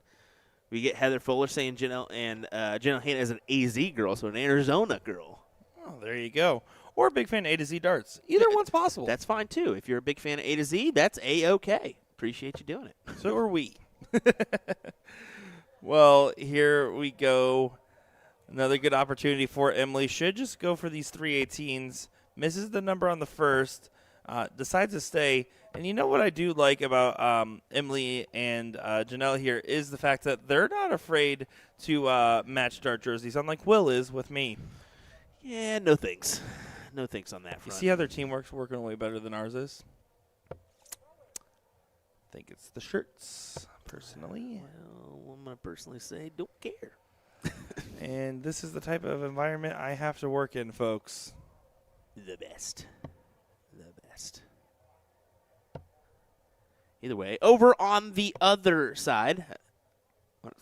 we get Heather Fuller saying Janelle Hannah is an AZ girl, so an Arizona girl. Oh, there you go. Or a big fan of A to Z darts. Either one's possible. That's fine, too. If you're a big fan of A to Z, that's A-OK. Appreciate you doing it. So are we. Well, here we go. Another good opportunity for Emily. Should just go for these 318s. Misses the number on the first. Decides to stay. And you know what I do like about Emily and Janelle here is the fact that they're not afraid to match dart jerseys, unlike Will is with me. Yeah, no thanks. No thanks on that front. You see how their teamwork's working way better than ours is? I think it's the shirts, personally. Well, I'm going to personally say don't care. And this is the type of environment I have to work in, folks. The best. The best. Either way, over on the other side,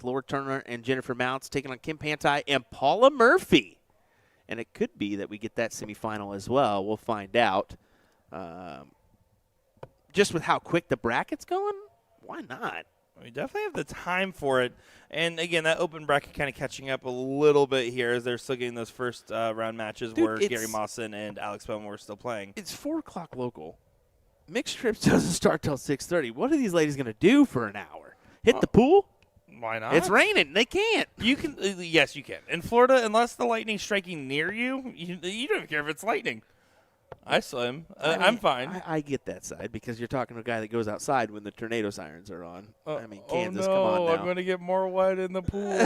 Laura Turner and Jennifer Mounts taking on Kim Pantai and Paula Murphy. And it could be that we get that semifinal as well. We'll find out. Just with how quick the bracket's going, why not? We definitely have the time for it. And, again, that open bracket kind of catching up a little bit here as they're still getting those first round matches where Gary Mawson and Alex Bowman were still playing. It's 4 o'clock local. Mixed trips doesn't start till 6:30. What are these ladies going to do for an hour? Hit the pool? Why not? It's raining. They can't. You can. Yes, you can. In Florida, unless the lightning's striking near you, you don't even care if it's lightning. I swim. I'm fine. I get that side because you're talking to a guy that goes outside when the tornado sirens are on. I mean, Kansas, oh no, come on now. I'm going to get more wet in the pool.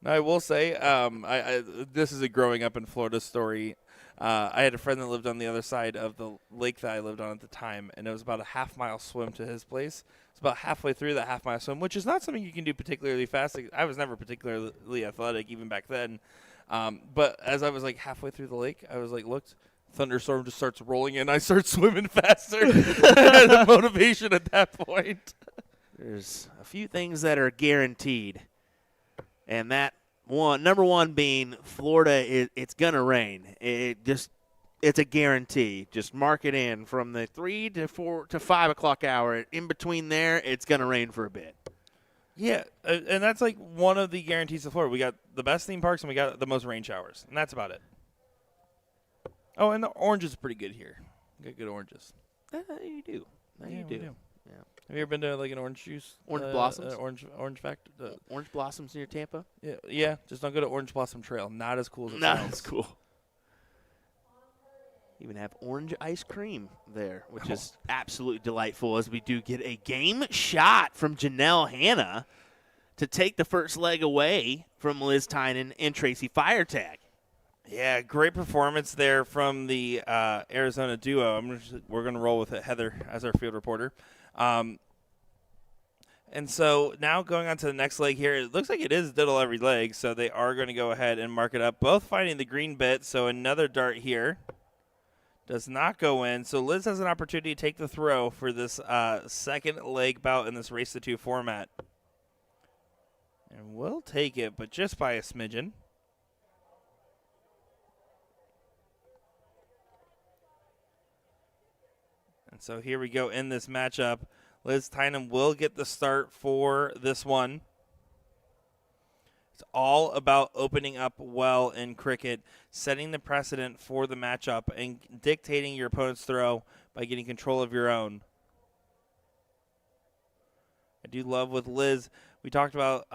I will say, this is a growing up in Florida story. I had a friend that lived on the other side of the lake that I lived on at the time, and it was about a half-mile swim to his place. It's about halfway through that half-mile swim, which is not something you can do particularly fast. I was never particularly athletic even back then. But as I was like halfway through the lake, I was like, looked, thunderstorm just starts rolling in. I start swimming faster. The motivation at that point. There's a few things that are guaranteed. And that number one being Florida, it's going to rain. It's a guarantee. Just mark it in from the 3 to 4 to 5 o'clock hour. In between there, it's going to rain for a bit. Yeah, and that's like one of the guarantees of Florida. We got the best theme parks and we got the most rain showers, and that's about it. Oh, and the oranges is pretty good here. We got good oranges. You do. You do. Yeah. Have you ever been to like an orange juice? Orange blossoms? Orange factory? Orange blossoms near Tampa? Yeah. Just don't go to Orange Blossom Trail. Not as cool as it Not sounds. as cool. Even have orange ice cream there, which is absolutely delightful as we do get a game shot from Janelle Hannah to take the first leg away from Liz Tynan and Tracy Firetag. Yeah, great performance there from the Arizona duo. We're going to roll with it, Heather as our field reporter. And so now going on to the next leg here, it looks like it is diddle every leg, so they are going to go ahead and mark it up. Both finding the green bit, so another dart here. Does not go in, so Liz has an opportunity to take the throw for this second leg bout in this race to 2 format. And we'll take it, but just by a smidgen. And so here we go in this matchup. Liz Tynan will get the start for this one. It's all about opening up well in cricket, setting the precedent for the matchup, and dictating your opponent's throw by getting control of your own. I do love with Liz, we talked about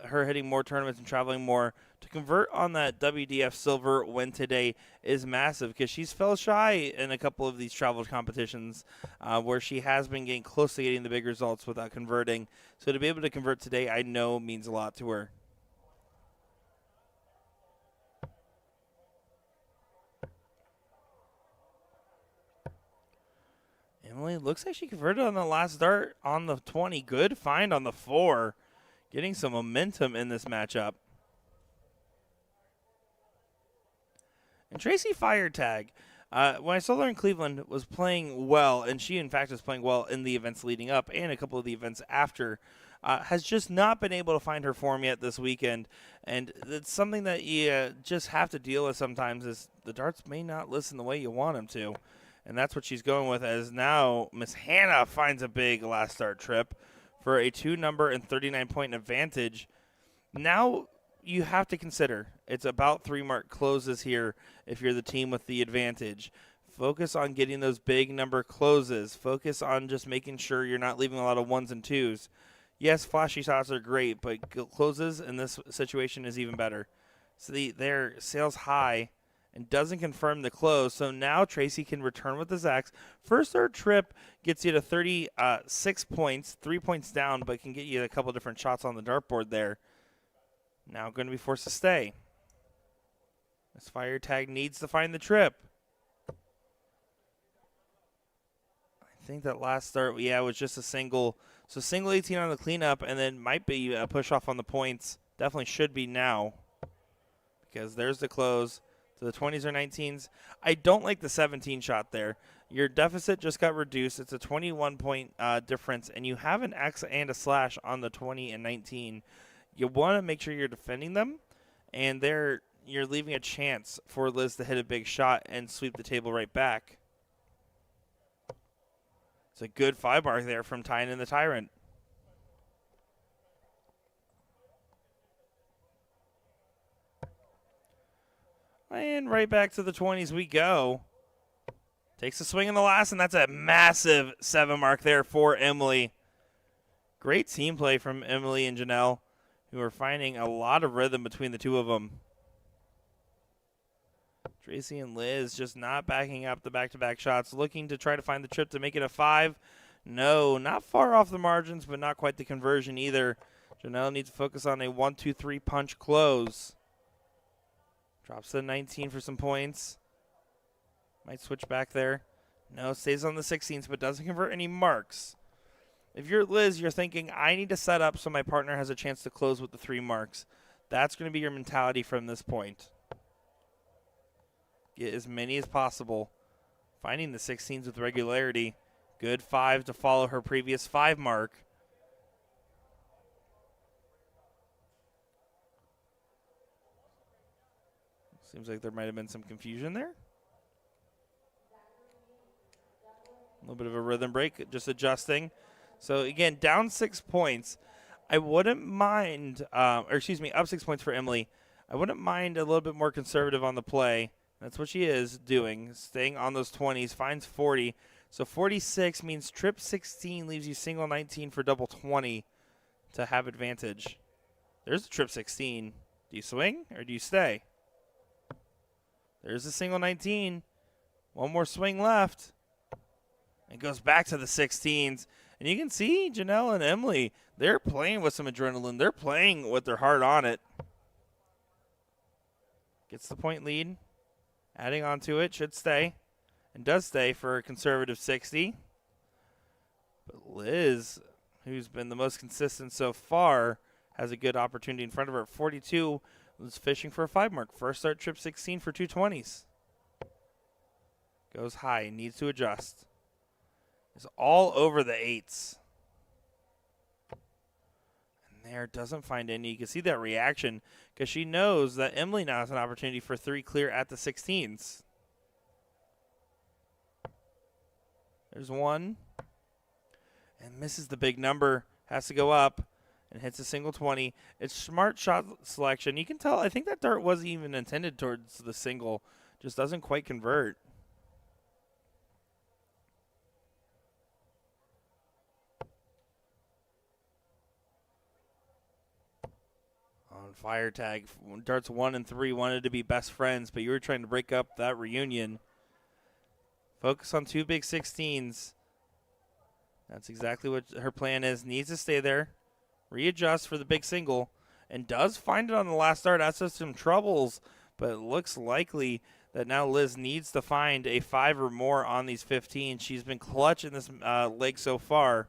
her hitting more tournaments and traveling more. To convert on that WDF silver win today is massive because she's fell shy in a couple of these travel competitions where she has been getting close to getting the big results without converting. So to be able to convert today, I know means a lot to her. Emily looks like she converted on the last dart on the 20. Good find on the 4. Getting some momentum in this matchup. And Tracy Firetag, when I saw her in Cleveland, was playing well, and she, in fact, was playing well in the events leading up and a couple of the events after. Has just not been able to find her form yet this weekend, and it's something that you just have to deal with sometimes is the darts may not listen the way you want them to, and that's what she's going with as now Miss Hannah finds a big last start trip for a 2-number and 39-point advantage. Now you have to consider it's about 3-mark closes here if you're the team with the advantage. Focus on getting those big number closes. Focus on just making sure you're not leaving a lot of 1s and 2s. Yes, flashy shots are great, but closes in this situation is even better. So their sails high and doesn't confirm the close. So now Tracy can return with his axe. First third trip gets you to 36 points, 3 points down, but can get you a couple different shots on the dartboard there. Now going to be forced to stay. This Firetag needs to find the trip. I think that last start, was just a single. So single 18 on the cleanup, and then might be a push off on the points. Definitely should be now, because there's the close to the 20s or 19s. I don't like the 17 shot there. Your deficit just got reduced. It's a 21-point difference, and you have an X and a slash on the 20 and 19. You want to make sure you're defending them, and you're leaving a chance for Liz to hit a big shot and sweep the table right back. It's a good 5-mark there from tying in the Tyrant. And right back to the 20s we go. Takes a swing in the last, and that's a massive 7-mark there for Emily. Great team play from Emily and Janelle, who are finding a lot of rhythm between the two of them. Tracy and Liz just not backing up the back-to-back shots, looking to try to find the trip to make it a 5. No, not far off the margins, but not quite the conversion either. Janelle needs to focus on a 1-2-3 punch close. Drops to the 19 for some points. Might switch back there. No, stays on the 16s, but doesn't convert any marks. If you're Liz, you're thinking, I need to set up so my partner has a chance to close with the 3 marks. That's going to be your mentality from this point. Get as many as possible. Finding the 16s with regularity. Good 5 to follow her previous 5 mark. Seems like there might have been some confusion there. A little bit of a rhythm break, just adjusting. So again, down 6 points. I wouldn't mind, up 6 points for Emily. I wouldn't mind a little bit more conservative on the play. That's what she is doing, staying on those 20s, finds 40. So 46 means trip 16 leaves you single 19 for double 20 to have advantage. There's a trip 16. Do you swing or do you stay? There's a single 19. One more swing left. It goes back to the 16s. And you can see Janelle and Emily, they're playing with some adrenaline. They're playing with their heart on it. Gets the point lead. Adding on to it, should stay. And does stay for a conservative 60. But Liz, who's been the most consistent so far, has a good opportunity in front of her at 42. Was fishing for a 5 mark. First start trip 16 for 220s. Goes high, needs to adjust. Is all over the 8s. And there, doesn't find any. You can see that reaction because she knows that Emily now has an opportunity for 3 clear at the 16s. There's 1. And misses the big number. Has to go up. And hits a single 20. It's smart shot selection. You can tell, I think that dart wasn't even intended towards the single. Just doesn't quite convert. On Firetag, darts 1 and 3 wanted to be best friends, but you were trying to break up that reunion. Focus on 2 big 16s. That's exactly what her plan is. Needs to stay there. Readjust for the big single, and does find it on the last start. That's just some troubles, but it looks likely that now Liz needs to find a 5 or more on these 15. She's been clutch in this leg so far,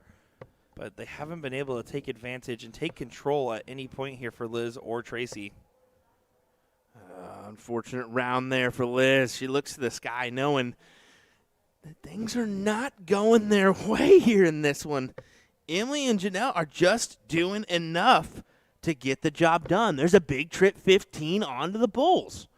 but they haven't been able to take advantage and take control at any point here for Liz or Tracy. Unfortunate round there for Liz. She looks to the sky knowing that things are not going their way here in this one. Emily and Janelle are just doing enough to get the job done. There's a big trip 15 onto the Bulls.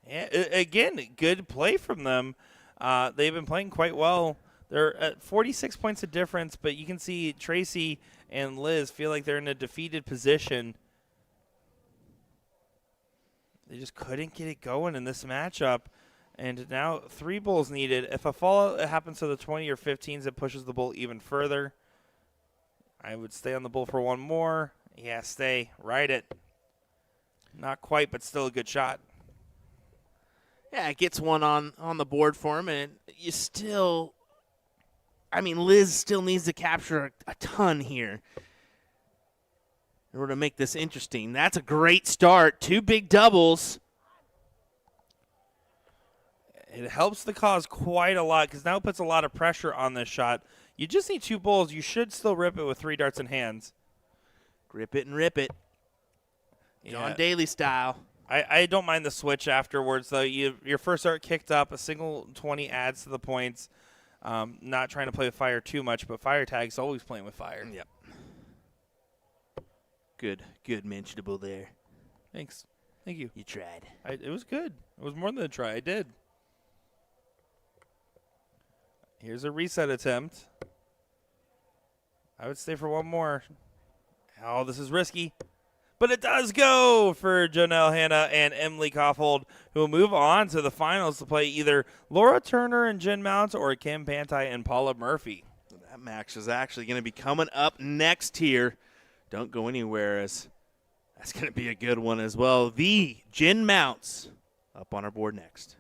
Yeah, again, good play from them. They've been playing quite well. They're at 46 points of difference, but you can see Tracy and Liz feel like they're in a defeated position. They just couldn't get it going in this matchup. And now 3 Bulls needed. If a fallout happens to the 20 or 15s, it pushes the Bull even further. I would stay on the Bull for one more. Yeah, stay. Ride it. Not quite, but still a good shot. Yeah, it gets one on the board for him, and you still, I mean, Liz still needs to capture a ton here in order to make this interesting. That's a great start. 2 big doubles. It helps the cause quite a lot because now it puts a lot of pressure on this shot. You just need 2 Bulls. You should still rip it with 3 darts in hands. Grip it and rip it. John Daly style. I don't mind the switch afterwards, though. Your first dart kicked up. A single 20 adds to the points. Not trying to play with fire too much, but fire tag's always playing with fire. Yep. Good mentionable there. Thanks. Thank you. You tried. It was good. It was more than a try. I did. Here's a reset attempt. I would stay for one more. Oh, this is risky. But it does go for Janelle Hanna and Emily Koffold, who will move on to the finals to play either Laura Turner and Jen Mounts or Kim Pantai and Paula Murphy. That match is actually going to be coming up next here. Don't go anywhere, as that's going to be a good one as well. The Jen Mounts up on our board next.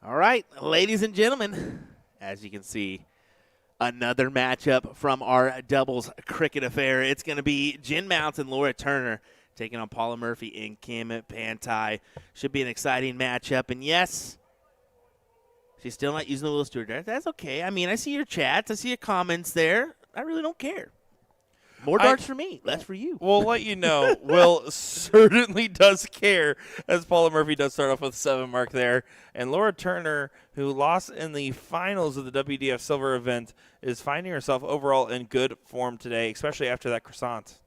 All right, ladies and gentlemen, as you can see, another matchup from our doubles cricket affair. It's going to be Jen Mounts and Laura Turner taking on Paula Murphy and Kim Pantai. Should be an exciting matchup. And yes, she's still not using the Will Stewart dart. That's okay. I mean, I see your chats. I see your comments there. I really don't care. More darts for me, less for you. We'll let you know. Will certainly does care, as Paula Murphy does start off with 7 mark there. And Laura Turner, who lost in the finals of the WDF Silver event, is finding herself overall in good form today, especially after that croissant.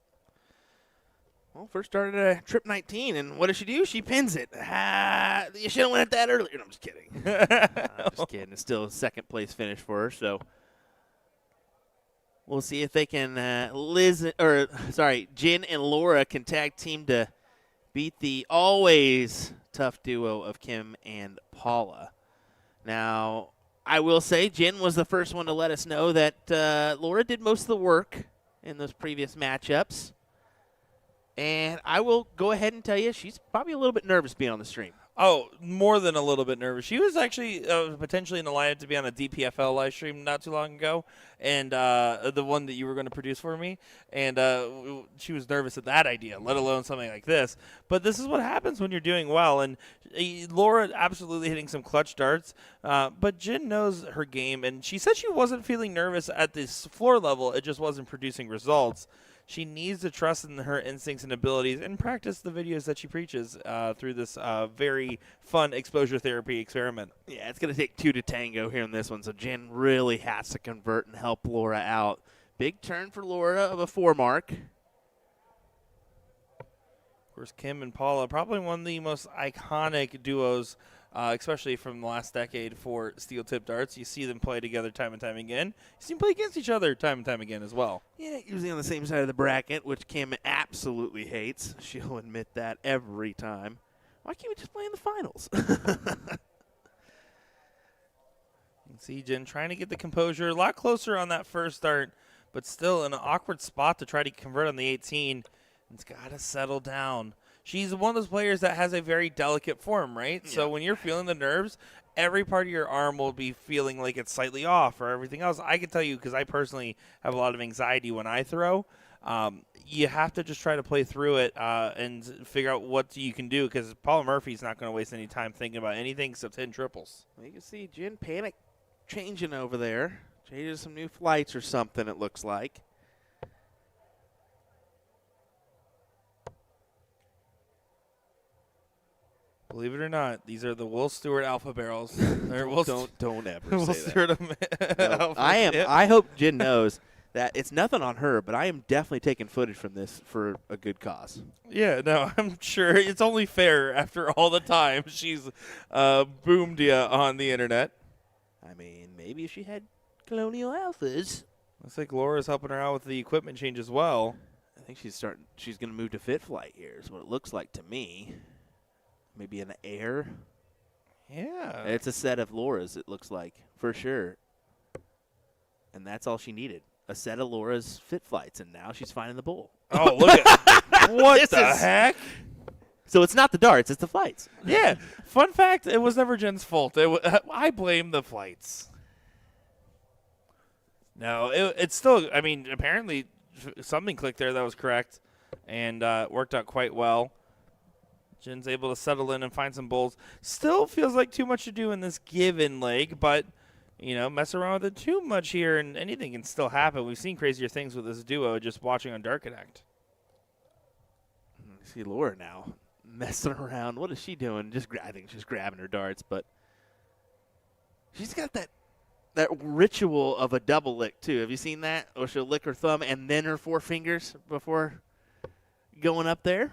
Well, first started at trip 19, and what does she do? She pins it. You should have went at that earlier. No, I'm just kidding. I'm just kidding. It's still a second-place finish for her, so we'll see if they can Jen and Laura can tag team to beat the always tough duo of Kim and Paula. Now, I will say Jen was the first one to let us know that Laura did most of the work in those previous matchups. And I will go ahead and tell you she's probably a little bit nervous being on the stream. Oh, more than a little bit nervous. She was actually potentially in the lineup to be on a DPFL live stream not too long ago, and the one that you were going to produce for me. And she was nervous at that idea, let alone something like this. But this is what happens when you're doing well. And Laura absolutely hitting some clutch darts. But Jen knows her game, and she said she wasn't feeling nervous at this floor level. It just wasn't producing results. She needs to trust in her instincts and abilities and practice the videos that she preaches through this very fun exposure therapy experiment. Yeah, it's going to take 2 to tango here in this one, so Jen really has to convert and help Laura out. Big turn for Laura of a 4 mark. Of course, Kim and Paula, probably one of the most iconic duos, especially from the last decade for steel tip darts. You see them play together time and time again. You see them play against each other time and time again as well. Yeah, usually on the same side of the bracket, which Kim absolutely hates. She'll admit that every time. Why can't we just play in the finals? You can see Jen trying to get the composure a lot closer on that first dart, but still in an awkward spot to try to convert on the 18. It's got to settle down. She's one of those players that has a very delicate form, right? Yeah. So when you're feeling the nerves, every part of your arm will be feeling like it's slightly off or everything else. I can tell you, because I personally have a lot of anxiety when I throw, you have to just try to play through it and figure out what you can do, because Paula Murphy's not going to waste any time thinking about anything except hitting triples. Well, you can see Jen panic changing over there. Changing some new flights or something, it looks like. Believe it or not, these are the Will Stewart Alpha Barrels. Don't ever Will say Stewart that. No, I hope Jen knows that it's nothing on her, but I am definitely taking footage from this for a good cause. Yeah, no, I'm sure it's only fair after all the time she's boomed you on the internet. I mean, maybe if she had Colonial Alphas. Looks like Laura's helping her out with the equipment change as well. I think she's going to move to Fit Flight here is what it looks like to me. Maybe an Air. Yeah. It's a set of Laura's, it looks like, for sure. And that's all she needed. A set of Laura's Fit Flights, and now she's finding the bull. Oh, look at what the heck? So it's not the darts, it's the flights. Yeah. Fun fact, it was never Jen's fault. I blame the flights. No, it's still, I mean, apparently something clicked there that was correct, and worked out quite well. Jen's able to settle in and find some bowls. Still feels like too much to do in this given leg, but, you know, mess around with it too much here and anything can still happen. We've seen crazier things with this duo just watching on Dart Connect. See Laura now messing around. What is she doing? I think she's grabbing her darts, but she's got that ritual of a double lick, too. Have you seen that? Or she'll lick her thumb and then her 4 fingers before going up there.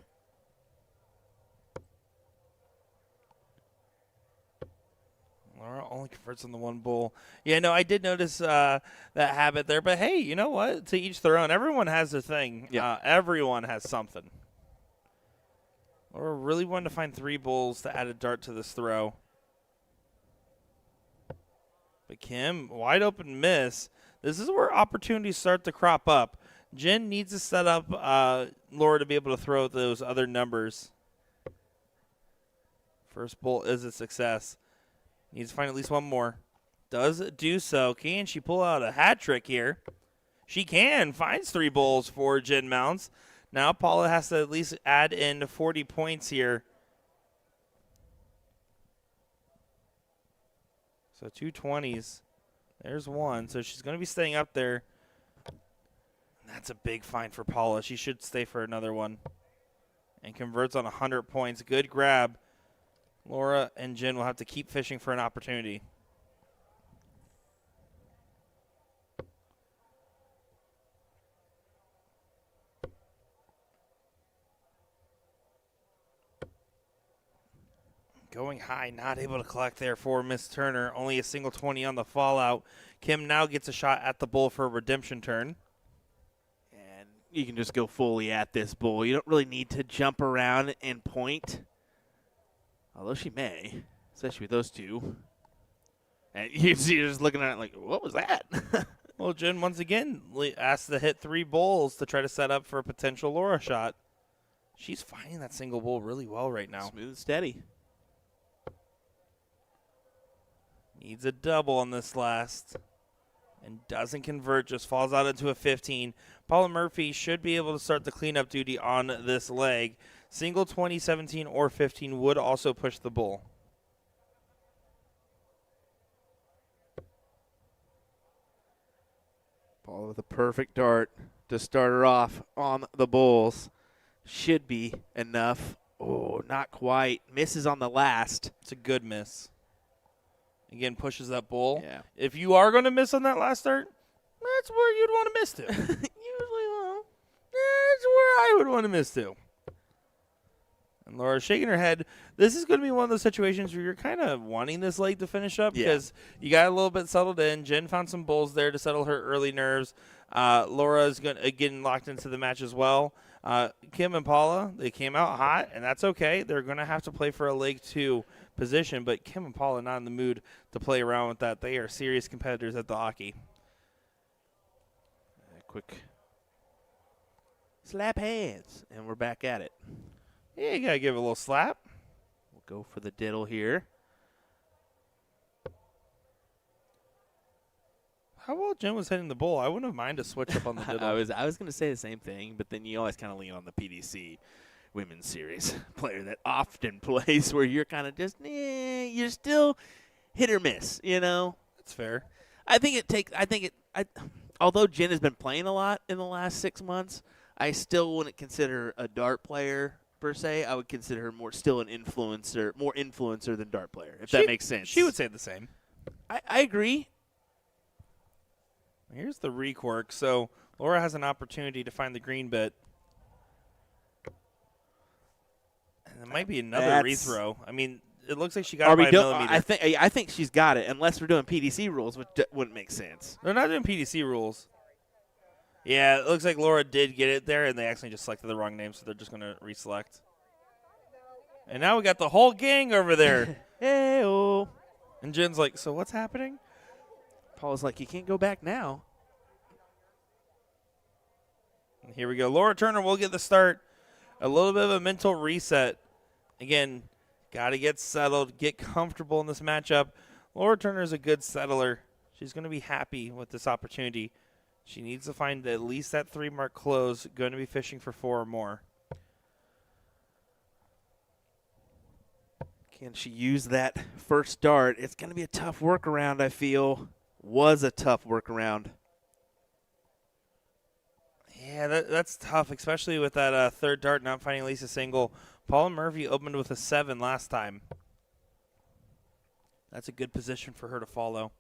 Laura only converts on the 1 bowl. Yeah, no, I did notice that habit there. But, hey, you know what? To each their own. Everyone has their thing. Yeah. Everyone has something. Laura really wanted to find 3 bowls to add a dart to this throw. But Kim, wide open miss. This is where opportunities start to crop up. Jen needs to set up Laura to be able to throw those other numbers. First bowl is a success. Needs to find at least one more. Does do so. Can she pull out a hat trick here? She can. Finds 3 bowls for Jen Mounts. Now Paula has to at least add in 40 points here. So 2 20s. There's one. So she's going to be staying up there. That's a big find for Paula. She should stay for another one. And converts on 100 points. Good grab. Laura and Jen will have to keep fishing for an opportunity. Going high, not able to collect there for Miss Turner. Only a single 20 on the fallout. Kim now gets a shot at the bull for a redemption turn. And you can just go fully at this bull. You don't really need to jump around and point. Although she may, especially with those two. And you see her just looking at it like, what was that? Well, Jen once again asked to hit 3 bowls to try to set up for a potential Laura shot. She's finding that single bowl really well right now. Smooth and steady. Needs a double on this last. And doesn't convert, just falls out into a 15. Paula Murphy should be able to start the cleanup duty on this leg. Single 20, 17, or 15 would also push the bull. Paula with a perfect dart to start her off on the bulls. Should be enough. Oh, not quite. Misses on the last. It's a good miss. Again, pushes that bull. Yeah. If you are going to miss on that last start, that's where you'd want to miss to. Usually, well, That's where I would want to miss to. And Laura's shaking her head. This is going to be one of those situations where you're kind of wanting this leg to finish up because you got a little bit settled in. Jen found some bulls there to settle her early nerves. Laura is getting locked into the match as well. Kim and Paula, they came out hot, and that's okay. They're going to have to play for a leg 2 position, but Kim and Paula are not in the mood to play around with that. They are serious competitors at the hockey. Quick slap hands, and we're back at it. Yeah, you got to give it a little slap. We'll go for the diddle here. How well Jen was hitting the bull, I wouldn't have minded to switch up on the diddle. I was going to say the same thing, but then you always kind of lean on the PDC Women's Series player that often plays where you're kind of just, you're still hit or miss, you know? That's fair. Although Jen has been playing a lot in the last 6 months, I still wouldn't consider her a dart player per se. I would consider her more influencer than dart player, if that makes sense. She would say the same. I agree. Here's the recork. So Laura has an opportunity to find the green bit. And it might be another rethrow. I mean, it looks like she got it by a millimeter. I think she's got it, unless we're doing PDC rules, which wouldn't make sense. They're not doing PDC rules. Yeah, it looks like Laura did get it there, and they actually just selected the wrong name, so they're just going to reselect. And now we got the whole gang over there. Hey-oh. And Jen's like, so what's happening? Paul's like, you can't go back now. And here we go. Laura Turner will get the start. A little bit of a mental reset. Again, got to get settled, get comfortable in this matchup. Laura Turner is a good settler. She's going to be happy with this opportunity. She needs to find at least that 3-mark close. Going to be fishing for 4 or more. Can she use that first dart? It's going to be a tough workaround, I feel. Was a tough workaround. Yeah, that's tough, especially with that third dart not finding at least a single. Paula Murphy opened with a 7 last time. That's a good position for her to follow.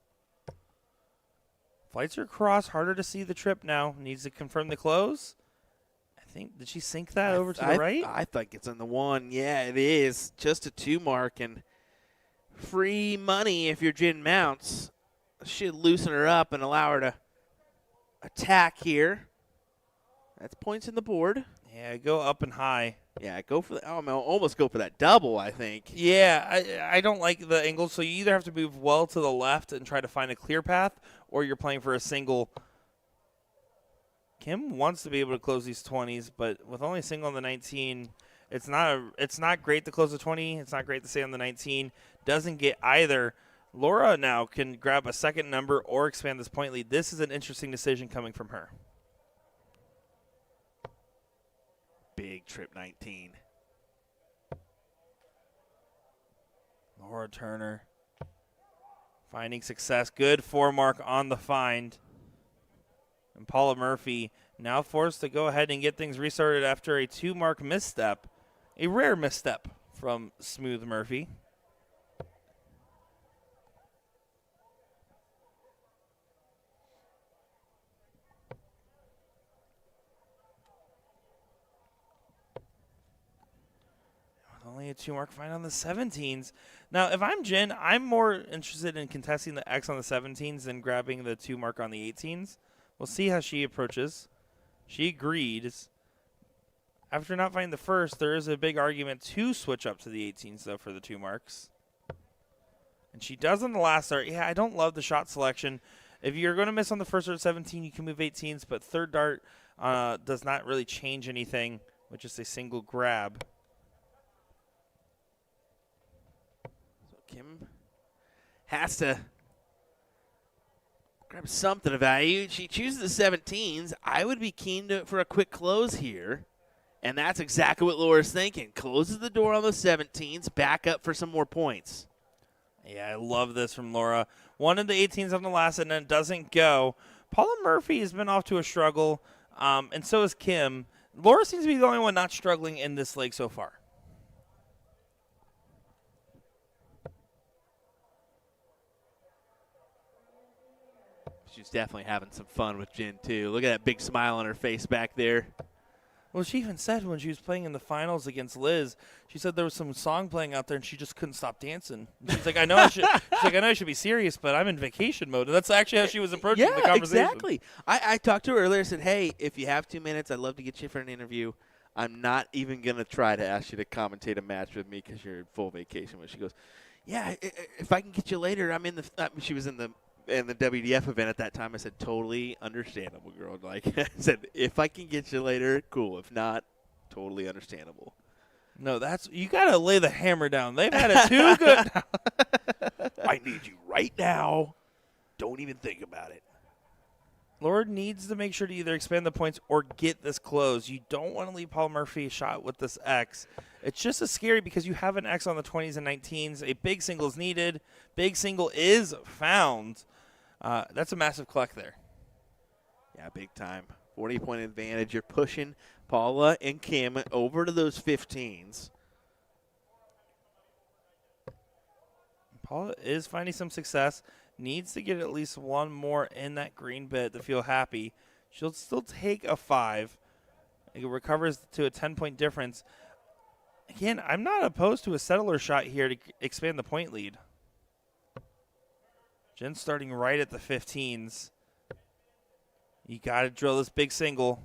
Flights are across, harder to see the trip now. Needs to confirm the close. I think, did she sink that over to the right? I think it's in the 1. Yeah, it is. Just a 2 mark and free money if you're Jen Mounts. Should loosen her up and allow her to attack here. That's points in the board. Yeah, go up and high. Yeah, go for the. Almost go for that double, I think. Yeah, I don't like the angle. So you either have to move well to the left and try to find a clear path, or you're playing for a single. Kim wants to be able to close these 20s, but with only a single on the 19, it's not great to close the 20. It's not great to stay on the 19. Doesn't get either. Laura now can grab a second number or expand this point lead. This is an interesting decision coming from her. Big trip 19. Laura Turner finding success. Good 4 mark on the find. And Paula Murphy now forced to go ahead and get things restarted after a 2 mark misstep. A rare misstep from Smooth Murphy. Only a 2 mark find on the 17s. Now, if I'm Jen, I'm more interested in contesting the X on the 17s than grabbing the 2 mark on the 18s. We'll see how she approaches. She agrees. After not finding the first, there is a big argument to switch up to the 18s, though, for the 2 marks. And she does on the last dart. Yeah, I don't love the shot selection. If you're going to miss on the first dart 17, you can move 18s, but third dart does not really change anything with just a single grab. Kim has to grab something of value. She chooses the 17s. I would be keen for a quick close here, and that's exactly what Laura's thinking. Closes the door on the 17s, back up for some more points. Yeah, I love this from Laura. One of the 18s on the last, and then it doesn't go. Paula Murphy has been off to a struggle, and so is Kim. Laura seems to be the only one not struggling in this leg so far. She's definitely having some fun with Jen, too. Look at that big smile on her face back there. Well, she even said when she was playing in the finals against Liz, she said there was some song playing out there and she just couldn't stop dancing. And she's like, I know I should be serious, but I'm in vacation mode. And that's actually how she was approaching the conversation. Exactly. I talked to her earlier and said, hey, if you have 2 minutes, I'd love to get you for an interview. I'm not even going to try to ask you to commentate a match with me because you're in full vacation. But she goes, yeah, if I can get you later, I'm in the she was in the WDF event at that time. I said, totally understandable, girl. Like I said, if I can get you later, cool. If not, totally understandable. No, you got to lay the hammer down. They've had it too good. I need you right now. Don't even think about it. Laura needs to make sure to either expand the points or get this close. You don't want to leave Paul Murphy a shot with this X. It's just as scary because you have an X on the 20s and 19s. A big single is needed. Big single is found. That's a massive collect there. Yeah, big time. 40-point advantage. You're pushing Paula and Kim over to those 15s. Paula is finding some success. Needs to get at least one more in that green bit to feel happy. She'll still take a 5. It recovers to a 10-point difference. Again, I'm not opposed to a settler shot here to expand the point lead. Jen starting right at the 15s. You got to drill this big single.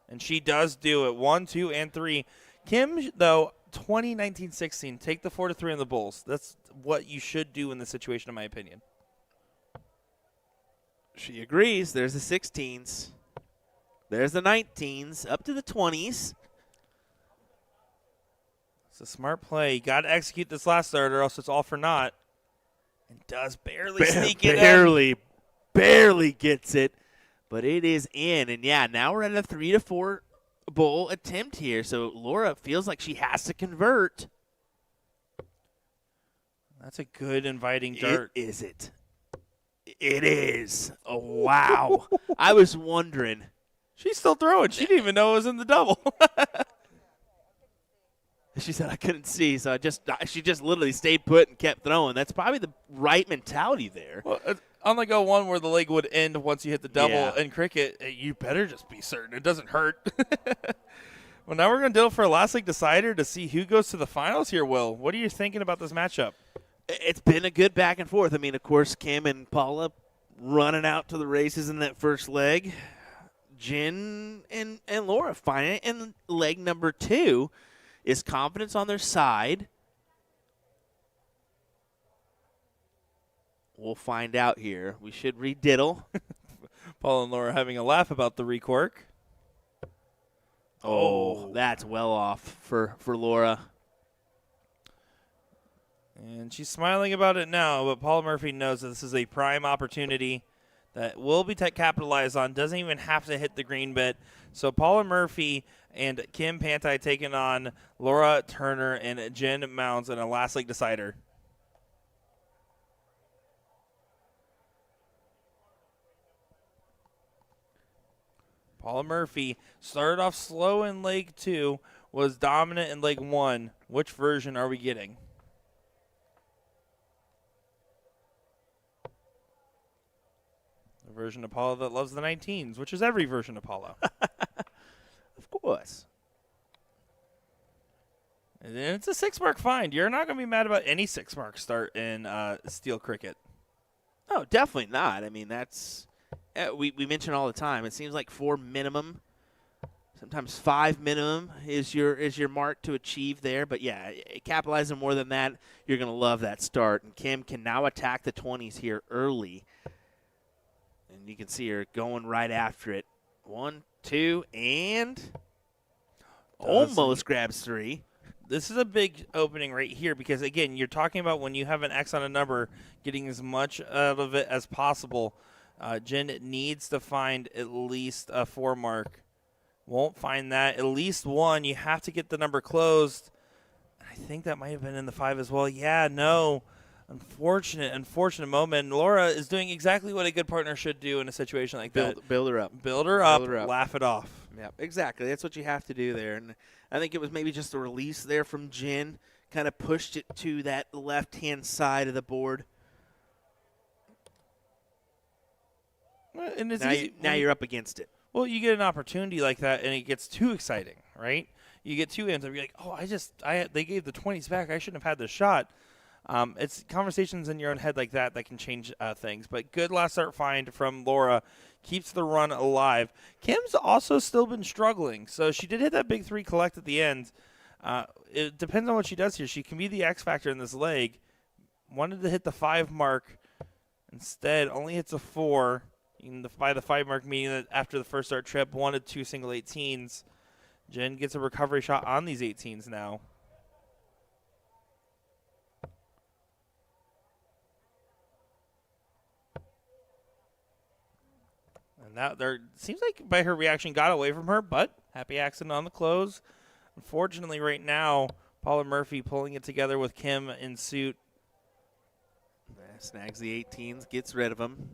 And she does do it. 1, 2, and 3. Kim, though, 20-19-16. Take the 4-3 on the Bulls. That's what you should do in this situation, in my opinion. She agrees. There's the 16s. There's the 19s. Up to the 20s. It's a smart play. You got to execute this last start or else it's all for naught. And does barely sneak it in. Barely gets it. But it is in. And, yeah, now we're at a 3-4 bowl attempt here. So Laura feels like she has to convert. That's a good inviting dart. Is it? It is. Oh, wow. I was wondering. She's still throwing. She didn't even know it was in the double. She said, I couldn't see, so she just literally stayed put and kept throwing. That's probably the right mentality there. Well, unlike a one where the leg would end once you hit the double in cricket, you better just be certain it doesn't hurt. Well, now we're going to deal for a last leg decider to see who goes to the finals here, Will. What are you thinking about this matchup? It's been a good back and forth. I mean, of course, Kim and Paula running out to the races in that first leg. Jen and Laura finding it in leg number 2. Is confidence on their side? We'll find out here. We should rediddle. Paul and Laura having a laugh about the recork. Oh, that's well off for Laura. And she's smiling about it now, but Paula Murphy knows that this is a prime opportunity that will be capitalized on. Doesn't even have to hit the green bit. So Paula Murphy and Kim Pantai taking on Laura Turner and Jen Mounds in a last leg decider. Paula Murphy started off slow in leg 2, was dominant in leg 1. Which version are we getting? The version of Paula that loves the 19s, which is every version of Paula. Of course. And it's a 6-mark find. You're not going to be mad about any 6-mark start in steel cricket. No, definitely not. I mean, that's we mention all the time. It seems like 4 minimum, sometimes 5 minimum is your mark to achieve there. But yeah, capitalizing more than that, you're going to love that start. And Kim can now attack the 20s here early, and you can see her going right after it. 1, 2, and almost grabs 3. This is a big opening right here because, again, you're talking about when you have an X on a number, getting as much out of it as possible. Jen needs to find at least a 4 mark. Won't find that. At least 1. You have to get the number closed. I think that might have been in the 5 as well. Yeah, no. Unfortunate moment. Laura is doing exactly what a good partner should do in a situation like that. Build her up. Build her up. Laugh it off. Yeah, exactly. That's what you have to do there. And I think it was maybe just a release there from Jen. Kind of pushed it to that left-hand side of the board. And it's now you're up against it. Well, you get an opportunity like that, and it gets too exciting, right? You get 2 ends, and you're like, oh, they gave the 20s back. I shouldn't have had this shot. It's conversations in your own head like that can change things. But good last start find from Laura. Keeps the run alive. Kim's also still been struggling. So she did hit that big 3 collect at the end. It depends on what she does here. She can be the X factor in this leg. Wanted to hit the 5 mark. Instead, only hits a 4. By the 5 mark, meaning that after the first start trip, 1 to 2 single 18s. Jen gets a recovery shot on these 18s now. And that seems like by her reaction got away from her, but happy accident on the close. Unfortunately, right now, Paula Murphy pulling it together with Kim in suit. Snags the 18s, gets rid of them.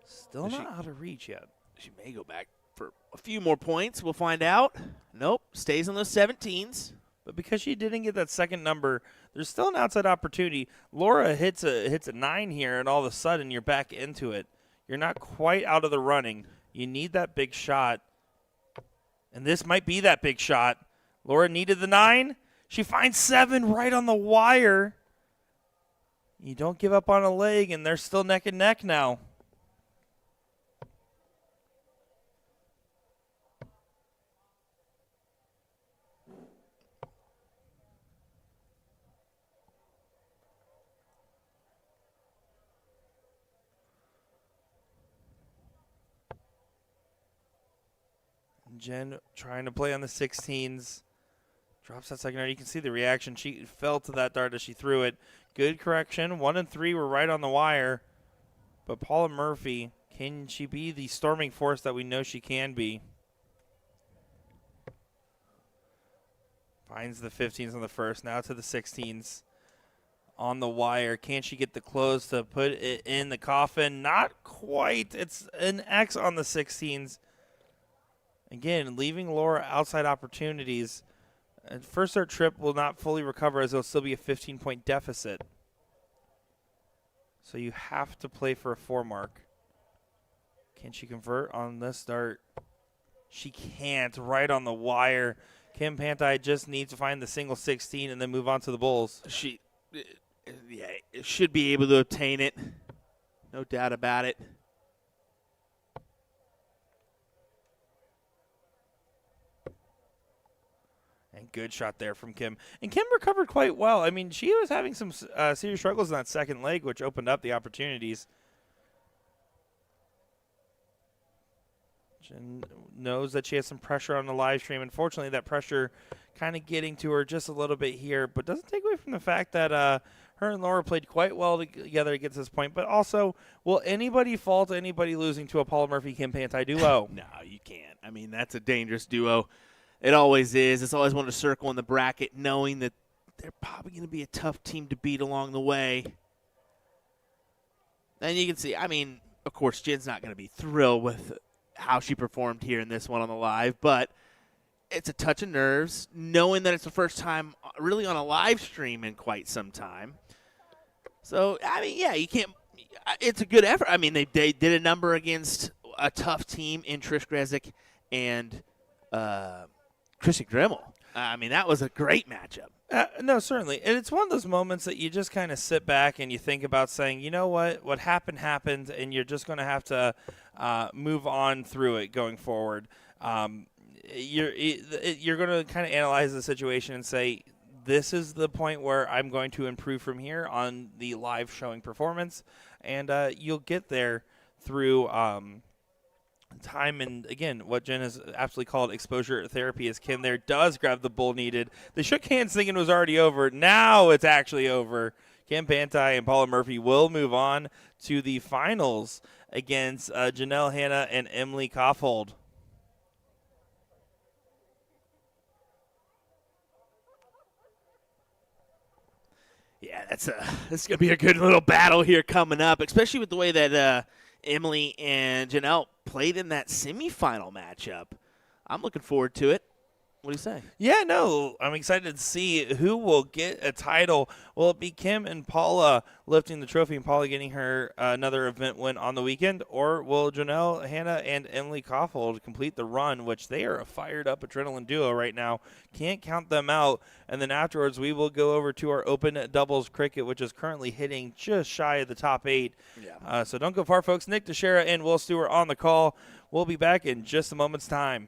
Still not out of reach yet. She may go back for a few more points. We'll find out. Nope, stays on those 17s. But because she didn't get that second number, there's still an outside opportunity. Laura hits a 9 here, and all of a sudden you're back into it. You're not quite out of the running. You need that big shot. And this might be that big shot. Laura needed the 9. She finds 7 right on the wire. You don't give up on a leg, and they're still neck and neck now. Jen trying to play on the 16s. Drops that second dart. You can see the reaction. She fell to that dart as she threw it. Good correction. 1 and 3 were right on the wire. But Paula Murphy, can she be the storming force that we know she can be? Finds the 15s on the first. Now to the 16s. On the wire. Can she get the close to put it in the coffin? Not quite. It's an X on the 16s. Again, leaving Laura outside opportunities. And first start trip will not fully recover as there'll still be a 15-point deficit. So you have to play for a 4 mark. Can she convert on this start? She can't. Right on the wire. Kim Pantai just needs to find the single 16 and then move on to the Bulls. She should be able to obtain it. No doubt about it. And good shot there from Kim. And Kim recovered quite well. I mean, she was having some serious struggles in that second leg, which opened up the opportunities. Jen knows that she has some pressure on the live stream. Unfortunately, that pressure kind of getting to her just a little bit here, but doesn't take away from the fact that her and Laura played quite well together against this point. But also, will anybody fault anybody losing to a Paula Murphy-Kim Pantai duo? No, you can't. I mean, that's a dangerous duo. It always is. It's always one to circle in the bracket, knowing that they're probably going to be a tough team to beat along the way. And you can see, I mean, of course, Jen's not going to be thrilled with how she performed here in this one on the live, but it's a touch of nerves, knowing that it's the first time really on a live stream in quite some time. So, I mean, yeah, you can't – it's a good effort. I mean, they did a number against a tough team in Trish Grezik and Chrissy Grimmel. I mean, that was a great matchup. No, certainly. And it's one of those moments that you just kind of sit back and you think about saying, you know what happened, and you're just going to have to move on through it going forward. You're going to kind of analyze the situation and say, this is the point where I'm going to improve from here on the live showing performance, and you'll get there through time. And again, what Jen has absolutely called exposure therapy, as Kim there does grab the bull needed. They shook hands thinking it was already over. Now it's actually over. Kim Pantai and Paula Murphy will move on to the finals against Janelle Hanna and Emily Kaufhold. Yeah, this is going to be a good little battle here coming up, especially with the way that Emily and Janelle played in that semifinal matchup. I'm looking forward to it. What do you say? Yeah, no, I'm excited to see who will get a title. Will it be Kim and Paula lifting the trophy and Paula getting her another event win on the weekend? Or will Janelle Hanna and Emily Kaufhold complete the run, which they are a fired-up adrenaline duo right now. Can't count them out. And then afterwards, we will go over to our open doubles cricket, which is currently hitting just shy of the top 8. Yeah. So don't go far, folks. Nick Teixeira and Will Stewart on the call. We'll be back in just a moment's time.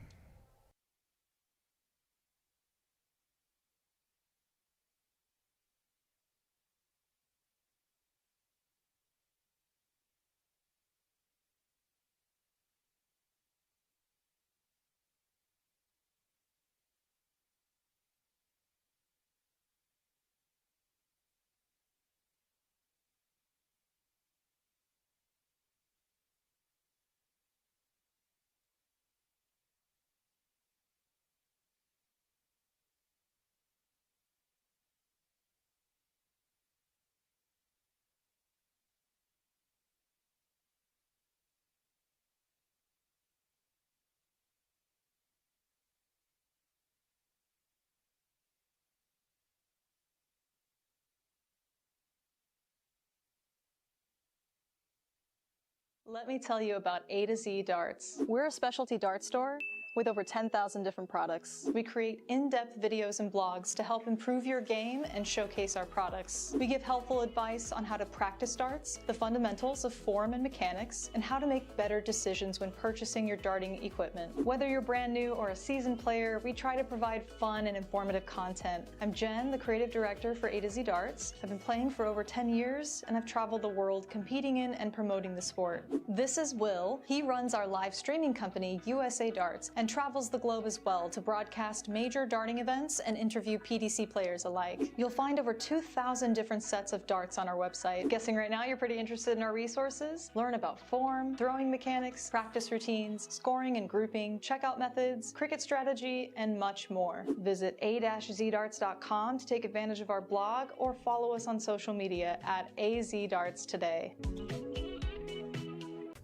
Let me tell you about A to Z Darts. We're a specialty dart store with over 10,000 different products. We create in-depth videos and blogs to help improve your game and showcase our products. We give helpful advice on how to practice darts, the fundamentals of form and mechanics, and how to make better decisions when purchasing your darting equipment. Whether you're brand new or a seasoned player, we try to provide fun and informative content. I'm Jen, the creative director for A to Z Darts. I've been playing for over 10 years, and I've traveled the world competing in and promoting the sport. This is Will. He runs our live streaming company, USA Darts, and travels the globe as well to broadcast major darting events and interview PDC players alike. You'll find over 2,000 different sets of darts on our website. Guessing right now you're pretty interested in our resources? Learn about form, throwing mechanics, practice routines, scoring and grouping, checkout methods, cricket strategy, and much more. Visit a-zdarts.com to take advantage of our blog or follow us on social media at AZDarts today.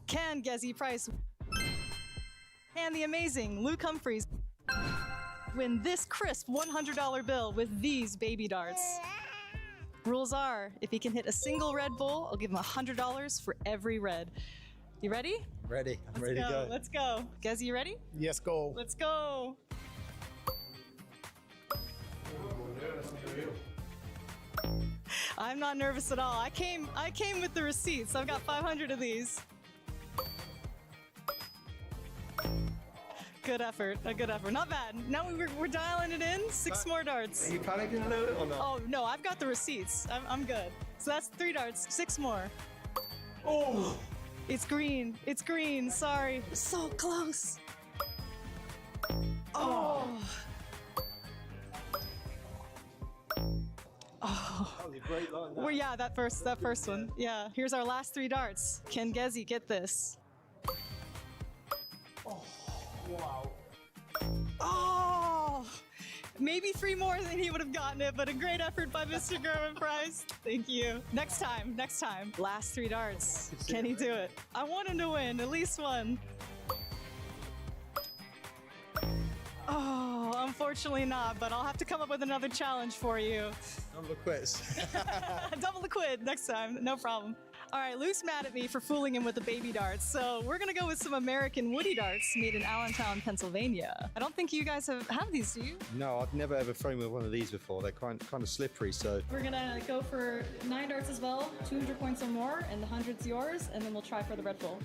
Can Gezi Price and the amazing Luke Humphreys win this crisp $100 bill with these baby darts? Rules are, if he can hit a single red bull, I'll give him $100 for every red. You ready? Ready. I'm ready to go. Let's go. Gezi, you ready? Yes, go. Let's go. I'm not nervous at all. I came with the receipts. I've got 500 of these. Good effort. A good effort. Not bad. Now we're dialing it in. 6 more darts. Are you panicking a little bit or not? Oh, no. I've got the receipts. I'm good. So that's 3 darts. 6 more. Oh! It's green. It's green. Sorry. So close. Oh. Oh. That was a great line. Well, yeah, that first one. Yeah. Here's our last 3 darts. Can Gezi get this? Wow. Oh! Maybe 3 more than he would have gotten it, but a great effort by Mr. Gerwin Price. Thank you. Next time. Last 3 darts. Can he do it? I want him to win, at least one. Oh, unfortunately not, but I'll have to come up with another challenge for you. Number quits. Double the quid next time, no problem. All right, Luke's mad at me for fooling him with the baby darts, so we're gonna go with some American woody darts made in Allentown, Pennsylvania. I don't think you guys have these, do you? No, I've never ever thrown with one of these before. They're kind of slippery, so. We're gonna go for 9 darts as well, 200 points or more, and the 100's yours, and then we'll try for the Red Bull.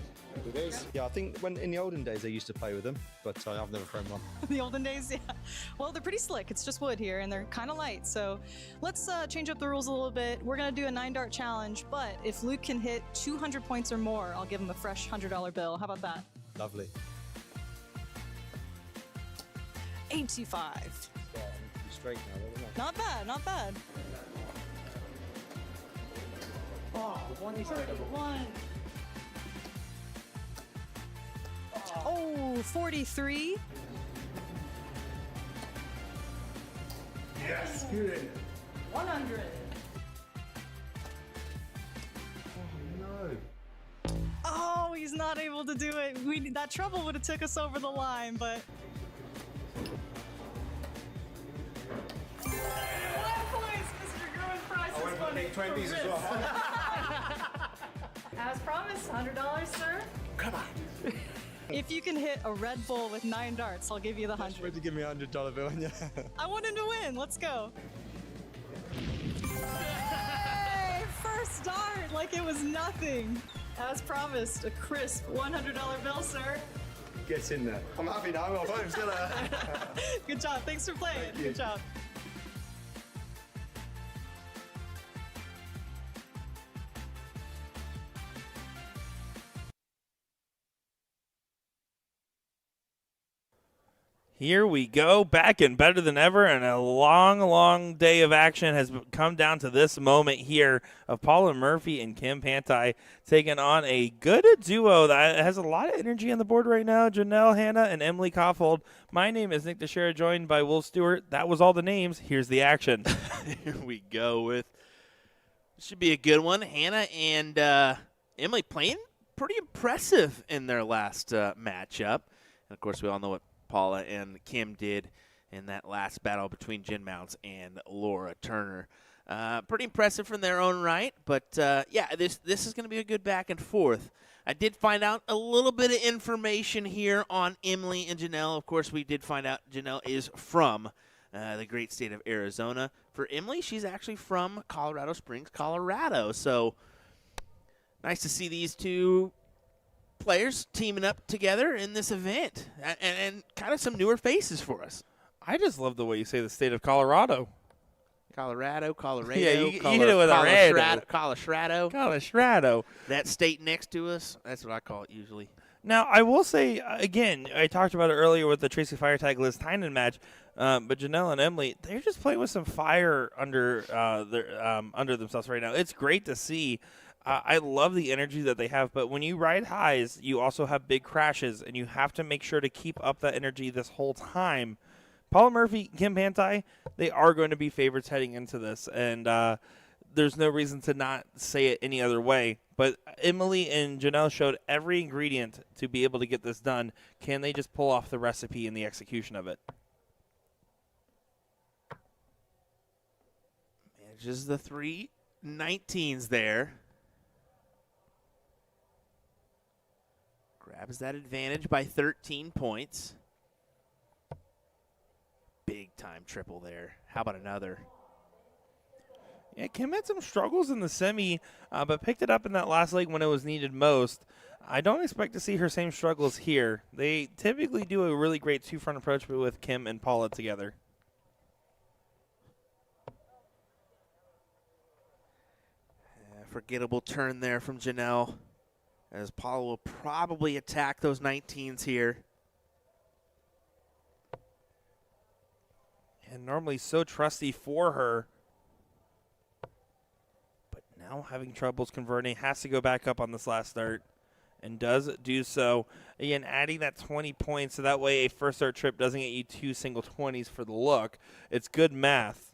Yeah, I think when in the olden days they used to play with them, but I've never thrown one. The olden days, yeah. Well, they're pretty slick. It's just wood here, and they're kind of light. So let's change up the rules a little bit. We're gonna do a 9 dart challenge, but if Luke can hit 200 points or more, I'll give him a fresh $100 bill. How about that? Lovely. 85. Yeah, straight now, isn't it? Not bad, not bad. Oh, 131. Oh, 43. Yes, good. 100. Oh, he's not able to do it. That trouble would have took us over the line, but. 1 point, Mr. Gerwin Price is winning. 20s as well. As promised, $100, sir. Come on. If you can hit a Red Bull with 9 darts, I'll give you the 100. Would you give me a $100 bill? Yeah. I want him to win. Let's go. Hey, first dart, like it was nothing. As promised, a crisp $100 bill, sir. Get in there. I'm happy now. I'm home still. Good job. Thanks for playing. Thank you. Good job. Here we go, back and better than ever, and a long, long day of action has come down to this moment here of Paula Murphy and Kim Pantai taking on a good duo that has a lot of energy on the board right now, Janelle Hanna and Emily Koffold. My name is Nick Teixeira, joined by Will Stewart. That was all the names. Here's the action. Here we go with, should be a good one. Hannah and Emily playing pretty impressive in their last matchup. And, of course, we all know what Paula and Kim did in that last battle between Jen Mounts and Laura Turner. Pretty impressive from their own right, but yeah, this is going to be a good back and forth. I did find out a little bit of information here on Emily and Janelle. Of course, we did find out Janelle is from the great state of Arizona. For Emily, she's actually from Colorado Springs, Colorado. So nice to see these two players teaming up together in this event, and kind of some newer faces for us. I just love the way you say the state of Colorado. Colorado. Yeah, you hit it with a red. Colorado. That state next to us, that's what I call it usually. Now, I will say, again, I talked about it earlier with the Tracy Firetag Liz Tynan match, but Janelle and Emily, they're just playing with some fire under themselves right now. It's great to see. I love the energy that they have, but when you ride highs, you also have big crashes, and you have to make sure to keep up that energy this whole time. Paula Murphy, Kim Pantai, they are going to be favorites heading into this, and there's no reason to not say it any other way. But Emily and Janelle showed every ingredient to be able to get this done. Can they just pull off the recipe and the execution of it? Manages the 3 19s there. Grabs that advantage by 13 points. Big time triple there. How about another? Yeah, Kim had some struggles in the semi, but picked it up in that last leg when it was needed most. I don't expect to see her same struggles here. They typically do a really great two-front approach with Kim and Paula together. Forgettable turn there from Janelle, as Paula will probably attack those 19s here. And normally so trusty for her. Now having troubles converting, has to go back up on this last start, and does do so. Again, adding that 20 points so that way a first start trip doesn't get you 2 single 20s for the look. It's good math.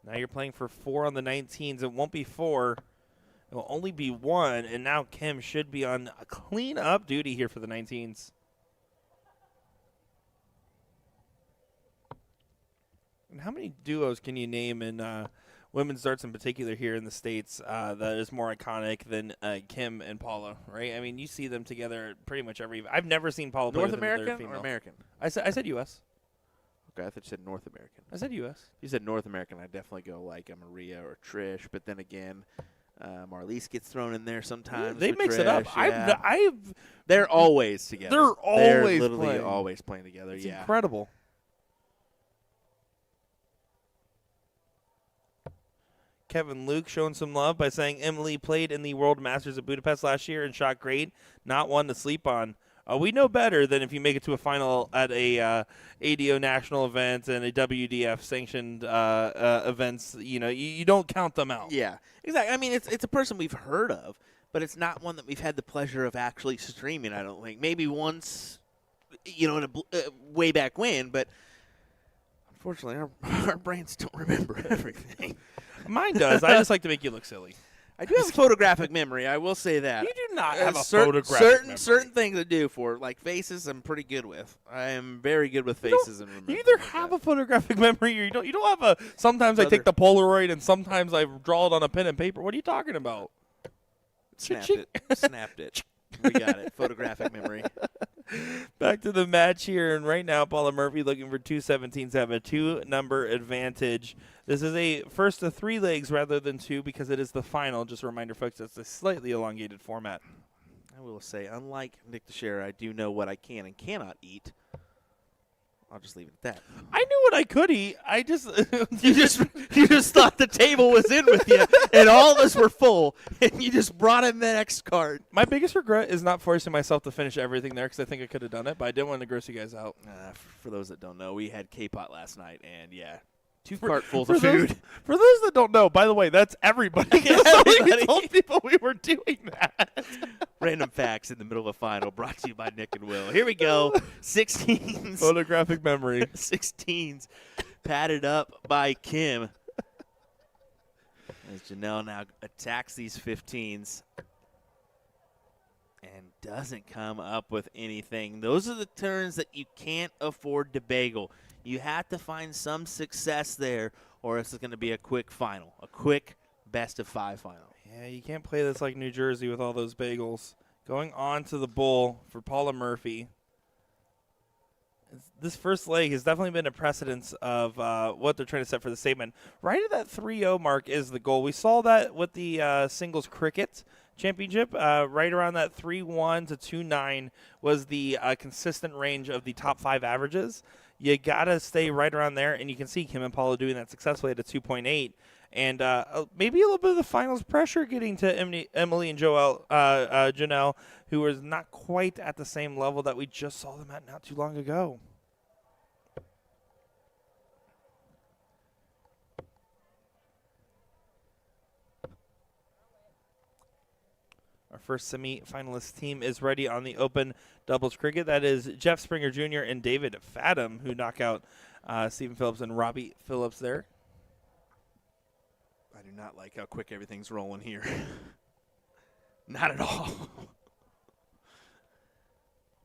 Now you're playing for 4 on the 19s. It won't be 4. It will only be 1, and now Kim should be on a clean-up duty here for the 19s. And how many duos can you name in women's darts in particular here in the States that is more iconic than Kim and Paula, right? I mean, you see them together pretty much every – I've never seen Paula play North with another American female. or American? I said U.S. Okay, I thought you said North American. I said U.S. If you said North American, I'd definitely go like a Maria or Trish. But then again, Marlies gets thrown in there sometimes. They with mix Trish, it up. Yeah. They're always together. They're always literally playing. always playing together. It's yeah, incredible. Kevin Luke showing some love by saying Emily played in the World Masters of Budapest last year and shot great. Not one to sleep on. We know better than if you make it to a final at a ADO national event and a WDF sanctioned events. You know, you don't count them out. Yeah, exactly. I mean, it's a person we've heard of, but it's not one that we've had the pleasure of actually streaming. I don't think. Maybe once, you know, in way back when, but unfortunately, our brains don't remember everything. Mine does. I just like to make you look silly. I do have a photographic memory. I will say that. You do not have a photographic memory. Certain things I do for, like faces, I'm pretty good with. I am very good with faces and remembering. You either have a photographic memory or you don't. You don't have a. Sometimes I take the Polaroid and sometimes I draw it on a pen and paper. What are you talking about? Snapped it. We got it. Photographic memory. Back to the match here, and right now Paula Murphy looking for 217s to have a 2-number advantage. This is a first to 3 legs rather than 2 because it is the final. Just a reminder, folks, it's a slightly elongated format. I will say, unlike Nick Teixeira, I do know what I can and cannot eat. I'll just leave it at that. I knew what I could eat. I just you just thought the table was in with you, and all of us were full, and you just brought in the next cart. My biggest regret is not forcing myself to finish everything there because I think I could have done it, but I didn't want to gross you guys out. For those that don't know, we had K-Pot last night, and 2 cartfuls for of food. For those that don't know, by the way, that's everybody. We told people we were doing that. Random facts in the middle of a final brought to you by Nick and Will. Here we go. 16s. Photographic memory. 16s padded up by Kim. As Janelle now attacks these 15s and doesn't come up with anything. Those are the turns that you can't afford to bagel. You have to find some success there, or it's going to be a quick final, a quick best-of-5 final. Yeah, you can't play this like New Jersey with all those bagels. Going on to the bull for Paula Murphy. This first leg has definitely been a precedence of what they're trying to set for the statement. Right at that 3-0 mark is the goal. We saw that with the singles cricket championship. Right around that 3-1 to 2-9 was the consistent range of the top 5 averages. You got to stay right around there, and you can see Kim and Paula doing that successfully at a 2.8. And maybe a little bit of the finals pressure getting to Emily and Janelle, who was not quite at the same level that we just saw them at not too long ago. Our first semi-finalist team is ready on the open doubles cricket. That is Jeff Springer Jr. and David Fadum, who knock out Stephen Phillips and Robbie Phillips there. I do not like how quick everything's rolling here. Not at all.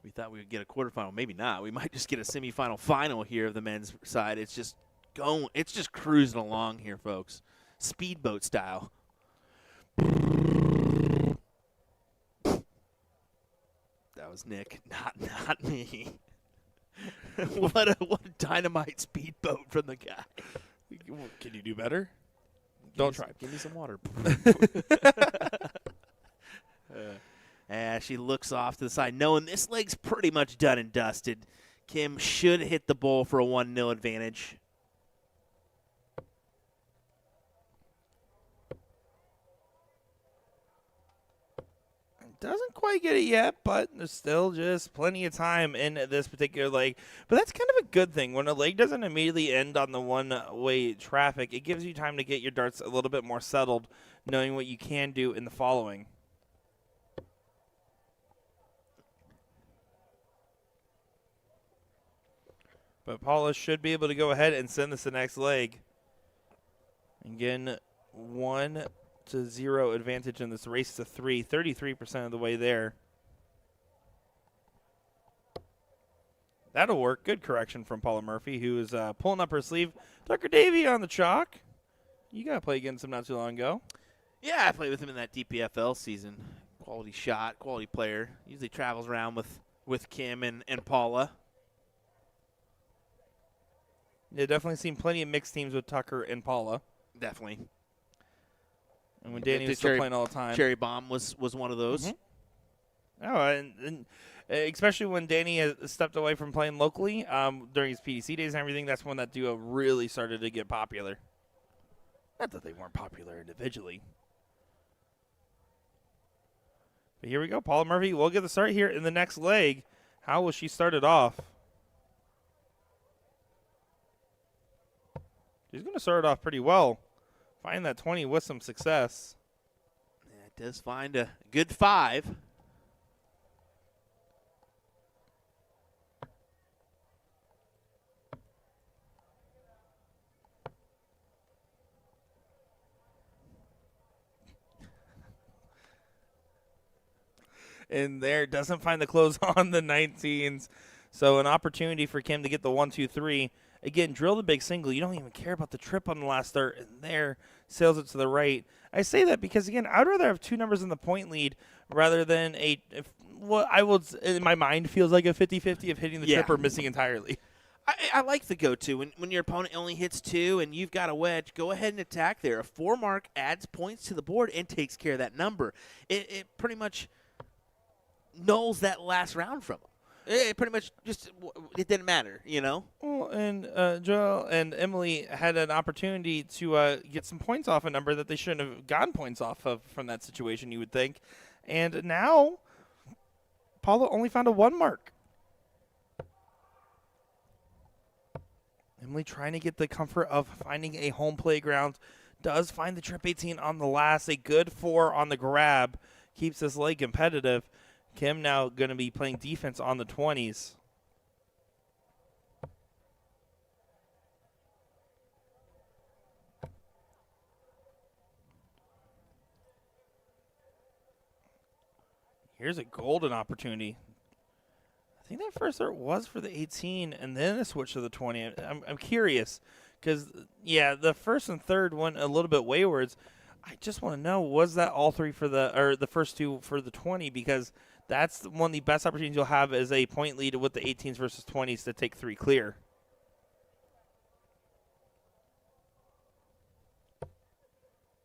We thought we would get a quarterfinal. Maybe not. We might just get a semifinal final here of the men's side. It's just going. It's just cruising along here, folks. Speedboat style. That was Nick, not me. What a dynamite speedboat from the guy. Can you do better? Don't try. Give me some water. She looks off to the side, knowing this leg's pretty much done and dusted. Kim should hit the bowl for a 1-0 advantage. Doesn't quite get it yet, but there's still just plenty of time in this particular leg. But that's kind of a good thing. When a leg doesn't immediately end on the one-way traffic, it gives you time to get your darts a little bit more settled, knowing what you can do in the following. But Paula should be able to go ahead and send this to the next leg. Again, 1-0 advantage in this race to 3, 33% of the way there. That'll work. Good correction from Paula Murphy, who is pulling up her sleeve. Tucker Davey on the chalk. You got to play against him not too long ago. Yeah, I played with him in that DPFL season. Quality shot, quality player. Usually travels around with Kim and Paula. Yeah, definitely seen plenty of mixed teams with Tucker and Paula. Definitely. And when Danny was still playing all the time. Cherry Bomb was one of those. Mm-hmm. Oh, and especially when Danny has stepped away from playing locally during his PDC days and everything, that's when that duo really started to get popular. Not that they weren't popular individually. But here we go. Paula Murphy will get the start here in the next leg. How will she start it off? She's going to start it off pretty well. Find that 20 with some success. Yeah, it does find a good 5. And there doesn't find the close on the 19s. So an opportunity for Kim to get the 1-2-3. Again, drill the big single. You don't even care about the trip on the last start. And there, sails it to the right. I say that because, again, I'd rather have 2 numbers in the point lead rather than what I would, in my mind, feels like a 50-50 of hitting the trip or missing entirely. I like the go-to. When your opponent only hits 2 and you've got a wedge, go ahead and attack there. A 4 mark adds points to the board and takes care of that number. It pretty much nulls that last round from them. It pretty much just, it didn't matter, you know? Well, and Joel and Emily had an opportunity to get some points off a number that they shouldn't have gotten points off of from that situation, you would think. And now, Paula only found a 1 mark. Emily trying to get the comfort of finding a home playground. Does find the trip 18 on the last. A good 4 on the grab. Keeps this leg competitive. Kim now going to be playing defense on the 20s. Here's a golden opportunity. I think that first start was for the 18 and then a switch to the 20. I'm curious because, yeah, the first and third went a little bit waywards. I just want to know, was that all 3 for the first 2 for the 20? Because that's one of the best opportunities you'll have as a point lead with the 18s versus 20s to take 3 clear.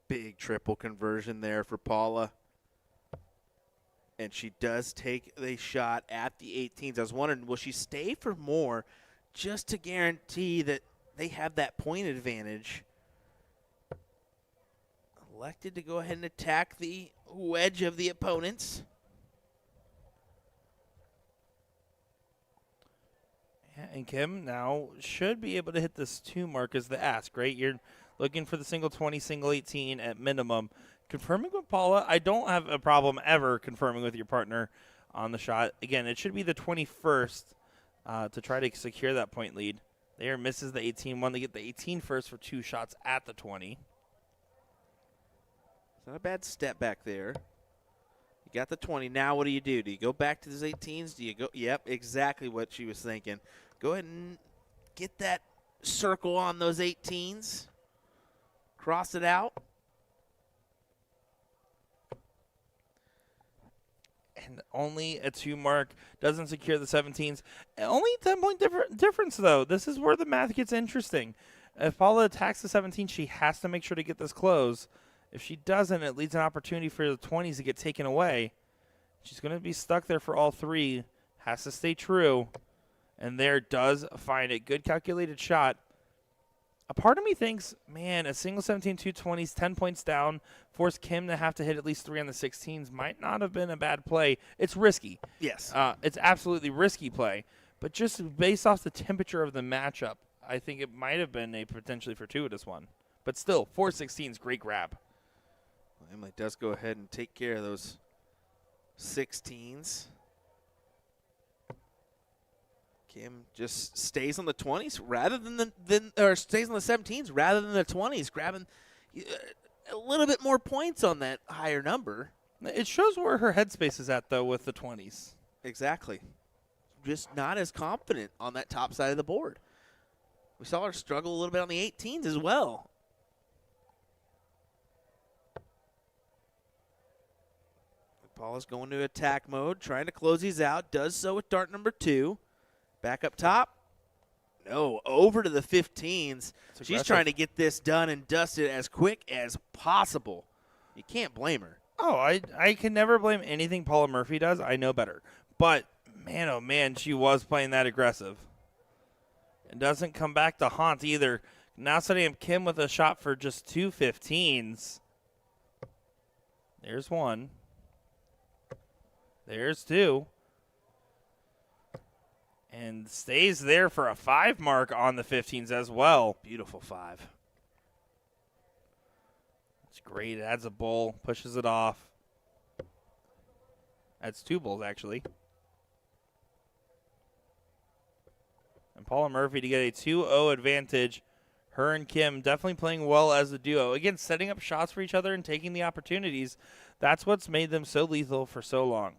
Big triple conversion there for Paula. And she does take the shot at the 18s. I was wondering, will she stay for more just to guarantee that they have that point advantage? Elected to go ahead and attack the wedge of the opponents. Yeah, and Kim now should be able to hit this 2 mark as the ask, right? You're looking for the single 20, single 18 at minimum. Confirming with Paula, I don't have a problem ever confirming with your partner on the shot. Again, it should be the 21st to try to secure that point lead. There misses the 18. One to get the 18 first for 2 shots at the 20. It's not a bad step back there. You got the 20. Now what do? Do you go back to those 18s? Do you go? Yep, exactly what she was thinking. Go ahead and get that circle on those 18s. Cross it out. And only a 2 mark doesn't secure the 17s. Only 10-point difference, though. This is where the math gets interesting. If Paula attacks the 17, she has to make sure to get this close. If she doesn't, it leads an opportunity for the 20s to get taken away. She's going to be stuck there for all 3. Has to stay true. And there does find a good calculated shot. A part of me thinks, man, a single 17 220s, 10 points down, force Kim to have to hit at least 3 on the 16s might not have been a bad play. It's risky. Yes. It's absolutely risky play. But just based off the temperature of the matchup, I think it might have been a potentially fortuitous one. But still, 4 16s, great grab. Well, Emily does go ahead and take care of those 16s. Kim just stays on the 20s rather than or stays on the 17s rather than the 20s, grabbing a little bit more points on that higher number. It shows where her headspace is at, though, with the 20s. Exactly. Just not as confident on that top side of the board. We saw her struggle a little bit on the 18s as well. Paula's going to attack mode, trying to close these out. Does so with dart number 2. Back up top. No, over to the 15s. She's trying to get this done and dusted as quick as possible. You can't blame her. Oh, I can never blame anything Paula Murphy does. I know better. But, man, oh, man, she was playing that aggressive. It doesn't come back to haunt either. Now setting up Kim with a shot for just 2 15s. There's 1. There's 2. And stays there for a 5 mark on the 15s as well. Beautiful 5. It's great. It adds a bull, pushes it off. Adds 2 bulls, actually. And Paula Murphy to get a 2-0 advantage. Her and Kim definitely playing well as a duo. Again, setting up shots for each other and taking the opportunities. That's what's made them so lethal for so long.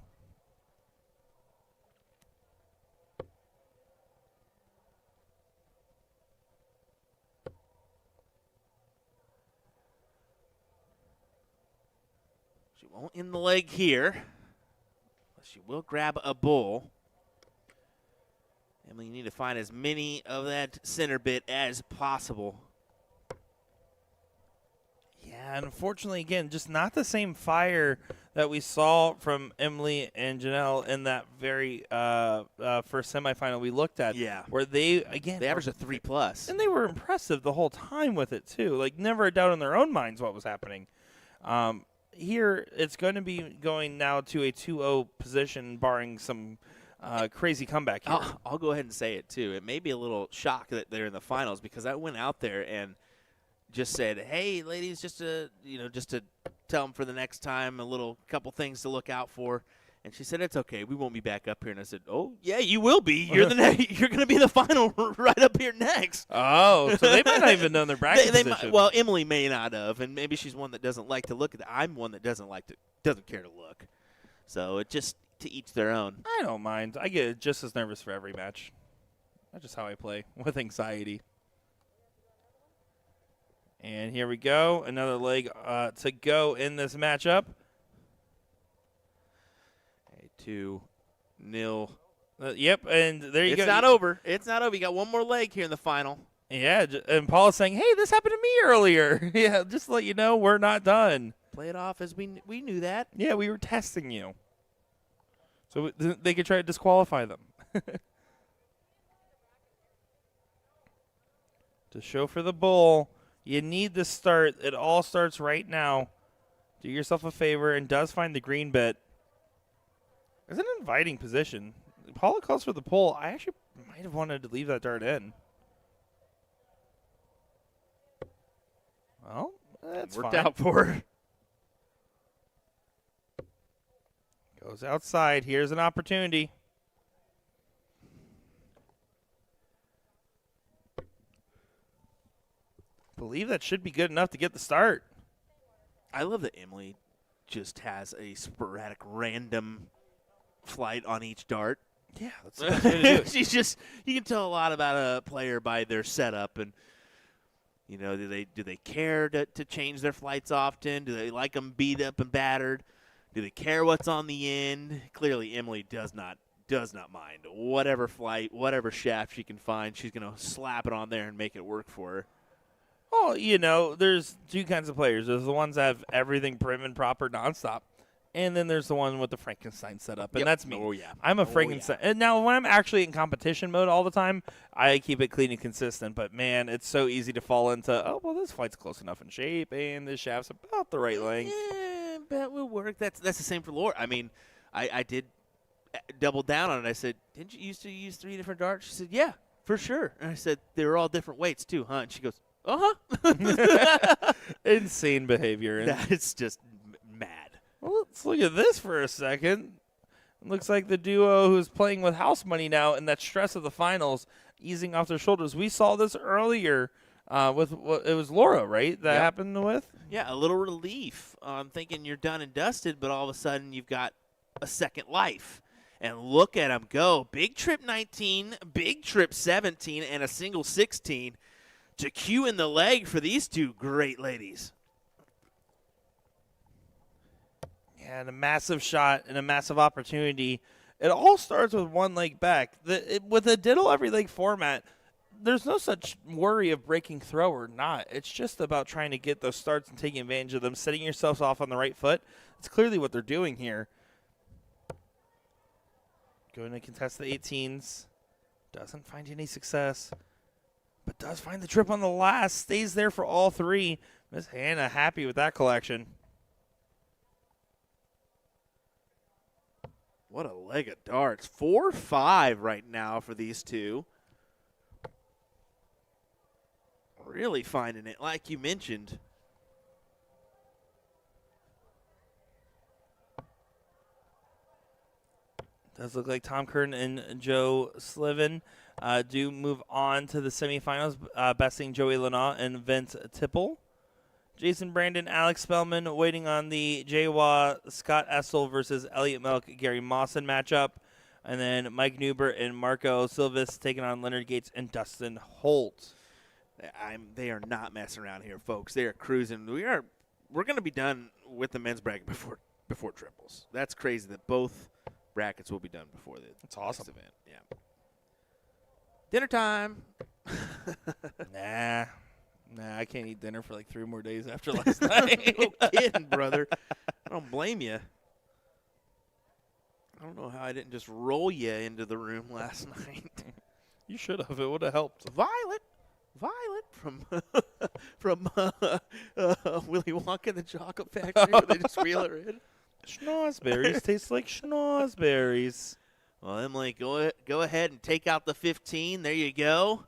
Won't in the leg here. She will grab a bull. Emily, you need to find as many of that center bit as possible. Yeah, unfortunately, again, just not the same fire that we saw from Emily and Janelle in that very first semifinal we looked at. Yeah. Where they, again, they averaged a 3+. And they were impressive the whole time with it, too. Like, never a doubt in their own minds what was happening. Here, it's going to be going now to a 2-0 position, barring some crazy comeback here. I'll go ahead and say it, too. It may be a little shock that they're in the finals because I went out there and just said, hey, ladies, just to tell them for the next time a couple things to look out for. And she said, it's okay. We won't be back up here. And I said, oh, yeah, you will be. You're you're going to be the final right up here next. Oh, so they might not even know their bracket position. Well, Emily may not have, and maybe she's one that doesn't like to look at that. I'm one that doesn't care to look. So it just to each their own. I don't mind. I get just as nervous for every match. That's just how I play, with anxiety. And here we go. Another leg to go in this matchup. 2-0. Yep, and there you go. It's not over. It's not over. You got one more leg here in the final. Yeah, and Paul's saying, hey, this happened to me earlier. Yeah, just to let you know, we're not done. Play it off as we knew that. Yeah, we were testing you. So they could try to disqualify them. To show for the bull, you need to start. It all starts right now. Do yourself a favor and does find the green bit. It's an inviting position. Paula calls for the pull. I actually might have wanted to leave that dart in. Well, that's worked fine. out for her. Goes outside. Here's an opportunity. Believe that should be good enough to get the start. I love that Emily just has a sporadic, random flight on each dart. Yeah, that's the best way to do it. She's just, you can tell a lot about a player by their setup, and do they care to change their flights often? Do they like them beat up and battered? Do they care what's on the end? Clearly, Emily does not mind. Whatever flight, whatever shaft she can find, she's going to slap it on there and make it work for her. Well, there's two kinds of players. There's the ones that have everything prim and proper nonstop. And then there's the one with the Frankenstein setup, and that's me. Oh, yeah. I'm a Oh, Frankenstein. And now, when I'm actually in competition mode all the time, I keep it clean and consistent. But, man, it's so easy to fall into, oh, well, this flight's close enough in shape, and this shaft's about the right length. Yeah, that will work. That's the same for Laura. I mean, I did double down on it. I said, didn't you used to use 3 different darts? She said, yeah, for sure. And I said, they were all different weights, too, huh? And she goes, uh-huh. Insane behavior. And That is just mad. well, let's look at this for a second. It looks like the duo who's playing with house money now and that stress of the finals easing off their shoulders. We saw this earlier with it was Laura, right? That Yep. happened with? Yeah, a little relief on thinking you're done and dusted, but all of a sudden you've got a second life. And look at them go. Big trip 19, big trip 17, and a single 16 to cue in the leg for these two great ladies. Yeah, and a massive shot and a massive opportunity. It all starts with one leg back. With a diddle every leg format, there's no such worry of breaking throw or not. It's just about trying to get those starts and taking advantage of them, setting yourselves off on the right foot. It's clearly what they're doing here. Going to contest the 18s. Doesn't find any success, but does find the trip on the last. Stays there for all 3. Miss Hannah happy with that collection. What a leg of darts. 4-5 right now for these two. Really finding it, like you mentioned. Does look like Tom Curtin and Joe Sliven do move on to the semifinals, besting Joey Lana and Vince Tipple. Jason Brandon, Alex Spellman waiting on the Jaywa Scott Essel versus Elliot Milk, Gary Mawson matchup. And then Mike Newbert and Marco Silvis taking on Leonard Gates and Dustin Holt. They are not messing around here, folks. They are cruising. We're going to be done with the men's bracket before triples. That's crazy that both brackets will be done before the That's awesome. next event. Yeah. Dinner time. Nah, I can't eat dinner for like 3 more days after last night. No kidding, brother. I don't blame you. I don't know how I didn't just roll you into the room last night. You should have. It would have helped. Violet from Willy Wonka and the Chocolate Factory. Where they just reel her in. Schnozberries taste like schnozberries. Well, Emily, go ahead and take out the 15. There you go.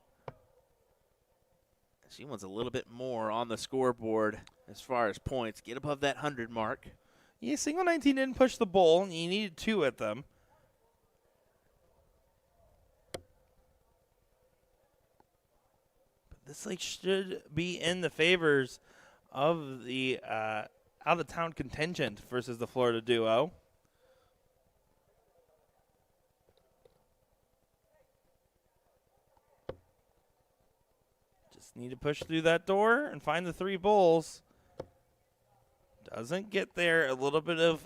She wants a little bit more on the scoreboard as far as points. Get above that 100 mark. Yeah, single 19 didn't push the bowl, and you needed 2 at them. But this like should be in the favors of the out-of-town contingent versus the Florida duo. Just need to push through that door and find the 3 bowls. Doesn't get there. A little bit of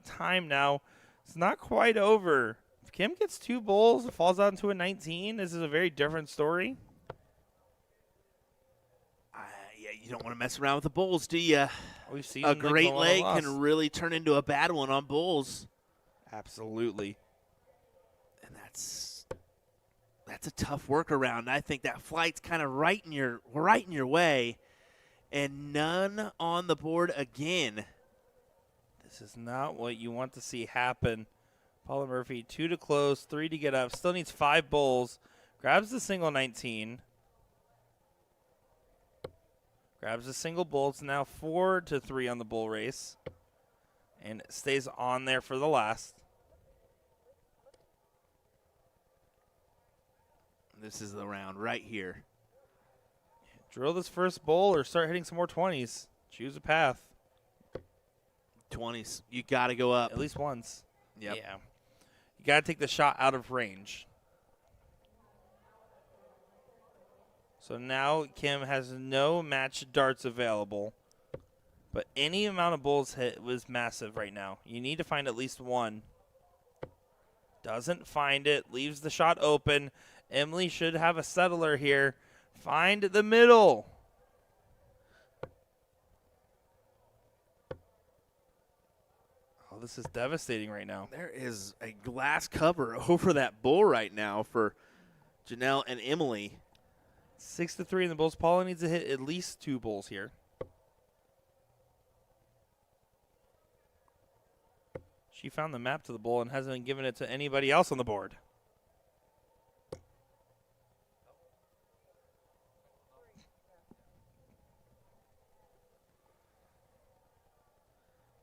time now. It's not quite over. If Kim gets 2 bowls, it falls out into a 19. This is a very different story. Yeah, you don't want to mess around with the bulls, do you? We've seen A great Nicola leg lost. can really turn into a bad one on bulls. Absolutely. And that's a tough workaround. I think that flight's kind of right in your way, and none on the board again. This is not what you want to see happen. Paula Murphy, 2 to close, 3 to get up. Still needs 5 bowls. Grabs the single 19. Grabs a single bowl. It's now 4 to 3 on the bull race. And stays on there for the last. This is the round right here. Drill this first bowl or start hitting some more 20s. Choose a path. 20s. You got to go up. At least once. Yep. Yeah. You got to take the shot out of range. So now Kim has no match darts available. But any amount of bowls hit was massive right now. You need to find at least 1. Doesn't find it. Leaves the shot open. Emily should have a settler here. Find the middle. Oh, this is devastating right now. There is a glass cover over that bull right now for Janelle and Emily. 6-3 in the bulls. Paula needs to hit at least 2 bulls here. She found the map to the bull and hasn't been given it to anybody else on the board.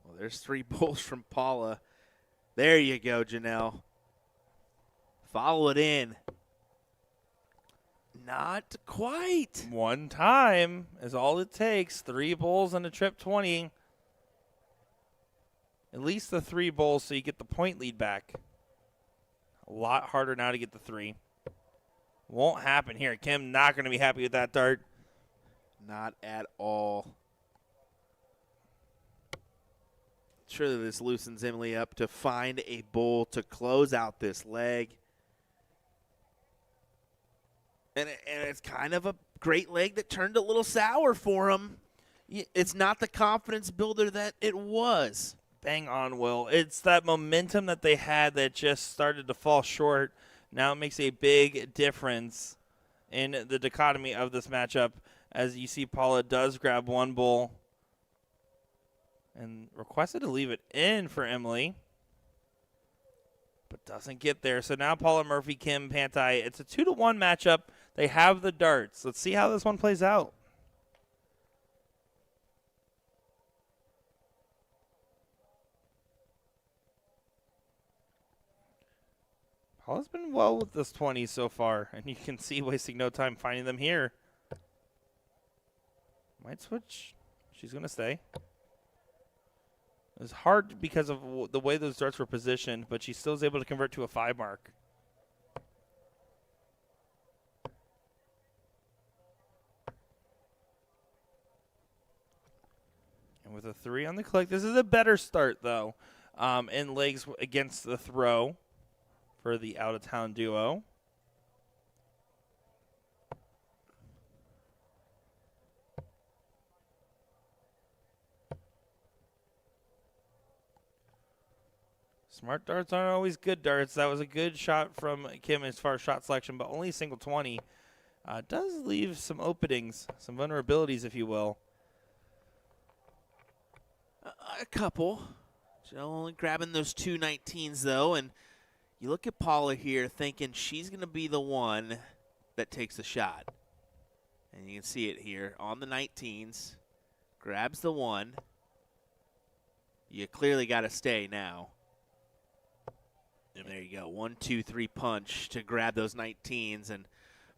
Well, there's 3 bulls from Paula. There you go, Janelle. Follow it in. Not quite. 1 time is all it takes. 3 bulls and a trip 20. At least the 3 bulls so you get the point lead back. A lot harder now to get the 3. Won't happen here. Kim not going to be happy with that dart. Not at all. Surely this loosens Emily up to find a bull to close out this leg. And it's kind of a great leg that turned a little sour for him. It's not the confidence builder that it was. Bang on, Will. It's that momentum that they had that just started to fall short. Now it makes a big difference in the dichotomy of this matchup. As you see, Paula does grab 1 bull and requested to leave it in for Emily, but doesn't get there. So now Paula Murphy, Kim Pantai. It's a 2-1 matchup. They have the darts. Let's see how this one plays out. Paula's been well with this 20 so far, and you can see wasting no time finding them here. Might switch. She's going to stay. It's hard because of the way those darts were positioned, but she still is able to convert to a 5 mark. And with a 3 on the click, this is a better start, though, in legs against the throw for the out-of-town duo. Smart darts aren't always good darts. That was a good shot from Kim as far as shot selection, but only a single 20. Does leave some openings, some vulnerabilities, if you will. A couple. Janelle only grabbing those 2 19s, though, and you look at Paula here thinking she's going to be the one that takes the shot. And you can see it here on the 19s. Grabs the 1. You clearly got to stay now. And there you go. 1, 2, 3 punch to grab those 19s and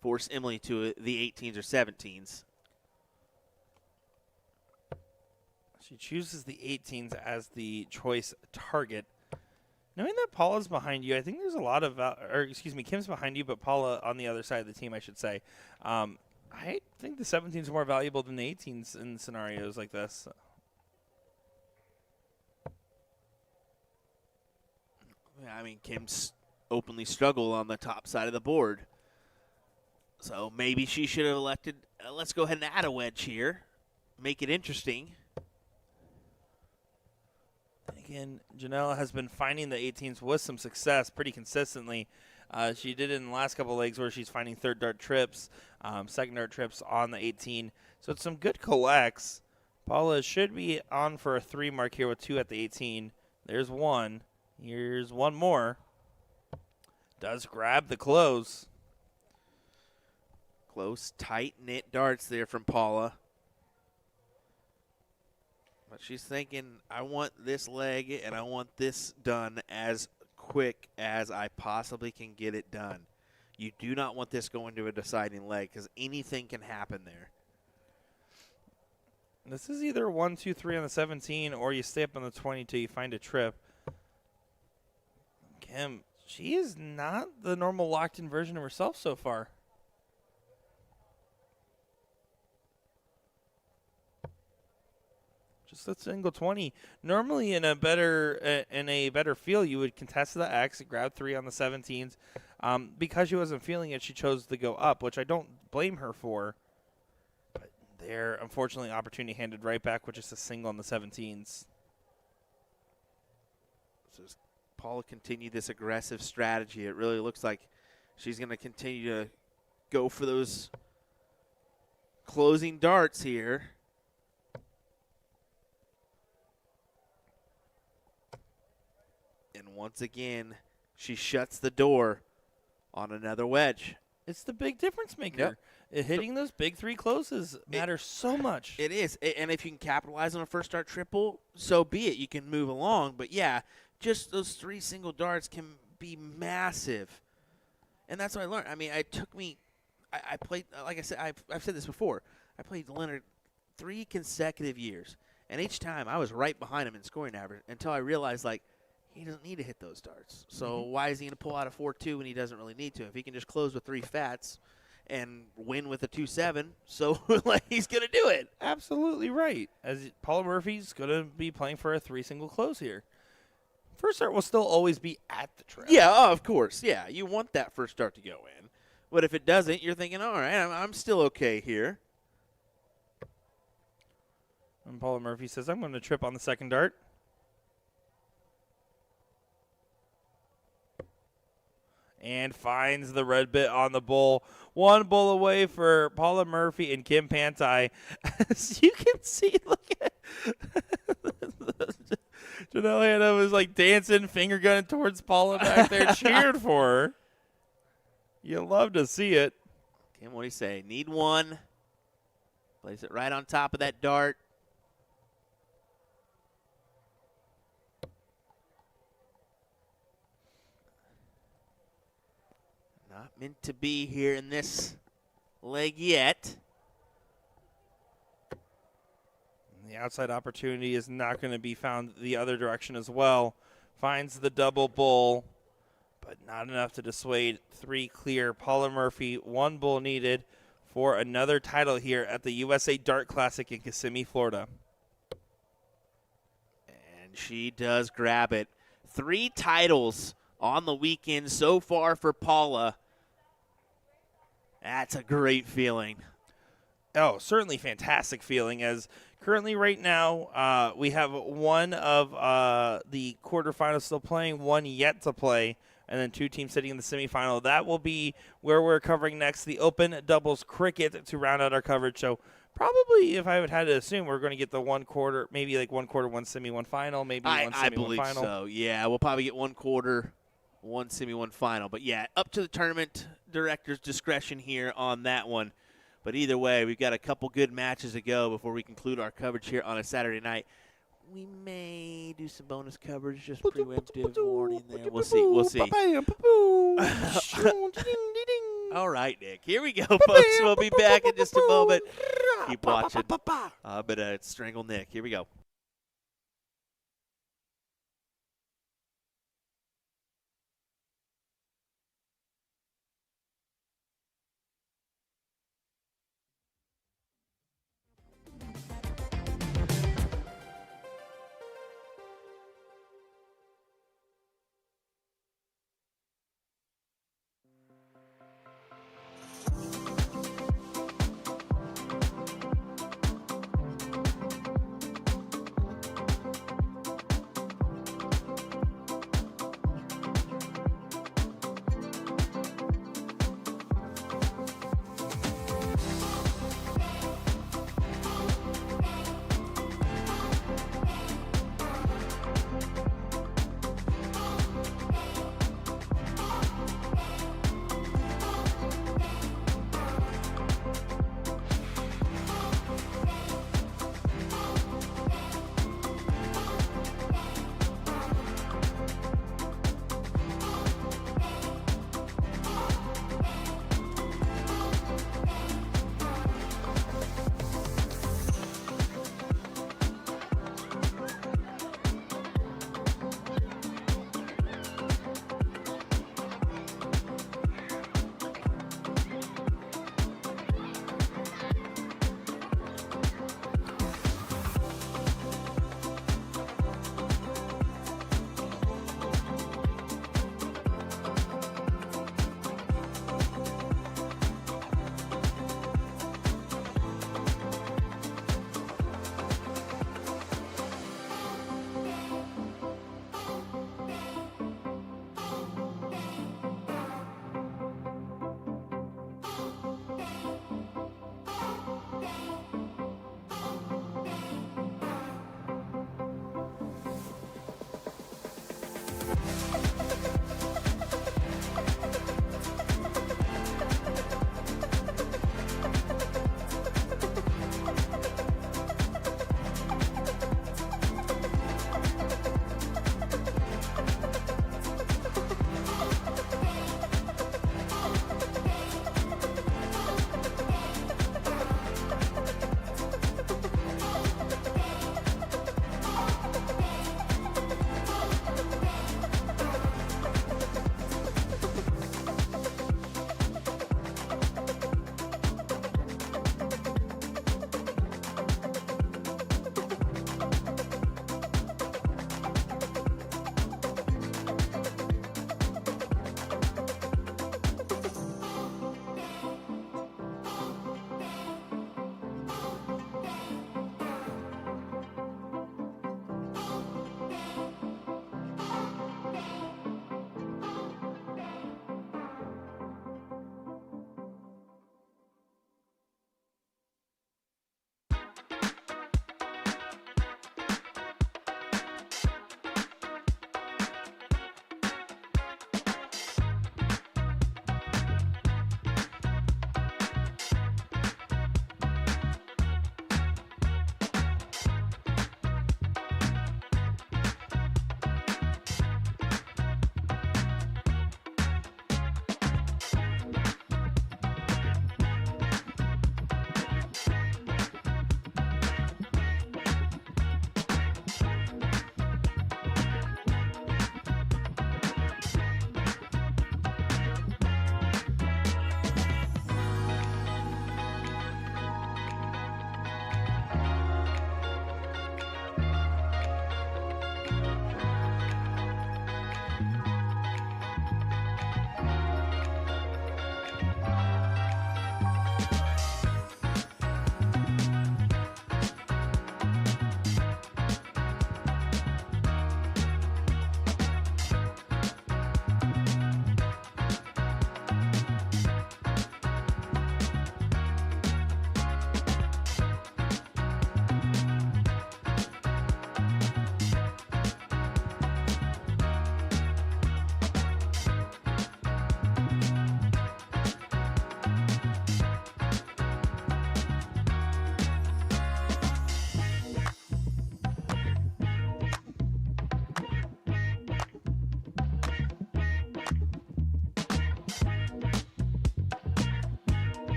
force Emily to the 18s or 17s. She chooses the 18s as the choice target. Knowing that Paula's behind you, I think there's a lot of, Kim's behind you, but Paula on the other side of the team, I should say. I think the 17s are more valuable than the 18s in scenarios like this. I mean, Kim's openly struggled on the top side of the board. So maybe she should have elected, let's go ahead and add a wedge here. Make it interesting. Again, Janelle has been finding the 18s with some success pretty consistently. She did it in the last couple of legs where she's finding 3rd dart trips, 2nd dart trips on the 18. So it's some good collects. Paula should be on for a 3 mark here with 2 at the 18. There's 1. Here's 1 more. Does grab the close. Close, tight-knit darts there from Paula. But she's thinking, I want this leg and I want this done as quick as I possibly can get it done. You do not want this going to a deciding leg because anything can happen there. This is either 1, 2, 3 on the 17 or you stay up on the 20 till you find a trip. Kim, she is not the normal locked-in version of herself so far. Just a single 20. Normally in a better feel, you would contest the X, grab 3 on the 17s. Because she wasn't feeling it, she chose to go up, which I don't blame her for. But there, unfortunately, opportunity handed right back with just a single on the 17s. So as Paula continue this aggressive strategy, it really looks like she's going to continue to go for those closing darts here. And once again, she shuts the door on another wedge. It's the big difference maker. Hitting those big three closes matters so much. It is. And if you can capitalize on a first dart triple, so be it. You can move along. But, yeah, just those 3 single darts can be massive. And that's what I learned. I mean, I played, like I said, I've said this before. I played Leonard 3 consecutive years. And each time I was right behind him in scoring average until I realized, like, he doesn't need to hit those darts. So why is he going to pull out a 4-2 when he doesn't really need to? If he can just close with 3 fats and win with a 2-7, so like he's going to do it. Absolutely right. As Paula Murphy's going to be playing for a 3 single close here. First start will still always be at the trail. Yeah, of course. Yeah, you want that first start to go in. But if it doesn't, you're thinking, all right, I'm still okay here. And Paula Murphy says, I'm going to trip on the second dart. And finds the red bit on the bowl. 1 bowl away for Paula Murphy and Kim Pantai. As you can see, look at Janelle Hanna was like dancing, finger gunning towards Paula back there, cheered for her. You love to see it. Kim, what do you say? Need 1. Place it right on top of that dart. Not meant to be here in this leg yet. The outside opportunity is not going to be found the other direction as well. Finds the double bull, but not enough to dissuade 3 clear. Paula Murphy, 1 bull needed for another title here at the USA Dart Classic in Kissimmee, Florida. And she does grab it. 3 titles on the weekend so far for Paula. That's a great feeling. Oh, certainly fantastic feeling, as currently right now we have 1 of the quarterfinals still playing, 1 yet to play, and then 2 teams sitting in the semifinal. That will be where we're covering next, the Open Doubles Cricket, to round out our coverage. So probably, if I would had to assume, we're going to get the 1 quarter, maybe like 1 quarter, 1 semi, 1 final, maybe 1 semi, 1 final. I believe so. Yeah, we'll probably get 1 quarter, 1 semi, 1 final. But yeah, up to the tournament director's discretion here on that one. But either way, we've got a couple good matches to go before we conclude our coverage here on a Saturday night. We may do some bonus coverage, just preemptive warning there. We'll see. We'll see. All right, Nick. Here we go, folks. We'll be back in just a moment. Keep watching. But it's Strangle Nick. Here we go.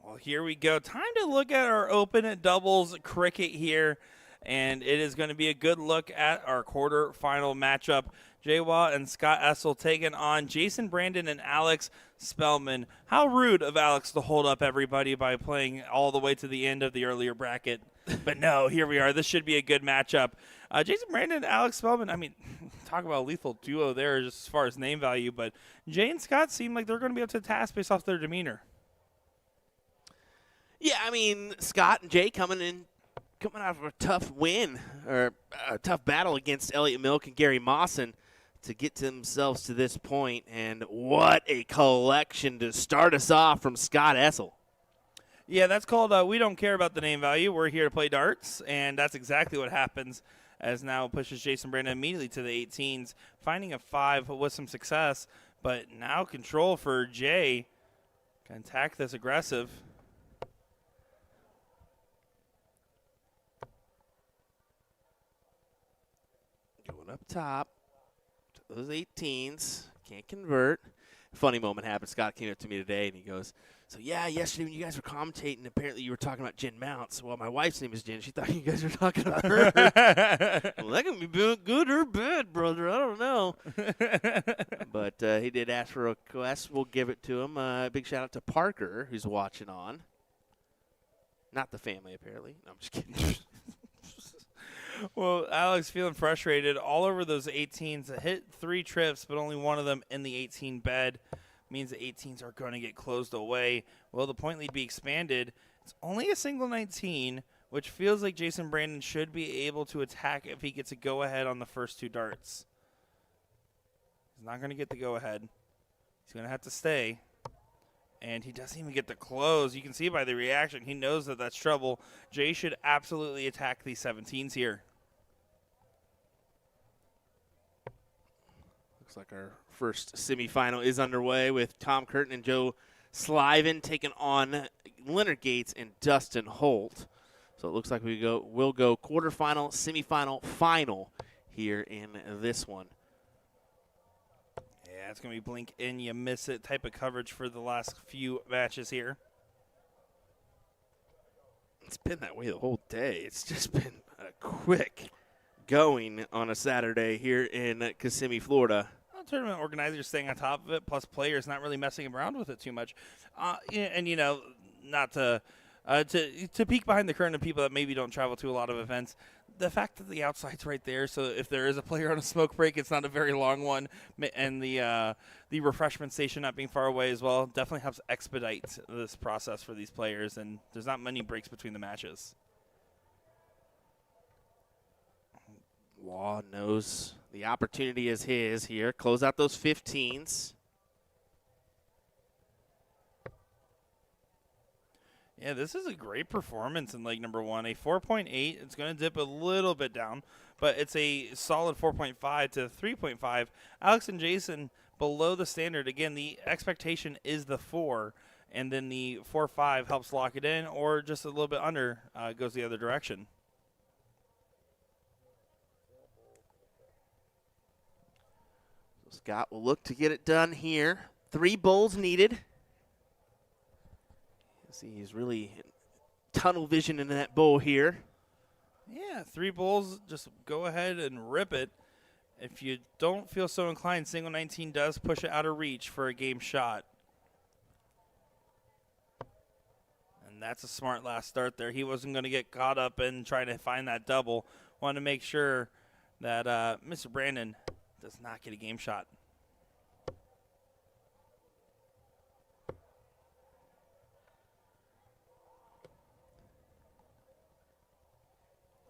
Well, here we go. Time to look at our open doubles cricket here, and it is going to be a good look at our quarterfinal matchup. Jay Watt and Scott Essel taking on Jason Brandon and Alex Spellman. How rude of Alex to hold up everybody by playing all the way to the end of the earlier bracket. But no, here we are. This should be a good matchup. Jason Brandon and Alex Spellman, I mean, talk about a lethal duo there just as far as name value, but Jay and Scott seem like they're going to be up to the task based off their demeanor. Yeah, I mean, Scott and Jay coming out of a tough win or a tough battle against Elliott Milk and Gary Mawson to get themselves to this point, and what a collection to start us off from Scott Essel. Yeah, that's called We Don't Care About the Name Value. We're here to play darts, and that's exactly what happens as now pushes Jason Brandon immediately to the 18s, finding a 5 with some success, but now control for Jay. Can attack this aggressive. Going up top to those 18s. Can't convert. Funny moment happened. Scott came up to me today, and he goes, so, yeah, yesterday when you guys were commentating, apparently you were talking about Jen Mounts. Well, my wife's name is Jen. She thought you guys were talking about her. Well, that can be good or bad, brother. I don't know. But he did ask for a request. We'll give it to him. Big shout-out to Parker, who's watching on. Not the family, apparently. No, I'm just kidding. Well, Alex feeling frustrated all over those 18s. Hit 3 trips, but only one of them in the 18 bed. Means the 18s are going to get closed away. Will the point lead be expanded? It's only a single 19, which feels like Jason Brandon should be able to attack if he gets a go-ahead on the first 2 darts. He's not going to get the go-ahead. He's going to have to stay. And he doesn't even get the close. You can see by the reaction, he knows that that's trouble. Jay should absolutely attack these 17s here. Looks like our first semifinal is underway with Tom Curtin and Joe Sliven taking on Leonard Gates and Dustin Holt. So it looks like we'll go quarterfinal, semifinal, final here in this one. Yeah, it's going to be blink in, you miss it type of coverage for the last few matches here. It's been that way the whole day. It's just been a quick going on a Saturday here in Kissimmee, Florida. Well, tournament organizers staying on top of it, plus players not really messing around with it too much. And, you know, not to peek behind the curtain of people that maybe don't travel to a lot of events, the fact that the outside's right there, so if there is a player on a smoke break, it's not a very long one, and the refreshment station not being far away as well definitely helps expedite this process for these players, and there's not many breaks between the matches. Law knows the opportunity is his here. Close out those 15s. Yeah, this is a great performance in leg number 1. A 4.8. It's going to dip a little bit down, but it's a solid 4.5 to 3.5. Alex and Jason below the standard. Again, the expectation is the 4, and then the 4.5 helps lock it in, or just a little bit under goes the other direction. Scott will look to get it done here. 3 bowls needed. See, he's really tunnel vision in that bowl here. Yeah, 3 bowls, just go ahead and rip it. If you don't feel so inclined, single 19 does push it out of reach for a game shot. And that's a smart last start there. He wasn't going to get caught up in trying to find that double. Wanted to make sure that Mr. Brandon does not get a game shot.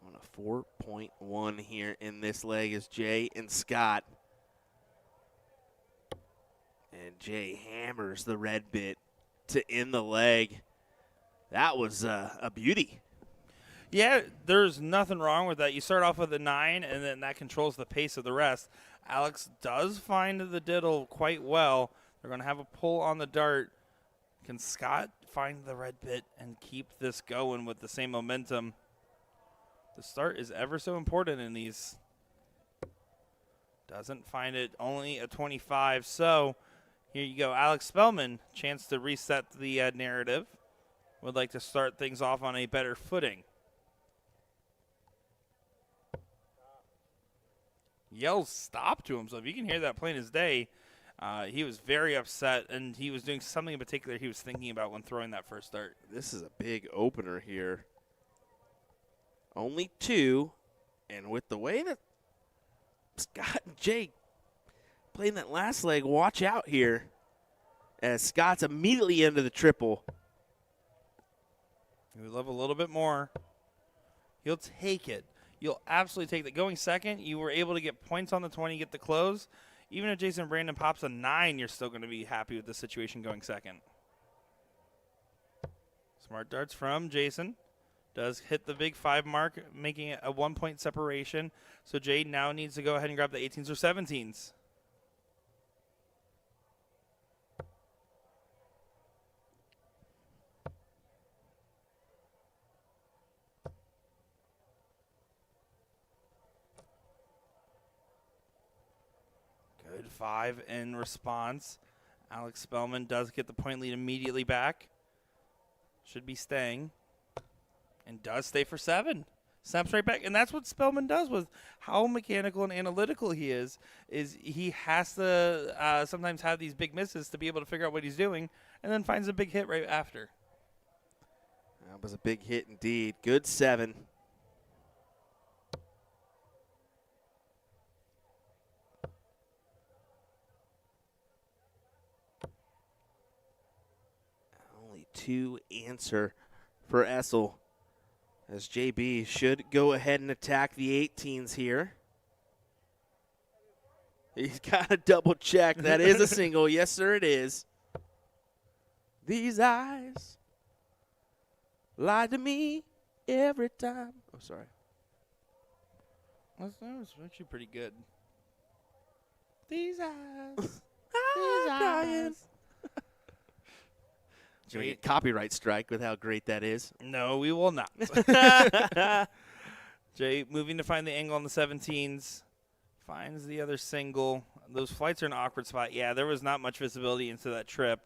On a 4.1 here in this leg is Jay and Scott. And Jay hammers the red bit to end the leg. That was a beauty. Yeah, there's nothing wrong with that. You start off with a 9, and then that controls the pace of the rest. Alex does find the diddle quite well. They're going to have a pull on the dart. Can Scott find the red bit and keep this going with the same momentum? The start is ever so important in these. Doesn't find it, only a 25. So here you go, Alex Spellman, chance to reset the narrative. would like to start things off on a better footing. Yells stop to him, so if you can hear that plain as day, he was very upset, and he was doing something in particular he was thinking about when throwing that first dart. This is a big opener here. Only 2, and with the way that Scott and Jake playing that last leg, watch out here as Scott's immediately into the triple. He would love a little bit more. He'll take it. You'll absolutely take that. Going second, you were able to get points on the 20, get the close. Even if Jason Brandon pops a 9, you're still going to be happy with the situation going second. Smart darts from Jason. Does hit the big 5 mark, making it a 1-point separation. So Jade now needs to go ahead and grab the 18s or 17s. Good 5 in response. Alex Spellman does get the point lead immediately back. Should be staying. And does stay for 7. Snaps right back. And that's what Spellman does with how mechanical and analytical he is he has to sometimes have these big misses to be able to figure out what he's doing, and then finds a big hit right after. That was a big hit indeed. Good 7. Only 2 answer for Essel, as JB should go ahead and attack the 18s here. He's got to double check. That is a single. Yes, sir, it is. These eyes lie to me every time. Oh, sorry. That was actually pretty good. These eyes. These eyes. You're going to get copyright strike with how great that is. No, we will not. Jay moving to find the angle on the 17s. Finds the other single. Those flights are in an awkward spot. Yeah, there was not much visibility into that trip.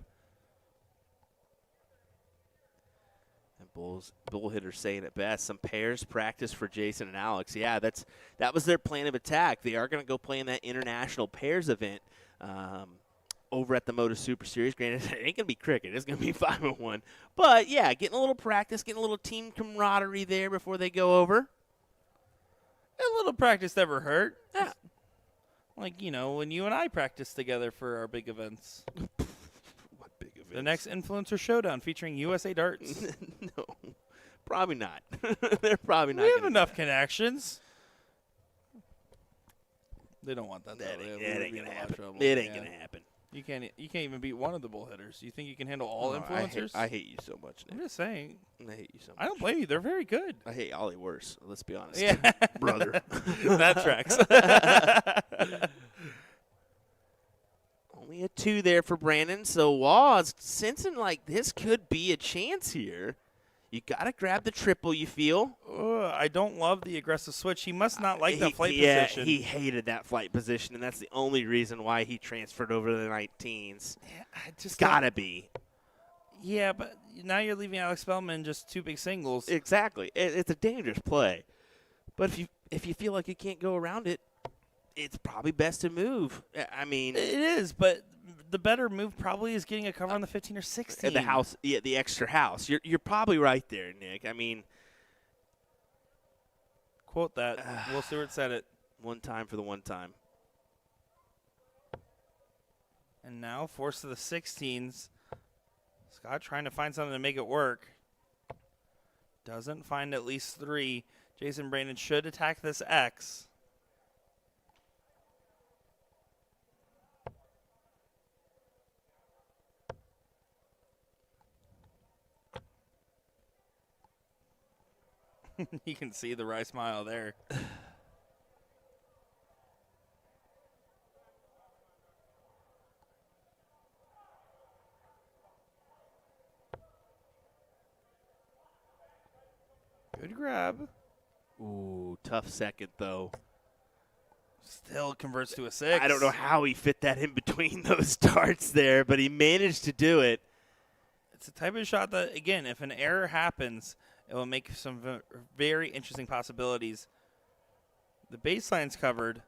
And bull hitters saying it best. Some pairs practice for Jason and Alex. Yeah, that was their plan of attack. They are going to go play in that international pairs event over at the Moto Super Series. Granted, it ain't going to be cricket. It's going to be 5-on-1. But, yeah, getting a little practice, getting a little team camaraderie there before they go over. A little practice never hurt. Yeah. Like, when you and I practice together for our big events. What big events? The next Influencer Showdown featuring USA Darts. No, probably not. They're probably not. We have enough connections. They don't want that. That ain't going to happen. Trouble. It ain't going to happen. You can't even beat one of the bull hitters. You think you can handle all influencers? I hate you so much, Nick. I'm just saying. I hate you so much. I don't blame you. They're very good. I hate Ollie worse. Let's be honest. Yeah. Brother. That tracks. Only a 2 there for Brandon. So Waz sensing like this could be a chance here. You got to grab the triple, you feel. I don't love the aggressive switch. He must not like that flight position. position. He hated that flight position, and that's the only reason why he transferred over to the 19s. Yeah, I just got to be. Yeah, but now you're leaving Alex Spellman just 2 big singles. Exactly. It's a dangerous play. But if you feel like you can't go around it, it's probably best to move. I mean, it is, but the better move probably is getting a cover on the 15 or 16. The house, yeah, the extra house. You're probably right there, Nick. I mean, quote that. Will Stewart said it. One time for the one time. And now forced to the 16s. Scott trying to find something to make it work. Doesn't find at least 3. Jason Brandon should attack this X. You can see the wry smile there. Good grab. Ooh, tough second, though. Still converts to a 6. I don't know how he fit that in between those darts there, but he managed to do it. It's a type of shot that, again, if an error happens, it will make some very interesting possibilities. The baseline's covered,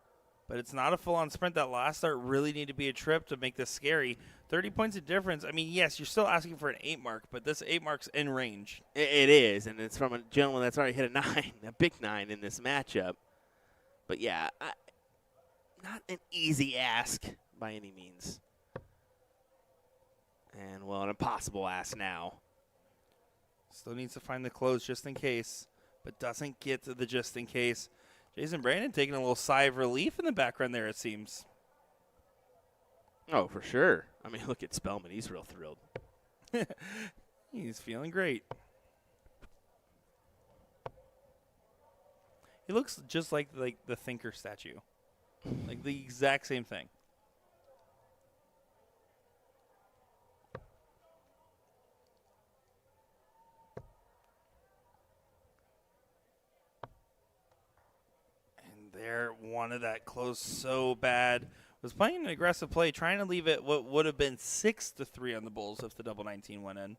but it's not a full-on sprint. That last start really need to be a trip to make this scary. 30 points of difference. I mean, yes, you're still asking for an 8 mark, but this 8 mark's in range. It is, and it's from a gentleman that's already hit a 9, a big 9 in this matchup. But, yeah, not an easy ask by any means. And, well, an impossible ask now. Still needs to find the close just in case, but doesn't get to the just in case. Jason Brandon taking a little sigh of relief in the background there, it seems. Oh, for sure. I mean, look at Spellman. He's real thrilled. He's feeling great. He looks just like the Thinker statue. Like the exact same thing. And there, wanted that close so bad. Was playing an aggressive play, trying to leave it what would have been 6-3 on the Bulls if the double 19 went in.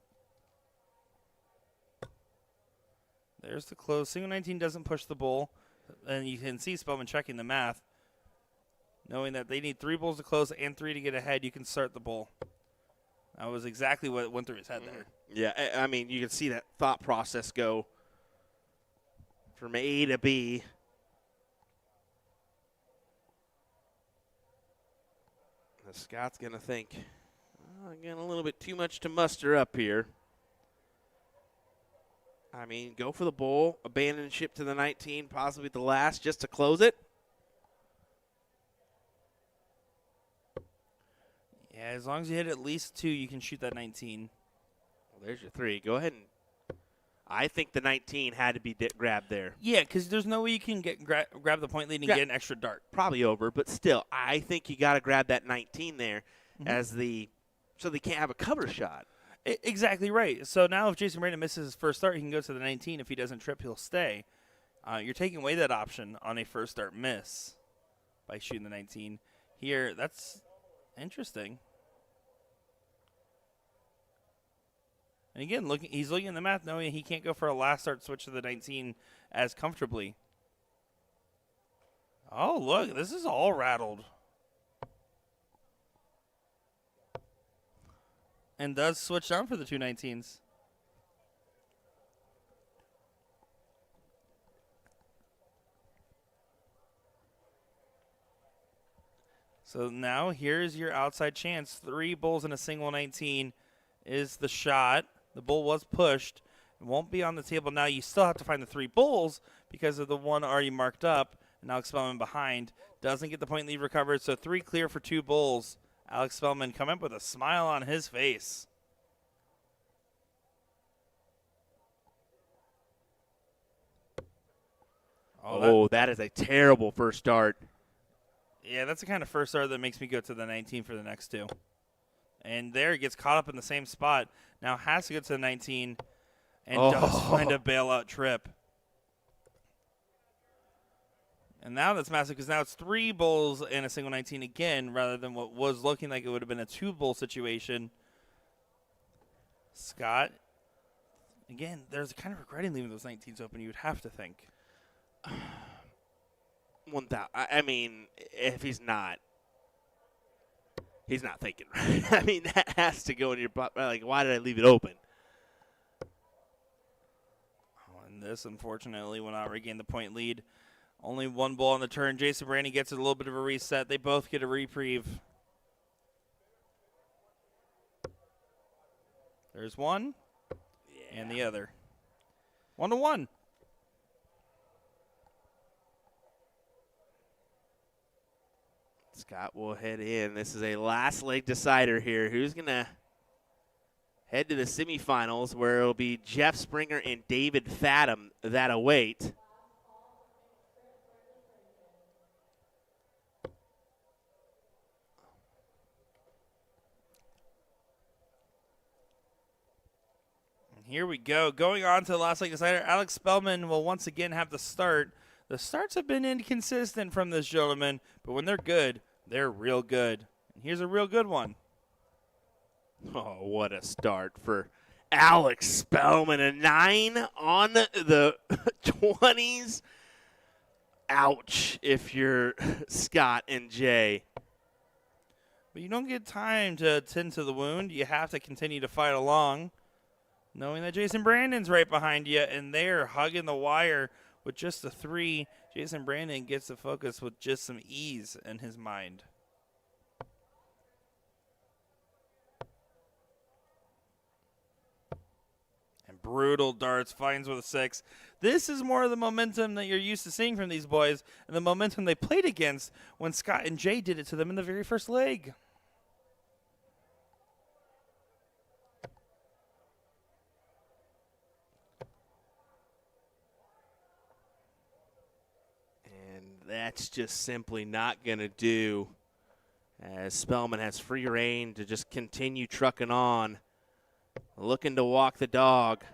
There's the close. Single 19 doesn't push the Bull. And you can see Spellman checking the math. Knowing that they need 3 Bulls to close and 3 to get ahead, you can start the Bull. That was exactly what went through his head there. Yeah, I mean, you can see that thought process go from A to B. Scott's going to think, getting a little bit too much to muster up here. I mean, go for the Bull, abandon ship to the 19, possibly the last, just to close it. Yeah, as long as you hit at least 2, you can shoot that 19. Well, there's your 3. Go ahead and I think the 19 had to be grabbed there. Yeah, because there's no way you can grab the point lead and get an extra dart. Probably over, but still, I think you got to grab that 19 there as so they can't have a cover shot. Exactly right. So now if Jason Brandon misses his first start, he can go to the 19. If he doesn't trip, he'll stay. You're taking away that option on a first start miss by shooting the 19. Here, that's interesting. And again, he's looking at the math, knowing he can't go for a last start switch to the 19 as comfortably. Oh, look, this is all rattled. And does switch down for the 2 19s. So now here's your outside chance. 3 Bulls and a single 19 is the shot. The Bull was pushed. It won't be on the table now. You still have to find the 3 Bulls because of the one already marked up. And Alex Spellman behind. Doesn't get the point lead recovered. So 3 clear for 2 Bulls. Alex Spellman coming up with a smile on his face. Oh, that is a terrible first start. Yeah, that's the kind of first start that makes me go to the 19 for the next 2. And there he gets caught up in the same spot. Now has to go to the 19 and does find a bailout trip. And now that's massive because now it's 3 Bulls and a single 19 again rather than what was looking like it would have been a 2 Bull situation. Scott, again, there's kind of regretting leaving those 19s open, you would have to think. 1,000. I mean, if he's not thinking right. I mean, that has to go in your butt. Like, why did I leave it open? And this, unfortunately, will not regain the point lead. Only 1 Bull on the turn. Jason Brandon gets a little bit of a reset. They both get a reprieve. There's one and the other. 1-1. Scott will head in. This is a last leg decider here. Who's going to head to the semifinals where it'll be Jeff Springer and David Fathom that await. Here we go. Going on to the last leg decider, Alex Spellman will once again have the start. The starts have been inconsistent from this gentleman, but when they're good, they're real good. And here's a real good one. Oh, what a start for Alex Spellman, a 9 on the 20s. Ouch if you're Scott and Jay. But you don't get time to tend to the wound. You have to continue to fight along, knowing that Jason Brandon's right behind you, and they're hugging the wire with just a 3. Jason Brandon gets the focus with just some ease in his mind. And brutal darts, finds with a 6. This is more of the momentum that you're used to seeing from these boys, and the momentum they played against when Scott and Jay did it to them in the very first leg. That's just simply not going to do, as Spellman has free reign to just continue trucking on, looking to walk the dog.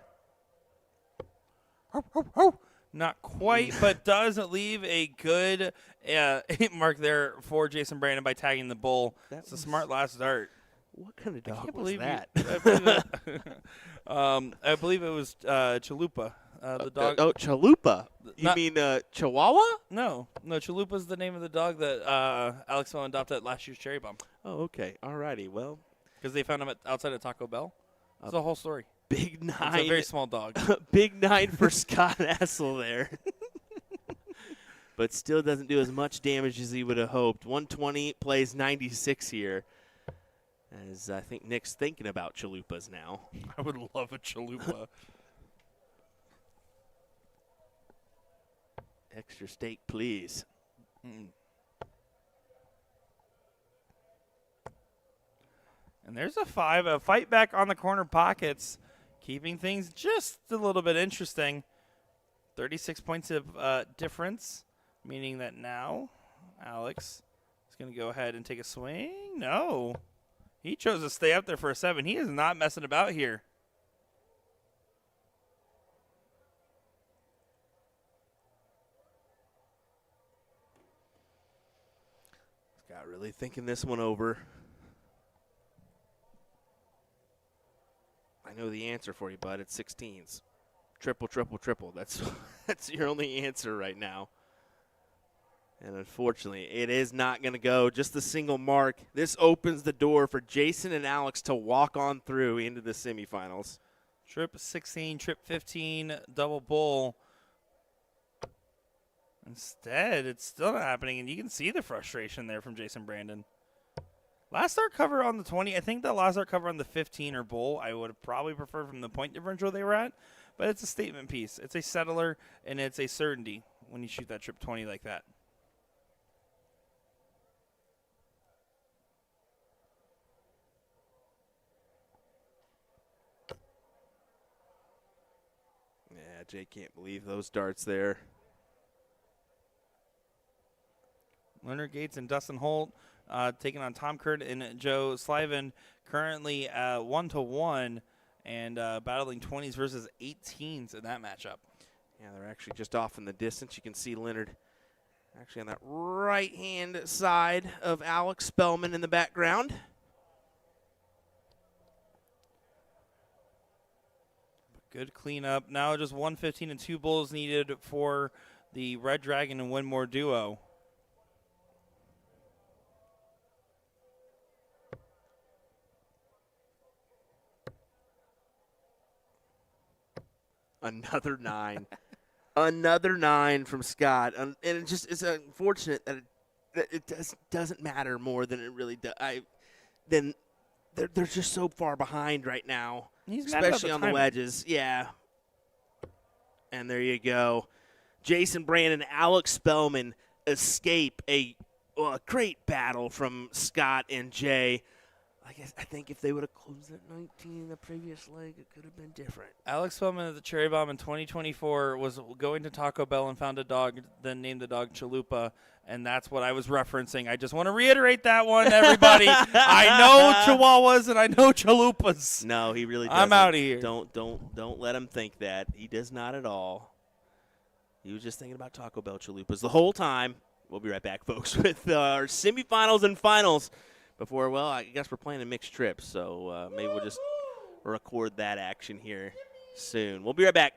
Not quite, but does leave a good hit mark there for Jason Brandon by tagging the bull. That's a smart last dart. What kind of dog I can't was believe that? I believe it was Chalupa. The dog. Chalupa. You mean Chihuahua? No, Chalupa's the name of the dog that Alex Spellman adopted at last year's Cherry Bomb. Oh, okay. All righty. Well, because they found him outside of Taco Bell. It's a whole story. Big 9. It's a very small dog. Big 9 for Scott Essel there. But still doesn't do as much damage as he would have hoped. 120 plays 96 here. As I think Nick's thinking about chalupas now. I would love a chalupa. Extra steak, please. And there's a 5. A fight back on the corner pockets, keeping things just a little bit interesting. 36 points of difference, meaning that now Alex is going to go ahead and take a swing. No. He chose to stay up there for a 7. He is not messing about here. Scott really thinking this one over. I know the answer for you, bud. It's 16s. Triple, triple, triple. That's your only answer right now. And unfortunately, it is not going to go. Just the single mark. This opens the door for Jason and Alex to walk on through into the semifinals. Trip 16, trip 15, double bull. Instead, it's still not happening, and you can see the frustration there from Jason Brandon. Last start cover on the 20. I think the last start cover on the 15 or bull I would have probably preferred from the point differential they were at, but it's a statement piece. It's a settler, and it's a certainty when you shoot that trip 20 like that. Yeah, Jay can't believe those darts there. Leonard Gates and Dustin Holt taking on Tom Kurt and Joe Sliven, currently 1-1 and battling 20s versus 18s in that matchup. Yeah, they're actually just off in the distance. You can see Leonard actually on that right-hand side of Alex Spellman in the background. Good cleanup. Now just 115 and 2 bulls needed for the Red Dragon and Winmore duo. Another 9. Another 9 from Scott. And it's unfortunate that it doesn't matter more than it really does. Then they're just so far behind right now, especially on the wedges. Yeah. And there you go. Jason Brandon, Alex Spellman escape a great battle from Scott and Jay. I think if they would have closed at 19 in the previous leg, it could have been different. Alex Spellman at the Cherry Bomb in 2024 was going to Taco Bell and found a dog, then named the dog Chalupa, and that's what I was referencing. I just want to reiterate that one, everybody. I know Chihuahuas and I know Chalupas. No, he really doesn't. I'm out of here. Don't let him think that. He does not at all. He was just thinking about Taco Bell Chalupas the whole time. We'll be right back, folks, with our semifinals and finals. Before, well, I guess we're playing a mixed trip, so maybe we'll just record that action here soon. We'll be right back.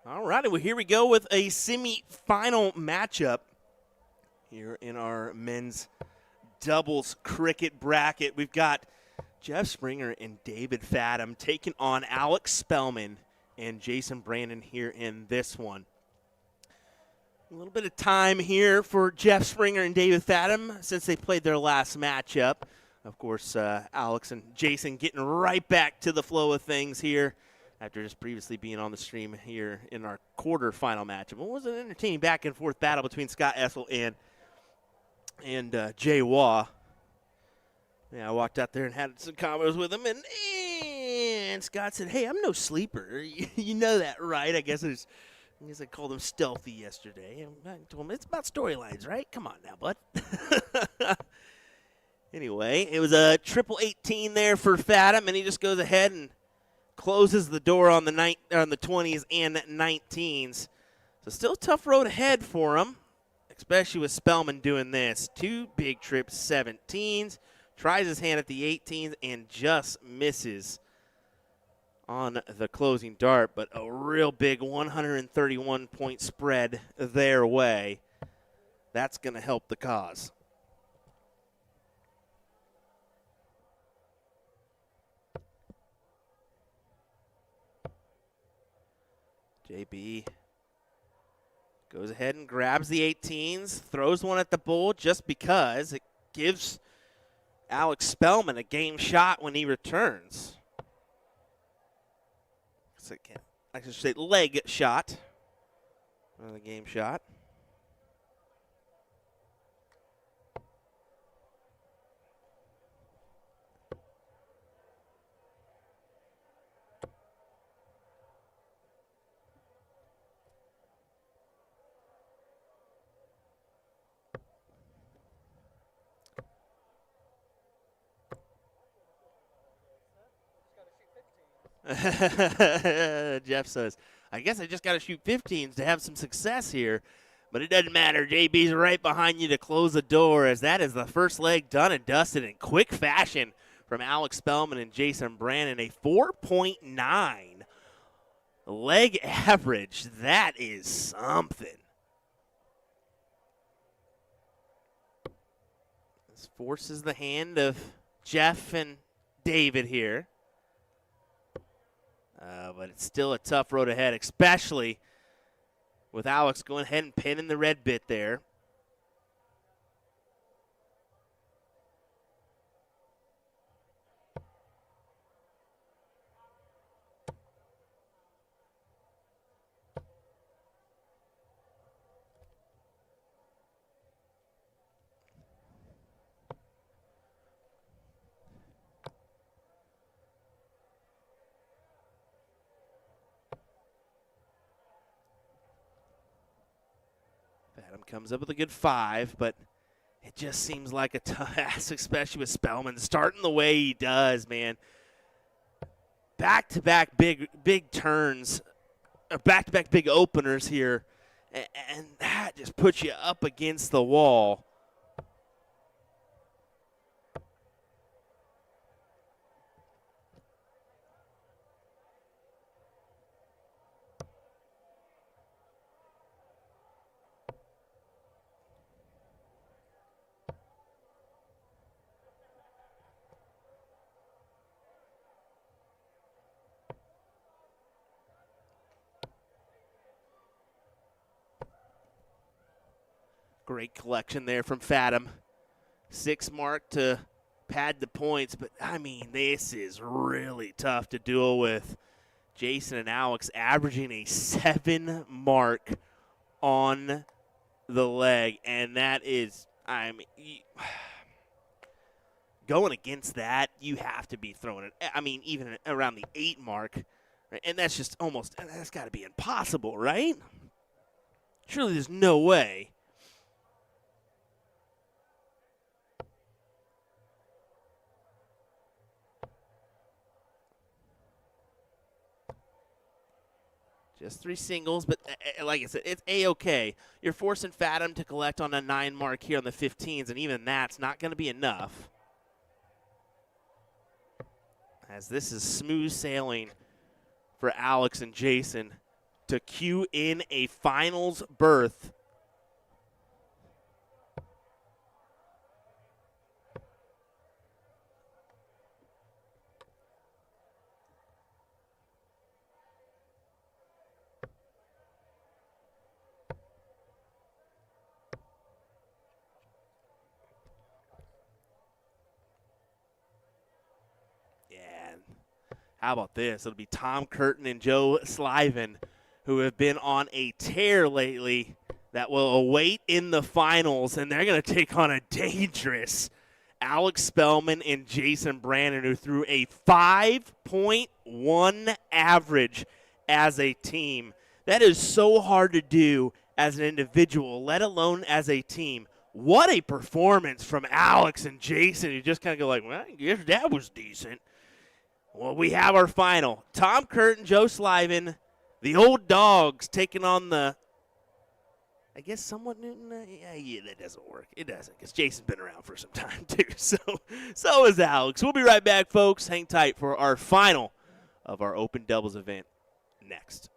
All righty, well, here we go with a semi-final matchup here in our men's doubles cricket bracket. We've got Jeff Springer and David Fathom taking on Alex Spellman and Jason Brandon here in this one. A little bit of time here for Jeff Springer and David Fathom since they played their last matchup. Of course, Alex and Jason getting right back to the flow of things here after just previously being on the stream here in our quarterfinal matchup. It was an entertaining back-and-forth battle between Scott Essel and Jay Waugh. Yeah, I walked out there and had some combos with him, and Scott said, "Hey, I'm no sleeper. You know that, right?" I guess I called him stealthy yesterday. And I told him, it's about storylines, right? Come on now, bud. Anyway, it was a triple 18 there for Fathom, and he just goes ahead and closes the door on the 20s and 19s. So still a tough road ahead for him, especially with Spellman doing this. 2 big trips, 17s. Tries his hand at the 18s and just misses on the closing dart. But a real big 131-point spread their way. That's going to help the cause. JB goes ahead and grabs the 18s, throws one at the bull just because it gives Alex Spellman a game shot when he returns. I should say leg shot, not a game shot. Jeff says, I guess I just got to shoot 15s to have some success here, but it doesn't matter. JB's right behind you to close the door, as that is the first leg done and dusted in quick fashion from Alex Spellman and Jason Brandon. A 4.9 leg average. That is something. This forces the hand of Jeff and David here. But it's still a tough road ahead, especially with Alex going ahead and pinning the red bit there. Fathom comes up with a good 5, but it just seems like a tough ass, especially with Spellman starting the way he does, man. Back-to-back big turns, back-to-back big openers here, and that just puts you up against the wall. Great collection there from Fathom. 6 mark to pad the points, but I mean, this is really tough to deal with. Jason and Alex averaging a 7 mark on the leg, and that is, I mean, going against that, you have to be throwing it. I mean, even around the 8 mark, Right? And that's just that's got to be impossible, right? Surely there's no way. Just 3 singles, but like I said, it's A-okay. You're forcing Fathom to collect on a 9 mark here on the 15s, and even that's not going to be enough. As this is smooth sailing for Alex and Jason to cue in a finals berth. How about this? It'll be Tom Curtin and Joe Sliven, who have been on a tear lately, that will await in the finals, and they're going to take on a dangerous Alex Spellman and Jason Brandon, who threw a 5.1 average as a team. That is so hard to do as an individual, let alone as a team. What a performance from Alex and Jason. You just kind of go like, well, I guess that was decent. Well, we have our final. Tom Curtin, Joe Sliven, the old dogs taking on the, I guess, somewhat Newton. Yeah, that doesn't work. It doesn't, because Jason's been around for some time, too. So is Alex. We'll be right back, folks. Hang tight for our final of our Open Doubles event next.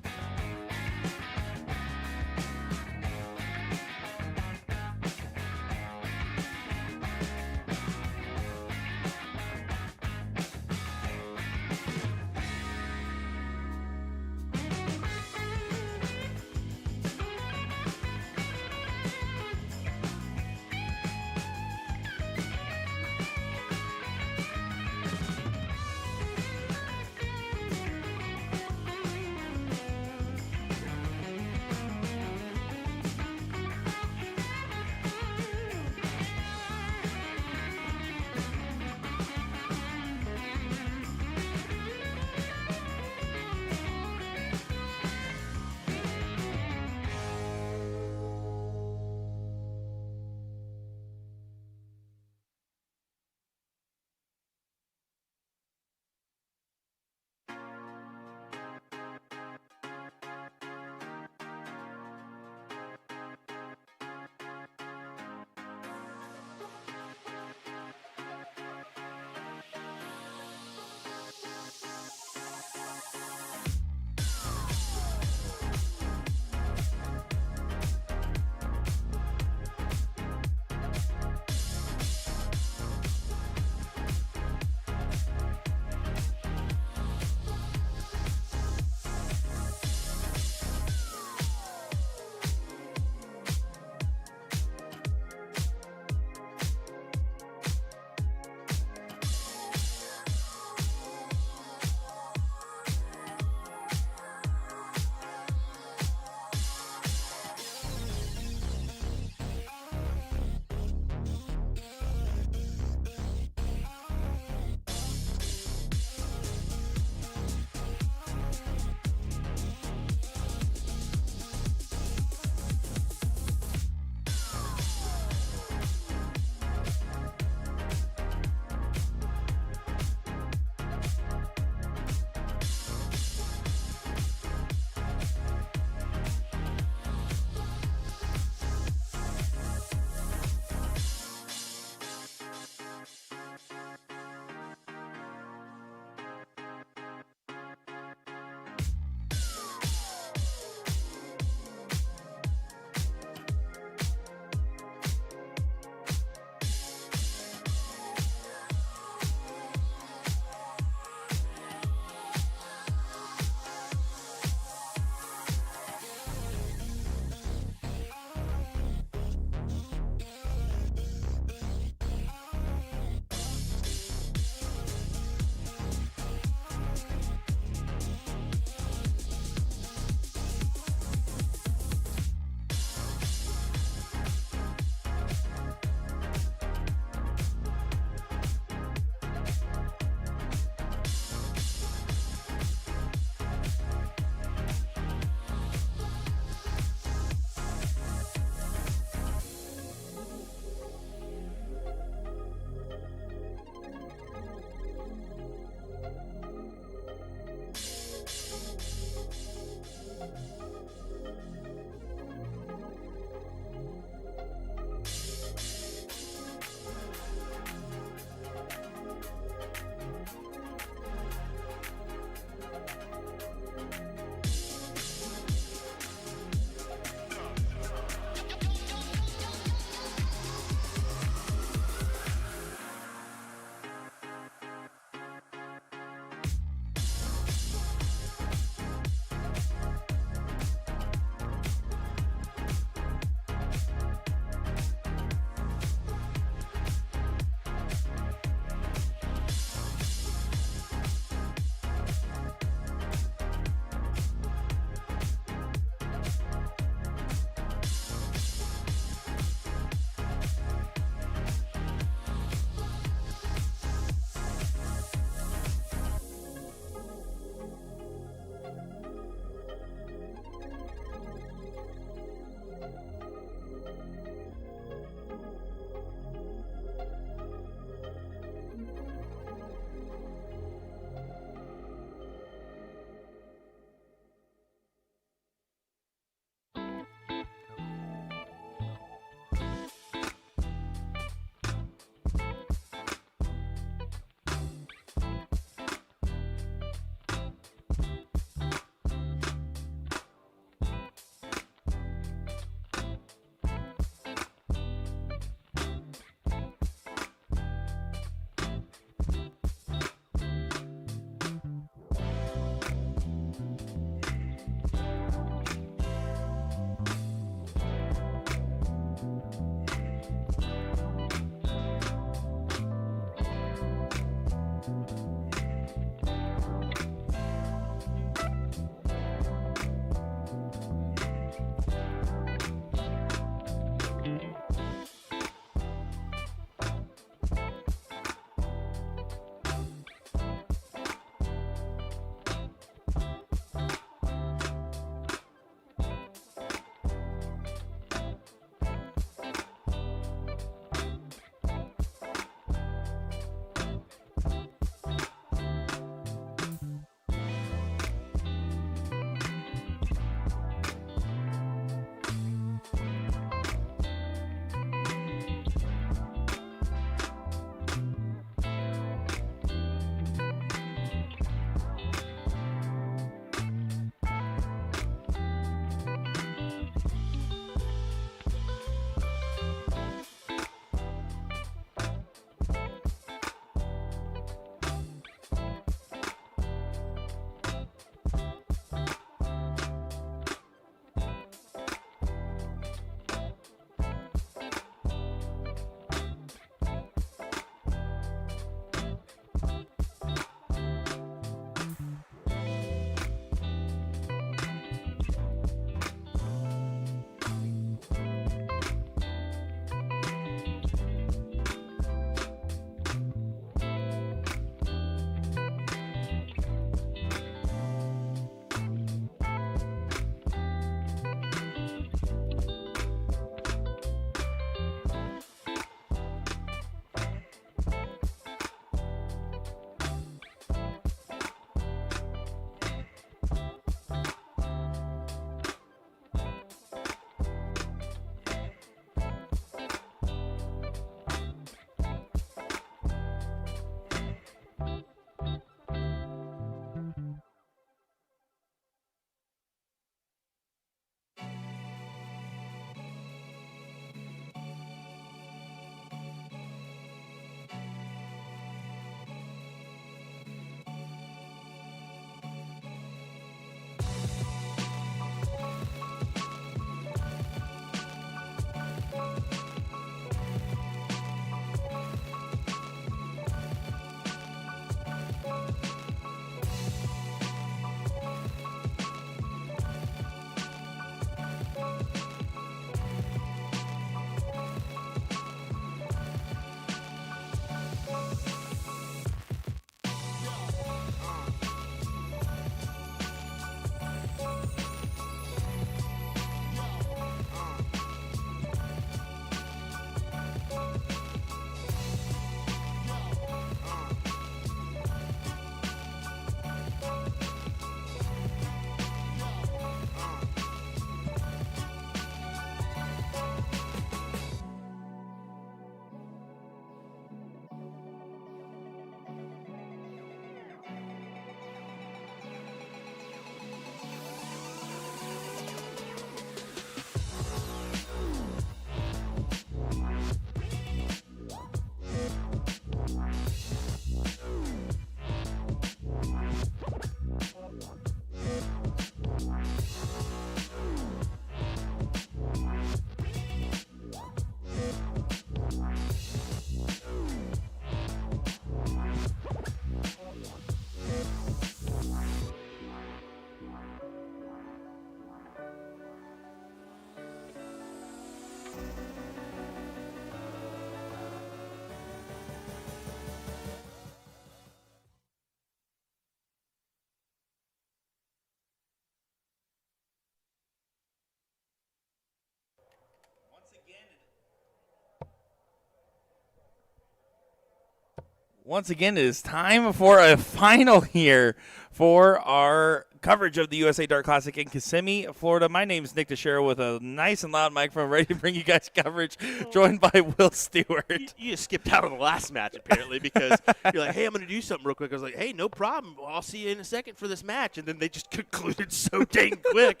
Once again, it is time for a final here for our coverage of the USA Dart Classic in Kissimmee, Florida. My name is Nick Teixeira with a nice and loud microphone ready to bring you guys coverage, joined by Will Stewart. You just skipped out on the last match, apparently, because you're like, hey, I'm going to do something real quick. I was like, hey, no problem. Well, I'll see you in a second for this match. And then they just concluded so dang quick.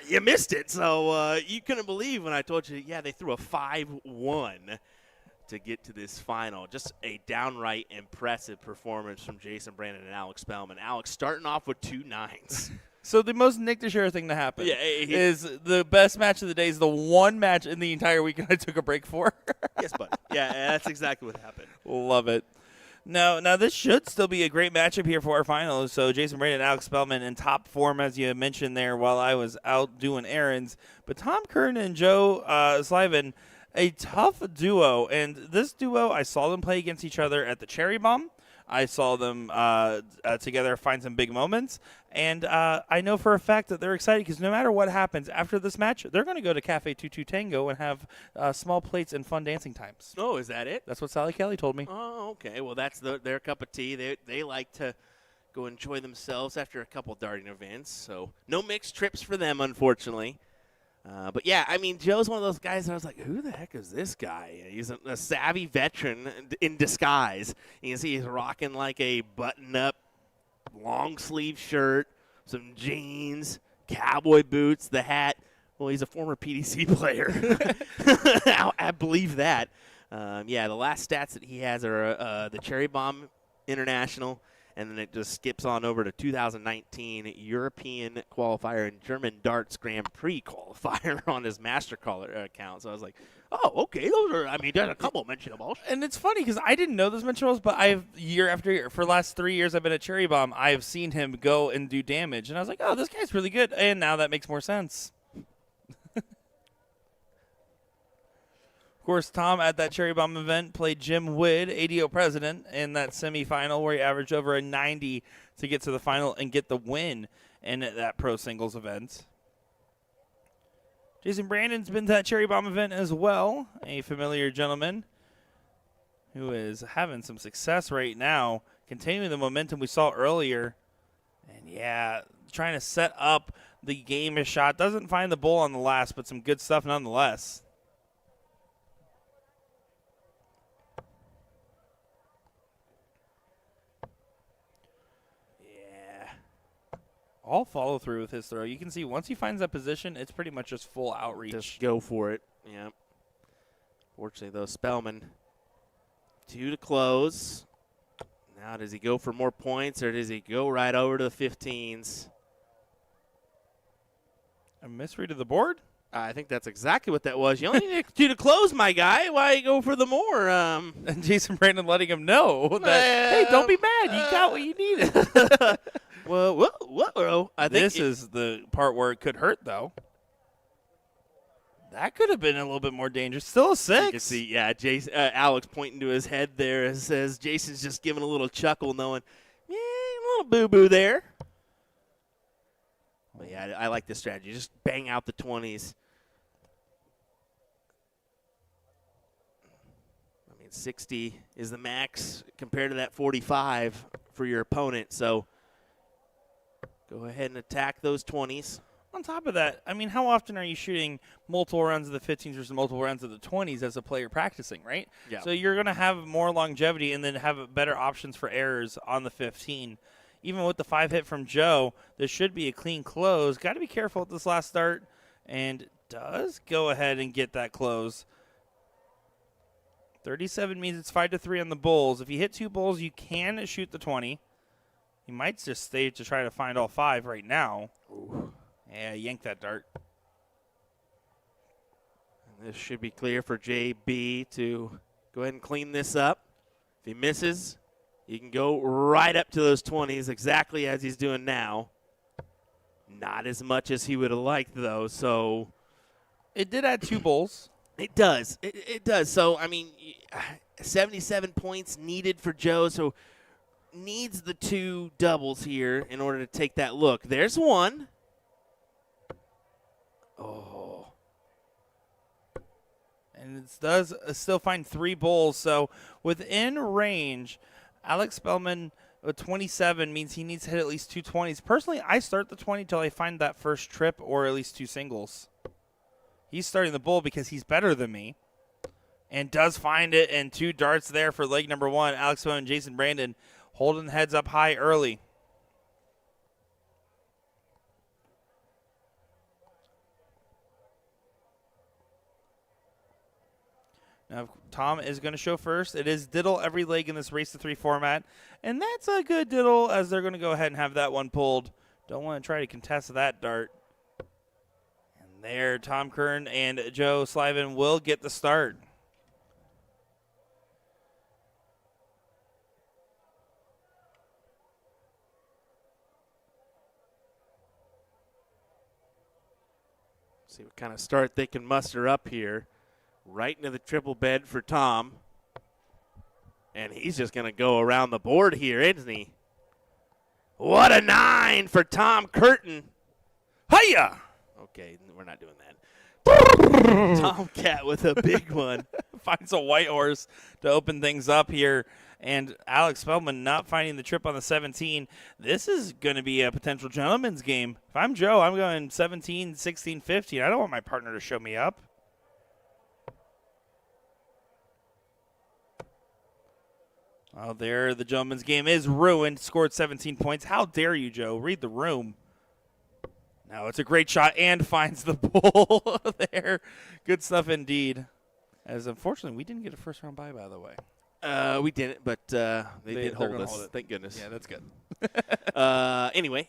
You missed it. So you couldn't believe when I told you, yeah, they threw a 5-1 to get to this final. Just a downright impressive performance from Jason Brandon and Alex Spellman. Alex starting off with 2 9s. So the most Nick Teixeira thing to happen Yeah, is the best match of the day is the one match in the entire weekend I took a break for. Yes, bud. Yeah, that's exactly what happened. Love it. Now this should still be a great matchup here for our finals. So Jason Brandon and Alex Spellman in top form, as you mentioned there, while I was out doing errands. But Tom Curtin and Joe Sliven, a tough duo. And this duo, I saw them play against each other at the Cherry Bomb. I saw them together find some big moments. And I know for a fact that they're excited because no matter what happens after this match, they're going to go to Cafe Tutu Tango and have small plates and fun dancing times. Oh, is that it? That's what Sally Kelly told me. Oh, okay. Well, that's their cup of tea. They like to go enjoy themselves after a couple darting events. So no mixed trips for them, unfortunately. But, yeah, I mean, Joe's one of those guys that I was like, who the heck is this guy? He's a savvy veteran in disguise. You can see he's rocking like a button-up long-sleeve shirt, some jeans, cowboy boots, the hat. Well, he's a former PDC player. I believe that. Yeah, the last stats that he has are the Cherry Bomb International, and then it just skips on over to 2019 European qualifier and German Darts Grand Prix qualifier on his MasterCard account. So I was like, oh, okay, there's a couple mentionables. And it's funny because I didn't know those mentionables, but I've year after year, for the last 3 years I've been at Cherry Bomb, I've seen him go and do damage. And I was like, oh, this guy's really good. And now that makes more sense. Of course, Tom at that Cherry Bomb event played Jim Wood, ADO president, in that semifinal where he averaged over a 90 to get to the final and get the win in that pro singles event. Jason Brandon's been to that Cherry Bomb event as well, a familiar gentleman who is having some success right now, continuing the momentum we saw earlier. And, yeah, trying to set up the game shot. Doesn't find the bull on the last, but some good stuff nonetheless. All follow through with his throw. You can see once he finds that position, it's pretty much just full outreach. Just go for it. Yeah. Fortunately, though, Spellman 2 to close. Now, does he go for more points or does he go right over to the 15s? A misread of the board? I think that's exactly what that was. You only need 2 to close, my guy. Why go for the more? And Jason Brandon letting him know that, hey, don't be mad. You got what you needed. Whoa. I think this is the part where it could hurt, though. That could have been a little bit more dangerous. Still a 6. You can see, yeah, Jason, Alex pointing to his head there and says Jason's just giving a little chuckle knowing, yeah, a little boo-boo there. But, yeah, I like this strategy. Just bang out the 20s. I mean, 60 is the max compared to that 45 for your opponent. So go ahead and attack those 20s. On top of that, I mean, how often are you shooting multiple rounds of the 15s versus multiple rounds of the 20s as a player practicing, right? Yeah. So you're going to have more longevity and then have better options for errors on the 15. Even with the 5 hit from Joe, this should be a clean close. Got to be careful at this last start, and does go ahead and get that close. 37 means it's 5-3 on the bulls. If you hit 2 bulls, you can shoot the 20. He might just stay to try to find all 5 right now. Ooh. Yeah, yank that dart. And this should be clear for JB to go ahead and clean this up. If he misses, he can go right up to those 20s exactly as he's doing now. Not as much as he would have liked, though, so. It did add 2 bulls. It does. It does. So, I mean, 77 points needed for Joe, so needs the 2 doubles here in order to take that look. There's 1. Oh. And it does still find 3 bowls. So within range, Alex Spellman with 27 means he needs to hit at least 2 20s. Personally, I start the 20 till I find that first trip or at least 2 singles. He's starting the bowl because he's better than me and does find it, and 2 darts there for leg number 1. Alex Spellman and Jason Brandon holding the heads up high early. Now, Tom is going to show first. It is diddle every leg in this race to 3 format, and that's a good diddle as they're going to go ahead and have that one pulled. Don't want to try to contest that dart. And there, Tom Curran and Joe Sliven will get the start. See what kind of start they can muster up here. Right into the triple bed for Tom. And he's just going to go around the board here, isn't he? What a 9 for Tom Curtin. Hiya! Okay, we're not doing that. Tomcat with a big one. Finds a white horse to open things up here. And Alex Spellman not finding the trip on the 17. This is going to be a potential gentleman's game. If I'm Joe, I'm going 17, 16, 15. I don't want my partner to show me up. Oh, there, the gentleman's game is ruined. Scored 17 points. How dare you, Joe? Read the room. Now it's a great shot and finds the bull there. Good stuff indeed. As unfortunately, we didn't get a first round bye, by the way. We didn't, but they did hold us. Hold it. Thank goodness. Yeah, that's good. Anyway,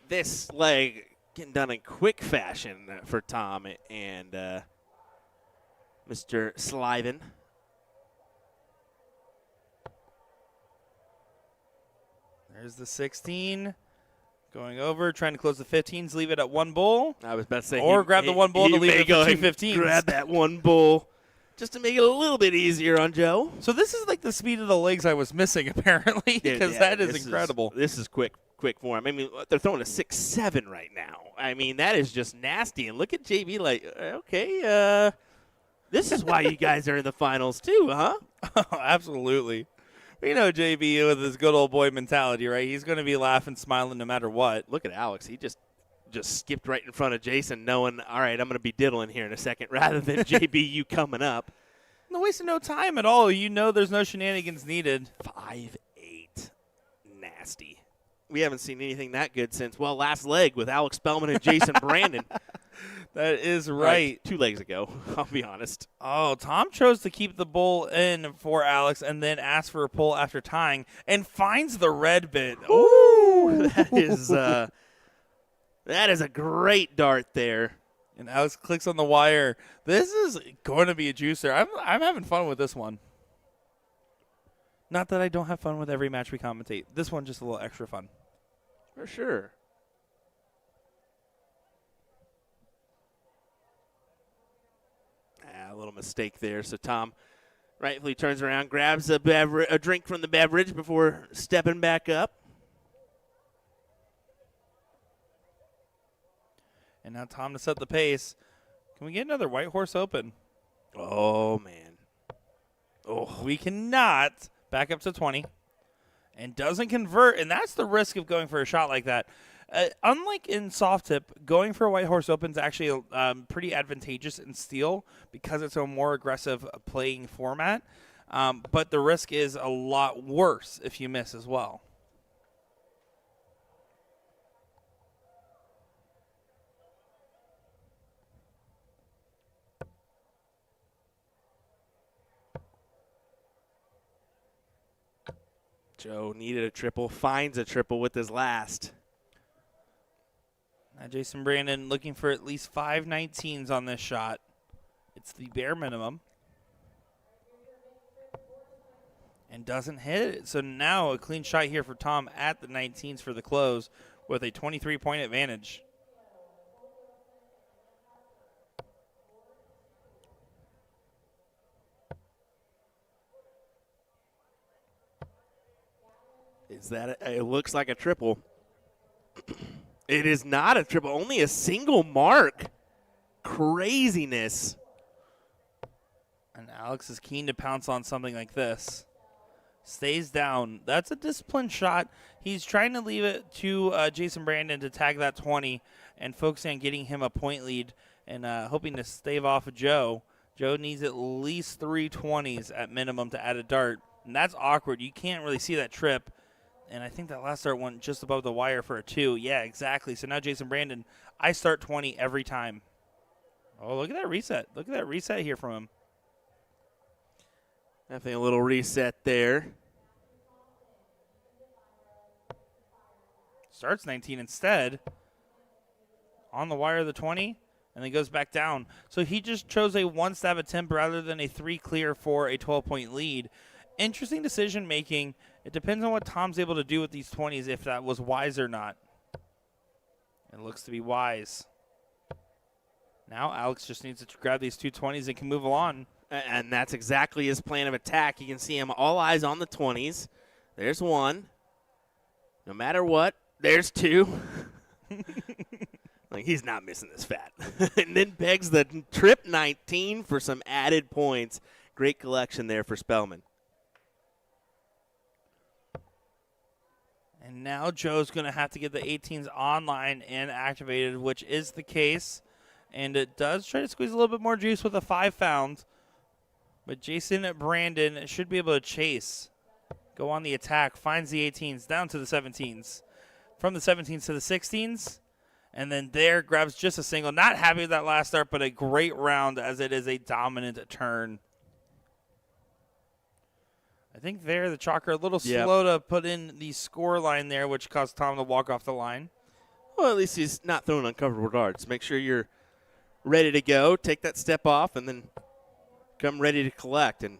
this leg getting done in quick fashion for Tom and Mr. Sliven. There's the 16. Going over, trying to close the 15s, leave it at 1 bull. I was about to say. Or grab the 1 bull to leave it for 2 15s. Grab that 1 bull just to make it a little bit easier on Joe. So this is like the speed of the legs I was missing, apparently, because that is incredible. This is quick form. I mean, they're throwing a 6-7 right now. I mean, that is just nasty. And look at JB like, okay, this is why you guys are in the finals too, huh? Oh, absolutely. We know JB with his good old boy mentality, right? He's going to be laughing, smiling no matter what. Look at Alex. He just skipped right in front of Jason, knowing, all right, I'm going to be diddling here in a second, rather than JB, you coming up. No wasting no time at all. You know there's no shenanigans needed. 5-8. Nasty. We haven't seen anything that good since, last leg with Alex Spellman and Jason Brandon. That is right. 2 legs ago, I'll be honest. Oh, Tom chose to keep the bull in for Alex and then asked for a pull after tying and finds the red bit. Ooh, that is a great dart there. And Alex clicks on the wire. This is going to be a juicer. I'm having fun with this one. Not that I don't have fun with every match we commentate. This one just a little extra fun. For sure. A little mistake there. So Tom rightfully turns around, grabs a drink from the beverage before stepping back up. And now Tom to set the pace. Can we get another white horse open? Oh, man. Oh, we cannot. Back up to 20. And doesn't convert. And that's the risk of going for a shot like that. Unlike in soft tip, going for a white horse open is actually pretty advantageous in steel because it's a more aggressive playing format. But the risk is a lot worse if you miss as well. Joe needed a triple, finds a triple with his last. Now Jason Brandon looking for at least 5 19s on this shot. It's the bare minimum. And doesn't hit it. So now a clean shot here for Tom at the 19s for the close with a 23-point advantage. Is that it looks like a triple. It is not a triple, only a single mark. Craziness. And Alex is keen to pounce on something like this. Stays down. That's a disciplined shot. He's trying to leave it to Jason Brandon to tag that 20 and focusing on getting him a point lead and hoping to stave off Joe. Joe needs at least 3 20s at minimum to add a dart. And that's awkward. You can't really see that trip. And I think that last dart went just above the wire for a 2. Yeah, exactly. So now Jason Brandon, I start 20 every time. Oh, look at that reset. Look at that reset here from him. Definitely a little reset there. Starts 19 instead. On the wire of the 20, and then goes back down. So he just chose a 1-stab attempt rather than a 3 clear for a 12-point lead. Interesting decision making. It depends on what Tom's able to do with these 20s, if that was wise or not. It looks to be wise. Now Alex just needs to grab these 2 20s and can move along. And that's exactly his plan of attack. You can see him all eyes on the 20s. There's 1. No matter what, there's 2. Like, he's not missing this fat. And then pegs the trip 19 for some added points. Great collection there for Spellman. And now Joe's going to have to get the 18s online and activated, which is the case. And it does try to squeeze a little bit more juice with a 5 found. But Jason Brandon should be able to chase. Go on the attack. Finds the 18s down to the 17s. From the 17s to the 16s. And then there grabs just a single. Not happy with that last start, but a great round as it is a dominant turn. I think there the Chalker a little slow to put in the score line there, which caused Tom to walk off the line. Well, at least he's not throwing uncomfortable darts. Make sure you're ready to go. Take that step off and then come ready to collect. And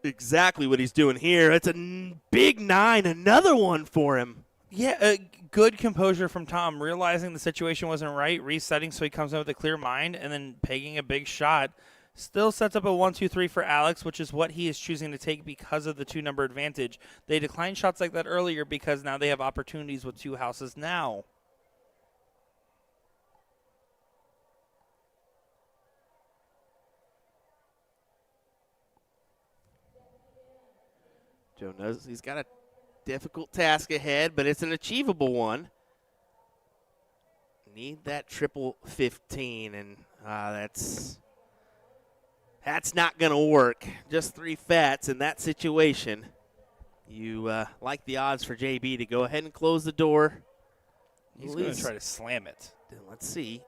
exactly what he's doing here. It's a big 9, another one for him. Yeah, good composure from Tom, realizing the situation wasn't right, resetting so he comes in with a clear mind, and then pegging a big shot. Still sets up a 1-2-3 for Alex, which is what he is choosing to take because of the 2-number advantage. They declined shots like that earlier because now they have opportunities with 2 houses now. Joe knows he's got a difficult task ahead, but it's an achievable one. Need that triple 15, and that's not going to work. Just 3 fats in that situation. You like the odds for JB to go ahead and close the door. He's going to try to slam it. Let's see.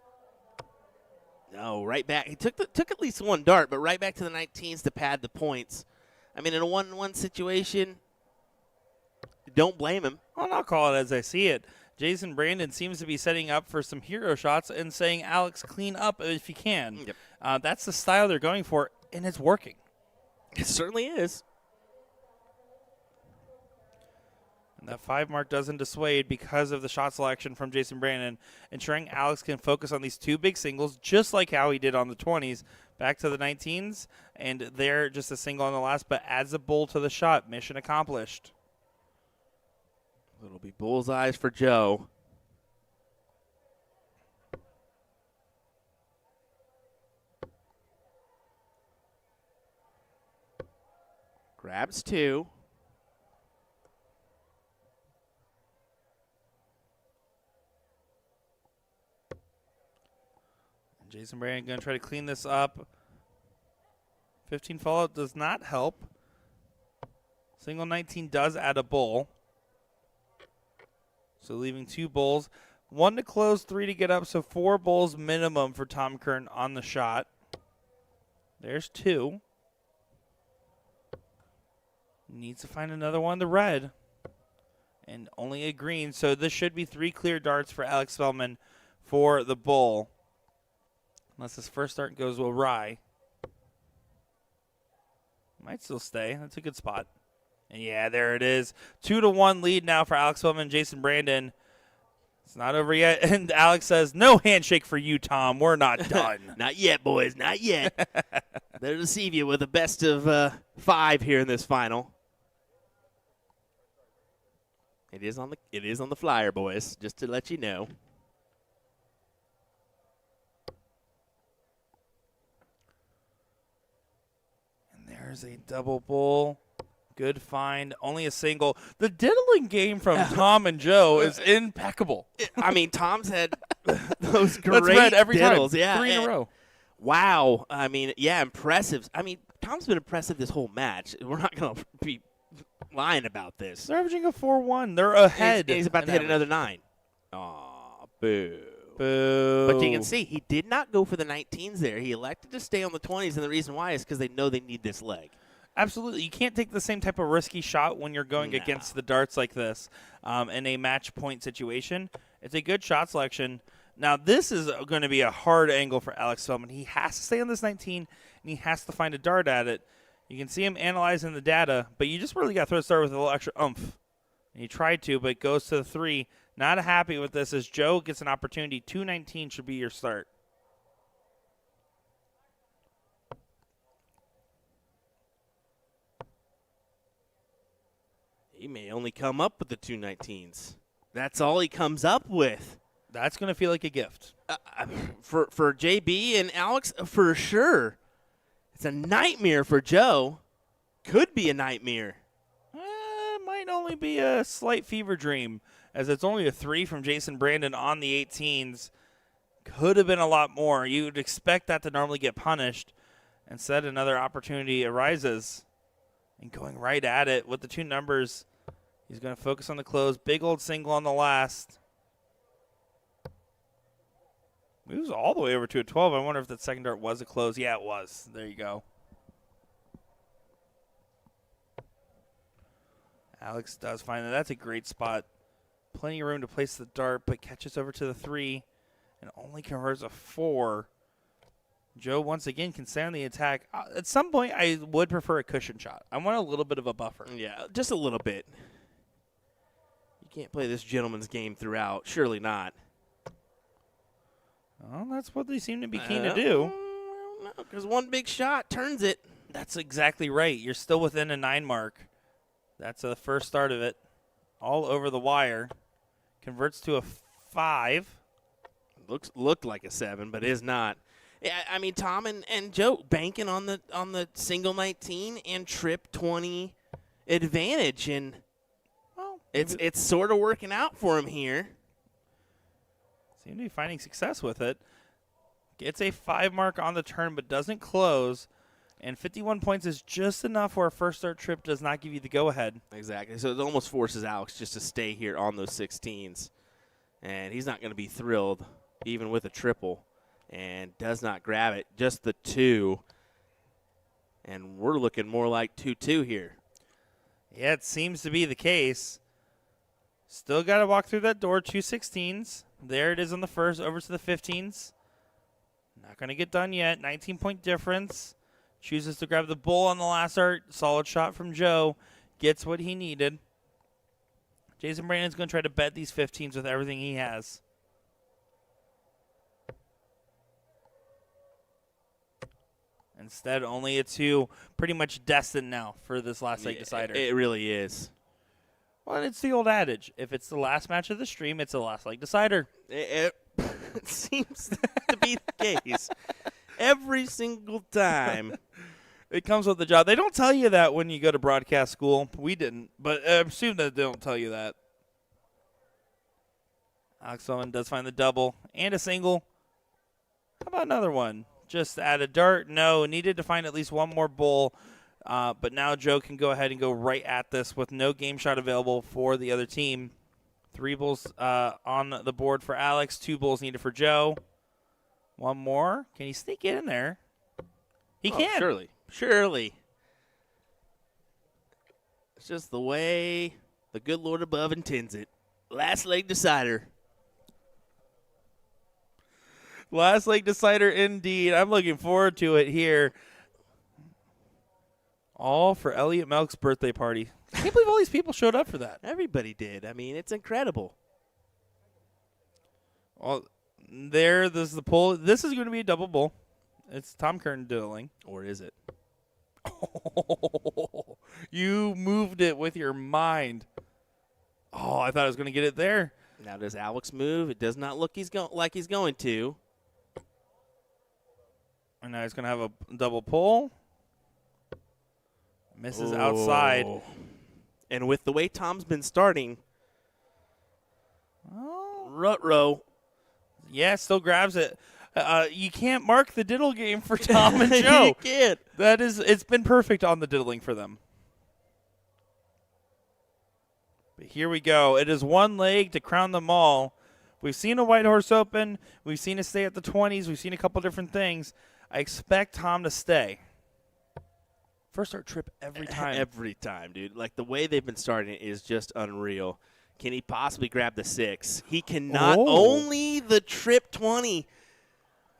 No, right back. He took at least 1 dart, but right back to the 19s to pad the points. I mean, in a 1-1 situation, don't blame him. Well, I'll call it as I see it. Jason Brandon seems to be setting up for some hero shots and saying, Alex, clean up if you can. Yep. That's the style they're going for, and it's working. It certainly is. And that 5 mark doesn't dissuade because of the shot selection from Jason Brandon, ensuring Alex can focus on these 2 big singles, just like how he did on the 20s. Back to the 19s, and there just a single on the last, but adds a bull to the shot. Mission accomplished. It'll be bullseyes for Joe. Grabs 2. Jason Brandon going to try to clean this up. 15 fallout does not help. Single 19 does add a bull. So leaving 2 bulls. 1 to close, 3 to get up, so 4 bulls minimum for Tom Curran on the shot. There's 2. Needs to find another one, the red. And only a green, so this should be 3 clear darts for Alex Spellman for the bull. Unless this first start goes awry. Might still stay. That's a good spot. And yeah, there it is. 2-1 lead now for Alex Spellman and Jason Brandon. It's not over yet. And Alex says, no handshake for you, Tom. We're not done. Not yet, boys. Not yet. They'll deceive you with a best of 5 here in this final. It is on the flyer, boys, just to let you know. There's a double bull. Good find. Only a single. The diddling game from Tom and Joe is impeccable. I mean, Tom's had those great That's red every diddles. time. Yeah, 3 in a row. Wow. I mean, yeah, impressive. I mean, Tom's been impressive this whole match. We're not going to be lying about this. They're averaging a 4-1. They're ahead. He's about to hit another 9. Aw, boo. Boo. But you can see he did not go for the 19s there. He elected to stay on the 20s, and the reason why is because they know they need this leg. Absolutely. You can't take the same type of risky shot when you're going against the darts like this in a match point situation. It's a good shot selection. Now, this is going to be a hard angle for Alex Feldman. He has to stay on this 19, and he has to find a dart at it. You can see him analyzing the data, but you just really got to throw a start with a little extra oomph. And he tried to, but it goes to the 3. Not happy with this as Joe gets an opportunity. 219 should be your start. He may only come up with the 219s. That's all he comes up with. That's going to feel like a gift. For JB and Alex, for sure. It's a nightmare for Joe. Could be a nightmare. Might only be a slight fever dream, as it's only a 3 from Jason Brandon on the 18s. Could have been a lot more. You would expect that to normally get punished. Instead, another opportunity arises. And going right at it with the 2 numbers, he's going to focus on the close. Big old single on the last. Moves all the way over to a 12. I wonder if that second dart was a close. Yeah, it was. There you go. Alex does find that. That's a great spot. Plenty of room to place the dart, but catches over to the 3 and only converts a 4. Joe, once again, can stay on the attack. At some point, I would prefer a cushion shot. I want a little bit of a buffer. Yeah, just a little bit. You can't play this gentleman's game throughout. Surely not. Well, that's what they seem to be keen to do. No, because one big shot turns it. That's exactly right. You're still within a 9 mark. That's the first start of it. All over the wire. Converts to a 5. Looked like a 7, but is not. Yeah, I mean, Tom and Joe banking on the single 19 and trip 20 advantage, and well, it's sort of working out for him here. Seem to be finding success with it. Gets a 5 mark on the turn, but doesn't close. And 51 points is just enough where a first start trip does not give you the go-ahead. Exactly. So it almost forces Alex just to stay here on those 16s. And he's not going to be thrilled, even with a triple. And does not grab it. Just the 2. And we're looking more like 2-2 here. Yeah, it seems to be the case. Still got to walk through that door. 2 16s. There it is on the first. Over to the 15s. Not going to get done yet. 19-point difference. Chooses to grab the bull on the last art. Solid shot from Joe. Gets what he needed. Jason Brandon's going to try to bet these 15s with everything he has. Instead, only a 2. Pretty much destined now for this last leg decider. It really is. Well, it's the old adage. If it's the last match of the stream, it's the last leg decider. It seems to be the case. Every single time. It comes with the job. They don't tell you that when you go to broadcast school. We didn't, but I assume that they don't tell you that. Alex Feldman does find the double and a single. How about another one? Just add a dart? No, needed to find at least one more bull. But now Joe can go ahead and go right at this with no game shot available for the other team. 3 bulls on the board for Alex. 2 bulls needed for Joe. One more. Can he sneak it in there? He can. Surely. It's just the way the good Lord above intends it. Last leg decider. Last leg decider indeed. I'm looking forward to it here. All for Elliot Melk's birthday party. I can't believe all these people showed up for that. Everybody did. I mean, it's incredible. Well, this is the pull. This is going to be a double bull. It's Tom Curtin diddling. Or is it? Oh, you moved it with your mind. Oh, I thought I was going to get it there. Now, does Alex move? It does not look like he's going to. And now he's going to have a double pull. Misses outside. And with the way Tom's been starting, Rutrow. Yeah, still grabs it. You can't mark the diddle game for Tom and You Joe. can't. It's been perfect on the diddling for them. But here we go. It is one leg to crown them all. We've seen a White Horse Open. We've seen it stay at the 20s. We've seen a couple different things. I expect Tom to stay. First start trip every time. Every time, dude. Like, the way they've been starting it is just unreal. Can he possibly grab the 6? He cannot. Only the trip 20.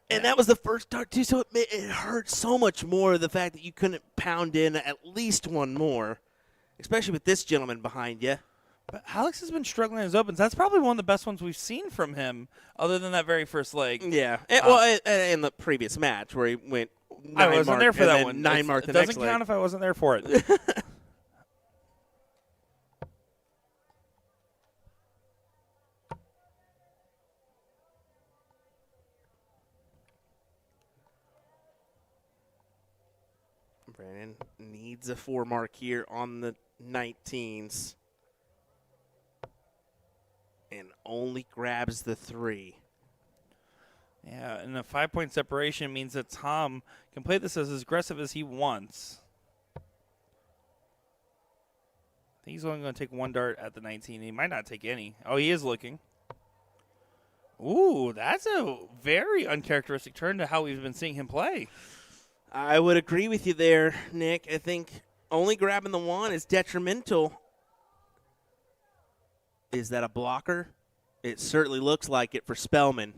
And that was the first start, too, so it hurt so much more, the fact that you couldn't pound in at least one more, especially with this gentleman behind you. But Alex has been struggling in his opens. That's probably one of the best ones we've seen from him, other than that very first leg. Yeah. In the previous match where he went 9 I wasn't there for that one. 9 mark the it next doesn't leg. count if I wasn't there for it. Brandon needs a 4 mark here on the 19s. And only grabs the 3. Yeah, and a 5-point separation means that Tom can play this as aggressive as he wants. I think he's only going to take 1 dart at the 19. He might not take any. Oh, he is looking. Ooh, that's a very uncharacteristic turn to how we've been seeing him play. I would agree with you there, Nick. I think only grabbing the 1 is detrimental. Is that a blocker? It certainly looks like it for Spellman.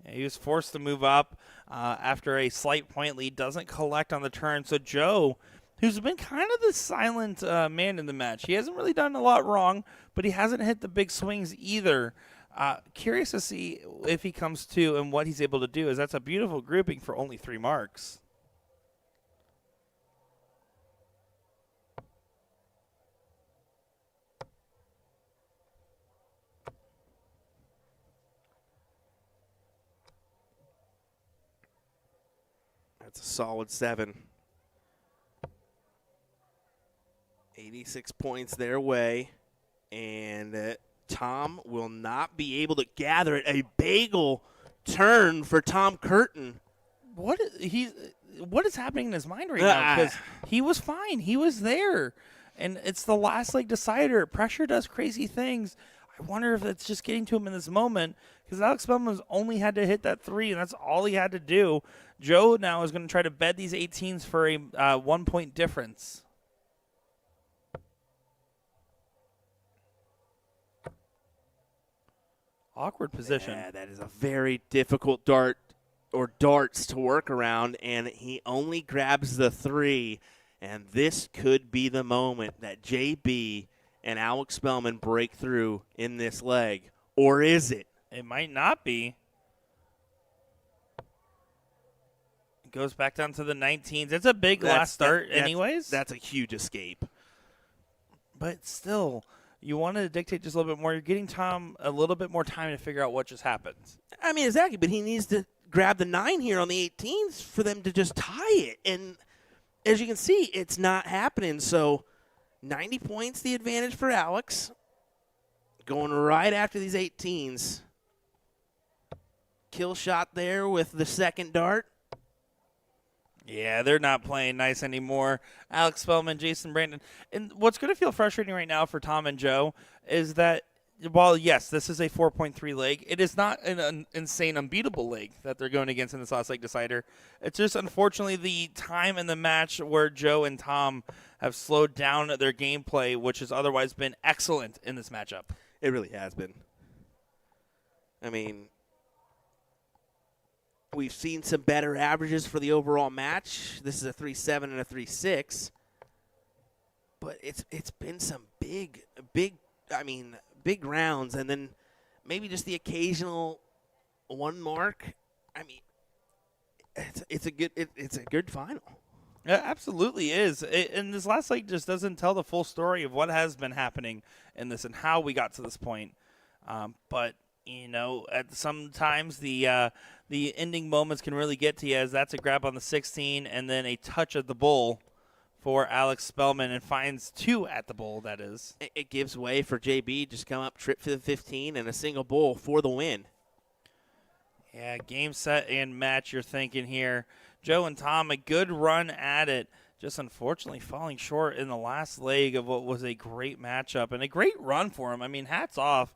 Yeah, he was forced to move up after a slight point lead. Doesn't collect on the turn. So Joe, who's been kind of the silent man in the match. He hasn't really done a lot wrong, but he hasn't hit the big swings either. Curious to see if he comes to and what he's able to do, as that's a beautiful grouping for only 3 marks. That's a solid 7. 86 points their way. And Tom will not be able to gather it. A bagel turn for Tom Curtin. What is happening in his mind right now? Because he was fine. He was there. And it's the last leg decider. Pressure does crazy things. I wonder if it's just getting to him in this moment, because Alex Spellman's only had to hit that 3, and that's all he had to do. Joe now is going to try to bed these 18s for a 1-point difference. Awkward position. Yeah, that is a very difficult dart or darts to work around, and he only grabs the 3. And this could be the moment that JB and Alex Spellman break through in this leg. Or is it? It might not be. It goes back down to the 19s. It's a big last start anyways. That's a huge escape. But still, you want to dictate just a little bit more. You're getting Tom a little bit more time to figure out what just happened. I mean, exactly, but he needs to grab the 9 here on the 18s for them to just tie it. And as you can see, it's not happening. So 90 points the advantage for Alex. Going right after these 18s. Kill shot there with the second dart. Yeah, they're not playing nice anymore. Alex Spellman, Jason Brandon. And what's going to feel frustrating right now for Tom and Joe is that while, yes, this is a 4.3 leg, it is not an insane unbeatable leg that they're going against in this last leg decider. It's just, unfortunately, the time in the match where Joe and Tom have slowed down their gameplay, which has otherwise been excellent in this matchup. It really has been. I mean, we've seen some better averages for the overall match. This is a 3-7 and a 3-6. But it's been some big rounds, and then maybe just the occasional 1 mark. I mean, it's a good final. It absolutely is. And this last leg just doesn't tell the full story of what has been happening in this and how we got to this point. But you know, sometimes the ending moments can really get to you, as that's a grab on the 16 and then a touch of the bull for Alex Spellman and finds 2 at the bowl, that is. It gives way for JB. Just come up, trip for the 15, and a single bowl for the win. Yeah, game, set, and match you're thinking here. Joe and Tom, a good run at it. Just unfortunately falling short in the last leg of what was a great matchup and a great run for them. I mean, hats off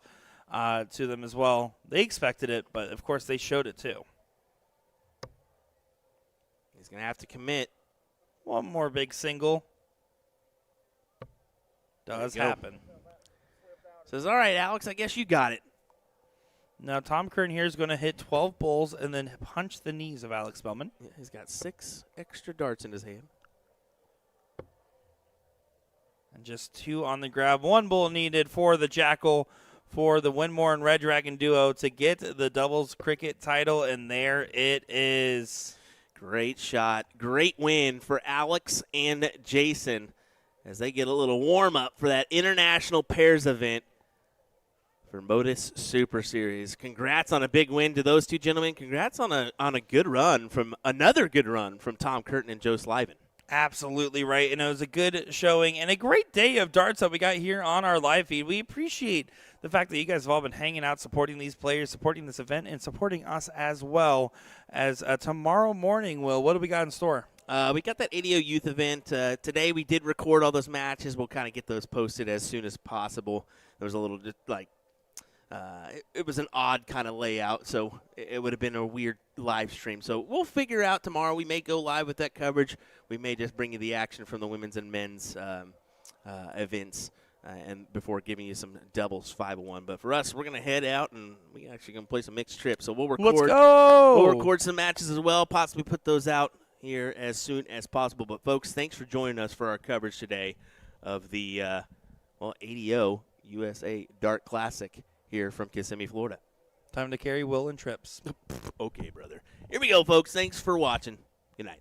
to them as well. They expected it, but of course they showed it too. He's going to have to commit. One more big single. Does happen. Says, all right, Alex, I guess you got it. Now, Tom Curtin here is going to hit 12 bowls and then punch the knees of Alex Spellman. Yeah, he's got 6 extra darts in his hand. And just 2 on the grab. 1 bowl needed for the Jackal, for the Winmore and Red Dragon duo to get the doubles cricket title, and there it is. Great shot. Great win for Alex and Jason as they get a little warm-up for that International Pairs event for Modus Super Series. Congrats on a big win to those 2 gentlemen. Congrats on a good run from another good run from Tom Curtin and Joe Sliven. Absolutely right, and it was a good showing and a great day of darts that we got here on our live feed. We appreciate the fact that you guys have all been hanging out, supporting these players, supporting this event, and supporting us as well. As tomorrow morning, Will, what do we got in store? We got that ADO Youth event. Today we did record all those matches. We'll kind of get those posted as soon as possible. There was a little it was an odd kind of layout, so it would have been a weird live stream. So we'll figure out tomorrow. We may go live with that coverage. We may just bring you the action from the women's and men's events and before giving you some doubles 501. But for us, we're going to head out, and we're actually going to play some mixed trips. So we'll record. Let's go! We'll record some matches as well, possibly put those out here as soon as possible. But, folks, thanks for joining us for our coverage today of the ADO USA Dart Classic here from Kissimmee, Florida. Time to carry Will and Trips. Okay, brother. Here we go, folks. Thanks for watching. Good night.